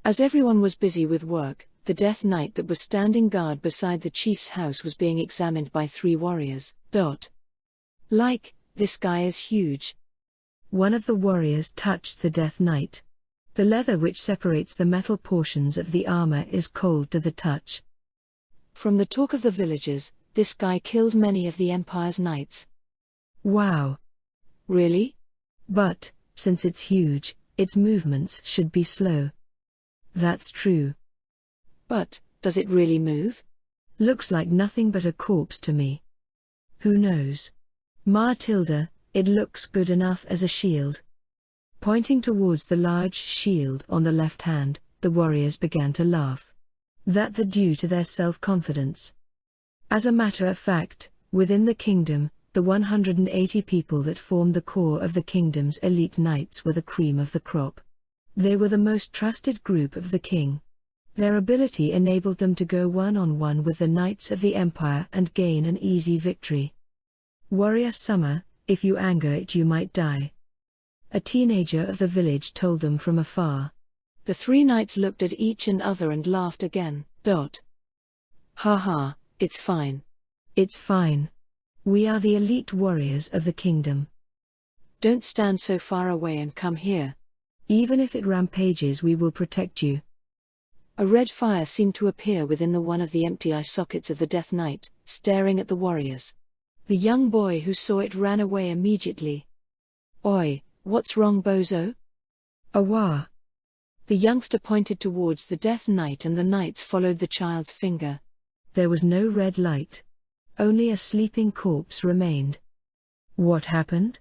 As everyone was busy with work, the Death Knight that was standing guard beside the chief's house was being examined by 3 warriors. This guy is huge. One of the warriors touched the Death Knight. The leather which separates the metal portions of the armor is cold to the touch. From the talk of the villagers, this guy killed many of the Empire's knights. Wow. Really? But, since it's huge, Its movements should be slow. That's true. But, does it really move? Looks like nothing but a corpse to me. Who knows? Matilda, it looks good enough as a shield. Pointing towards the large shield on the left hand, the warriors began to laugh. That was due to their self-confidence. As a matter of fact, within the kingdom, the 180 people that formed the core of the kingdom's elite knights were the cream of the crop. They were the most trusted group of the king. Their ability enabled them to go one-on-one with the knights of the empire and gain an easy victory. Warrior Summer, if you anger it you might die. A teenager of the village told them from afar. The three knights looked at each other and laughed again. Ha ha, it's fine. It's fine. We are the elite warriors of the kingdom. Don't stand so far away and come here. Even if it rampages we will protect you. A red fire seemed to appear within one of the empty eye sockets of the Death Knight, staring at the warriors. The young boy who saw it ran away immediately. Oi, what's wrong, bozo? Awa. The youngster pointed towards the Death Knight and the knights followed the child's finger. There was no red light. Only a sleeping corpse remained. What happened?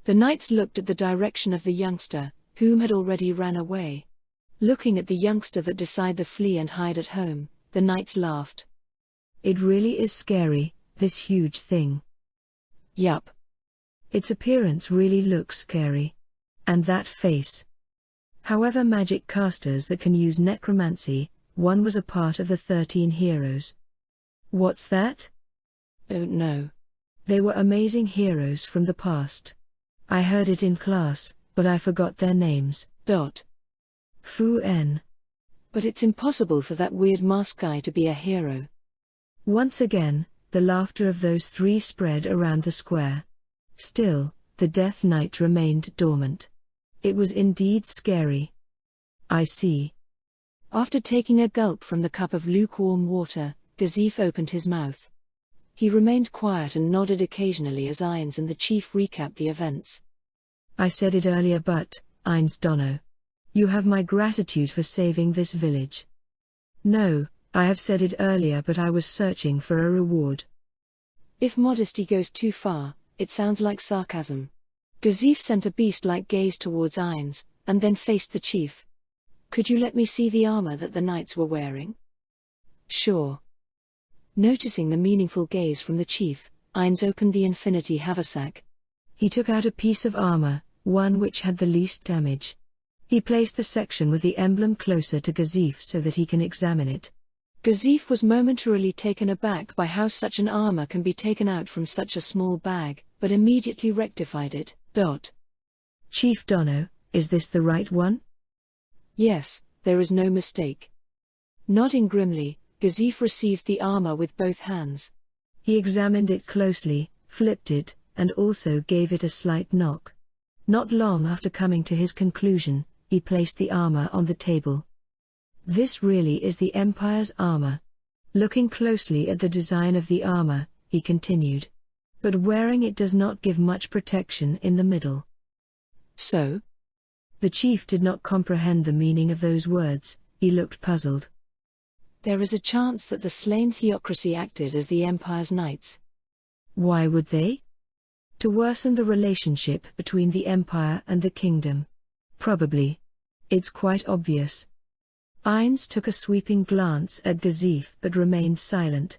The knights looked at the direction of the youngster, whom had already ran away. Looking at the youngster that decided to flee and hide at home, the knights laughed. It really is scary, this huge thing. Yup. Its appearance really looks scary. And that face. However, magic casters that can use necromancy, one was a part of the 13 heroes. What's that? Don't know. They were amazing heroes from the past. I heard it in class, but I forgot their names. Fu En. But it's impossible for that weird mask guy to be a hero. Once again, the laughter of those three spread around the square. Still, the Death Knight remained dormant. It was indeed scary. I see. After taking a gulp from the cup of lukewarm water, Gazif opened his mouth. He remained quiet and nodded occasionally as Ines and the chief recapped the events. I said it earlier, but, Ines Dono, you have my gratitude for saving this village. No, I have said it earlier, but I was searching for a reward. If modesty goes too far, it sounds like sarcasm. Gazif sent a beast-like gaze towards Ines, and then faced the chief. Could you let me see the armor that the knights were wearing? Sure. Noticing the meaningful gaze from the chief, Ines opened the infinity haversack. He took out a piece of armor, one which had the least damage. He placed the section with the emblem closer to Gazif so that he can examine it. Gazif was momentarily taken aback by how such an armor can be taken out from such a small bag, but immediately rectified it. Chief Dono, is this the right one? Yes, there is no mistake. Nodding grimly, Gazif received the armor with both hands. He examined it closely, flipped it, and also gave it a slight knock. Not long after coming to his conclusion, he placed the armor on the table. This really is the Empire's armor. Looking closely at the design of the armor, he continued. But wearing it does not give much protection in the middle. So? The chief did not comprehend the meaning of those words. He looked puzzled. There is a chance that the slain theocracy acted as the Empire's knights. Why would they? To worsen the relationship between the Empire and the kingdom. Probably. It's quite obvious. Ines took a sweeping glance at Gazif but remained silent.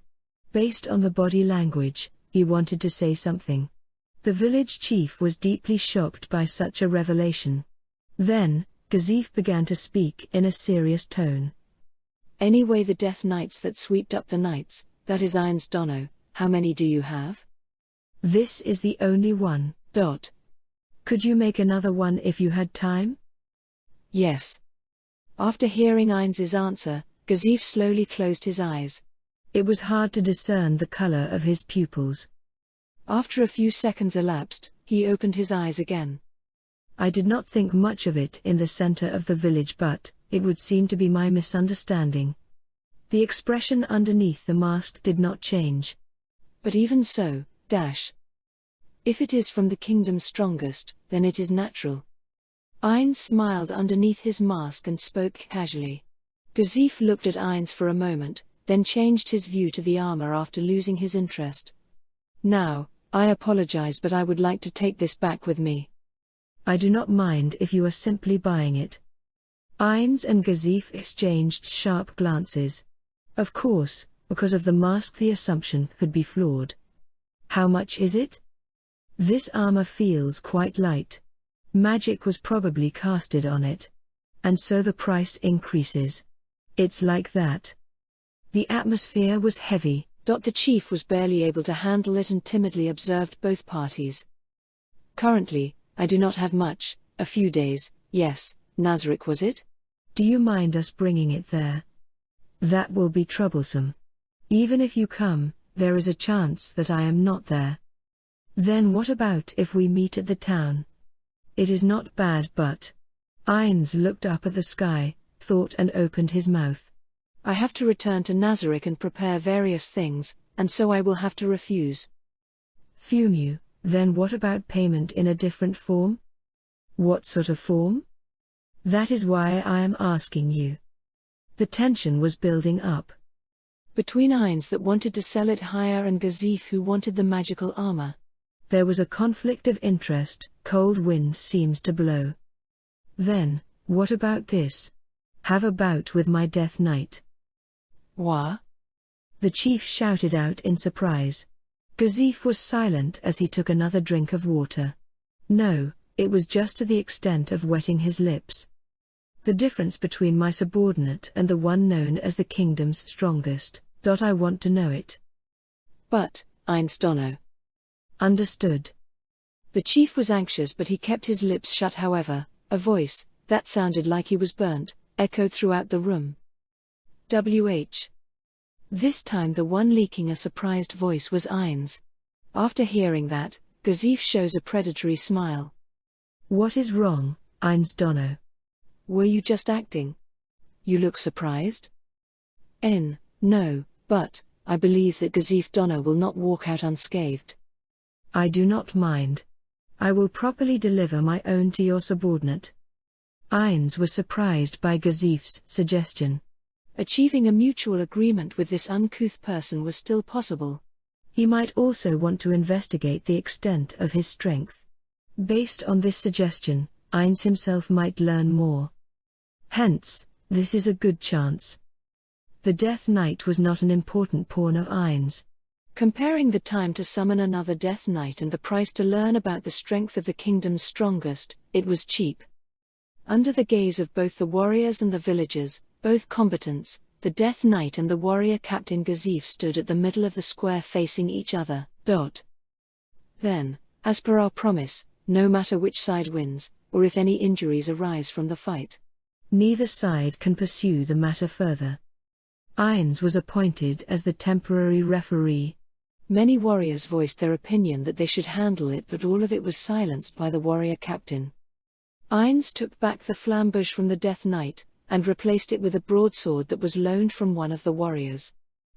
Based on the body language, he wanted to say something. The village chief was deeply shocked by such a revelation. Then, Gazif began to speak in a serious tone. Anyway, the Death Knights that swept up the knights, that is Ines Dono, how many do you have? This is the only one. Could you make another one if you had time? Yes. After hearing Ines's answer, Gazif slowly closed his eyes. It was hard to discern the color of his pupils. After a few seconds elapsed, he opened his eyes again. I did not think much of it in the center of the village, but it would seem to be my misunderstanding. The expression underneath the mask did not change. But even so, if it is from the kingdom's strongest, then it is natural. Ainz smiled underneath his mask and spoke casually. Gazif looked at Ainz for a moment, then changed his view to the armor after losing his interest. Now, I apologize, but I would like to take this back with me. I do not mind if you are simply buying it. Ainz and Gazif exchanged sharp glances. Of course, because of the mask the assumption could be flawed. How much is it? This armor feels quite light. Magic was probably casted on it. And so the price increases. It's like that. The atmosphere was heavy. The chief was barely able to handle it and timidly observed both parties. Currently, I do not have much, a few days, yes, Nazarick was it? Do you mind us bringing it there? That will be troublesome. Even if you come, there is a chance that I am not there. Then what about if we meet at the town? It is not bad, but... Ainz looked up at the sky, thought and opened his mouth. I have to return to Nazarick and prepare various things, and so I will have to refuse. Fumu, then what about payment in a different form? What sort of form? That is why I am asking you. The tension was building up. Between Ainz that wanted to sell it higher and Gazif who wanted the magical armor. There was a conflict of interest. Cold wind seems to blow. Then, what about this? Have a bout with my Death Knight. What? The chief shouted out in surprise. Gazif was silent as he took another drink of water. No, it was just to the extent of wetting his lips. The difference between my subordinate and the one known as the kingdom's strongest. I want to know it. But, Ainz Dono. Understood. The chief was anxious, but he kept his lips shut. However, a voice, that sounded like he was burnt, echoed throughout the room. WH. This time the one leaking a surprised voice was Ainz. After hearing that, Gazif shows a predatory smile. What is wrong, Ainz Dono? Were you just acting? You look surprised? No, but, I believe that Gazif Dono will not walk out unscathed. I do not mind. I will properly deliver my own to your subordinate. Ainz was surprised by Gazif's suggestion. Achieving a mutual agreement with this uncouth person was still possible. He might also want to investigate the extent of his strength. Based on this suggestion, Ainz himself might learn more. Hence, this is a good chance. The Death Knight was not an important pawn of Ainz. Comparing the time to summon another Death Knight and the price to learn about the strength of the kingdom's strongest, it was cheap. Under the gaze of both the warriors and the villagers, both combatants, the Death Knight and the warrior captain Gazif stood at the middle of the square facing each other. Then, as per our promise, no matter which side wins, or if any injuries arise from the fight, neither side can pursue the matter further. Ainz was appointed as the temporary referee. Many warriors voiced their opinion that they should handle it, but all of it was silenced by the warrior captain. Ainz took back the flambeau from the Death Knight, and replaced it with a broadsword that was loaned from one of the warriors.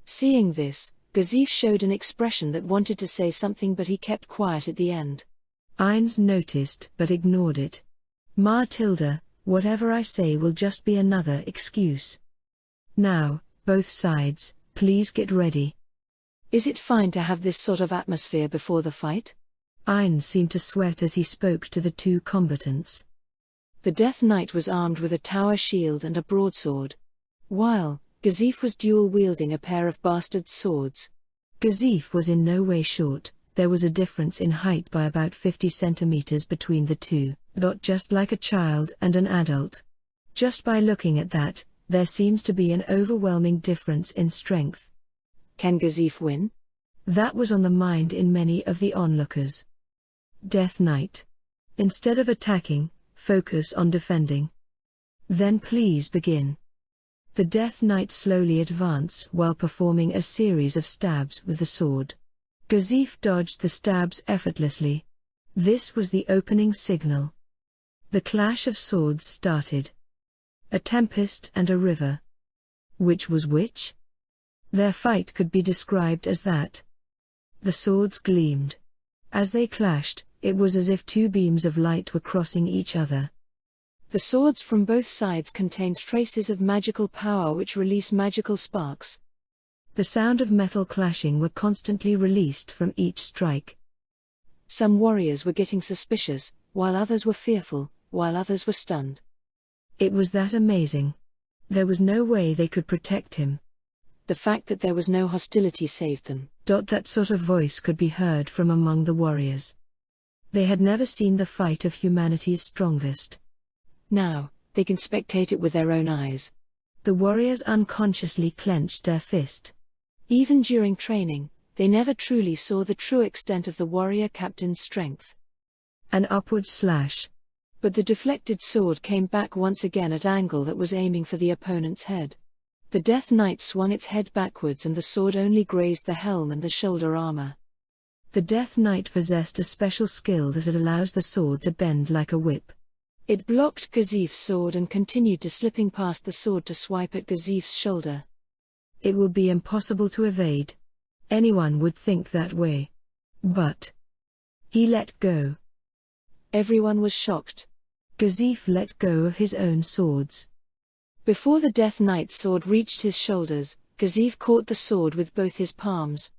Seeing this, Gazif showed an expression that wanted to say something, but he kept quiet at the end. Ainz noticed but ignored it. Matilda, whatever I say will just be another excuse. Now, both sides, please get ready. Is it fine to have this sort of atmosphere before the fight? Ainz seemed to sweat as he spoke to the two combatants. The Death Knight was armed with a tower shield and a broadsword, while Gazif was dual-wielding a pair of bastard swords. Gazif was in no way short. There was a difference in height by about 50 centimeters between the two, not just like a child and an adult. Just by looking at that, there seems to be an overwhelming difference in strength. Can Gazif win? That was on the mind in many of the onlookers. Death Knight. Instead of attacking, focus on defending. Then please begin. The Death Knight slowly advanced while performing a series of stabs with the sword. Gazif dodged the stabs effortlessly. This was the opening signal. The clash of swords started. A tempest and a river. Which was which? Their fight could be described as that. The swords gleamed. As they clashed, it was as if two beams of light were crossing each other. The swords from both sides contained traces of magical power which release magical sparks. The sound of metal clashing were constantly released from each strike. Some warriors were getting suspicious, while others were fearful, while others were stunned. It was that amazing. There was no way they could protect him. The fact that there was no hostility saved them. That sort of voice could be heard from among the warriors. They had never seen the fight of humanity's strongest. Now, they can spectate it with their own eyes. The warriors unconsciously clenched their fist. Even during training, they never truly saw the true extent of the warrior captain's strength. An upward slash. But the deflected sword came back once again at an angle that was aiming for the opponent's head. The Death Knight swung its head backwards and the sword only grazed the helm and the shoulder armor. The Death Knight possessed a special skill that allows the sword to bend like a whip. It blocked Gazif's sword and continued to slipping past the sword to swipe at Gazif's shoulder. It will be impossible to evade. Anyone would think that way. But he let go. Everyone was shocked. Gazif let go of his own swords. Before the Death Knight's sword reached his shoulders, Gazif caught the sword with both his palms.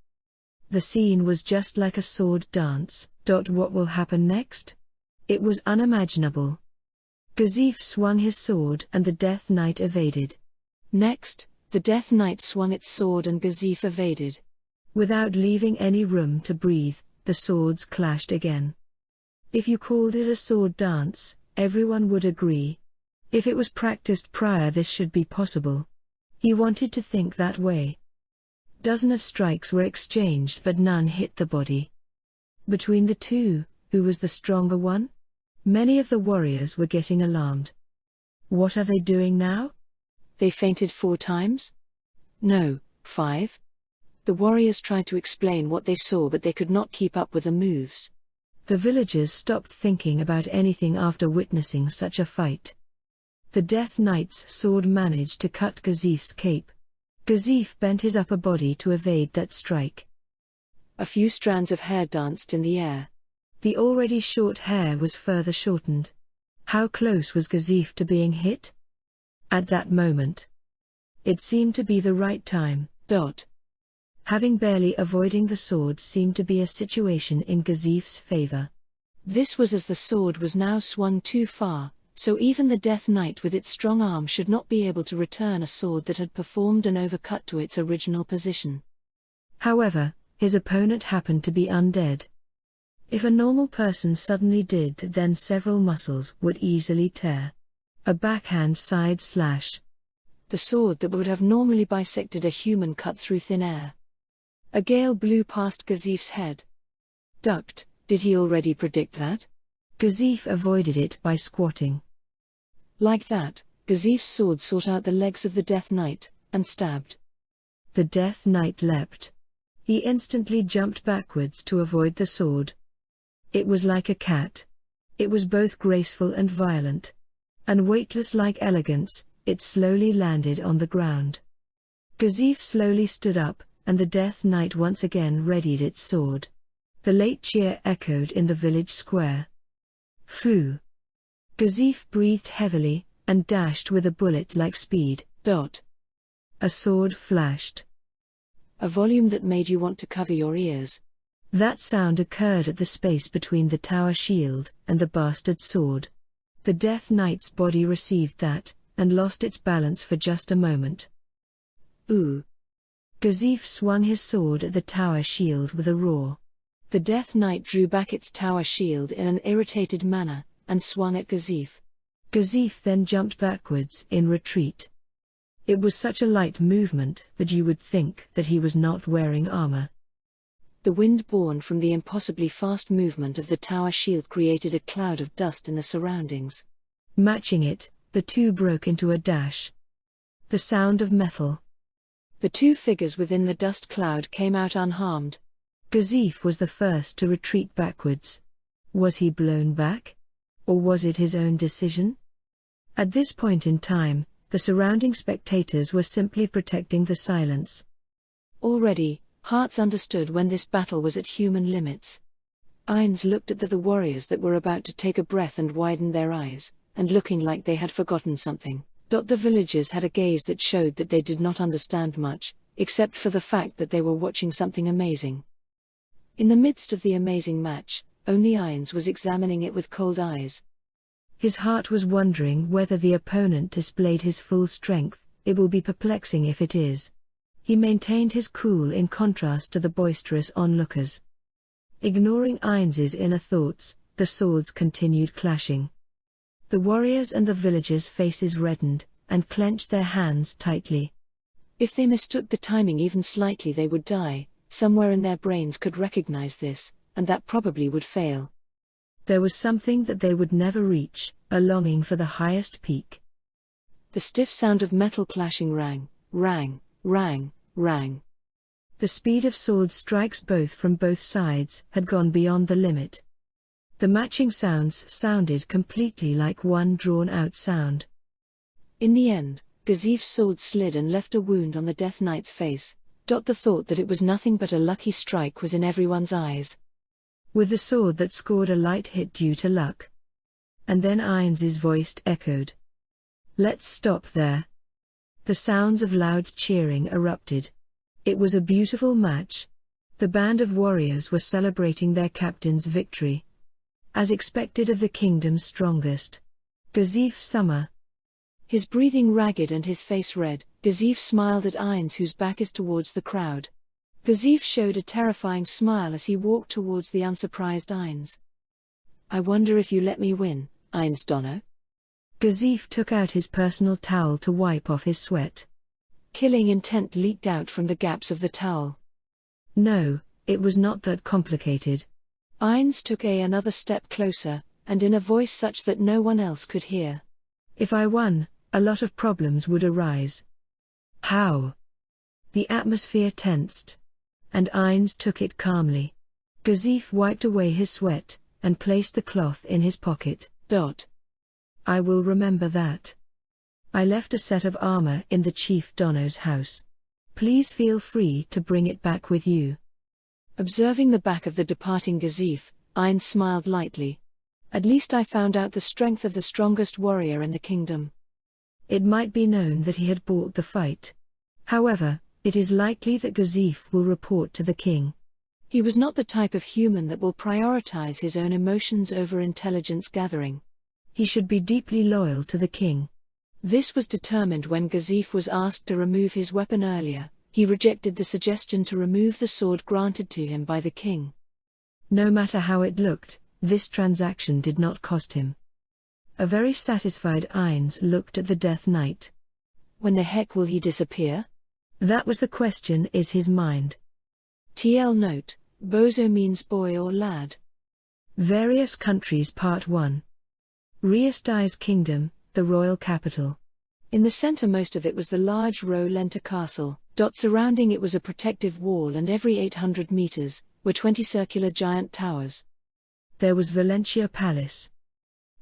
The scene was just like a sword dance. What will happen next? It was unimaginable. Gazif swung his sword and the Death Knight evaded. Next, the Death Knight swung its sword and Gazif evaded. Without leaving any room to breathe, the swords clashed again. If you called it a sword dance, everyone would agree. If it was practiced prior, this should be possible. He wanted to think that way. Dozens of strikes were exchanged but none hit the body. Between the two, who was the stronger one? Many of the warriors were getting alarmed. What are they doing now? They fainted 4 times? No, 5. The warriors tried to explain what they saw but they could not keep up with the moves. The villagers stopped thinking about anything after witnessing such a fight. The Death Knight's sword managed to cut Gazif's cape. Gazif bent his upper body to evade that strike. A few strands of hair danced in the air. The already short hair was further shortened. How close was Gazif to being hit? At that moment. It seemed to be the right time. Having barely avoiding the sword seemed to be a situation in Gazif's favor. This was as the sword was now swung too far, so even the Death Knight with its strong arm should not be able to return a sword that had performed an overcut to its original position. However, his opponent happened to be undead. If a normal person suddenly did that, then several muscles would easily tear. A backhand side slash. The sword that would have normally bisected a human cut through thin air. A gale blew past Gazif's head. Ducked. Did he already predict that? Gazif avoided it by squatting. Like that, Gazif's sword sought out the legs of the Death Knight, and stabbed. The Death Knight leapt. He instantly jumped backwards to avoid the sword. It was like a cat. It was both graceful and violent. And weightless like elegance, it slowly landed on the ground. Gazif slowly stood up, and the Death Knight once again readied its sword. The late cheer echoed in the village square. Phoo! Gazif breathed heavily, and dashed with a bullet-like speed. A sword flashed. A volume that made you want to cover your ears. That sound occurred at the space between the tower shield and the bastard sword. The Death Knight's body received that, and lost its balance for just a moment. Ooh! Gazif swung his sword at the tower shield with a roar. The Death Knight drew back its tower shield in an irritated manner, and swung at Gazif. Gazif then jumped backwards in retreat. It was such a light movement that you would think that he was not wearing armor. The wind born from the impossibly fast movement of the tower shield created a cloud of dust in the surroundings. Matching it, the two broke into a dash. The sound of metal. The two figures within the dust cloud came out unharmed. Gazif was the first to retreat backwards. Was he blown back? Or was it his own decision? At this point in time, the surrounding spectators were simply protecting the silence. Already, hearts understood when this battle was at human limits. Eyes looked at the warriors that were about to take a breath and widened their eyes, and looking like they had forgotten something. The villagers had a gaze that showed that they did not understand much, except for the fact that they were watching something amazing. In the midst of the amazing match, only Ainz was examining it with cold eyes. His heart was wondering whether the opponent displayed his full strength. It will be perplexing if it is. He maintained his cool in contrast to the boisterous onlookers. Ignoring Ainz's inner thoughts, the swords continued clashing. The warriors and the villagers' faces reddened, and clenched their hands tightly. If they mistook the timing even slightly, they would die. Somewhere in their brains could recognize this, and that probably would fail. There was something that they would never reach, a longing for the highest peak. The stiff sound of metal clashing rang, rang, rang, rang. The speed of sword strikes from both sides had gone beyond the limit. The matching sounds sounded completely like one drawn-out sound. In the end, Gazif's sword slid and left a wound on the Death Knight's face. The thought that it was nothing but a lucky strike was in everyone's eyes. With the sword that scored a light hit due to luck. And then Ainz's voice echoed. "Let's stop there." The sounds of loud cheering erupted. It was a beautiful match. The band of warriors were celebrating their captain's victory. As expected of the kingdom's strongest. Gazif Summer. His breathing ragged and his face red, Gazif smiled at Ainz, whose back is towards the crowd. Gazif showed a terrifying smile as he walked towards the unsurprised Ainz. "I wonder if you let me win, Ainz Dono?" Gazif took out his personal towel to wipe off his sweat. Killing intent leaked out from the gaps of the towel. No, it was not that complicated. Ainz took another step closer, and in a voice such that no one else could hear. "If I won, a lot of problems would arise." "How?" The atmosphere tensed. And Ainz took it calmly. Gazif wiped away his sweat, and placed the cloth in his pocket. "I will remember that. I left a set of armor in the Chief Dono's house. Please feel free to bring it back with you." Observing the back of the departing Gazif, Ainz smiled lightly. "At least I found out the strength of the strongest warrior in the kingdom." It might be known that he had bought the fight. However, it is likely that Gazif will report to the king. He was not the type of human that will prioritize his own emotions over intelligence gathering. He should be deeply loyal to the king. This was determined when Gazif was asked to remove his weapon earlier. He rejected the suggestion to remove the sword granted to him by the king. No matter how it looked, this transaction did not cost him. A very satisfied Ainz looked at the Death Knight. When the heck will he disappear? That was the question in his mind. TL note, Bozo means boy or lad. Various countries Part 1. Riastai's kingdom, the royal capital. In the center most of it was the large Ro-Lenta castle. Surrounding it was a protective wall, and every 800 meters were 20 circular giant towers. There was Valentia Palace.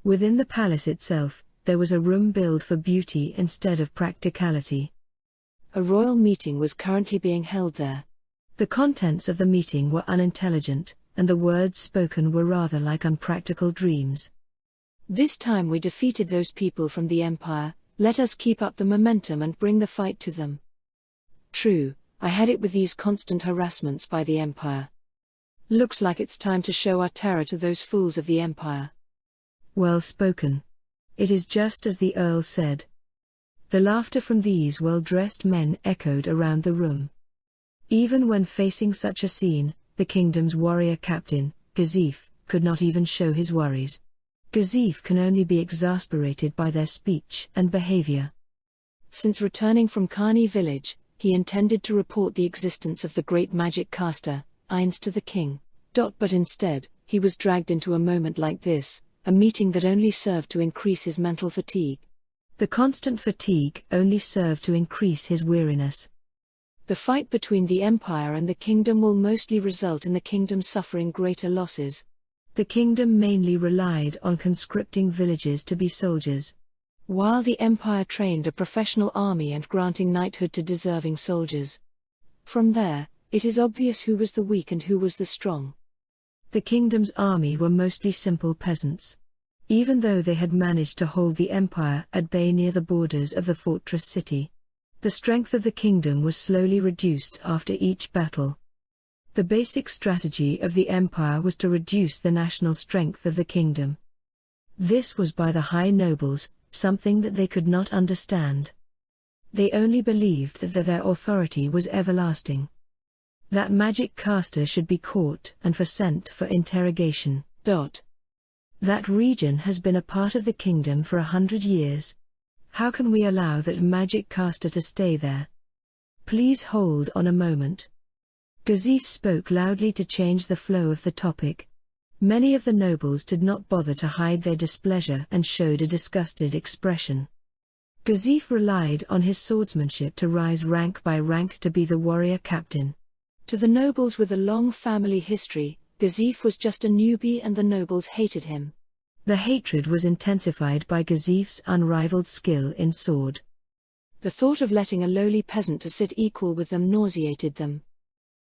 Within the palace itself, there was a room built for beauty instead of practicality. A royal meeting was currently being held there. The contents of the meeting were unintelligent, and the words spoken were rather like unpractical dreams. "This time we defeated those people from the Empire, let us keep up the momentum and bring the fight to them. True, I had it with these constant harassments by the Empire. Looks like it's time to show our terror to those fools of the Empire." Well spoken. It is just as the Earl said. The laughter from these well-dressed men echoed around the room. Even when facing such a scene, the kingdom's warrior captain, Gazif, could not even show his worries. Gazif can only be exasperated by their speech and behavior. Since returning from Kani village, he intended to report the existence of the great magic caster, Ainz, to the king. But instead, he was dragged into a moment like this, a meeting that only served to increase his mental fatigue. The constant fatigue only served to increase his weariness. The fight between the Empire and the kingdom will mostly result in the kingdom suffering greater losses. The kingdom mainly relied on conscripting villagers to be soldiers, while the Empire trained a professional army and granting knighthood to deserving soldiers. From there, it is obvious who was the weak and who was the strong. The kingdom's army were mostly simple peasants. even though they had managed to hold the empire at bay near the borders of the fortress city. The strength of the kingdom was slowly reduced after each battle. The basic strategy of the empire was to reduce the national strength of the kingdom. This was by the high nobles, something that they could not understand. They only believed that their authority was everlasting. That magic caster should be caught and sent for interrogation. That region has been a part of the kingdom for 100 years. How can we allow that magic caster to stay there? Please hold on a moment. Gazif spoke loudly to change the flow of the topic. Many of the nobles did not bother to hide their displeasure and showed a disgusted expression. Gazif relied on his swordsmanship to rise rank by rank to be the warrior captain. To the nobles with a long family history, Gazif was just a newbie and the nobles hated him. The hatred was intensified by Gazif's unrivaled skill in sword. The thought of letting a lowly peasant to sit equal with them nauseated them.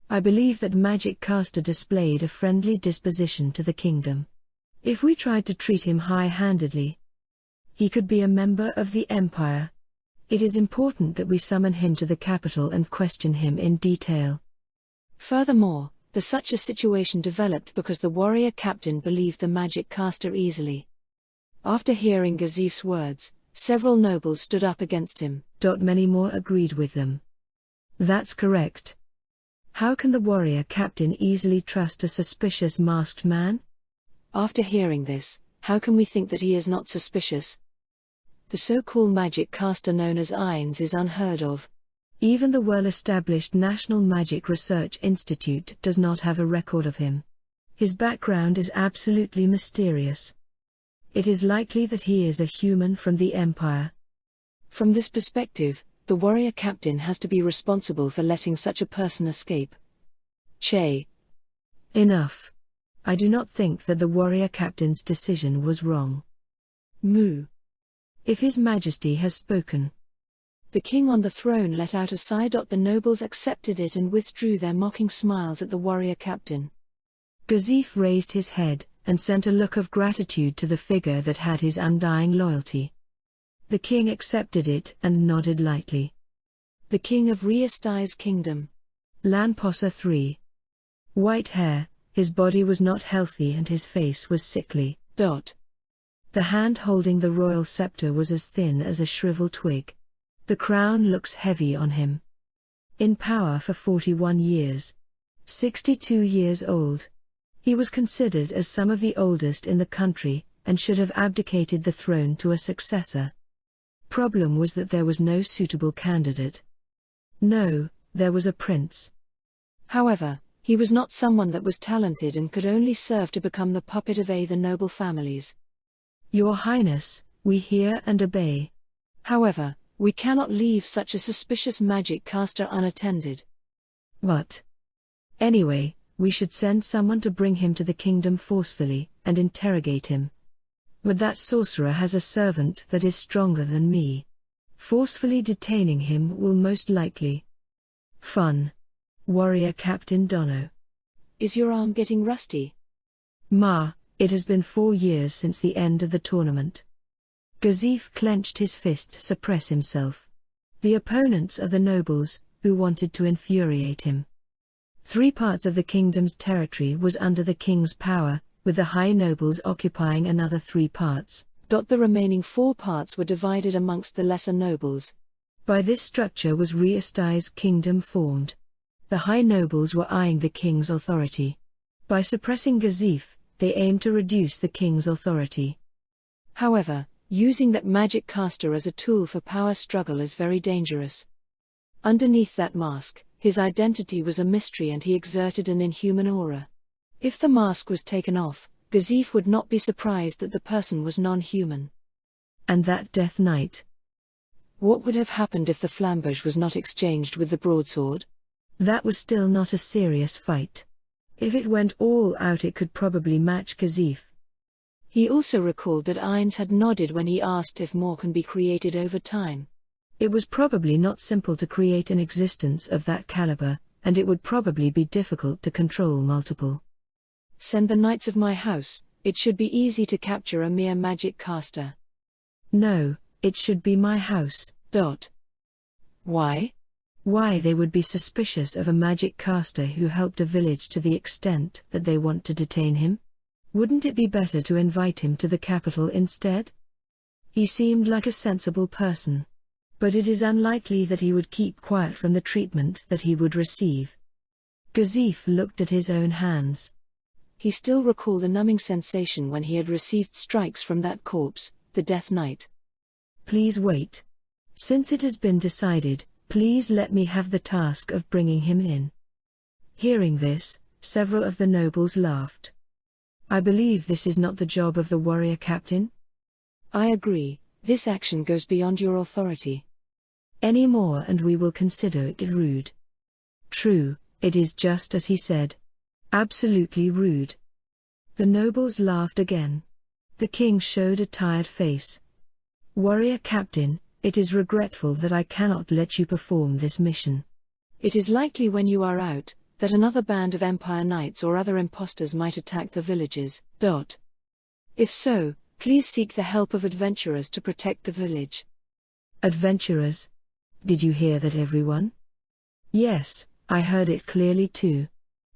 I believe that magic caster displayed a friendly disposition to the kingdom. If we tried to treat him high-handedly, he could be a member of the empire. It is important that we summon him to the capital and question him in detail. Furthermore, such a situation developed because the warrior captain believed the magic caster easily. After hearing Gazif's words, several nobles stood up against him. Many more agreed with them. That's correct. How can the warrior captain easily trust a suspicious masked man? After hearing this, how can we think that he is not suspicious? The so-called magic caster known as Ainz is unheard of. Even the well-established National Magic Research Institute does not have a record of him. His background is absolutely mysterious. It is likely that he is a human from the Empire. From this perspective, the warrior captain has to be responsible for letting such a person escape. Che. Enough. I do not think that the warrior captain's decision was wrong. Moo. If His Majesty has spoken. The king on the throne let out a sigh. The nobles accepted it and withdrew their mocking smiles at the warrior captain. Gazif raised his head and sent a look of gratitude to the figure that had his undying loyalty. The king accepted it and nodded lightly. The king of Riastai's kingdom. Lanposa 3. White hair, his body was not healthy and his face was sickly. The hand holding the royal scepter was as thin as a shriveled twig. The crown looks heavy on him. In power for 41 years. 62 years old. He was considered as some of the oldest in the country, and should have abdicated the throne to a successor. Problem was that there was no suitable candidate. No, there was a prince. However, he was not someone that was talented and could only serve to become the puppet of the noble families. Your Highness, we hear and obey. However, we cannot leave such a suspicious magic caster unattended. What? Anyway, we should send someone to bring him to the kingdom forcefully, and interrogate him. But that sorcerer has a servant that is stronger than me. Forcefully detaining him will most likely. Fun. Warrior Captain Dono. Is your arm getting rusty? Ma, it has been 4 years since the end of the tournament. Gazif clenched his fist to suppress himself. The opponents are the nobles, who wanted to infuriate him. 3 parts of the kingdom's territory was under the king's power, with the high nobles occupying another 3 parts. The remaining 4 parts were divided amongst the lesser nobles. By this structure was Riastai's kingdom formed. The high nobles were eyeing the king's authority. By suppressing Gazif, they aimed to reduce the king's authority. However, using that magic caster as a tool for power struggle is very dangerous. Underneath that mask, his identity was a mystery and he exerted an inhuman aura. If the mask was taken off, Gazif would not be surprised that the person was non-human. And that Death Knight? What would have happened if the flambeau was not exchanged with the broadsword? That was still not a serious fight. If it went all out it could probably match Gazif. He also recalled that Ainz had nodded when he asked if more can be created over time. It was probably not simple to create an existence of that caliber, and it would probably be difficult to control multiple. Send the knights of my house, It should be easy to capture a mere magic caster. No, it should be my house. Why? Why they would be suspicious of a magic caster who helped a village to the extent that they want to detain him? Wouldn't it be better to invite him to the capital instead? He seemed like a sensible person. But it is unlikely that he would keep quiet from the treatment that he would receive. Gazif looked at his own hands. He still recalled a numbing sensation when he had received strikes from that corpse, the Death Knight. Please wait. Since it has been decided, please let me have the task of bringing him in. Hearing this, several of the nobles laughed. I believe this is not the job of the warrior captain. I agree, this action goes beyond your authority. Any more and we will consider it rude. True, it is just as he said. Absolutely rude. The nobles laughed again. The king showed a tired face. Warrior captain, it is regretful that I cannot let you perform this mission. It is likely when you are out, that another band of Empire Knights or other impostors might attack the villages. If so, please seek the help of adventurers to protect the village. Adventurers? Did you hear that, everyone? Yes, I heard it clearly too.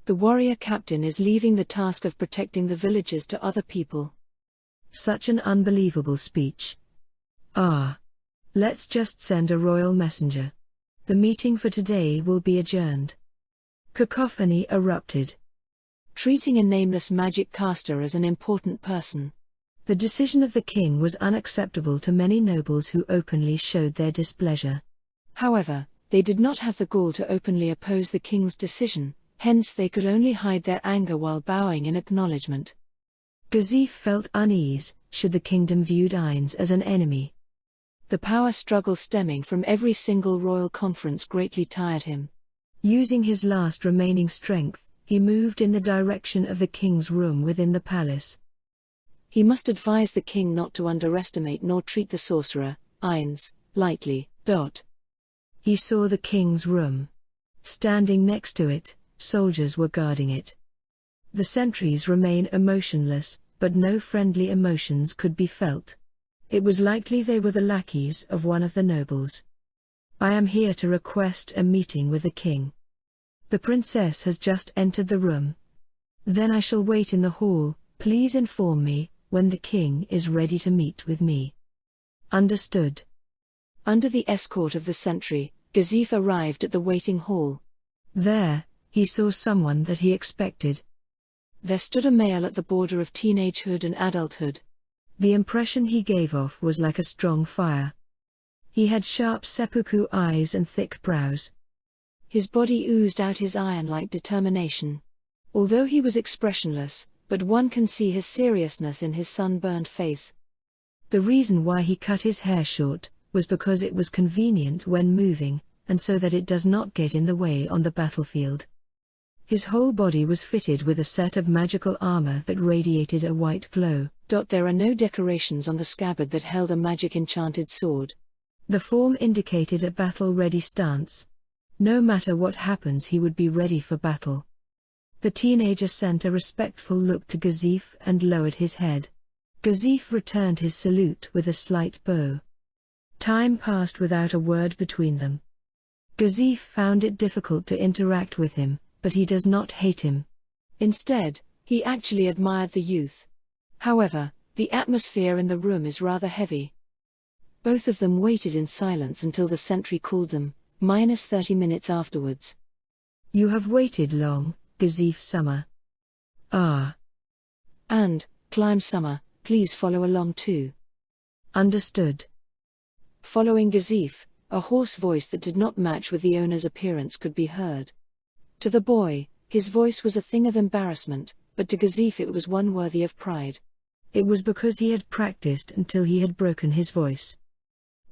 The warrior captain is leaving the task of protecting the villages to other people. Such an unbelievable speech. Let's just send a royal messenger. The meeting for today will be adjourned. Cacophony erupted. Treating a nameless magic caster as an important person. The decision of the king was unacceptable to many nobles who openly showed their displeasure. However, they did not have the gall to openly oppose the king's decision, hence they could only hide their anger while bowing in acknowledgement. Gazif felt unease, should the kingdom viewed Ainz as an enemy. The power struggle stemming from every single royal conference greatly tired him. Using his last remaining strength, he moved in the direction of the king's room within the palace. He must advise the king not to underestimate nor treat the sorcerer, Ainz, lightly. He saw the king's room. Standing next to it, soldiers were guarding it. The sentries remained emotionless, but no friendly emotions could be felt. It was likely they were the lackeys of one of the nobles. I am here to request a meeting with the king. The princess has just entered the room. Then I shall wait in the hall. Please inform me when the king is ready to meet with me. Understood. Under the escort of the sentry, Gazif arrived at the waiting hall. There, he saw someone that he expected. There stood a male at the border of teenagehood and adulthood. The impression he gave off was like a strong fire. He had sharp seppuku eyes and thick brows. His body oozed out his iron-like determination. Although he was expressionless, but one can see his seriousness in his sunburned face. The reason why he cut his hair short was because it was convenient when moving, and so that it does not get in the way on the battlefield. His whole body was fitted with a set of magical armor that radiated a white glow. There are no decorations on the scabbard that held a magic enchanted sword. The form indicated a battle-ready stance. No matter what happens, he would be ready for battle. The teenager sent a respectful look to Gazif and lowered his head. Gazif returned his salute with a slight bow. Time passed without a word between them. Gazif found it difficult to interact with him, but he does not hate him. Instead, he actually admired the youth. However, the atmosphere in the room is rather heavy. Both of them waited in silence until the sentry called them, -30 minutes afterwards. You have waited long, Gazif Summer. And, Climb Summer, please follow along too. Understood. Following Gazif, a hoarse voice that did not match with the owner's appearance could be heard. To the boy, his voice was a thing of embarrassment, but to Gazif it was one worthy of pride. It was because he had practiced until he had broken his voice.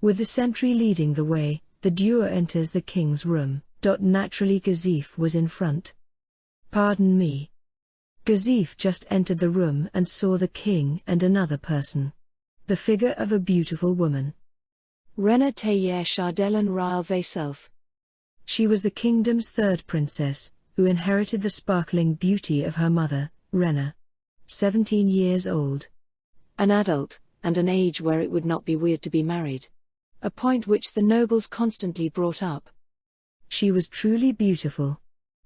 With the sentry leading the way, the duo enters the king's room. Naturally Gazif was in front. Pardon me. Gazif just entered the room and saw the king and another person. The figure of a beautiful woman. Rena Tayer Chardellen Ryle Vayself. She was the kingdom's third princess, who inherited the sparkling beauty of her mother, Rena. 17 years old. An adult, and an age where it would not be weird to be married. A point which the nobles constantly brought up. She was truly beautiful.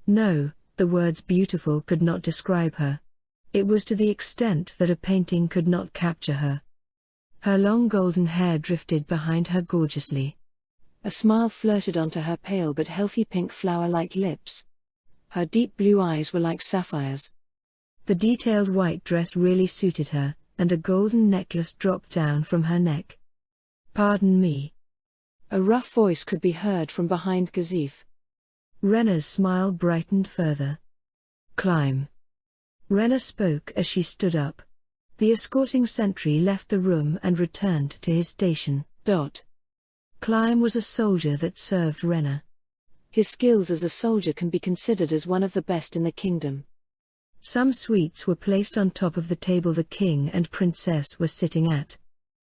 No, the words beautiful could not describe her. It was to the extent that a painting could not capture her. Her long golden hair drifted behind her gorgeously. A smile flirted onto her pale but healthy pink flower-like lips. Her deep blue eyes were like sapphires. The detailed white dress really suited her, and a golden necklace dropped down from her neck. "Pardon me." A rough voice could be heard from behind Gazif. Rena's smile brightened further. "Climb." Rena spoke as she stood up. The escorting sentry left the room and returned to his station. Climb was a soldier that served Rena. His skills as a soldier can be considered as one of the best in the kingdom. Some sweets were placed on top of the table the king and princess were sitting at.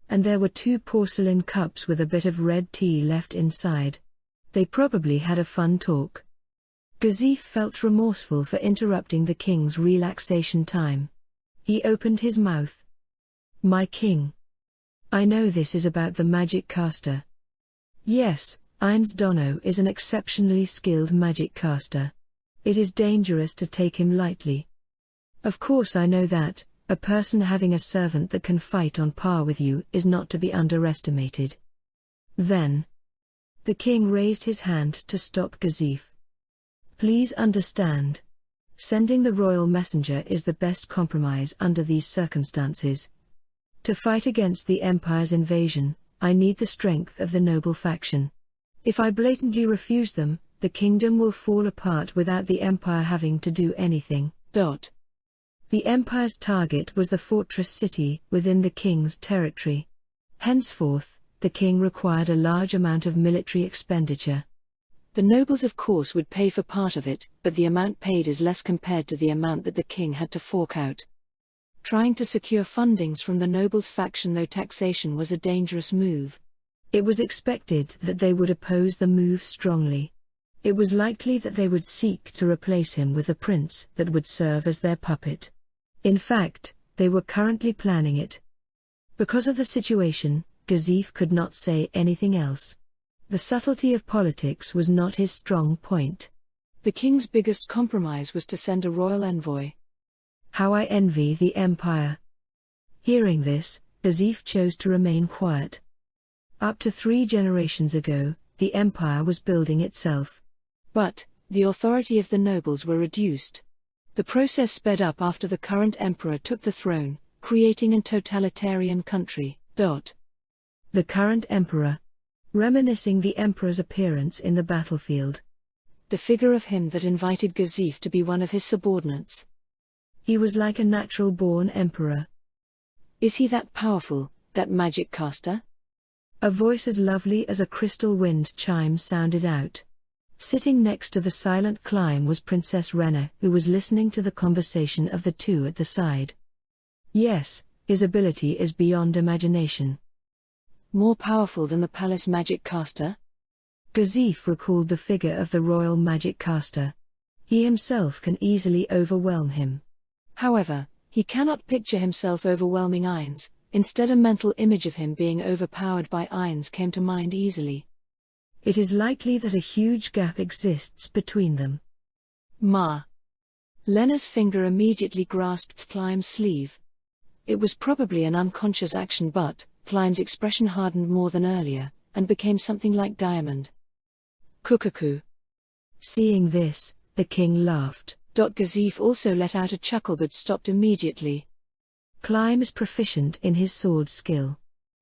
And there were 2 porcelain cups with a bit of red tea left inside. They probably had a fun talk. Gazif felt remorseful for interrupting the king's relaxation time. He opened his mouth. "My king. I know this is about the magic caster." "Yes, Ainz Dono is an exceptionally skilled magic caster. It is dangerous to take him lightly." "Of course I know that. A person having a servant that can fight on par with you is not to be underestimated." Then, the king raised his hand to stop Gazif. "Please understand. Sending the royal messenger is the best compromise under these circumstances. To fight against the Empire's invasion, I need the strength of the noble faction. If I blatantly refuse them, the kingdom will fall apart without the Empire having to do anything." The Empire's target was the fortress city within the king's territory. Henceforth, the king required a large amount of military expenditure. The nobles of course would pay for part of it, but the amount paid is less compared to the amount that the king had to fork out. Trying to secure fundings from the nobles' faction though taxation was a dangerous move. It was expected that they would oppose the move strongly. It was likely that they would seek to replace him with a prince that would serve as their puppet. In fact, they were currently planning it. Because of the situation, Gazif could not say anything else. The subtlety of politics was not his strong point. The king's biggest compromise was to send a royal envoy. "How I envy the Empire." Hearing this, Gazif chose to remain quiet. Up to 3 generations ago, the Empire was building itself. But the authority of the nobles were reduced. The process sped up after the current emperor took the throne, creating a totalitarian country. The current emperor. Reminiscing the emperor's appearance in the battlefield. The figure of him that invited Gazif to be one of his subordinates. He was like a natural-born emperor. "Is he that powerful, that magic caster?" A voice as lovely as a crystal wind chime sounded out. Sitting next to the silent Climb was Princess Rena, who was listening to the conversation of the 2 at the side. "Yes, his ability is beyond imagination." "More powerful than the palace magic caster?" Gazif recalled the figure of the royal magic caster. He himself can easily overwhelm him. However, he cannot picture himself overwhelming Ainz. Instead, a mental image of him being overpowered by Ainz came to mind easily. It is likely that a huge gap exists between them. Ma. Lena's finger immediately grasped Climb's sleeve. It was probably an unconscious action, but Climb's expression hardened more than earlier, and became something like diamond. "Kukaku." Seeing this, the king laughed. Gazif also let out a chuckle but stopped immediately. Climb is proficient in his sword skill.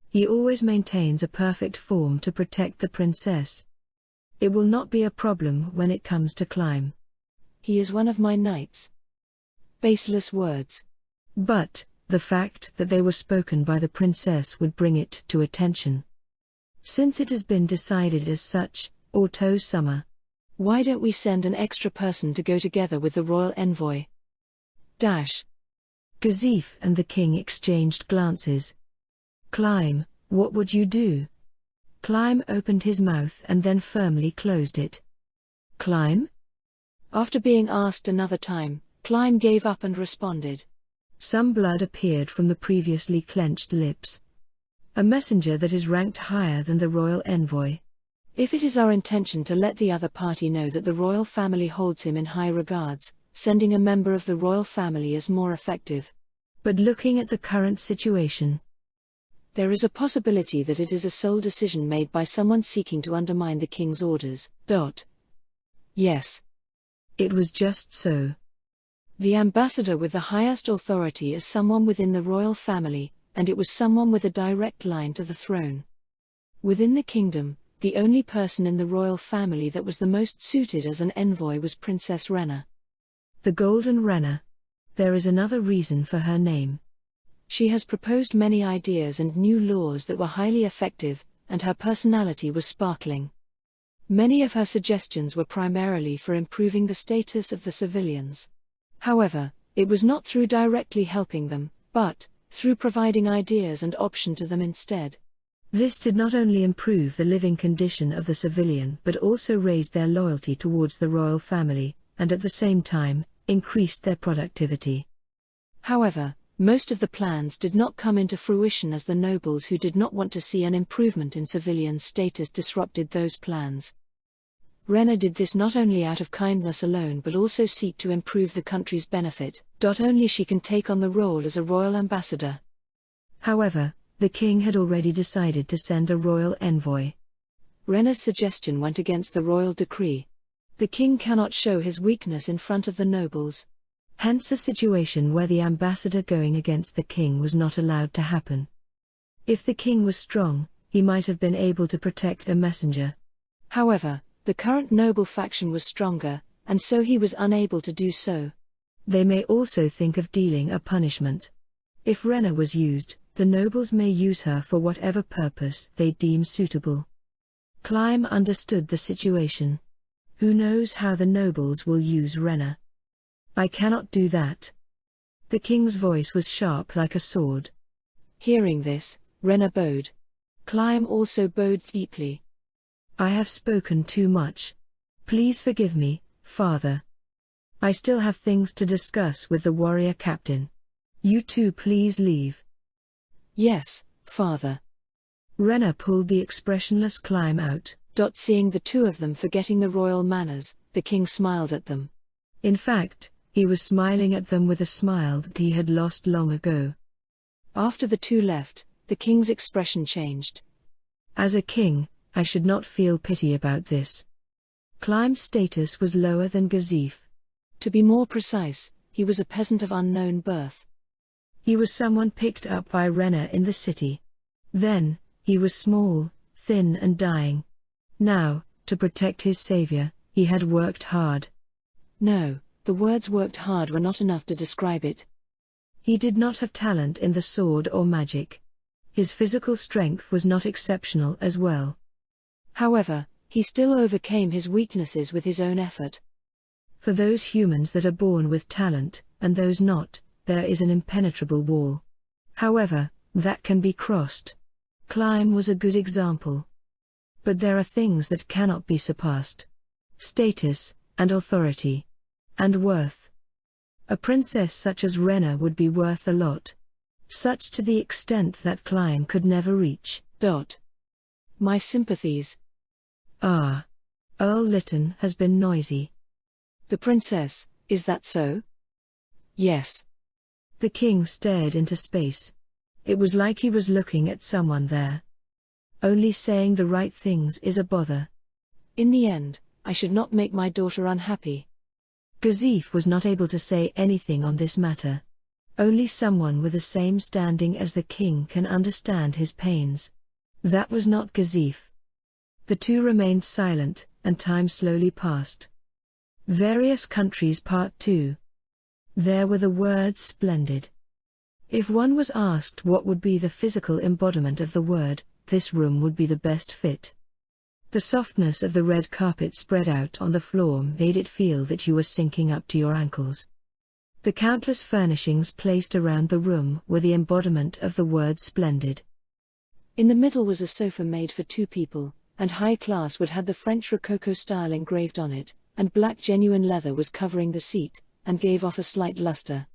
He always maintains a perfect form to protect the princess. It will not be a problem when it comes to Climb. "He is one of my knights." Baseless words. But the fact that they were spoken by the princess would bring it to attention. Since it has been decided as such, Auto-Summer. Why don't we send an extra person to go together with the royal envoy? Gazif and the king exchanged glances. "Climb, what would you do?" Climb opened his mouth and then firmly closed it. "Climb?" After being asked another time, Climb gave up and responded. Some blood appeared from the previously clenched lips. A messenger that is ranked higher than the royal envoy. If it is our intention to let the other party know that the royal family holds him in high regards, sending a member of the royal family is more effective. But looking at the current situation, there is a possibility that it is a sole decision made by someone seeking to undermine the king's orders. Yes. It was just so. The ambassador with the highest authority is someone within the royal family, and it was someone with a direct line to the throne. Within the kingdom, the only person in the royal family that was the most suited as an envoy was Princess Rena. The Golden Rena. There is another reason for her name. She has proposed many ideas and new laws that were highly effective, and her personality was sparkling. Many of her suggestions were primarily for improving the status of the civilians. However, it was not through directly helping them, but through providing ideas and options to them instead. This did not only improve the living condition of the civilian but also raised their loyalty towards the royal family, and at the same time, increased their productivity. However, most of the plans did not come into fruition as the nobles who did not want to see an improvement in civilian status disrupted those plans. Rena did this not only out of kindness alone but also seek to improve the country's benefit. Only she can take on the role as a royal ambassador. However, the king had already decided to send a royal envoy. Rena's suggestion went against the royal decree. The king cannot show his weakness in front of the nobles. Hence a situation where the ambassador going against the king was not allowed to happen. If the king was strong, he might have been able to protect a messenger. However, the current noble faction was stronger, and so he was unable to do so. They may also think of dealing a punishment. If Rena was used, the nobles may use her for whatever purpose they deem suitable. Clyme understood the situation. Who knows how the nobles will use Rena? I cannot do that. The king's voice was sharp like a sword. Hearing this, Rena bowed. Clyme also bowed deeply. I have spoken too much. Please forgive me, father. I still have things to discuss with the warrior captain. You two please leave. Yes, father. Rena pulled the expressionless Clyme out. Seeing the two of them forgetting the royal manners, the king smiled at them. In fact, he was smiling at them with a smile that he had lost long ago. After the two left, the king's expression changed. As a king, I should not feel pity about this. Clyme's status was lower than Gazif. To be more precise, he was a peasant of unknown birth. He was someone picked up by Rena in the city. Then, he was small, thin and dying. Now, to protect his savior, he had worked hard. No, the words worked hard were not enough to describe it. He did not have talent in the sword or magic. His physical strength was not exceptional as well. However, he still overcame his weaknesses with his own effort. For those humans that are born with talent, and those not, there is an impenetrable wall. However, that can be crossed. Clyme was a good example. But there are things that cannot be surpassed. Status, and authority. And worth. A princess such as Rena would be worth a lot. Such to the extent that Clyme could never reach. My sympathies. Ah. Earl Lytton has been noisy. The princess, is that so? Yes. The king stared into space. It was like he was looking at someone there. Only saying the right things is a bother. In the end, I should not make my daughter unhappy. Gazif was not able to say anything on this matter. Only someone with the same standing as the king can understand his pains. That was not Gazif. The two remained silent, and time slowly passed. Various Countries Part 2. There were the words splendid. If one was asked what would be the physical embodiment of the word, this room would be the best fit. The softness of the red carpet spread out on the floor made it feel that you were sinking up to your ankles. The countless furnishings placed around the room were the embodiment of the word splendid. In the middle was a sofa made for two people, and high-class wood had the French Rococo style engraved on it, and black genuine leather was covering the seat, and gave off a slight luster.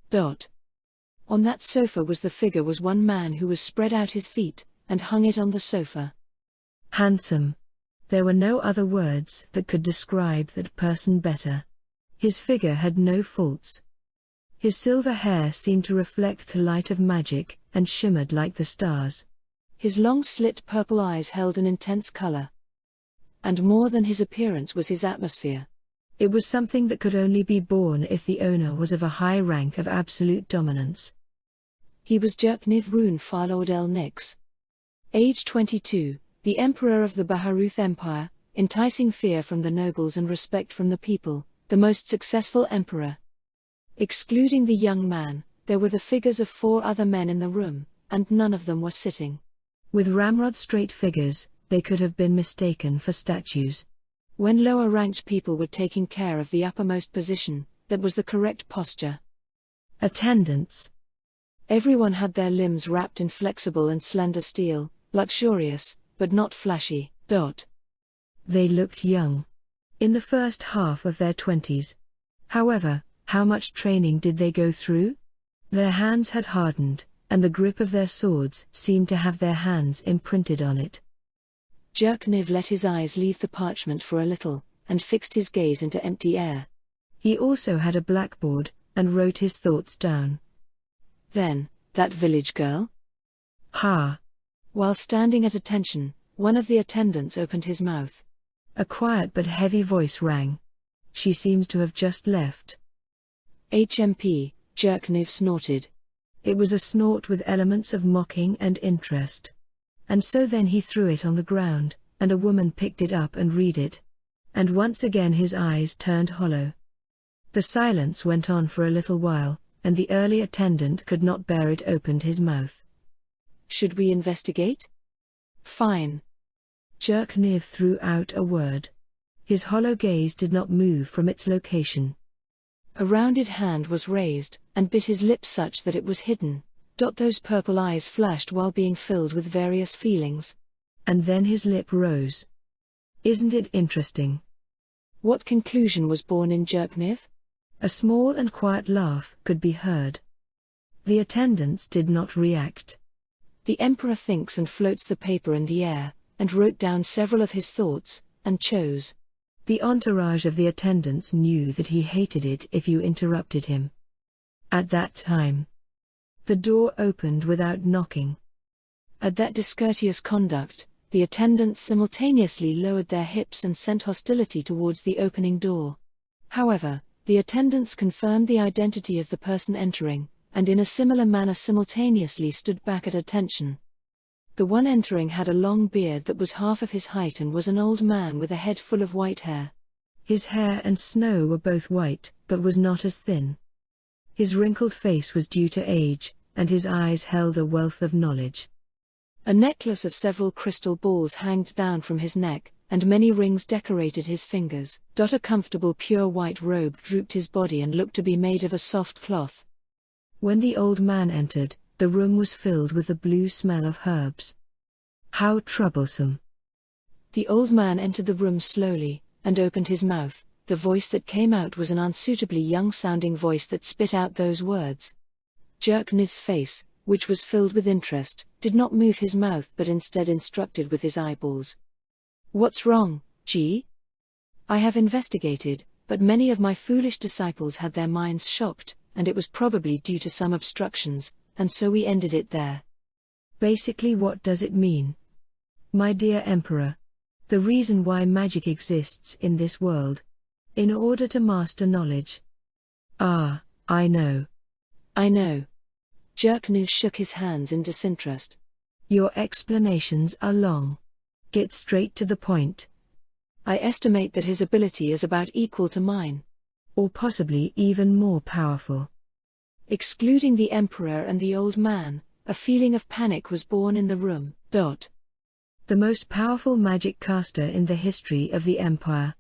On that sofa was one man who was spread out his feet, and hung it on the sofa. Handsome. There were no other words that could describe that person better. His figure had no faults. His silver hair seemed to reflect the light of magic, and shimmered like the stars. His long slit purple eyes held an intense color. And more than his appearance was his atmosphere. It was something that could only be born if the owner was of a high rank of absolute dominance. He was Jerkniv Rune Farlord El Nix. Age 22, the Emperor of the Baharuth Empire, enticing fear from the nobles and respect from the people, the most successful emperor. Excluding the young man, there were the figures of 4 other men in the room, and none of them were sitting. With ramrod-straight figures, they could have been mistaken for statues. When lower-ranked people were taking care of the uppermost position, that was the correct posture. Attendants. Everyone had their limbs wrapped in flexible and slender steel, luxurious, but not flashy. They looked young. In the first half of their 20s. However, how much training did they go through? Their hands had hardened, and the grip of their swords seemed to have their hands imprinted on it. Jerkniv let his eyes leave the parchment for a little, and fixed his gaze into empty air. He also had a blackboard, and wrote his thoughts down. Then, that village girl? Ha! While standing at attention, one of the attendants opened his mouth. A quiet but heavy voice rang. She seems to have just left. HMP, Jerkniv snorted. It was a snort with elements of mocking and interest. And so then he threw it on the ground, and a woman picked it up and read it. And once again his eyes turned hollow. The silence went on for a little while, and the early attendant could not bear it, opened his mouth. Should we investigate? Fine. Jerkniv threw out a word. His hollow gaze did not move from its location. A rounded hand was raised, and bit his lip such that it was hidden. Those purple eyes flashed while being filled with various feelings. And then his lip rose. Isn't it interesting? What conclusion was born in Jerkniv? A small and quiet laugh could be heard. The attendants did not react. The Emperor thinks and floats the paper in the air, and wrote down several of his thoughts, and chose. The entourage of the attendants knew that he hated it if you interrupted him. At that time, the door opened without knocking. At that discourteous conduct, the attendants simultaneously lowered their hips and sent hostility towards the opening door. However, the attendants confirmed the identity of the person entering, and in a similar manner simultaneously stood back at attention. The one entering had a long beard that was half of his height and was an old man with a head full of white hair. His hair and snow were both white, but was not as thin. His wrinkled face was due to age, and his eyes held a wealth of knowledge. A necklace of several crystal balls hanged down from his neck, and many rings decorated his fingers. A comfortable pure white robe drooped his body and looked to be made of a soft cloth. When the old man entered, the room was filled with the blue smell of herbs. How troublesome. The old man entered the room slowly, and opened his mouth. The voice that came out was an unsuitably young-sounding voice that spit out those words. Jerkniv's face, which was filled with interest, did not move his mouth but instead instructed with his eyeballs. What's wrong, G? I have investigated, but many of my foolish disciples had their minds shocked, and it was probably due to some obstructions, and so we ended it there. Basically, what does it mean? My dear Emperor, the reason why magic exists in this world. In order to master knowledge. Ah, I know. I know. Jerkniv shook his hands in disinterest. Your explanations are long. Get straight to the point. I estimate that his ability is about equal to mine. Or possibly even more powerful. Excluding the Emperor and the old man, a feeling of panic was born in the room. The most powerful magic caster in the history of the Empire.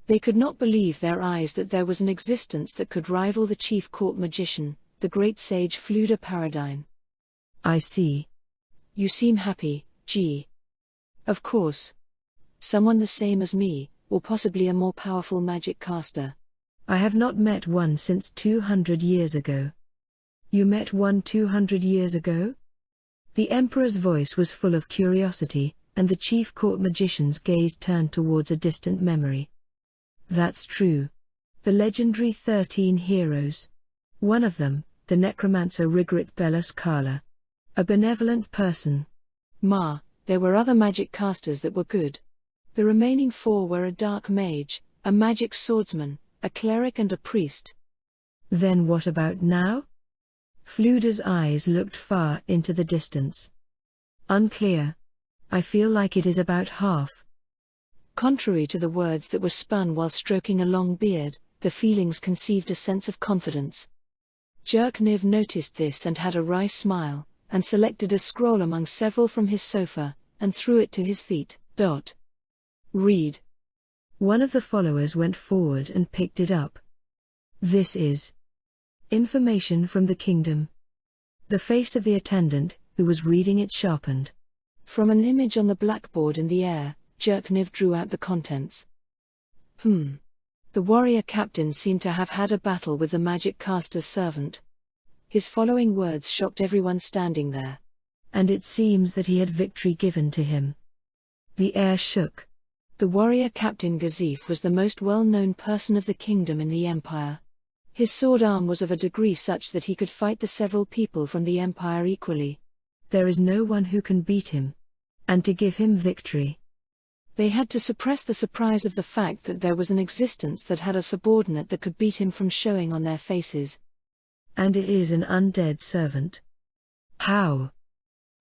They could not believe their eyes that there was an existence that could rival the chief court magician, the great sage Fluda Paradine. I see. You seem happy, G. Of course. Someone the same as me, or possibly a more powerful magic caster. I have not met one since 200 years ago. You met one 200 years ago? The Emperor's voice was full of curiosity, and the chief court magician's gaze turned towards a distant memory. That's true. The legendary 13 heroes. One of them, the necromancer Rigrit Belus Kala. A benevolent person. Ma, there were other magic casters that were good. The remaining 4 were a dark mage, a magic swordsman, a cleric and a priest. Then what about now? Fluda's eyes looked far into the distance. Unclear. I feel like it is about half. Contrary to the words that were spun while stroking a long beard, the feelings conceived a sense of confidence. Jerkniv noticed this and had a wry smile, and selected a scroll among several from his sofa, and threw it to his feet. Read. One of the followers went forward and picked it up. This is information from the kingdom. The face of the attendant, who was reading it, sharpened. From an image on the blackboard in the air, Jerkniv drew out the contents. The warrior captain seemed to have had a battle with the magic caster's servant. His following words shocked everyone standing there. And it seems that he had victory given to him. The air shook. The warrior captain Gazif was the most well-known person of the kingdom in the empire. His sword arm was of a degree such that he could fight the several people from the empire equally. There is no one who can beat him. And to give him victory. They had to suppress the surprise of the fact that there was an existence that had a subordinate that could beat him from showing on their faces. And it is an undead servant. How?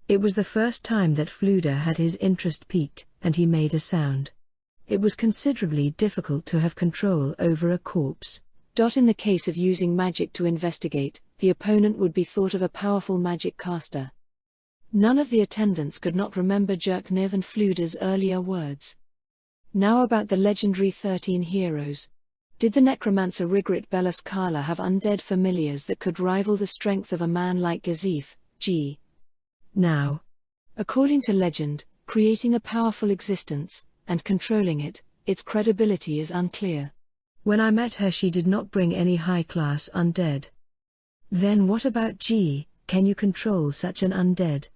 It was the first time that Fluda had his interest piqued, and he made a sound. It was considerably difficult to have control over a corpse. In the case of using magic to investigate, the opponent would be thought of a powerful magic caster. None of the attendants could not remember Jerkniv and Fluda's earlier words. Now about the legendary 13 heroes. Did the necromancer Rigrit Belus Kala have undead familiars that could rival the strength of a man like Gazif, G? Now, according to legend, creating a powerful existence, and controlling it, its credibility is unclear. When I met her she did not bring any high-class undead. Then what about G? Can you control such an undead?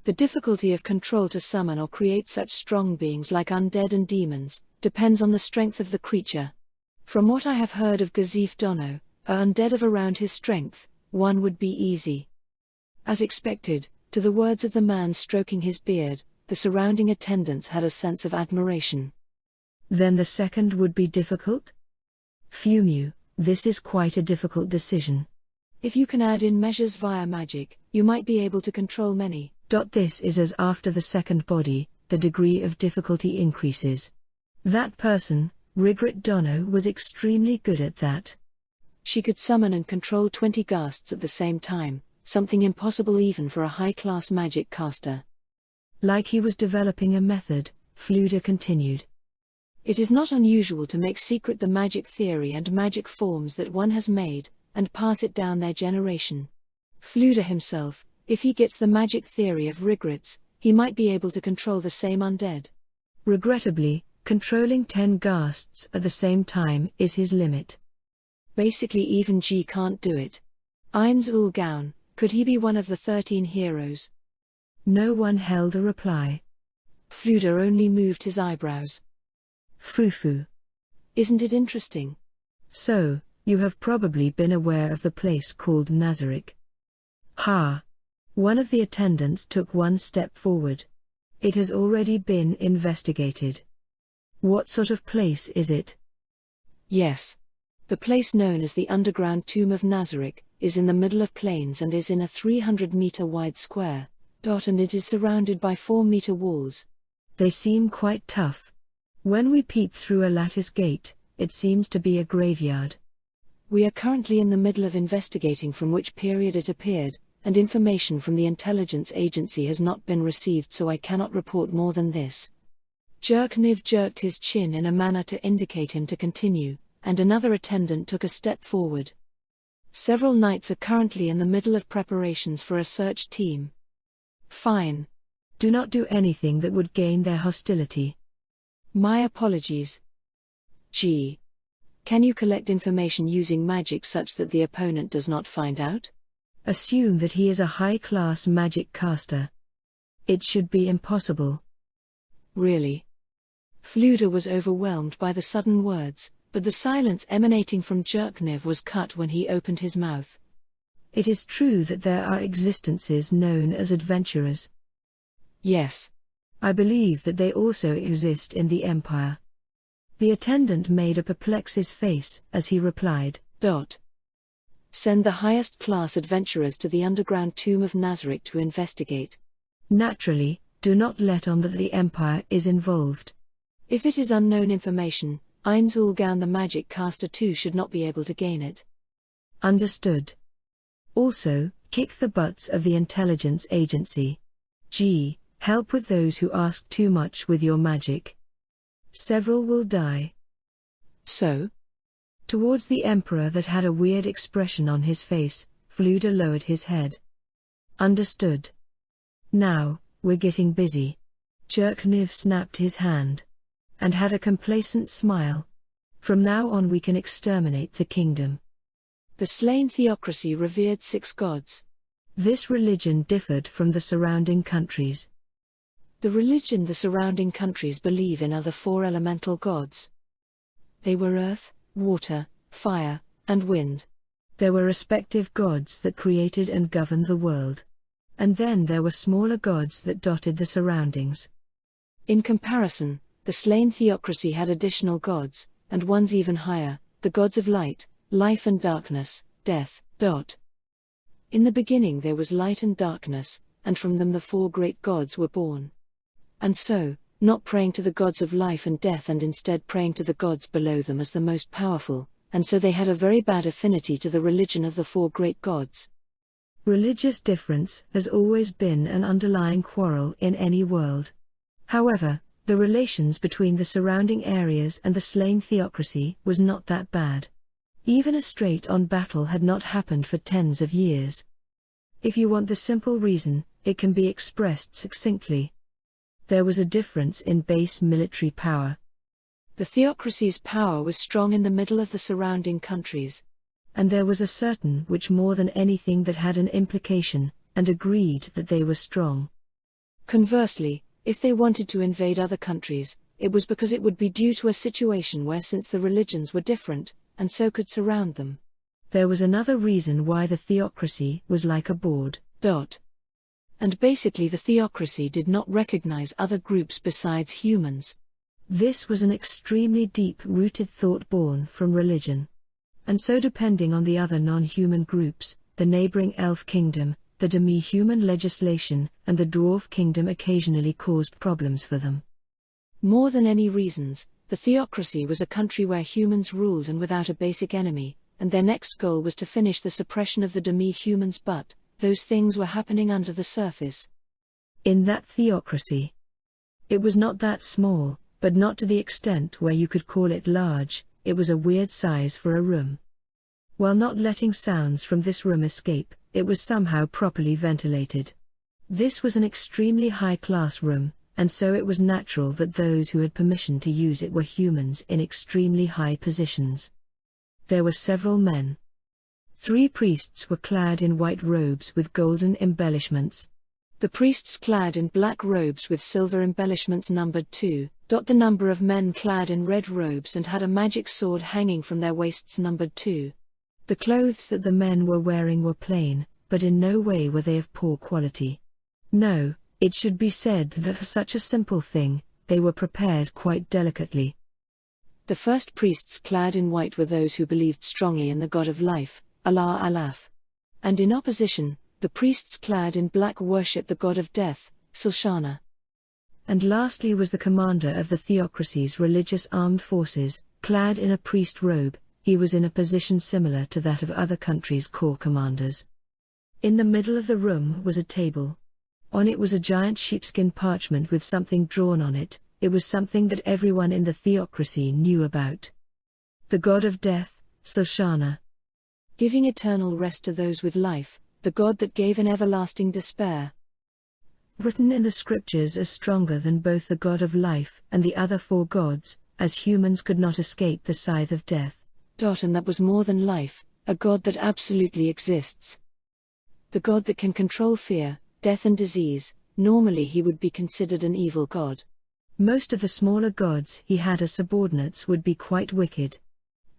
The difficulty of control to summon or create such strong beings like undead and demons, depends on the strength of the creature. From what I have heard of Gazif Dono, a undead of around his strength, one would be easy. As expected, to the words of the man stroking his beard, the surrounding attendants had a sense of admiration. Then the second would be difficult? Fumu, this is quite a difficult decision. If you can add in measures via magic, you might be able to control many. This is as after the second body, the degree of difficulty increases. That person, Rigrit Dono, was extremely good at that. She could summon and control 20 ghasts at the same time, something impossible even for a high-class magic caster. Like he was developing a method, Fluda continued. It is not unusual to make secret the magic theory and magic forms that one has made, and pass it down their generation. Fluda himself, if he gets the magic theory of Rigrit's, he might be able to control the same undead. Regrettably, controlling 10 ghasts at the same time is his limit. Basically even G can't do it. Ainz ul Gaun, could he be one of the 13 heroes? No one held a reply. Fluda only moved his eyebrows. Fufu. Isn't it interesting? So, you have probably been aware of the place called Nazarick. Ha! One of the attendants took one step forward. It has already been investigated. What sort of place is it? Yes. The place known as the underground tomb of Nazarick is in the middle of plains and is in a 300-meter wide square, and it is surrounded by 4-meter walls. They seem quite tough. When we peep through a lattice gate, it seems to be a graveyard. We are currently in the middle of investigating from which period it appeared, and information from the intelligence agency has not been received, so I cannot report more than this. Jerkniv jerked his chin in a manner to indicate him to continue, and another attendant took a step forward. Several knights are currently in the middle of preparations for a search team. Fine. Do not do anything that would gain their hostility. My apologies. G. Can you collect information using magic such that the opponent does not find out? Assume that he is a high-class magic caster. It should be impossible. Really? Fluda was overwhelmed by the sudden words, but the silence emanating from Jerkniv was cut when he opened his mouth. It is true that there are existences known as adventurers. Yes. I believe that they also exist in the Empire. The attendant made a perplexed face as he replied, Send the highest class adventurers to the underground tomb of Nazarick to investigate. Naturally, do not let on that the Empire is involved. If it is unknown information, Ainzulgan the magic caster too should not be able to gain it. Understood. Also, kick the butts of the intelligence agency. Help with those who ask too much with your magic. Several will die. So? Towards the Emperor that had a weird expression on his face, Fluda lowered his head. Understood. Now, we're getting busy. Jerkniv snapped his hand. And had a complacent smile. From now on we can exterminate the kingdom. The slain theocracy revered 6 gods. This religion differed from the surrounding countries. The religion the surrounding countries believe in are the 4 elemental gods. They were earth, water, fire, and wind. There were respective gods that created and governed the world. And then there were smaller gods that dotted the surroundings. In comparison, the slain theocracy had additional gods, and ones even higher, the gods of light, life and darkness, death. In the beginning there was light and darkness, and from them the 4 great gods were born. And so, not praying to the gods of life and death and instead praying to the gods below them as the most powerful, and so they had a very bad affinity to the religion of the 4 great gods. Religious difference has always been an underlying quarrel in any world. However, the relations between the surrounding areas and the slain theocracy was not that bad. Even a straight-on battle had not happened for tens of years. If you want the simple reason, it can be expressed succinctly. There was a difference in base military power. The theocracy's power was strong in the middle of the surrounding countries. And there was a certain which more than anything that had an implication, and agreed that they were strong. Conversely, if they wanted to invade other countries, it was because it would be due to a situation where since the religions were different, and so could surround them. There was another reason why the theocracy was like a board. And basically the theocracy did not recognize other groups besides humans. This was an extremely deep-rooted thought born from religion. And so depending on the other non-human groups, the neighboring elf kingdom, the demi-human legislation, and the dwarf kingdom occasionally caused problems for them. More than any reasons, the theocracy was a country where humans ruled and without a basic enemy, and their next goal was to finish the suppression of the demi-humans, but those things were happening under the surface. In that theocracy, it was not that small, but not to the extent where you could call it large. It was a weird size for a room. While not letting sounds from this room escape, it was somehow properly ventilated. This was an extremely high-class room, and so it was natural that those who had permission to use it were humans in extremely high positions. There were several men. 3 priests were clad in white robes with golden embellishments. The priests clad in black robes with silver embellishments numbered 2. The number of men clad in red robes and had a magic sword hanging from their waists numbered 2. The clothes that the men were wearing were plain, but in no way were they of poor quality. No, it should be said that for such a simple thing, they were prepared quite delicately. The first priests clad in white were those who believed strongly in the god of life, Allah Alaf. And in opposition, the priests clad in black worshipped the god of death, Sulshana. And lastly was the commander of the theocracy's religious armed forces, clad in a priest robe. He was in a position similar to that of other countries' corps commanders. In the middle of the room was a table. On it was a giant sheepskin parchment with something drawn on it. It was something that everyone in the theocracy knew about. The god of death, Sulshana. Giving eternal rest to those with life, the god that gave an everlasting despair. Written in the scriptures as stronger than both the god of life and the other 4 gods, as humans could not escape the scythe of death. And that was more than life, a god that absolutely exists. The god that can control fear, death and disease. Normally he would be considered an evil god. Most of the smaller gods he had as subordinates would be quite wicked.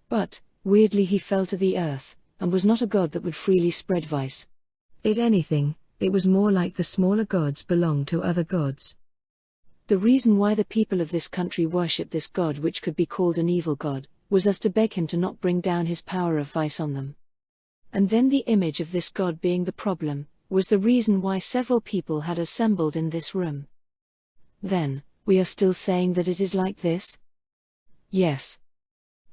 But, weirdly he fell to the earth, and was not a god that would freely spread vice. If anything, it was more like the smaller gods belonged to other gods. The reason why the people of this country worship this god, which could be called an evil god, was as to beg him to not bring down his power of vice on them. And then the image of this god being the problem, was the reason why several people had assembled in this room. Then, we are still saying that it is like this? Yes.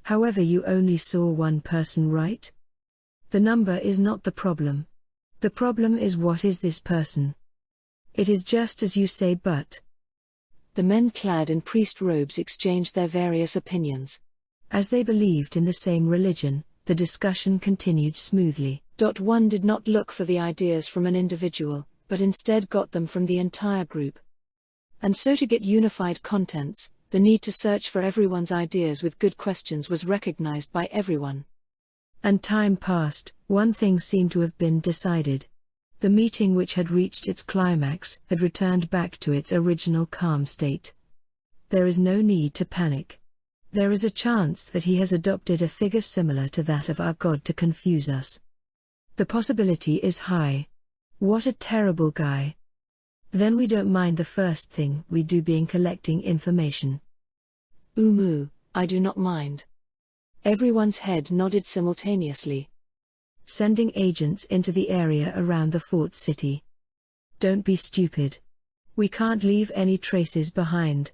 However, you only saw one person, right? The number is not the problem. The problem is, what is this person? It is just as you say, but... The men clad in priest robes exchanged their various opinions. As they believed in the same religion, the discussion continued smoothly. One did not look for the ideas from an individual, but instead got them from the entire group. And so to get unified contents, the need to search for everyone's ideas with good questions was recognized by everyone. And time passed. One thing seemed to have been decided. The meeting, which had reached its climax, had returned back to its original calm state. There is no need to panic. There is a chance that he has adopted a figure similar to that of our god to confuse us. The possibility is high. What a terrible guy. Then we don't mind the first thing we do being collecting information. I do not mind. Everyone's head nodded simultaneously. Sending agents into the area around the fort city. Don't be stupid. We can't leave any traces behind.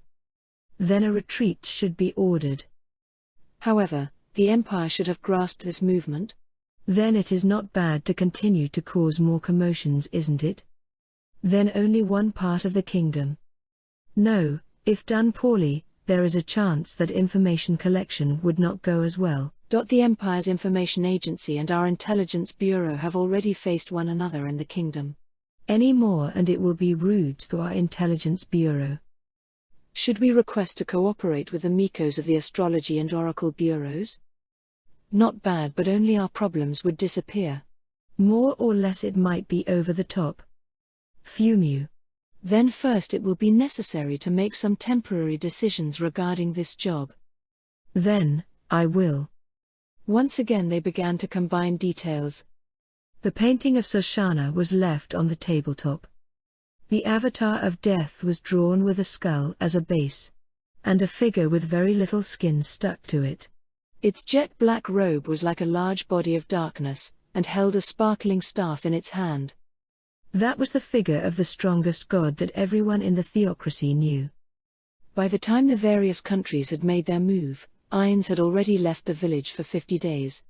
Then a retreat should be ordered. However, the Empire should have grasped this movement. Then it is not bad to continue to cause more commotions, isn't it? Then only one part of the kingdom. No, if done poorly, there is a chance that information collection would not go as well. The Empire's information agency and our intelligence bureau have already faced one another in the kingdom. Any more and it will be rude to our intelligence bureau. Should we request to cooperate with the Mikos of the astrology and oracle bureaus? Not bad, but only our problems would disappear. More or less it might be over the top. Fumu. Then first it will be necessary to make some temporary decisions regarding this job. Then, I will. Once again they began to combine details. The painting of Shoshana was left on the tabletop. The avatar of death was drawn with a skull as a base. And a figure with very little skin stuck to it. Its jet black robe was like a large body of darkness, and held a sparkling staff in its hand. That was the figure of the strongest god that everyone in the theocracy knew. By the time the various countries had made their move, Ainz had already left the village for 50 days.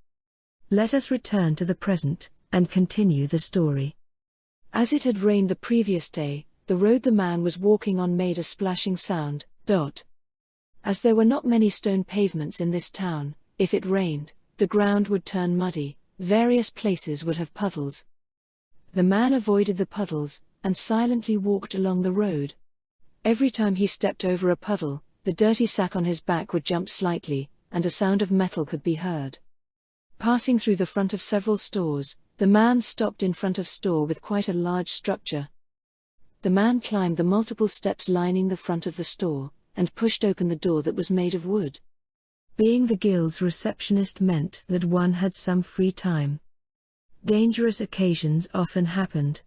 Let us return to the present, and continue the story. As it had rained the previous day, the road the man was walking on made a splashing sound. As there were not many stone pavements in this town, if it rained, the ground would turn muddy, various places would have puddles. The man avoided the puddles, and silently walked along the road. Every time he stepped over a puddle, the dirty sack on his back would jump slightly, and a sound of metal could be heard. Passing through the front of several stores, the man stopped in front of store with quite a large structure. The man climbed the multiple steps lining the front of the store, and pushed open the door that was made of wood. Being the guild's receptionist meant that one had some free time. Dangerous occasions often happened.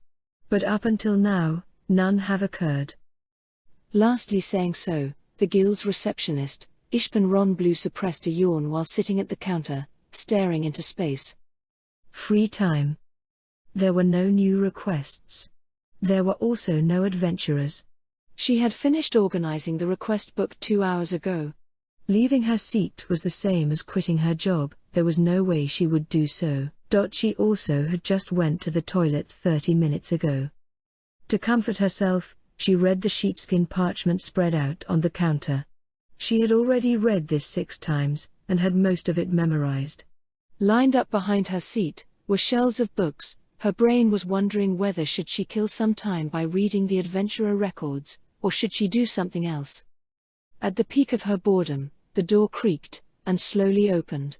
But up until now, none have occurred. Lastly saying so, the guild's receptionist, Ishpan Ronblue suppressed a yawn while sitting at the counter, staring into space. Free time. There were no new requests. There were also no adventurers. She had finished organizing the request book 2 hours ago. Leaving her seat was the same as quitting her job. There was no way she would do so. She also had just went to the toilet 30 minutes ago. To comfort herself, she read the sheepskin parchment spread out on the counter. She had already read this 6 times, and had most of it memorized. Lined up behind her seat were shelves of books. Her brain was wondering whether should she kill some time by reading the adventurer records, or should she do something else. At the peak of her boredom, the door creaked, and slowly opened.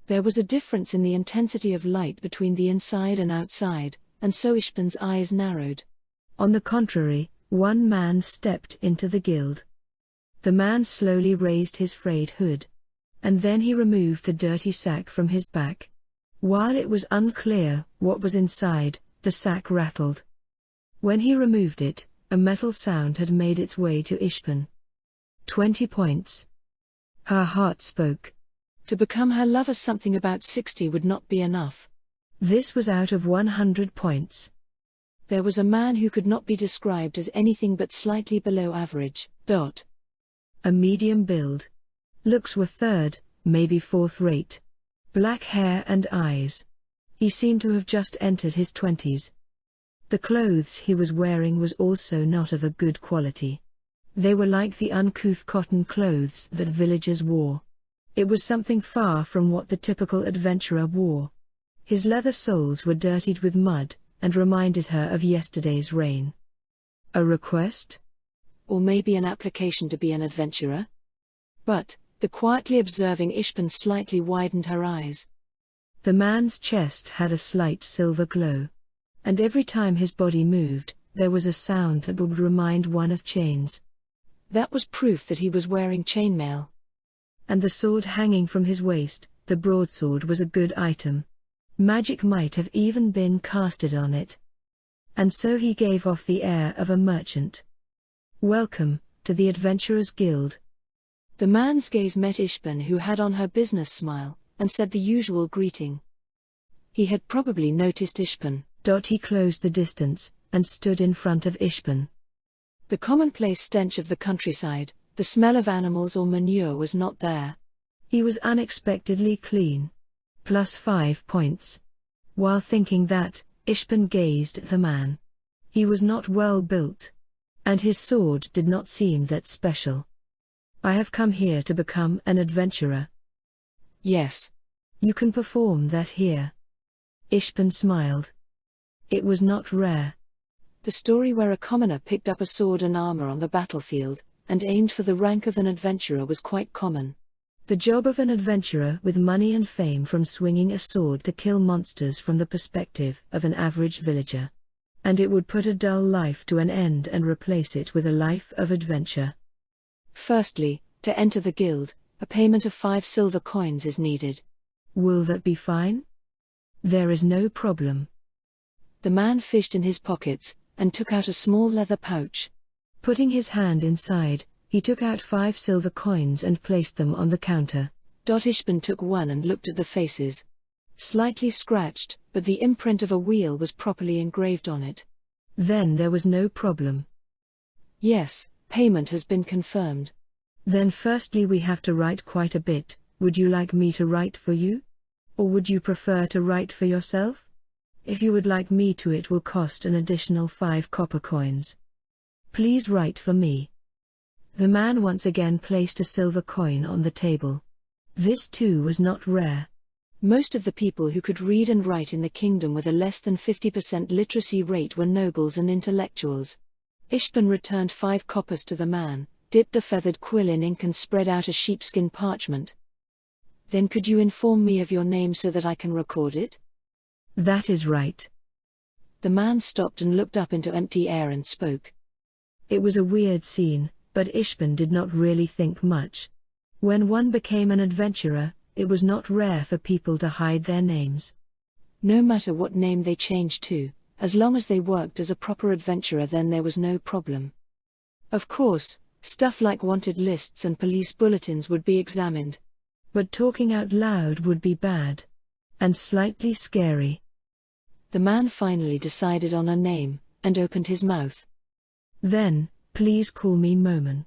There was a difference in the intensity of light between the inside and outside, and so Ishpan's eyes narrowed. On the contrary, one man stepped into the guild. The man slowly raised his frayed hood. And then he removed the dirty sack from his back. While it was unclear what was inside, the sack rattled. When he removed it, a metal sound had made its way to Ishpan. 20 points. Her heart spoke. To become her lover, something about 60 would not be enough. This was out of 100 points. There was a man who could not be described as anything but slightly below average. A medium build. Looks were third, maybe fourth rate. Black hair and eyes. He seemed to have just entered his 20s. The clothes he was wearing was also not of a good quality. They were like the uncouth cotton clothes that villagers wore. It was something far from what the typical adventurer wore. His leather soles were dirtied with mud, and reminded her of yesterday's rain. A request? Or maybe an application to be an adventurer? But, the quietly observing Ishpan slightly widened her eyes. The man's chest had a slight silver glow. And every time his body moved, there was a sound that would remind one of chains. That was proof that he was wearing chainmail. And the sword hanging from his waist, the broadsword, was a good item. Magic might have even been casted on it. And so he gave off the air of a merchant. Welcome to the Adventurers Guild. The man's gaze met Ishpan, who had on her business smile, and said the usual greeting. He had probably noticed Ishpan. He closed the distance, and stood in front of Ishpan. The commonplace stench of the countryside, the smell of animals or manure, was not there. He was unexpectedly clean. +5 points. While thinking that, Ishpan gazed at the man. He was not well built. And his sword did not seem that special. I have come here to become an adventurer. Yes. You can perform that here. Ishpan smiled. It was not rare. The story where a commoner picked up a sword and armor on the battlefield, and aimed for the rank of an adventurer, was quite common. The job of an adventurer with money and fame from swinging a sword to kill monsters from the perspective of an average villager. And it would put a dull life to an end and replace it with a life of adventure. Firstly, to enter the guild, a payment of 5 silver coins is needed. Will that be fine? There is no problem. The man fished in his pockets, and took out a small leather pouch. Putting his hand inside, he took out 5 silver coins and placed them on the counter. Ishpan took one and looked at the faces. Slightly scratched, but the imprint of a wheel was properly engraved on it. Then there was no problem. Yes, payment has been confirmed. Then firstly we have to write quite a bit. Would you like me to write for you? Or would you prefer to write for yourself? If you would like me to, it will cost an additional 5 copper coins. Please write for me. The man once again placed a silver coin on the table. This too was not rare. Most of the people who could read and write in the kingdom with a less than 50% literacy rate were nobles and intellectuals. Ishpan returned 5 coppers to the man, dipped a feathered quill in ink and spread out a sheepskin parchment. Then could you inform me of your name so that I can record it? That is right. The man stopped and looked up into empty air and spoke. It was a weird scene, but Ishpan did not really think much. When one became an adventurer, it was not rare for people to hide their names. No matter what name they changed to, as long as they worked as a proper adventurer, then there was no problem. Of course, stuff like wanted lists and police bulletins would be examined. But talking out loud would be bad. And slightly scary. The man finally decided on a name, and opened his mouth. Then, please call me Moman.